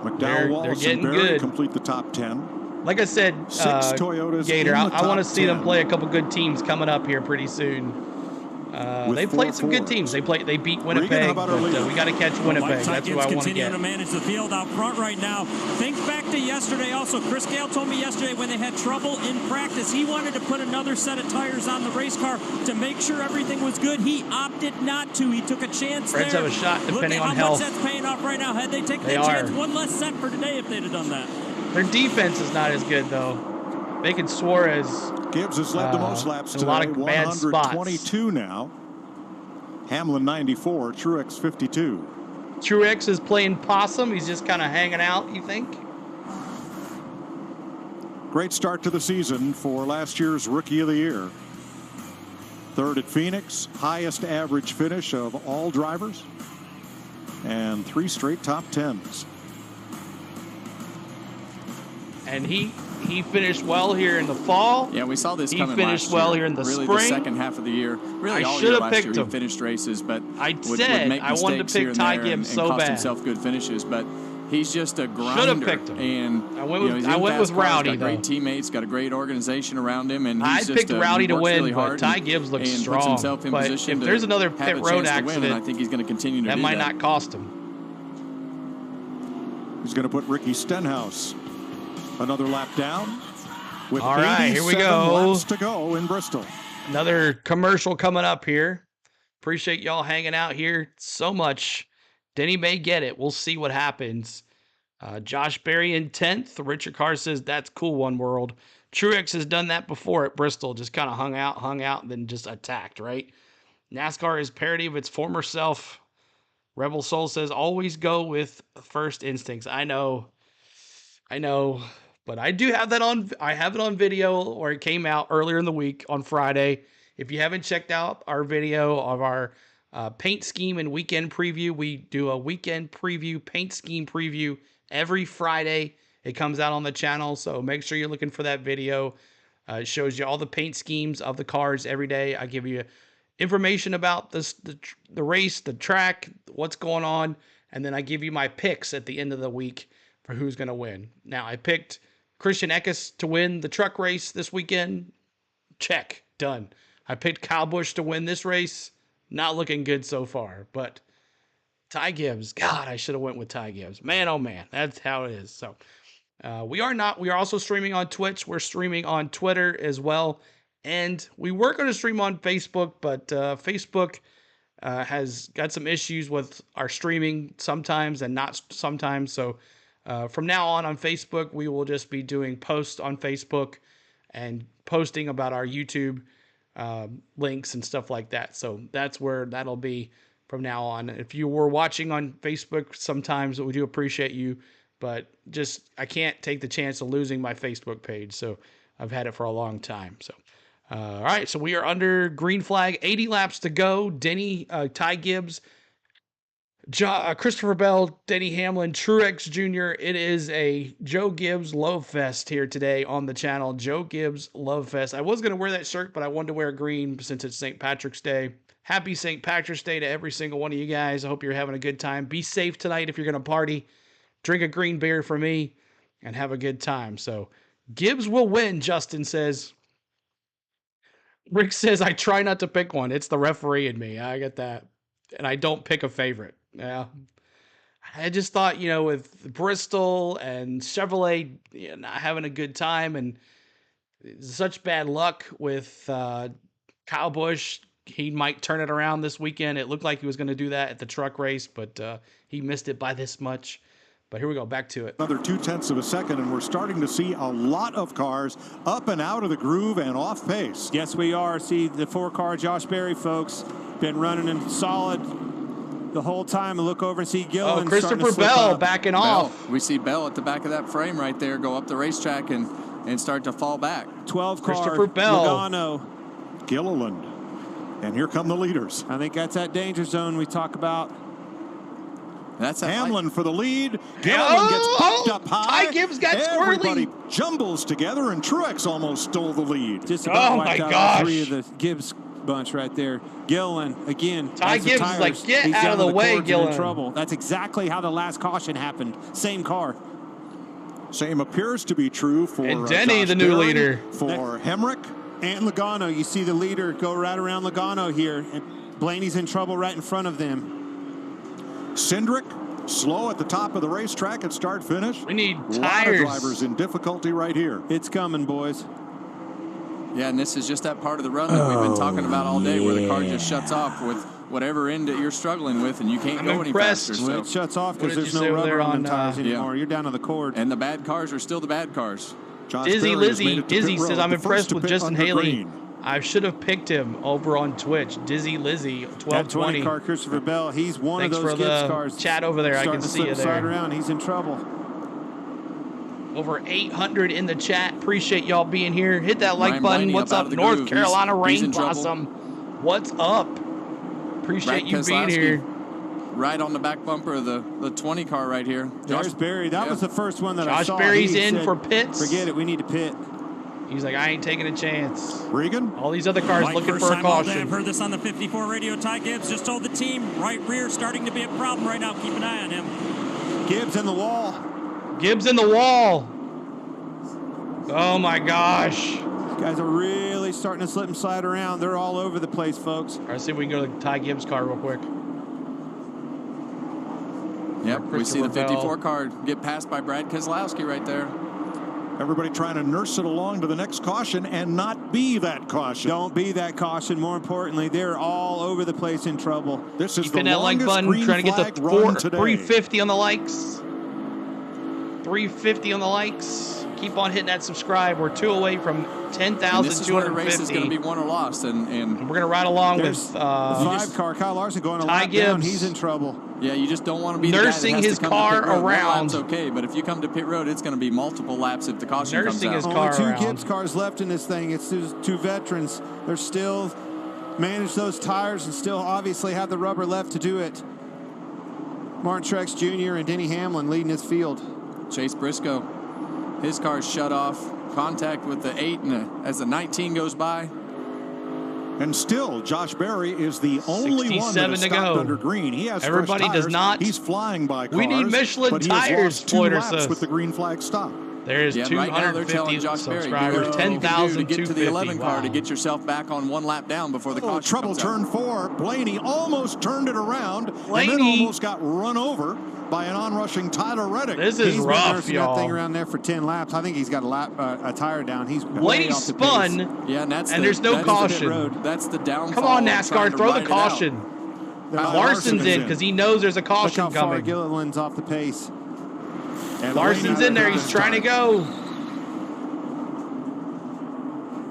McDowell, They're Wallace, getting and Berry good. complete the top 10. Like I said, 6 Toyotas Gator, in I the want to top see them 10. play a couple good teams coming up here pretty soon. With They played some 4 good teams. They beat how Winnipeg, about our but leader? we got to catch Winnipeg. That's who I want to continuing get. to manage the field out front right now. Think back to yesterday also. Chris Gale told me yesterday when they had trouble in practice, he wanted to put another set of tires on the race car to make sure everything was good. He opted not to. He took a chance Reds there. have a shot depending Look on at how health. much that's paying off right now. Had they taken They that chance, are. one less set for today if they'd have done that. Their defense is not as good, though. Making Suarez Gibbs has led the most laps in today, a lot of bad spots. 122 now. Hamlin 94, Truex 52. Truex is playing possum. He's just kind of hanging out, you think? Great start to the season for last year's Rookie of the Year. 3rd at Phoenix, highest average finish of all drivers, and 3 straight top 10s. And he finished well here in the fall. Yeah, we saw this He coming finished last well year. here in the really spring. the second half of the year. Really I all should year have last picked year him. he finished races, but I would said make I wanted to mistakes pick here and Ty there Gibbs and so cost bad. himself good finishes, but he's just a grinder. Should have picked him. And I went you know, with- he's I in went fast with cars, Rowdy, got great though. teammates, got a great organization around him, and he's I just picked Rowdy he to works win, really but hard Ty and- Gibbs looks and strong. puts himself in But position if to there's another have pit a road chance to win, accident, and I think he's going to continue to that do might that. not cost him. He's going to put Ricky Stenhouse another lap down. With All right, here we 87 go. laps to go in Bristol. Another commercial coming up here. Appreciate y'all hanging out here so much. Denny may get it. We'll see what happens. Josh Berry in 10th. Richard Carr says, that's cool, One World. Truex has done that before at Bristol. Just kind of hung out, and then just attacked, right? NASCAR is parody of its former self. Rebel Soul says, always go with first instincts. I know. But I do have that on. I have it on video, or it came out earlier in the week on Friday. If you haven't checked out our video of our paint scheme and weekend preview, we do a weekend preview, paint scheme preview every Friday. It comes out on the channel, so make sure you're looking for that video. It shows you all the paint schemes of the cars every day. I give you information about the race, the track, what's going on, and then I give you my picks at the end of the week for who's going to win. Now, I picked Christian Eckes to win the truck race this weekend. Check. Done. I picked Kyle Busch to win this race. Not looking good so far, but Ty Gibbs. God, I should have went with Ty Gibbs. Man, oh man, that's how it is. So we are also streaming on Twitch. We're streaming on Twitter as well. And we were going to stream on Facebook, but Facebook has got some issues with our streaming sometimes and not sometimes. So from now on Facebook, we will just be doing posts on Facebook and posting about our YouTube links and stuff like that. So that's where that'll be from now on. If you were watching on Facebook, sometimes we do appreciate you, but just I can't take the chance of losing my Facebook page. So I've had it for a long time. So all right, so we are under green flag, 80 laps to go. Denny, Ty Gibbs, Christopher Bell, Denny Hamlin, Truex Jr. It is a Joe Gibbs Love Fest here today on the channel. Joe Gibbs Love Fest. I was going to wear that shirt, but I wanted to wear green since it's St. Patrick's Day. Happy St. Patrick's Day to every single one of you guys. I hope you're having a good time. Be safe tonight if you're going to party. Drink a green beer for me and have a good time. So Gibbs will win, Justin says. Rick says, I try not to pick one. It's the referee in me. I get that. And I don't pick a favorite. Yeah. I just thought, with Bristol and Chevrolet not having a good time and such bad luck with Kyle Busch, he might turn it around this weekend. It looked like he was going to do that at the truck race, but he missed it by this much. But here we go, back to it. Another 0.2 of a second, and we're starting to see a lot of cars up and out of the groove and off pace. Yes, we are. See the 4-car Josh Berry, folks, been running in solid the whole time. And look over and see Gillen. Oh, Christopher Bell backing off. We see Bell at the back of that frame right there go up the racetrack and start to fall back. 12 car. Christopher Bell. Logano. Gilliland. And here come the leaders. I think that's that danger zone we talk about. That's Hamlin for the lead. Gilliland gets popped up high. Ty Gibbs got Everybody squirrely. jumbles together, and Truex almost stole the lead. Just about my wiped out gosh. all 3 of the Gibbs bunch right there. Gillen, again. Ty as the Gibbs is tires, like, get he's out down of the way, cords and in Gillen. trouble. That's exactly how the last caution happened. Same car. Same appears to be true for And Denny, Josh the new Berry, leader. For Hemrick. And Logano. You see the leader go right around Logano here. And Blaney's in trouble right in front of them. Cindric, slow at the top of the racetrack at start-finish. We need A lot of tires. drivers in difficulty right here. It's coming, boys. Yeah, and this is just that part of the run that we've been talking about all day where the car just shuts off with whatever end that you're struggling with, and you can't go any faster. Well, it shuts off because What did there's you no say over rubber there on on, the tires uh, anymore. You're down to the cord. And the bad cars are still the bad cars. Josh Dizzy Berry has made Lizzy. it to Dizzy pit road, says, I'm the first impressed to with pit Justin under Haley. green. I should have picked him over on Twitch. Dizzy Lizzy, That 1220. 20-car Christopher Bell, he's one Thanks of for those Gibbs the cars. chat over there. I Starting can to see slip you slide there. around. He's in trouble. Over 800 in the chat. Appreciate y'all being here. Hit that like Ryan button. Blaney What's up out up, of the North groove. Carolina He's in Rain trouble. Blossom? What's up? Appreciate Brad you being Keselowski here. Right on the back bumper of the 20 car right here. There's Berry. That was the first one that I Josh saw. Berry's He in said, for pits. Forget it. We need to pit. He's like, I ain't taking a chance. Regan? All these other cars Mike, looking first for a time all day caution. I've heard this on the 54 radio. Ty Gibbs just told the team right rear starting to be a problem right now. Keep an eye on him. Gibbs in the wall. Gibbs in the wall. Oh my gosh. These guys are really starting to slip and slide around. They're all over the place, folks. All right, see if we can go to the Ty Gibbs car real quick. Yep, we see the Christopher 54 car get passed by Brad Keselowski right there. Everybody trying to nurse it along to the next caution and not be that caution. Don't be that caution. More importantly, they're all over the place in trouble. This is Keep the hitting that like longest button, green trying to get flag the run today. 350 on the likes. 350 on the likes. Keep on hitting that subscribe. We're 2 away from And this is where the race is going to 10,250. be won or lost. And We're going to ride along There's with the 5-car. Kyle Larson going a Ty lap down. Gibbs. He's in trouble. yeah, you just don't want to be Nursing the guy that has his to come car to pit road. One around. lap's okay, but if you come to pit road, it's going to be multiple laps if the caution Nursing comes his out. car Only 2 around. Gibbs cars left in this thing. It's those 2 veterans. They're still manage those tires and still obviously have the rubber left to do it. Martin Truex Jr. and Denny Hamlin leading his field. Chase Briscoe, his car's shut off. Contact with the 8 and as the 19 goes by. And still, Josh Berry is the only one that 67 has to stopped go. under green. He has Everybody fresh does tires. not. He's flying by cars. We need Michelin but he has tires, lost 2 Floyder laps says. with the green flag stop. There's right now they're telling 250 Josh Berry, subscribers, 10,000 to get to the 11 car to wow. get yourself back on one lap down before the caution trouble comes turn out. 4. Blaney almost turned it around and then almost got run over by an onrushing Tyler Reddick. This is He's rough, been nursing y'all. that thing around there for 10 laps. I think he's got a tire down. He's Blaney way off the spun, pace. Yeah, and there's no caution. That's the downfall. Come on, of trying NASCAR, to throw the ride it out. caution. Larson's in because he knows there's a caution Look how far coming. Gilliland's off the pace. And Larson's in there. He's trying to go.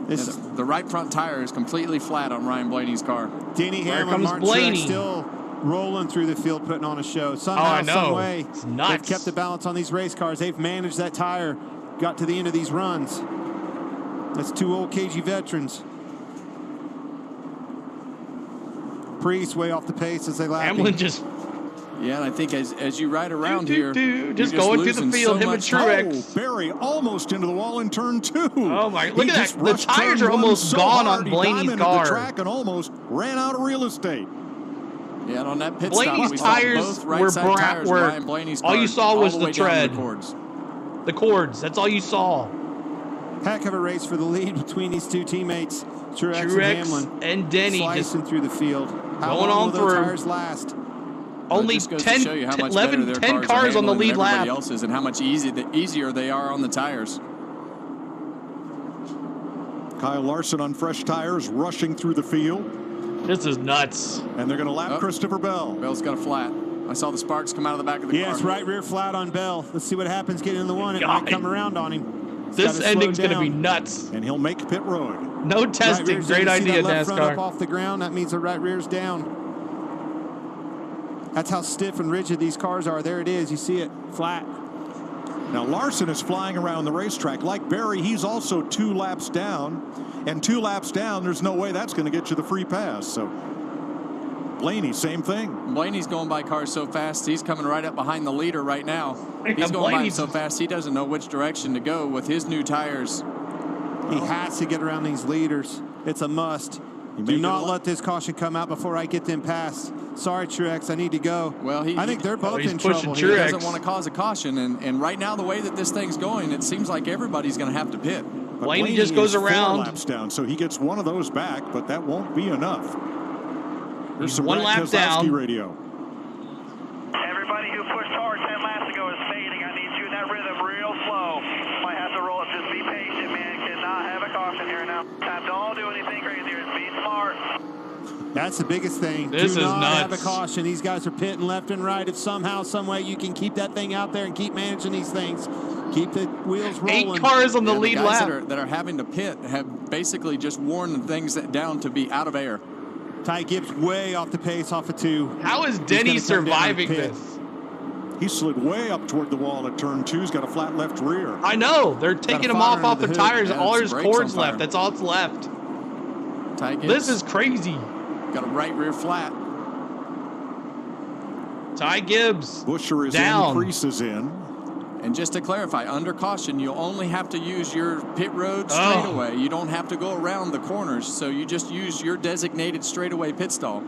The right front tire is completely flat on Ryan Blaney's car. Denny Hamlin, Martin Truex still rolling through the field, putting on a show. Somehow, some way, they've kept the balance on these race cars. They've managed that tire, got to the end of these runs. That's two old KG veterans. Priest way off the pace as they lap. Hamlin just... Yeah, and I think as you ride around here, just going through the field, him and Truex. Berry almost into the wall in turn 2. Oh my! Look at that. The tires are almost gone on Blaney's car. The track and almost ran out of real estate. Yeah, and on that pit Blaney's stop, we tires saw both right side tires were Ryan Blaney's all you car, saw was all the way down tread. the cords. The cords. That's all you saw. Heck of a race for the lead between these two teammates, Truex and Hamlin, and Denny, slicing through the field. How going long on will through. those tires last? Only Just goes to show you how much 11, better their 10 cars on the lead lap. Everybody else's, and how much easier they are on the tires. Kyle Larson on fresh tires, rushing through the field. This is nuts. And they're going to lap Christopher Bell. Bell's got a flat. I saw the sparks come out of the back of the car. Yes, right rear flat on Bell. Let's see what happens getting in the one. It might come around on him. This ending's going to be nuts. And he'll make pit road. No testing. Great idea, left front NASCAR. up off the ground. That means the right rear's down. That's how stiff and rigid these cars are. There it is. You see it flat. Now Larson is flying around the racetrack. Like Berry, he's also 2 laps down. And 2 laps down, there's no way that's going to get you the free pass. So Blaney, same thing. Blaney's going by cars so fast, he's coming right up behind the leader right now. He's going by him so fast, he doesn't know which direction to go with his new tires. He has to get around these leaders. It's a must. Do not let this caution come out before I get them past. Sorry, Truex, I need to go. Well, I think they're both in trouble. He doesn't want to cause a caution, and right now, the way that this thing's going, it seems like everybody's going to have to pit. Blaney just goes around. 4 laps down, so he gets one of those back, but that won't be enough. There's some one lap down. Radio. Everybody who pushed hard 10 laps ago is fading. I need you in that rhythm real slow. Might have to roll it. Just be patient, man. Cannot have a caution here now. Don't do anything crazy. Just be smart. That's the biggest thing. This Do is not nuts. have a caution. These guys are pitting left and right. If somehow, some way you can keep that thing out there and keep managing these things, keep the wheels rolling. 8 cars on the lead guys lap. that are having to pit have basically just worn the things down to be out of air. Ty Gibbs way off the pace, off of 2. How is Denny surviving this? He slid way up toward the wall at turn 2. He's got a flat left rear. I know. They're taking him off the tires. Yeah, all it's his brakes cords on fire. left. That's all that's left. Ty Gibbs This is crazy. got a right rear flat. Ty Gibbs. Busher is down. in, Priest is in. And just to clarify, under caution, you only have to use your pit road straightaway. You don't have to go around the corners, so you just use your designated straightaway pit stall.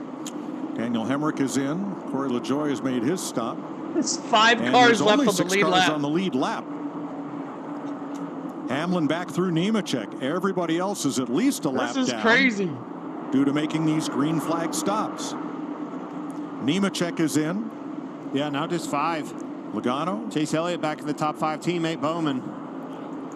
Daniel Hemrick is in. Corey LaJoie has made his stop. It's 5 And cars there's left only on the 6 lead cars lap. on the lead lap. Hamlin back through Nemechek. Everybody else is at least a lap down. This is crazy. Due to making these green flag stops. Nemechek is in. Yeah, now just 5. Logano. Chase Elliott back in the top 5. Teammate Bowman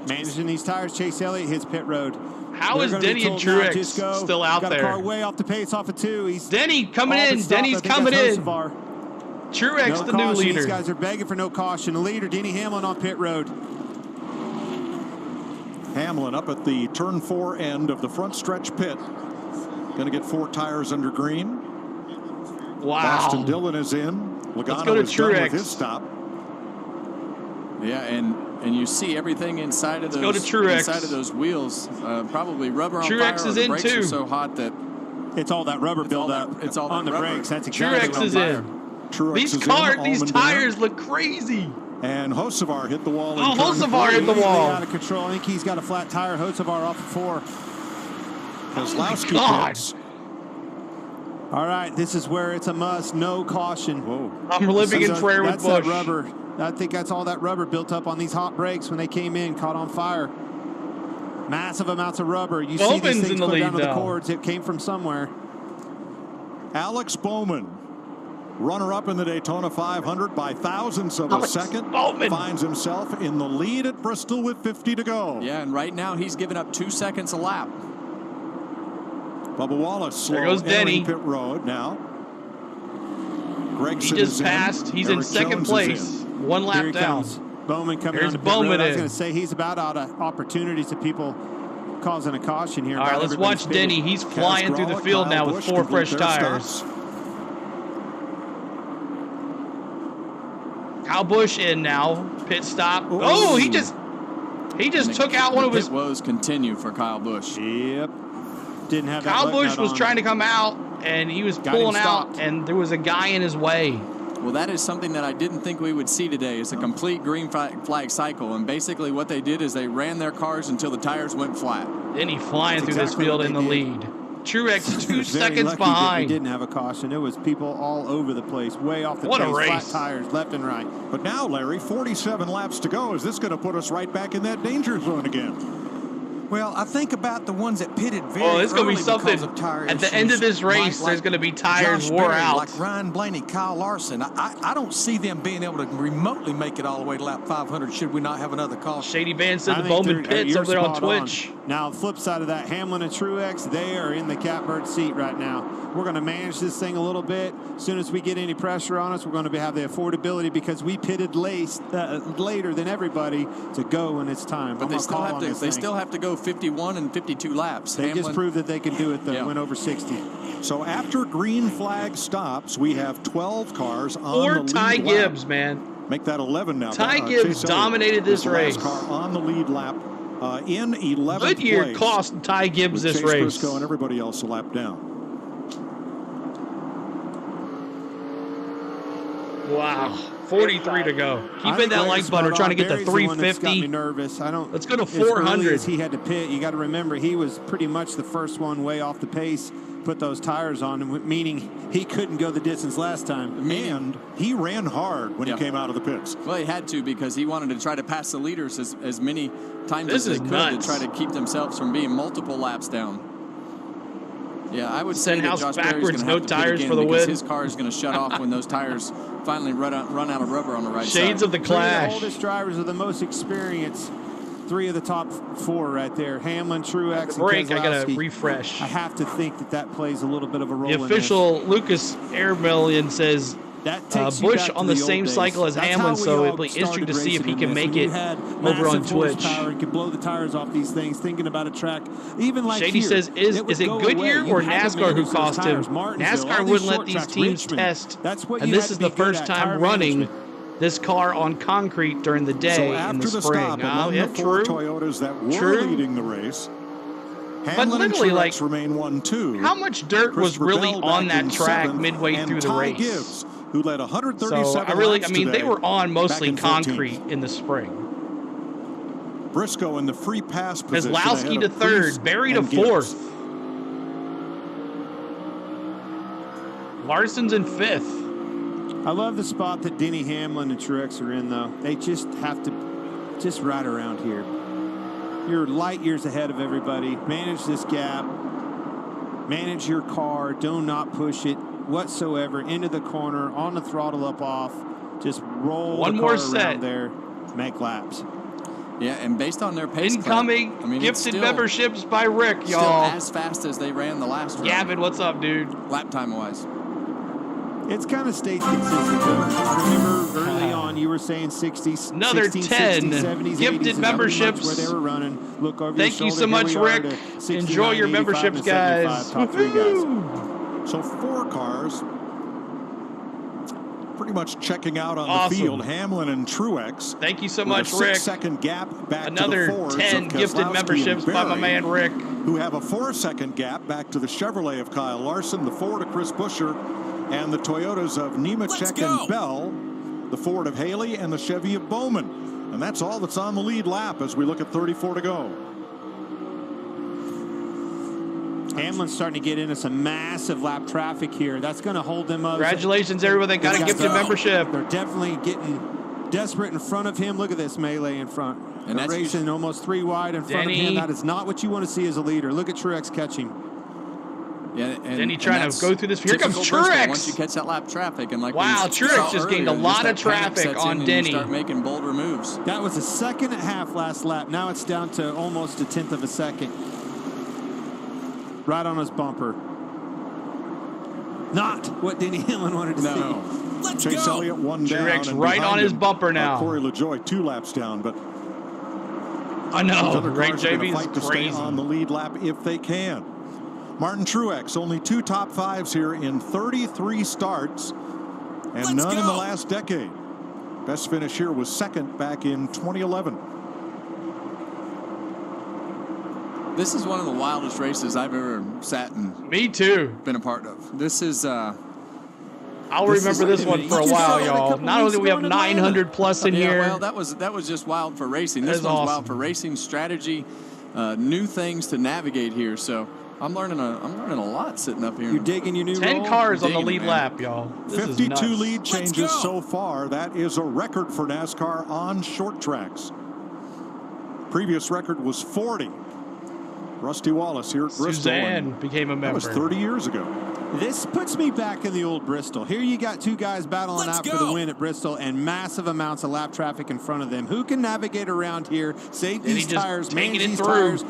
managing these tires. Chase Elliott hits pit road. How They're is gonna be Denny and told now, Truex just go. still out Got there? A car way off the pace, off of 2. He's Denny coming all but in. stopped. I Denny's think coming that's in. Hocevar. Truex, No the caution. new leader. These guys are begging for no caution. The leader, Denny Hamlin, on pit road. Hamlin up at the turn 4 end of the front stretch pit. Going to get 4 tires under green. Wow. Boston Dillon is in. Let's go to Logano is done Truex. with his stop. Yeah, and you see everything inside of those go to Truex. inside of those wheels. Probably rubber on Truex fire. is Or the in brakes too. are so hot that It's all that rubber buildup. It's all on that the rubber. brakes. That's exactly Truex what is I'm in. Truex These is cars, in. these Allman tires look crazy. And Hocevar hit the wall. Oh, in turn Hocevar 3. hit the wall. Out of control. I think he's got a flat tire. Hocevar off of 4. Kozlowski God. pits. All right, this is where it's a must. No caution. Whoa. I'm living in prayer with That's Bush. that rubber. I think that's all that rubber built up on these hot brakes when they came in, caught on fire. Massive amounts of rubber. You see these things put down to the cords. It came from somewhere. Alex Bowman, runner-up in the Daytona 500 by thousandths of a second, finds himself in the lead at Bristol with 50 to go. Yeah, and right now he's giving up 2 seconds a lap. Bubba Wallace slow. There goes Denny. Pit road now. Gregson he just passed. He's in second place. 1 lap down. Bowman coming on the pit road. I was going to say he's about out of opportunities to people causing a caution here. All right, let's watch Denny. He's flying through the field now with 4 fresh tires. Kyle Busch in now. Pit stop. Oh, he just took out one of his. Pit woes continue for Kyle Busch. Yep. Didn't have that. Kyle Busch was trying to come out, and he was pulling out, and there was a guy in his way. Well, that is something that I didn't think we would see today. It's a complete green flag cycle, and basically what they did is they ran their cars until the tires went flat. Denny flying through this field in the lead. Truex 2 seconds behind. He didn't have a caution. It was people all over the place, way off the pace. What a race. Flat tires, left and right. But now, Larry, 47 laps to go. Is this going to put us right back in that danger zone again? Well, I think about the ones that pitted very it's going to be something. At the end of this race, there's going to be tires wore out. Like Ryan Blaney, Kyle Larson. I don't see them being able to remotely make it all the way to lap 500 should we not have another call. Shady Van said the Bowman pits over there on Twitch. Now, the flip side of that, Hamlin and Truex, they are in the catbird seat right now. We're going to manage this thing a little bit. As soon as we get any pressure on us, we're going to have the affordability because we pitted later than everybody to go when it's time. But they still have to go 51 and 52 laps. They just proved that they can do it, though. Yeah. Went over 60. So after green flag stops, we have 12 cars on the lead Ty lap. Gibbs, man. Make that 11 now. Ty Gibbs dominated this race. Car on the lead lap in 11th Goodyear place. Cost Ty Gibbs this Chase race. Briscoe and everybody else a lap down. Wow. 43 to go. Keep in that like butter, trying to get to 350. Got me nervous. Let's go to 400. As he had to pit. You got to remember, he was pretty much the first one way off the pace. Put those tires on, meaning he couldn't go the distance last time. And he ran hard when he came out of the pits. Well, he had to because he wanted to try to pass the leaders as many times as they could to try to keep themselves from being multiple laps down. Yeah, I would say that Josh Berry's going to have to pit again for the because win. His car is going to shut off when those tires finally run out of rubber on the right side. Shades of the clash. The oldest drivers are the most experienced. 3 of the top 4 right there. Hamlin, Truex, and Keselowski. I got to refresh. I have to think that plays a little bit of a role The official Lucas Airmillion says Busch on the same cycle as Hamlin, so it'll be interesting to see if he can make it over on Twitch. And can blow the tires off these things, thinking about a track. Even like Shady here, says, is it Goodyear or NASCAR who cost him? NASCAR wouldn't let these teams test, and this is the first time running this car on concrete during the day so after in the the spring. Stop, the 4 Toyotas that were leading the race, Hamlin and Truex remain 1-2. How much dirt was really on that track midway through the race? Gibbs, who led 137 so they were on mostly concrete in the spring. Briscoe in the free pass position. Keselowski to 3rd, Berry to 4th. Larson's in 5th. I love the spot that Denny Hamlin and Truex are in, though. They just have to just ride around here. You're light years ahead of everybody. Manage this gap. Manage your car. Do not push it whatsoever into the corner, on the throttle up off. Just roll one the more car set around there. Make laps. Yeah, and based on their pace, incoming gifted memberships by Rick, y'all. Still as fast as they ran the last round. Gavin, what's up, dude? Lap time wise. It's kind of stays consistent, though. I remember early on you were saying 60s, another 60s, 10 60s, 70s, gifted 80s, memberships. Where they were running. Look over Thank your you so much, Rick. Enjoy your memberships, guys. Top 3 guys. So 4 cars pretty much checking out on the field. Hamlin and Truex. Thank you so much, Rick. 6-second gap back another to the Fords 10 gifted memberships by my man Rick, who have a 4-second gap back to the Chevrolet of Kyle Larson, the Ford of Chris Buescher, and the Toyotas of Nemechek and Bell, the Ford of Haley, and the Chevy of Bowman. And that's all that's on the lead lap as we look at 34 to go. Hamlin's starting to get into some massive lap traffic here. That's going to hold them up. Congratulations, everyone that got a gifted membership. They're definitely getting desperate in front of him. Look at this melee in front. And that's racing almost 3 wide in front of him. That is not what you want to see as a leader. Look at Truex catching. Yeah, Denny trying to go through this. Here comes Bristol, Truex. Once you catch that lap traffic, and like wow, Truex just gained a lot of traffic on Denny. Start making bolder moves. That was a 2.5 last lap. Now it's down to almost 1/10 of a second. Right on his bumper. Not what Denny Hamlin wanted to see. Let's Chase go. Elliott 1 down. Truex and right behind on his him, bumper now. Corey LaJoie 2 laps down, but I know. other Ray cars are gonna JB fight is to crazy. stay on the lead lap if they can. Martin Truex, only 2 top 5s here in 33 starts, and none in the last decade. Best finish here was 2nd back in 2011. This is one of the wildest races I've ever sat and Me too. been a part of. This is I'll remember this one for a while, y'all. Not only do we have 900 plus in here. Well, that was just wild for racing. This one's wild for racing strategy, new things to navigate here. So I'm learning a lot sitting up here. You're digging your new 10 cars on the lead lap, y'all. This 52 is nuts. lead changes so far. That is a record for NASCAR on short tracks. Previous record was 40. Rusty Wallace here at Bristol. Suzanne became a member. That was 30 years ago. This puts me back in the old Bristol. Here you got 2 guys battling out for the win at Bristol and massive amounts of lap traffic in front of them. Who can navigate around here, save these tires, manage these tires?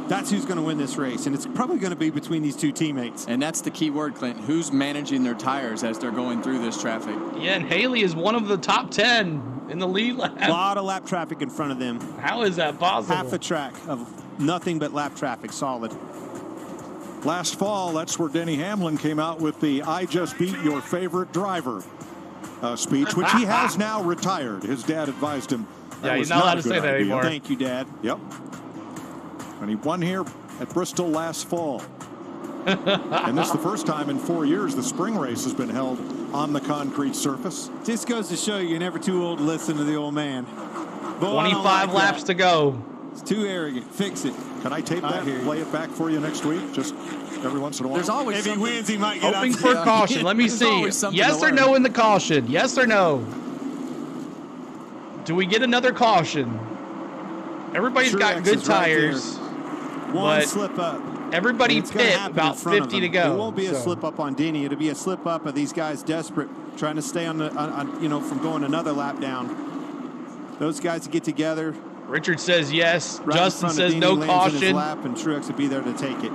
That's who's going to win this race, and it's probably going to be between these 2 teammates. And that's the key word, Clint. Who's managing their tires as they're going through this traffic? Yeah, and Haley is one of the top 10 in the lead lap. A lot of lap traffic in front of them. How is that possible? Half a track of nothing but lap traffic, solid. Last fall, that's where Denny Hamlin came out with the "I just beat your favorite driver" speech, which he has now retired. His dad advised him. Yeah, he's not allowed to say that anymore. Thank you, Dad. Yep. And he won here at Bristol last fall. And this is the first time in 4 years the spring race has been held on the concrete surface. Just goes to show you're never too old to listen to the old man. 25 laps to go. It's too arrogant. Fix it. Can I tape that and play it back for you next week? Just every once in a while. There's always if he wins, he might get hoping up for caution. Let me see. Yes or no in the caution? Yes or no? Do we get another caution? Everybody's got good tires. One slip up. Everybody pit about 50 to go. It won't be a slip up on Denny. It'll be a slip up of these guys desperate, trying to stay on the, from going another lap down. Those guys get together. Richard says yes. Right Justin says Denny, no lands in his caution. lap, and Truex will be there to take it.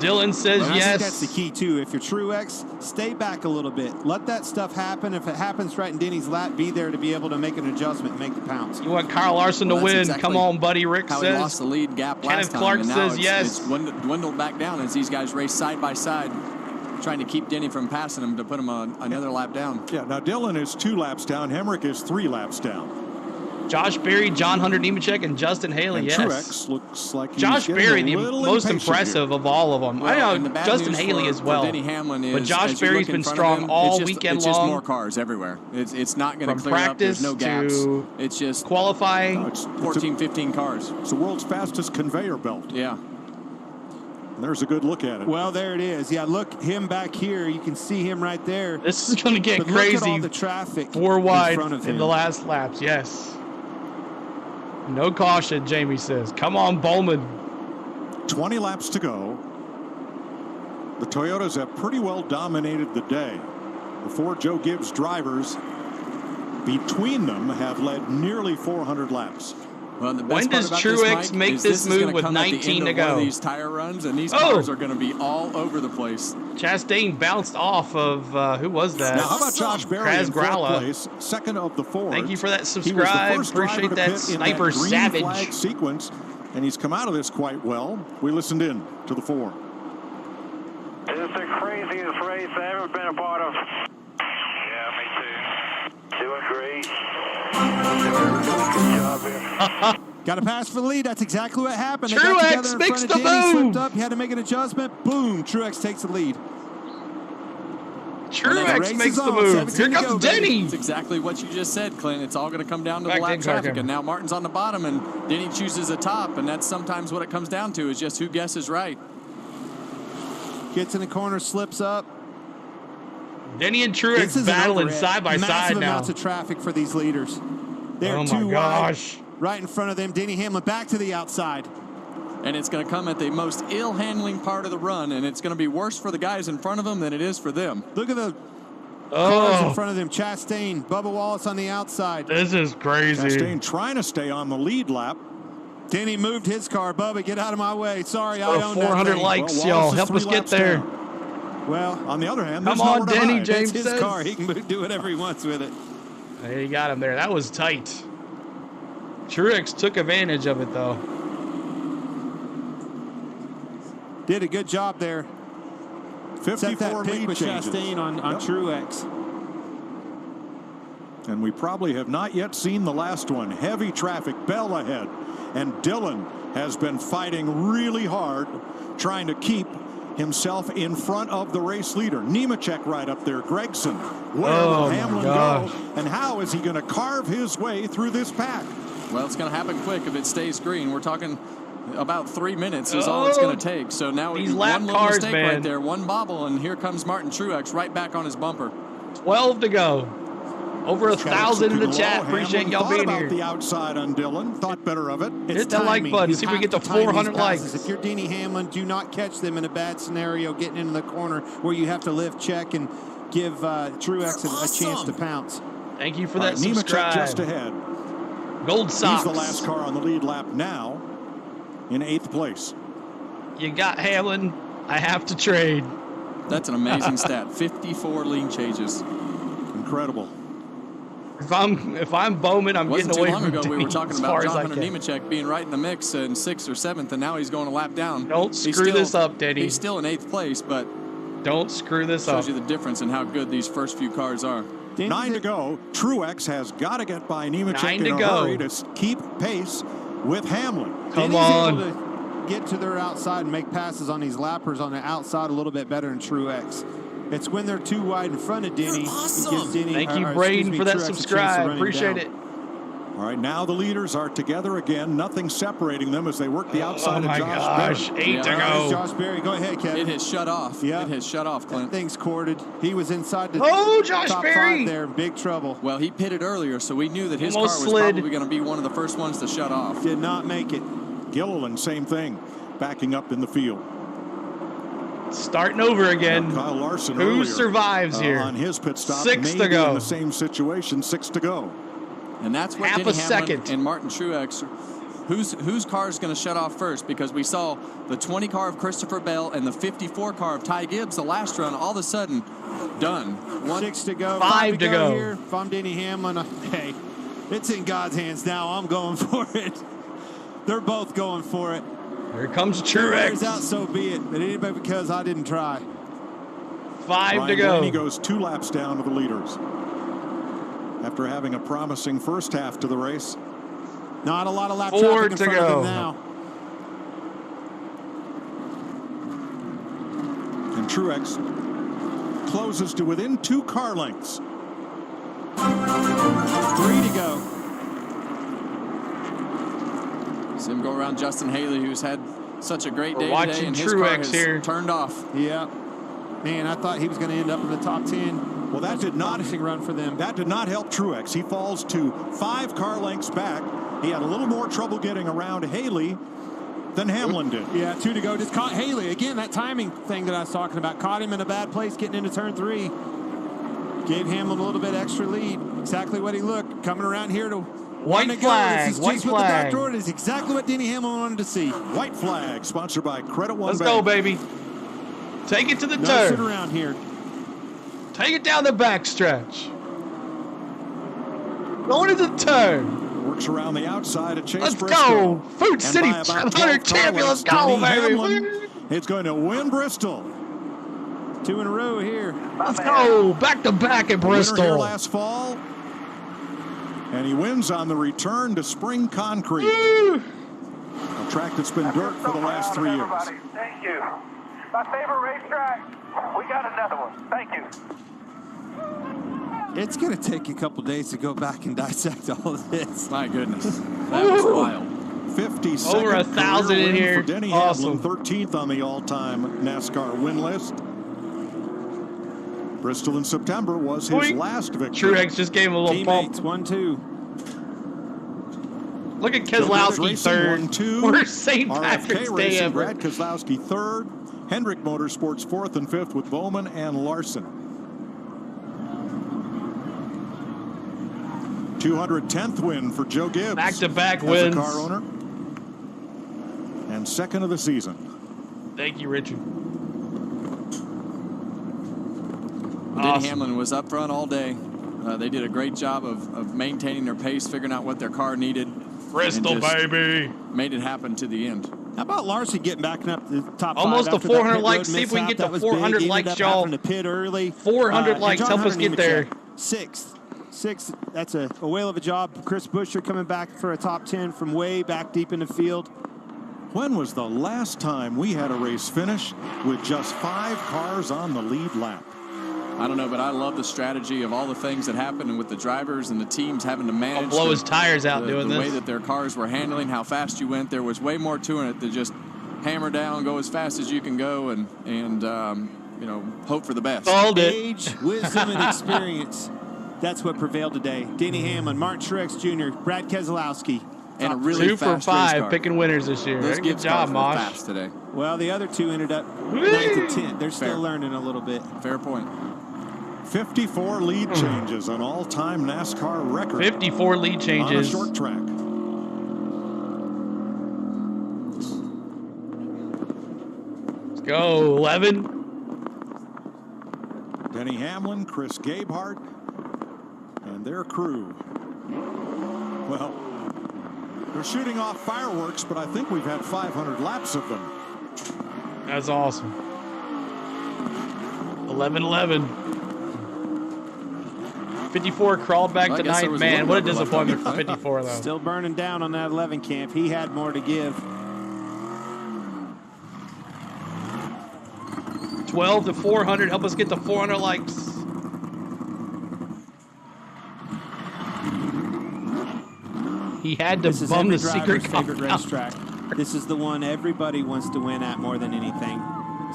Dylan says I yes. think that's the key too. If you're Truex, stay back a little bit. Let that stuff happen. If it happens right in Denny's lap, be there to be able to make an adjustment, make the pounce. You want Kyle Larson to win? Come on, buddy. Rick how says. He lost the lead gap Kenneth last time. Clark and now says yes. It's dwindled back down as these guys race side by side, trying to keep Denny from passing him to put him on another lap down. Yeah, now Dylan is 2 laps down. Hemrick is 3 laps down. Josh Berry, John Hunter Nemechek, and Justin Haley, And yes. Truex looks like he's Josh getting Berry, a the little most impatient impressive here. of all of them. Well, I and the know bad Justin news Haley for as well. Denny Hamlin is, but Josh as you Berry's look in been front strong him, all it's weekend just long. more cars everywhere. It's not going From to clear up. practice There's no gaps. to It's just qualifying. It's 14, 15 cars. It's the world's fastest conveyor belt. Yeah. And there's a good look at it. Well, there it is. Yeah, look, him back here. You can see him right there. This is going to get But crazy. Look at all the traffic 4 wide in front of him. in the last laps, yes. No caution, Jamie says. Come on, Bowman. 20 laps to go. The Toyotas have pretty well dominated the day. The 4 Joe Gibbs drivers between them have led nearly 400 laps. Well, the When best does part about Truex this, Mike, make is this is move gonna with come at the 19 end to of one go? of these tire runs, and these Oh! cars are going to be all over the place. Chastain bounced off of, who was that? Now, how about Josh Berry Kraz in 4th Gralla. place, 2nd of the 4. Thank you for that He was the subscribe. first driver Appreciate to that, pit in Sniper that green Savage. flag sequence, and he's come out of this quite well. We listened in to the 4. This is the craziest race I've ever been a part of. Yeah, me too. Doing great. Good job here. Got a pass for the lead. That's exactly what happened. They Truex got together in makes front the of Danny, move. slipped up. He had to make an adjustment. Boom. Truex takes the lead. Truex makes the move. Here comes Denny. It's exactly what you just said, Clint. It's all going to come down to Back the lap in, traffic. Carcam. And now Martin's on the bottom, and Denny chooses a top. And that's sometimes what it comes down to, is just who guesses right. Gets in the corner, slips up. Denny and This Truex is battling an overhead. side by Massive side now. amounts of traffic for these leaders. They're Oh, too my gosh. wide. Right in front of them. Denny Hamlin back to the outside. And it's going to come at the most ill-handling part of the run, and it's going to be worse for the guys in front of them than it is for them. Look at the cars in front of them. Chastain, Bubba Wallace on the outside. This is crazy. Chastain trying to stay on the lead lap. Denny moved his car. Bubba, get out of my way. Sorry, I own 400 that thing. likes, Well, y'all. Wallace is Help us 3 get laps there. down. Well, On the other hand, Come there's on, nowhere to Denny, hide. James it's his says. car. He can do whatever he wants with it. Hey, you got him there. That was tight. Truex took advantage of it, though. Did a good job there. 54 Set that pick lead with changes. Chastain on Truex. And we probably have not yet seen the last one. Heavy traffic, Bell ahead. And Dillon has been fighting really hard, trying to keep himself in front of the race leader. Nemechek right up there. Gregson. Where will Hamlin go? And how is he going to carve his way through this pack? Well, it's going to happen quick if it stays green. We're talking about 3 minutes is all it's going to take. So now These one lap little cars, mistake man. right there, one bobble, and here comes Martin Truex right back on his bumper. 12 to go. Over 1,000 in the chat. Hamlin Appreciate y'all being thought here. about the outside on Dillon. Thought better of it. Hit that like button. You See if we have get to to time these 400 passes. likes. If you're Denny Hamlin, do not catch them in a bad scenario, getting into the corner where you have to live check and give Truex a chance to pounce. Thank you for All that right, Nemechek subscribe. just ahead. Gold socks. He's the last car on the lead lap now in 8th place. You got Hamlin. I have to trade. That's an amazing stat. 54 lead changes. Incredible. If I'm Bowman, I'm Wasn't getting too away long from ago we Denny were talking as about far as John I Hunter can. Nemechek being right in the mix in 6th or 7th, and now he's going a lap down. Don't He's screw still- this up, Denny. He's still in 8th place, but don't screw this up. Shows you the difference in how good these first few cars are. 9 to go. Truex has got to get by Nemechek 9 in to a go. hurry to keep pace with Hamlin. Come Denny's on. able to get to their outside and make passes on these lappers on the outside a little bit better than Truex. It's when they're too wide in front of Denny. Awesome. It gives Denny, Thank you, or, Braden, excuse me, for that Truex a chance to subscribe. run him Appreciate down. it. All right, now the leaders are together again. Nothing separating them as they work the outside my of Josh gosh, Berry. 8 to go. Josh Berry, go ahead, Kevin. It has shut off. Yeah. It has shut off, Clint. That thing's corded. He was inside the Josh top Berry. 5 there, big trouble. Well, he pitted earlier, so we knew that his Almost car was slid. probably going to be one of the first ones to shut off. Did not make it. Gilliland, same thing, backing up in the field. Starting over again. Kyle Larson Who earlier, survives here? on his pit stop. 6 may to be go. in the same situation, 6 to go. And that's what Half Denny a Hamlin second. and Martin Truex, whose car is going to shut off first? Because we saw the 20 car of Christopher Bell and the 54 car of Ty Gibbs the last run, all of a sudden, done. 6 to go. 5 to go. Here. If I'm Denny Hamlin, hey, it's in God's hands now. I'm going for it. They're both going for it. Here comes If it wears Truex. out, so be it. But anybody because I didn't try. 5 to Ryan go. Blaney goes 2 laps down to the leaders. After having a promising first half to the race. Not a lot of lap 4 traffic in to front of go. them now. And Truex closes to within 2 car lengths. 3 to go. See him go around Justin Haley, who's had such a great day watching today, and his car Truex has here. turned off. Yeah. Man, I thought he was going to end up in the top 10. Well, that did not run for them. That did not help Truex. He falls to 5 car lengths back. He had a little more trouble getting around Haley than Hamlin did. Yeah, 2 to go. Just caught Haley. Again, that timing thing that I was talking about. Caught him in a bad place getting into turn 3. Gave Hamlin a little bit extra lead. Exactly what he looked. Coming around here to White to flag, Go. This is white just what flag. the doctor ordered. It's exactly what Denny Hamlin wanted to see. White flag, sponsored by Credit One Let's Bank. go, baby. Take it to the No turn. sit around here. Take it down the back stretch. Going to the turn. Works around the outside of Chase Let's Briscoe. go. Food And City by about 500 12 champion. Let's car go, lengths, baby. Denny Hamlin is going to win Bristol. 2 in a row here. Let's go. Back to back at Winner here Bristol. last fall. And he wins on the return to spring concrete. A track that's been dirt for the last 3 years. Thank you. My favorite racetrack. We got another one. Thank you. It's going to take a couple days to go back and dissect all of this. My goodness. That was wild. 52nd Over 1,000 career in win here. for Denny Awesome. Hamlin, 13th on the all-time NASCAR win list. Bristol in September was his last victory. Truex just gave him a little Teammates, bump. 1-2. Look at Keselowski third. Worst St. Patrick's RFK Day Racing, ever. Brad Keselowski third. Hendrick Motorsports fourth and fifth with Bowman and Larson. 210th win for Joe Gibbs. Back-to-back as wins. a car owner. And second of the season. Thank you, Richard. Denny Hamlin was up front all day. They did a great job of maintaining their pace, figuring out what their car needed. Bristol, baby. Made it happen to the end. How about Larson getting back up to the top Almost five a after that 400 pit likes. road See if we can mishap? get to That was 400 big. He likes, ended up y'all. having to pit early. 400 And likes. John Help us Hunter get there. Sixth. That's a whale of a job. Chris Buescher coming back for a top 10 from way back deep in the field. When was the last time we had a race finish with just 5 cars on the lead lap? I don't know, but I love the strategy of all the things that happened and with the drivers and the teams having to manage. Blow his tires out doing the this. way that their cars were handling, how fast you went. There was way more to it than just hammer down, go as fast as you can go, and you know, hope for the best. Age, wisdom, and experience. That's what prevailed today. Denny Hamlin, Martin Truex Jr., Brad Keselowski. And a really 2 for fast 5 race car. picking winners this year. Those Good Gibbs job, cars were Mosh. fast today. Well, the other two ended up 9th and 10th. They're still Fair. learning a little bit. Fair point. 54 lead changes, an all-time NASCAR record. 54 lead changes. On a short track. Let's go, 11. Denny Hamlin, Chris Gabehart, and their crew. Well, they're shooting off fireworks, but I think we've had 500 laps of them. That's awesome. 11-11. 54 crawled back to ninth. Man, what a disappointment for 54, though. Still burning down on that 11 camp. He had more to give. 12 to 400. Help us get to 400 likes. He had to This is bum every the secret driver's favorite compound. racetrack. This is the one everybody wants to win at more than anything.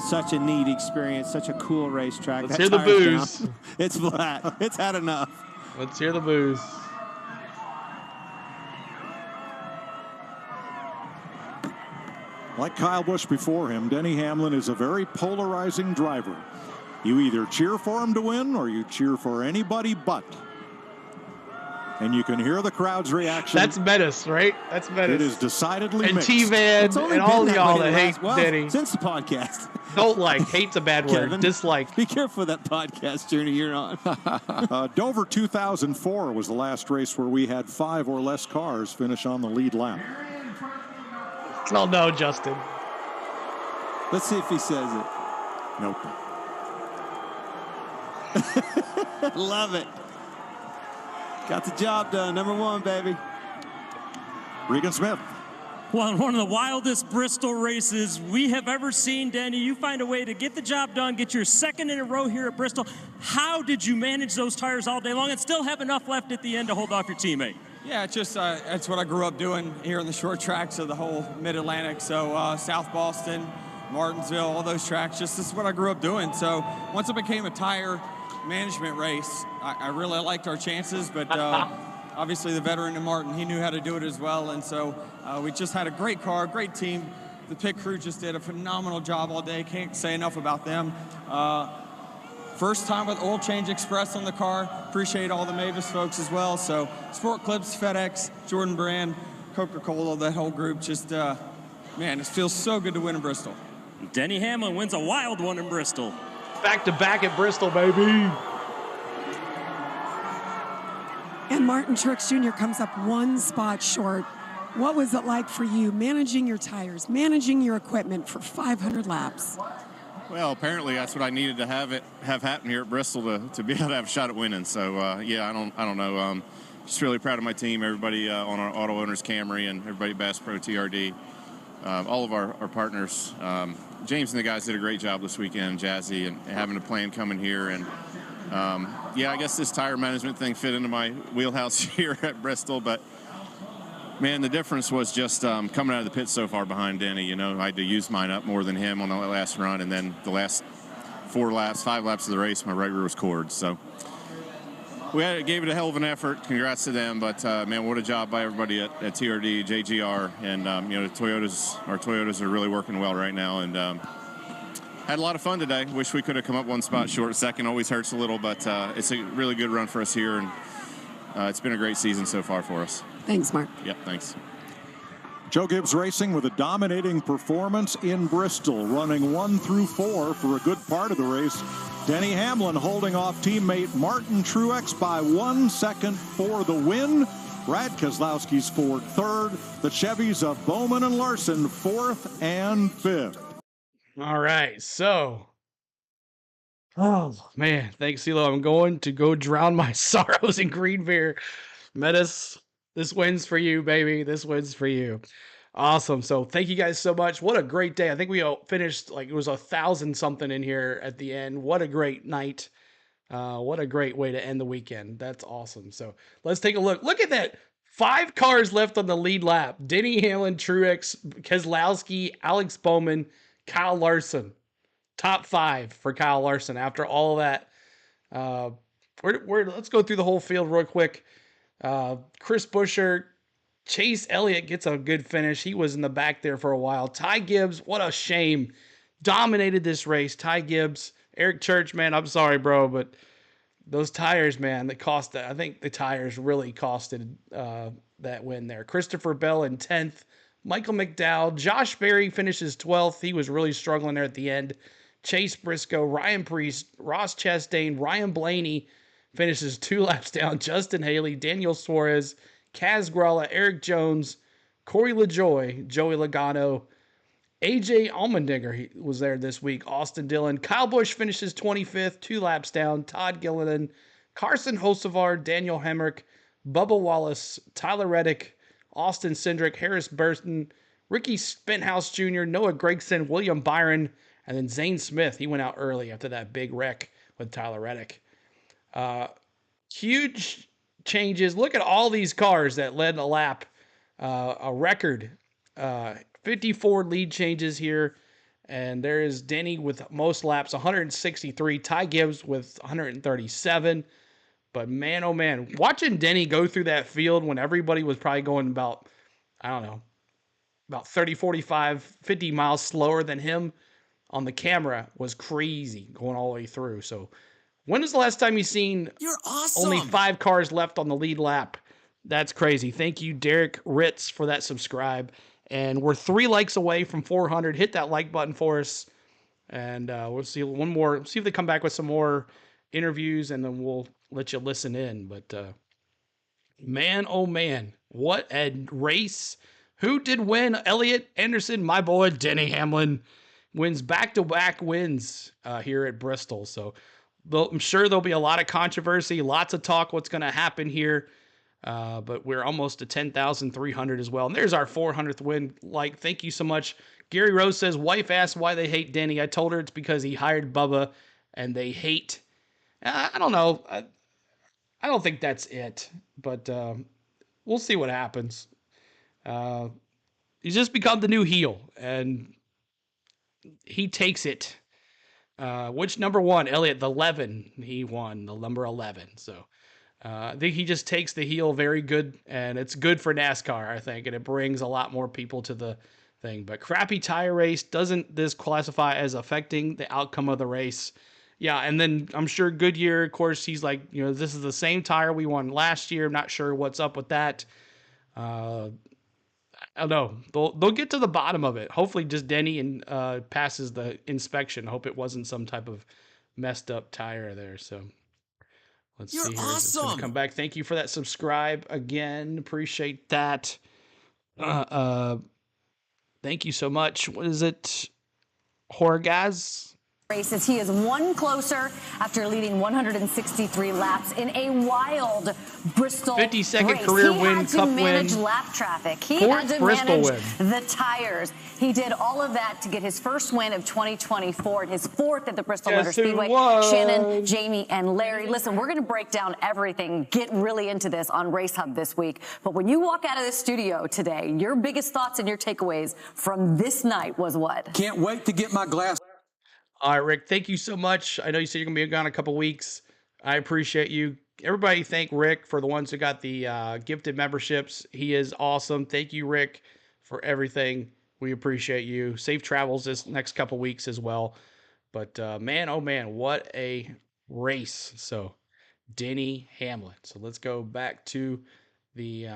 Such a neat experience, such a cool racetrack. Let's That hear the tire's booze. down. It's flat. It's had enough. Let's hear the booze. Like Kyle Busch before him, Denny Hamlin is a very polarizing driver. You either cheer for him to win or you cheer for anybody but. And you can hear the crowd's reaction. That's Menace, right? That's Menace. It is decidedly and mixed. T-Van It's only and been all that y'all way that the hate last- well, Denny. Since the podcast. Don't like. Hate's a bad word. Kevin, Dislike. Be careful of that podcast journey you're on. Dover 2004 was the last race where we had 5 or less cars finish on the lead lap. Oh, no, Justin. Let's see if he says it. Nope. Love it. Got the job done. Number 1, baby. Regan Smith. Well, in one of the wildest Bristol races we have ever seen, Danny, you find a way to get the job done, get your second in a row here at Bristol. How did you manage those tires all day long and still have enough left at the end to hold off your teammate? Yeah, it's just that's what I grew up doing here in the short tracks of the whole Mid-Atlantic. So South Boston, Martinsville, all those tracks, just this is what I grew up doing. So once it became a tire management race, I really liked our chances, but obviously the veteran in Martin, he knew how to do it as well. And so we just had a great car, great team. The pit crew just did a phenomenal job all day. Can't say enough about them. First time with Oil Change Express on the car. Appreciate all the Mavis folks as well. So Sport Clips, FedEx, Jordan Brand, Coca-Cola, that whole group. Just, man, it feels so good to win in Bristol. Denny Hamlin wins a wild one in Bristol. Back-to-back at Bristol, baby. And Martin Truex Jr. comes up 1 spot short. What was it like for you managing your tires, managing your equipment for 500 laps? Well, apparently that's what I needed to have happen here at Bristol to be able to have a shot at winning. So yeah, I don't know. Just really proud of my team, everybody on our Auto Owners Camry and everybody Bass Pro TRD, all of our partners. James and the guys did a great job this weekend, Jazzy, and having a plan coming here. And yeah, I guess this tire management thing fit into my wheelhouse here at Bristol, but man, the difference was just coming out of the pit so far behind Denny. You know, I had to use mine up more than him on the last run, and then the last 5 laps of the race, my right rear was cord. So gave it a hell of an effort. Congrats to them. But, man, what a job by everybody at TRD, JGR. And, you know, our Toyotas are really working well right now. And had a lot of fun today. Wish we could have come up one spot short. Second always hurts a little, but it's a really good run for us here. And it's been a great season so far for us. Thanks, Mark. Yep, thanks. Joe Gibbs Racing with a dominating performance in Bristol, running 1 through 4 for a good part of the race. Denny Hamlin holding off teammate Martin Truex by 1 second for the win. Brad Keselowski's Ford third. The Chevys of Bowman and Larson fourth and fifth. All right, so. Oh, man. Thanks, CeeLo. I'm going to go drown my sorrows in green beer. Metis, this wins for you, baby. This wins for you. Awesome. So thank you guys so much. What a great day. I think we finished, like, it was 1,000 something in here at the end. What a great night. What a great way to end the weekend. That's awesome. So let's take a look. Look at that. 5 cars left on the lead lap. Denny Hamlin, Truex, Keselowski, Alex Bowman, Kyle Larson. Top 5 for Kyle Larson after all of that. Let's go through the whole field real quick. Chris Buescher, Chase Elliott gets a good finish. He was in the back there for a while. Ty Gibbs, what a shame. Dominated this race. Ty Gibbs, Eric Church, man, I'm sorry, bro, but those tires, man, that cost that. I think the tires really costed that win there. Christopher Bell in 10th. Michael McDowell. Josh Berry finishes 12th. He was really struggling there at the end. Chase Briscoe, Ryan Preece, Ross Chastain, Ryan Blaney finishes 2 laps down. Justin Haley, Daniel Suarez, Kaz Gralla, Eric Jones, Corey LaJoy, Joey Logano, AJ Allmendinger, he was there this week, Austin Dillon. Kyle Busch finishes 25th, 2 laps down. Todd Gilliland, Carson Hocevar, Daniel Hemrick, Bubba Wallace, Tyler Reddick, Austin Cindric, Harris Burton, Ricky Spenthouse Jr., Noah Gragson, William Byron, and then Zane Smith. He went out early after that big wreck with Tyler Reddick. Huge changes. Look at all these cars that led a lap. A record 54 lead changes here. And there is Denny with most laps, 163. Ty Gibbs with 137. But man, oh man, watching Denny go through that field when everybody was probably going about, I don't know, about 30, 45, 50 miles slower than him on the camera was crazy going all the way through. So when was the last time you seen only 5 cars left on the lead lap? That's crazy. Thank you, Derek Ritz, for that subscribe. And we're 3 likes away from 400. Hit that like button for us. And we'll see one more. See if they come back with some more interviews, and then we'll let you listen in. But man, oh man, what a race. Who did win? Elliott Anderson, my boy, Denny Hamlin wins back-to-back wins here at Bristol. So I'm sure there'll be a lot of controversy, lots of talk what's going to happen here. But we're almost to 10,300 as well. And there's our 400th win. Like, thank you so much. Gary Rose says, wife asked why they hate Denny. I told her it's because he hired Bubba and they hate. I don't know. I don't think that's it, but we'll see what happens. He's just become the new heel, and he takes it. Which number one? Elliott, the 11. He won the number 11. So I think he just takes the heel very good, and it's good for NASCAR, I think, and it brings a lot more people to the thing. But crappy tire race, doesn't this classify as affecting the outcome of the race? Yeah, and then I'm sure Goodyear, of course, he's like, you know, this is the same tire we won last year. I'm not sure what's up with that. I don't know. They'll get to the bottom of it. Hopefully just Denny and passes the inspection. Hope it wasn't some type of messed up tire there. So let's see here. It's gonna come back. Thank you for that subscribe again. Appreciate that. Thank you so much. What is it? Horgaz? Races. He is one closer after leading 163 laps in a wild Bristol 52nd race. career he win, had to Cup manage win. lap traffic. He Fourth had to Bristol manage win. the tires. He did all of that to get his first win of 2024 and his 4th at the Bristol Motor Speedway. Shannon, Jamie, and Larry. Listen, we're going to break down everything, get really into this on Race Hub this week. But when you walk out of this studio today, your biggest thoughts and your takeaways from this night was what? Can't wait to get my glass. All right, Rick, thank you so much. I know you said you're going to be gone a couple weeks. I appreciate you. Everybody thank Rick for the ones who got the gifted memberships. He is awesome. Thank you, Rick, for everything. We appreciate you. Safe travels this next couple weeks as well. But man, oh man, what a race. So Denny Hamlin. So let's go back to the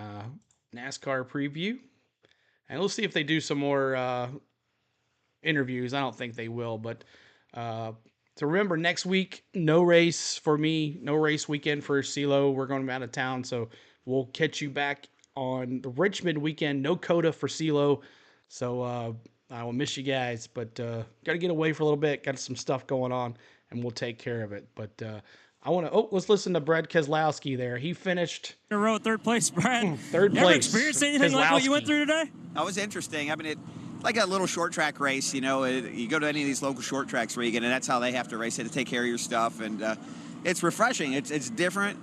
NASCAR preview. And we'll see if they do some more interviews. I don't think they will, but to remember, next week, no race for me, no race weekend for CeeLo. We're going out of town, so we'll catch you back on the Richmond weekend. No Coda for CeeLo, so I will miss you guys, but got to get away for a little bit. Got some stuff going on, and we'll take care of it. But I want to. Let's listen to Brad Keselowski. There, he finished in a row, third place. Brad, third place. Ever experienced anything like what you went through today? That was interesting. I mean, like a little short track race, you know, you go to any of these local short tracks, Regan, and that's how they have to race it, to take care of your stuff, and it's refreshing. It's different.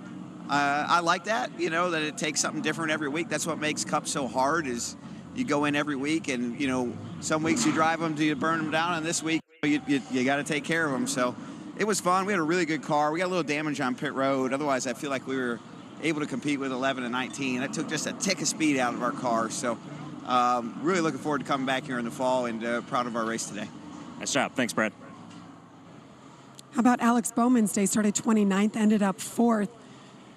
I like that, you know, that it takes something different every week. That's what makes Cup so hard, is you go in every week, and, you know, some weeks you drive them till you burn them down, and this week you got to take care of them. So it was fun. We had a really good car. We got a little damage on pit road. Otherwise, I feel like we were able to compete with 11 and 19. That took just a tick of speed out of our car. So really looking forward to coming back here in the fall, and proud of our race today. Nice job. Thanks, Brad. How about Alex Bowman's day? Started 29th, ended up 4th.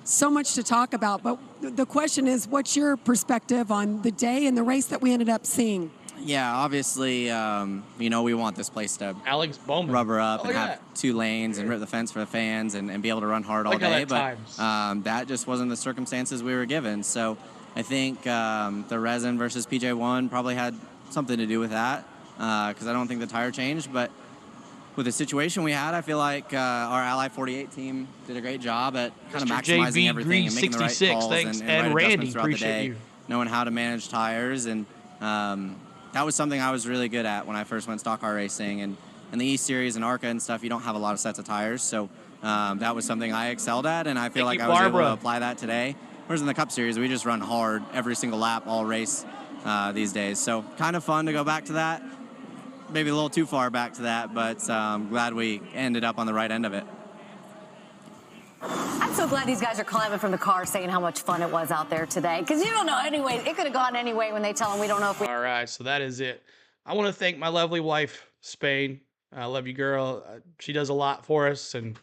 So much to talk about, but the question is, what's your perspective on the day and the race that we ended up seeing? Yeah, obviously, you know, we want this place to Alex Bowman rubber up and have 2 lanes and rip the fence for the fans and be able to run hard all day. But that just wasn't the circumstances we were given. So I think the resin versus PJ1 probably had something to do with that, because I don't think the tire changed. But with the situation we had, I feel like our Ally 48 team did a great job at kind of maximizing everything and making the right calls thanks. and And right Randy, adjustments throughout the appreciate day, you. knowing how to manage tires. And that was something I was really good at when I first went stock car racing. And in the E-Series and ARCA and stuff, you don't have a lot of sets of tires. So that was something I excelled at, and I feel like I was able to apply that today. Whereas in the Cup Series, we just run hard every single lap, all race these days. So kind of fun to go back to that. Maybe a little too far back to that, but glad we ended up on the right end of it. I'm so glad these guys are climbing from the car saying how much fun it was out there today, because you don't know anyway. It could have gone anyway when they tell them we don't know if we... All right, so that is it. I want to thank my lovely wife, Spain. I love you, girl. She does a lot for us and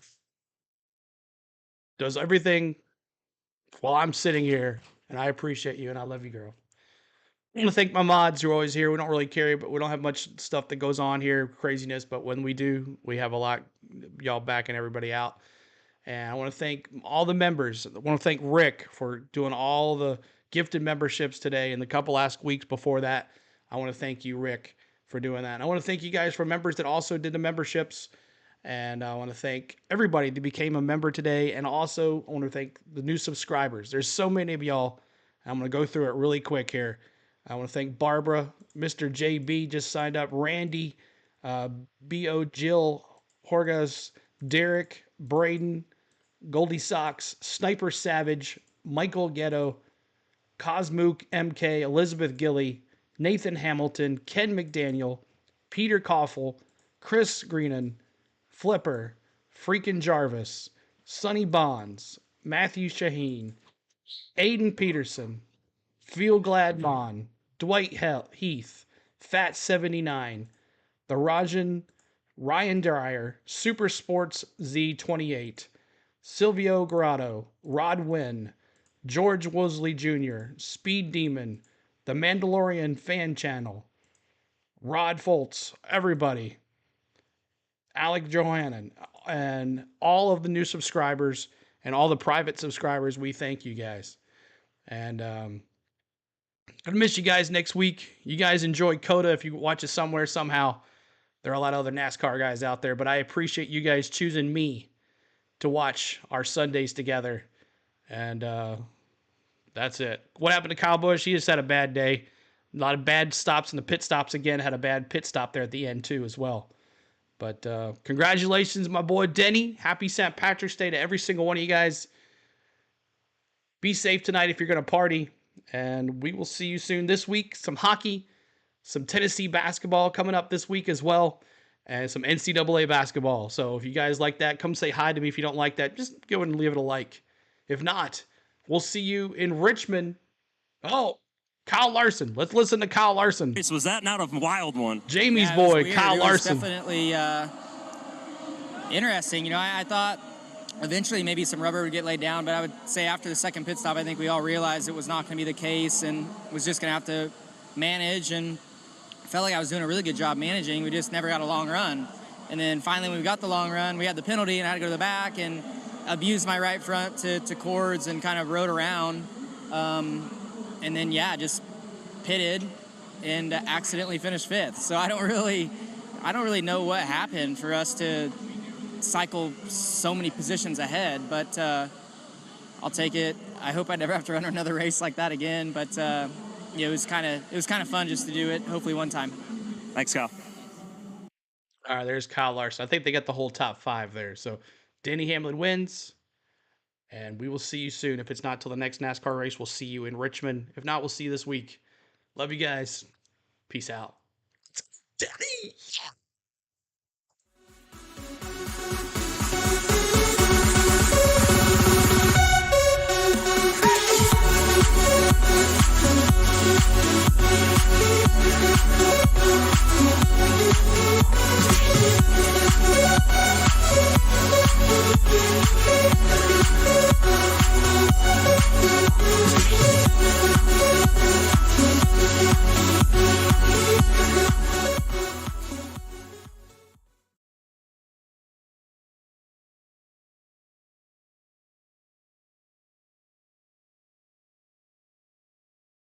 does everything while I'm sitting here, and I appreciate you, and I love you, girl. I want to thank my mods who are always here. We don't really carry, but we don't have much stuff that goes on here, craziness, but when we do, we have a lot, y'all backing everybody out. And I want to thank all the members. I want to thank Rick for doing all the gifted memberships today and the couple last weeks before that. I want to thank you, Rick, for doing that. And I want to thank you guys for members that also did the memberships. And I want to thank everybody that became a member today. And also, I want to thank the new subscribers. There's so many of y'all. I'm going to go through it really quick here. I want to thank Barbara, Mr. JB just signed up, Randy, B.O. Jill, Horgas, Derek, Braden, Goldie Socks, Sniper Savage, Michael Ghetto, Cosmook MK, Elizabeth Gilly, Nathan Hamilton, Ken McDaniel, Peter Koffel, Chris Greenan, Flipper, Freakin' Jarvis, Sonny Bonds, Matthew Shaheen, Aiden Peterson, Feel Glad Vaughn, Dwight Heath, Fat 79, the Ryan Dyer, Super Sports Z28, Silvio Grotto, Rod Wynn, George Wosley Jr., Speed Demon, the Mandalorian Fan Channel, Rod Foltz, everybody, Alec Johannan, and all of the new subscribers and all the private subscribers, we thank you guys. And I'll miss you guys next week. You guys enjoy COTA if you watch it somewhere, somehow. There are a lot of other NASCAR guys out there, but I appreciate you guys choosing me to watch our Sundays together. And that's it. What happened to Kyle Busch? He just had a bad day. A lot of bad stops in the pit stops again. Had a bad pit stop there at the end, too, as well. But congratulations, my boy Denny. Happy St. Patrick's Day to every single one of you guys. Be safe tonight if you're going to party. And we will see you soon this week. Some hockey, some Tennessee basketball coming up this week as well. and some NCAA basketball. So if you guys like that, come say hi to me. If you don't like that, just go and leave it a like. If not, we'll see you in Richmond. Oh, Kyle Larson. Let's listen to Kyle Larson. Was that not a wild one? Jamie's boy, Kyle Larson. It was definitely interesting. You know, I thought eventually maybe some rubber would get laid down, but I would say after the second pit stop, I think we all realized it was not going to be the case and was just going to have to manage, and felt like I was doing a really good job managing. We just never got a long run. And then finally when we got the long run, we had the penalty and I had to go to the back and abused my right front to cords and kind of rode around. And then, yeah, just pitted and accidentally finished fifth. So I don't really know what happened for us to cycle so many positions ahead, but I'll take it. I hope I never have to run another race like that again, but yeah, it was kind of fun just to do it, hopefully one time. Thanks, Kyle. All right, there's Kyle Larson. I think they got the whole top 5 there. So Denny Hamlin wins, and we will see you soon. If it's not till the next NASCAR race, we'll see you in Richmond. If not, we'll see you this week. Love you guys. Peace out. Denny! Yeah.